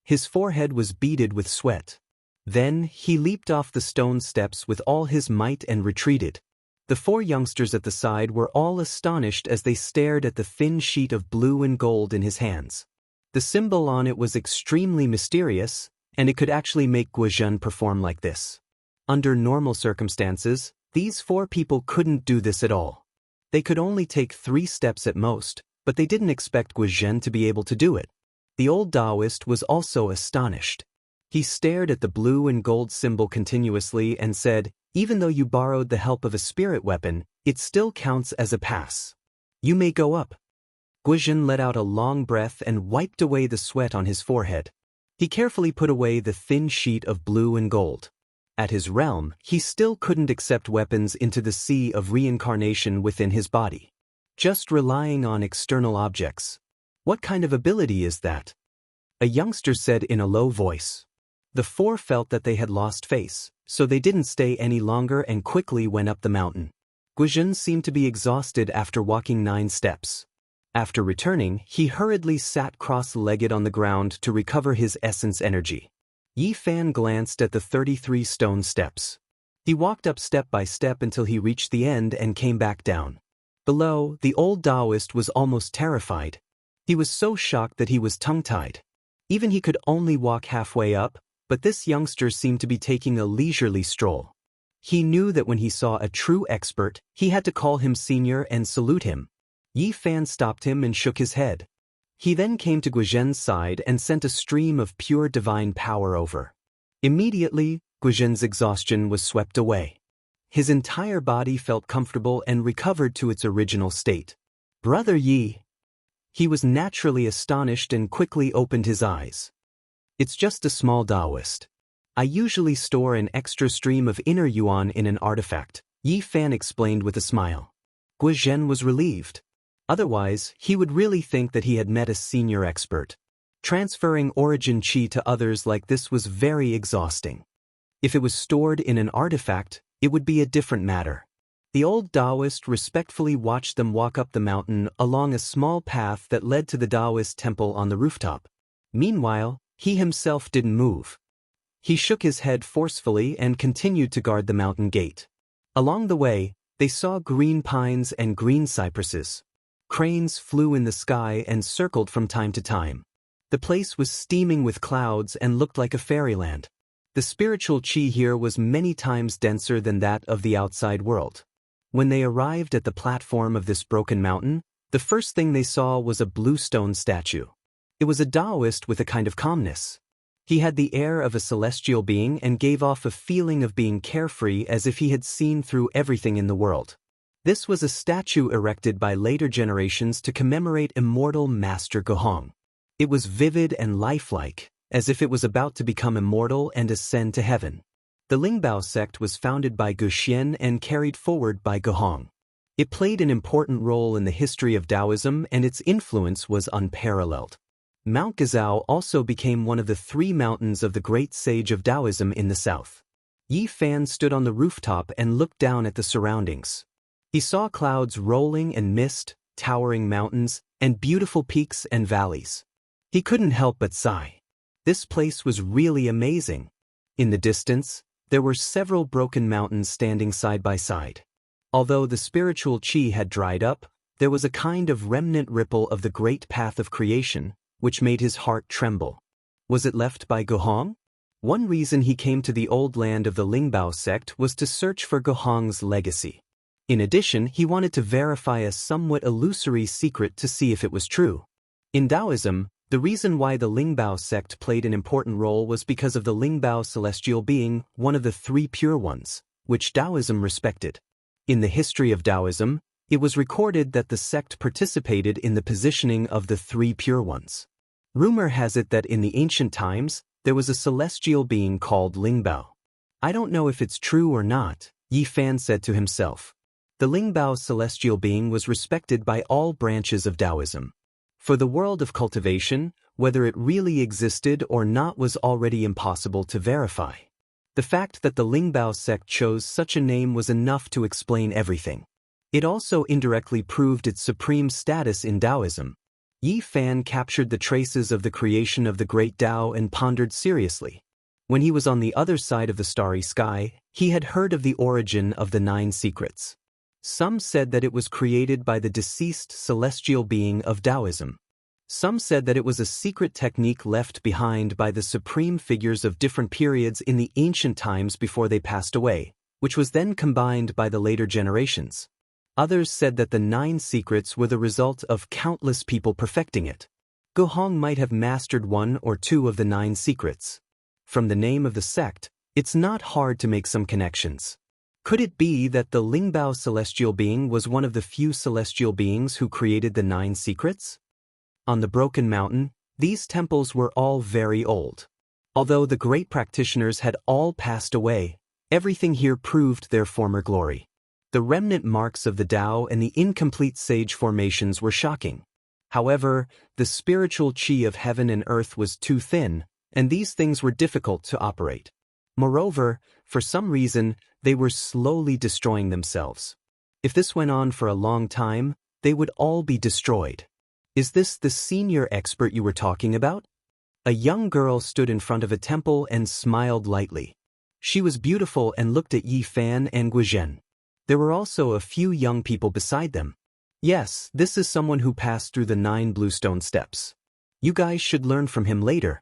His forehead was beaded with sweat. Then, he leaped off the stone steps with all his might and retreated. The 4 youngsters at the side were all astonished as they stared at the thin sheet of blue and gold in his hands. The symbol on it was extremely mysterious, and it could actually make Guzhen perform like this. Under normal circumstances, these 4 people couldn't do this at all. They could only take 3 steps at most, but they didn't expect Guzhen to be able to do it. The old Taoist was also astonished. He stared at the blue and gold symbol continuously and said, "Even though you borrowed the help of a spirit weapon, it still counts as a pass. You may go up." Guzhen let out a long breath and wiped away the sweat on his forehead. He carefully put away the thin sheet of blue and gold. At his realm, he still couldn't accept weapons into the sea of reincarnation within his body. Just relying on external objects. What kind of ability is that? A youngster said in a low voice. The 4 felt that they had lost face, so they didn't stay any longer and quickly went up the mountain. Guzhen seemed to be exhausted after walking 9 steps. After returning, he hurriedly sat cross-legged on the ground to recover his essence energy. Yi Fan glanced at the 33 stone steps. He walked up step by step until he reached the end and came back down. Below, the old Taoist was almost terrified. He was so shocked that he was tongue-tied. Even he could only walk halfway up, but this youngster seemed to be taking a leisurely stroll. He knew that when he saw a true expert, he had to call him senior and salute him. Yi Fan stopped him and shook his head. He then came to Guzhen's side and sent a stream of pure divine power over. Immediately, Guzhen's exhaustion was swept away. His entire body felt comfortable and recovered to its original state. "Brother Yi." He was naturally astonished and quickly opened his eyes. "It's just a small Taoist. I usually store an extra stream of inner yuan in an artifact," Yi Fan explained with a smile. Guzhen was relieved. Otherwise, he would really think that he had met a senior expert. Transferring origin chi to others like this was very exhausting. If it was stored in an artifact, it would be a different matter. The old Taoist respectfully watched them walk up the mountain along a small path that led to the Taoist temple on the rooftop. Meanwhile, he himself didn't move. He shook his head forcefully and continued to guard the mountain gate. Along the way, they saw green pines and green cypresses. Cranes flew in the sky and circled from time to time. The place was steaming with clouds and looked like a fairyland. The spiritual chi here was many times denser than that of the outside world. When they arrived at the platform of this broken mountain, the first thing they saw was a blue stone statue. It was a Taoist with a kind of calmness. He had the air of a celestial being and gave off a feeling of being carefree as if he had seen through everything in the world. This was a statue erected by later generations to commemorate immortal Master Gohong. It was vivid and lifelike, as if it was about to become immortal and ascend to heaven. The Lingbao sect was founded by Guxian and carried forward by Gohong. It played an important role in the history of Taoism and its influence was unparalleled. Mount Gazao also became one of the 3 mountains of the great sage of Taoism in the south. Yi Fan stood on the rooftop and looked down at the surroundings. He saw clouds rolling and mist, towering mountains, and beautiful peaks and valleys. He couldn't help but sigh. This place was really amazing. In the distance, there were several broken mountains standing side by side. Although the spiritual chi had dried up, there was a kind of remnant ripple of the great path of creation, which made his heart tremble. Was it left by Gohong? One reason he came to the old land of the Lingbao sect was to search for Gohong's legacy. In addition, he wanted to verify a somewhat illusory secret to see if it was true. In Taoism, the reason why the Lingbao sect played an important role was because of the Lingbao celestial being, one of the 3 pure ones, which Taoism respected. In the history of Taoism, it was recorded that the sect participated in the positioning of the 3 pure ones. Rumor has it that in the ancient times, there was a celestial being called Lingbao. I don't know if it's true or not, Yi Fan said to himself. The Lingbao celestial being was respected by all branches of Taoism. For the world of cultivation, whether it really existed or not was already impossible to verify. The fact that the Lingbao sect chose such a name was enough to explain everything. It also indirectly proved its supreme status in Taoism. Yi Fan captured the traces of the creation of the great Tao and pondered seriously. When he was on the other side of the starry sky, he had heard of the origin of the 9 secrets. Some said that it was created by the deceased celestial being of Taoism. Some said that it was a secret technique left behind by the supreme figures of different periods in the ancient times before they passed away, which was then combined by the later generations. Others said that the 9 secrets were the result of countless people perfecting it. Gu Hong might have mastered 1 or 2 of the 9 secrets. From the name of the sect, it's not hard to make some connections. Could it be that the Lingbao celestial being was one of the few celestial beings who created the 9 secrets? On the Broken Mountain, these temples were all very old. Although the great practitioners had all passed away, everything here proved their former glory. The remnant marks of the Tao and the incomplete sage formations were shocking. However, the spiritual qi of heaven and earth was too thin, and these things were difficult to operate. Moreover, for some reason, they were slowly destroying themselves. If this went on for a long time, they would all be destroyed. Is this the senior expert you were talking about? A young girl stood in front of a temple and smiled lightly. She was beautiful and looked at Yi Fan and Guizhen. There were also a few young people beside them. Yes, this is someone who passed through the 9 bluestone steps. You guys should learn from him later.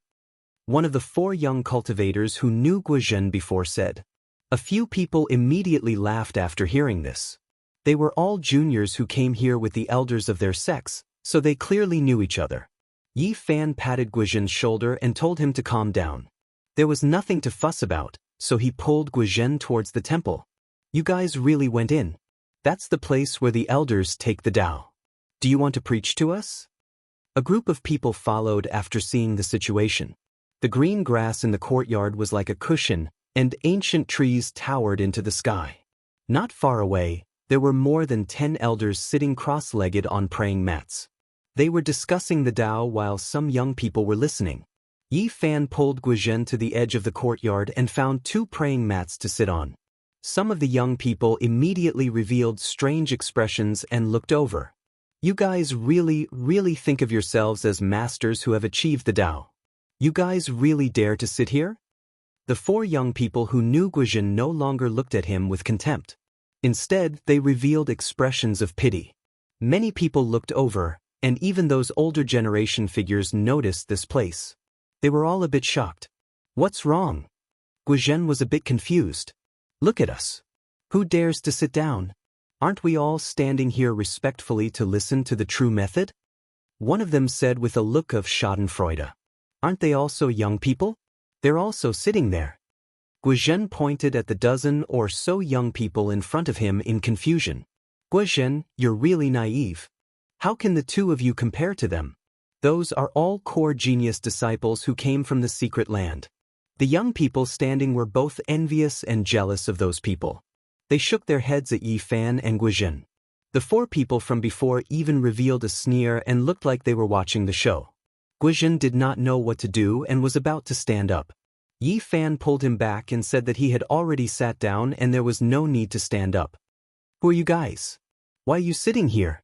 One of the 4 young cultivators who knew Guizhen before said. A few people immediately laughed after hearing this. They were all juniors who came here with the elders of their sects, so they clearly knew each other. Yi Fan patted Guizhen's shoulder and told him to calm down. There was nothing to fuss about, so he pulled Guizhen towards the temple. You guys really went in. That's the place where the elders take the Tao. Do you want to preach to us? A group of people followed after seeing the situation. The green grass in the courtyard was like a cushion, and ancient trees towered into the sky. Not far away, there were more than 10 elders sitting cross-legged on praying mats. They were discussing the Tao while some young people were listening. Yi Fan pulled Guizhen to the edge of the courtyard and found 2 praying mats to sit on. Some of the young people immediately revealed strange expressions and looked over. You guys really think of yourselves as masters who have achieved the Tao. You guys really dare to sit here? The 4 young people who knew Guizhen no longer looked at him with contempt. Instead, they revealed expressions of pity. Many people looked over, and even those older generation figures noticed this place. They were all a bit shocked. What's wrong? Guizhen was a bit confused. Look at us. Who dares to sit down? Aren't we all standing here respectfully to listen to the true method? One of them said with a look of schadenfreude. Aren't they also young people? They're also sitting there. Guizhen pointed at the dozen or so young people in front of him in confusion. Guizhen, you're really naive. How can the 2 of you compare to them? Those are all core genius disciples who came from the secret land. The young people standing were both envious and jealous of those people. They shook their heads at Yi Fan and Guizhen. The 4 people from before even revealed a sneer and looked like they were watching the show. Guizhen did not know what to do and was about to stand up. Yi Fan pulled him back and said that he had already sat down and there was no need to stand up. Who are you guys? Why are you sitting here?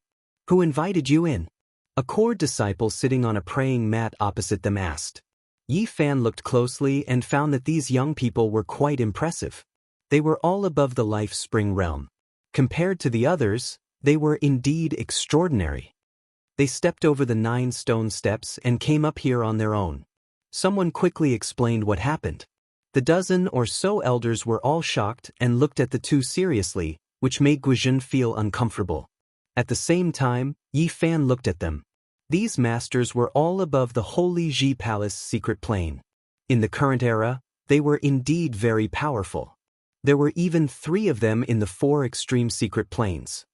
Who invited you in? A core disciple sitting on a praying mat opposite them asked. Yi Fan looked closely and found that these young people were quite impressive. They were all above the life spring realm. Compared to the others, they were indeed extraordinary. They stepped over the 9 stone steps and came up here on their own. Someone quickly explained what happened. The dozen or so elders were all shocked and looked at the 2 seriously, which made Guizhen feel uncomfortable. At the same time, Yi Fan looked at them. These masters were all above the Holy Ji Palace secret plane. In the current era, they were indeed very powerful. There were even 3 of them in the 4 extreme secret planes.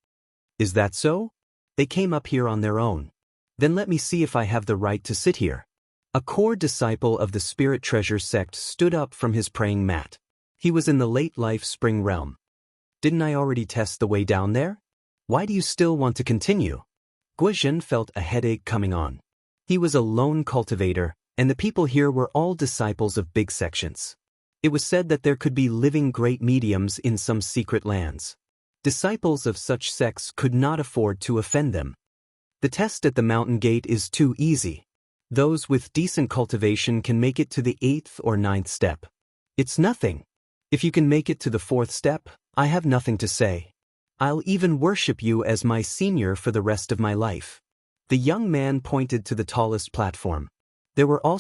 Is that so? They came up here on their own. Then let me see if I have the right to sit here. A core disciple of the Spirit Treasure sect stood up from his praying mat. He was in the late life spring realm. Didn't I already test the way down there? Why do you still want to continue? Guizhen felt a headache coming on. He was a lone cultivator, and the people here were all disciples of big sections. It was said that there could be living great mediums in some secret lands. Disciples of such sects could not afford to offend them. The test at the mountain gate is too easy. Those with decent cultivation can make it to the 8th or 9th step. It's nothing. If you can make it to the 4th step, I have nothing to say. I'll even worship you as my senior for the rest of my life. The young man pointed to the tallest platform. There were also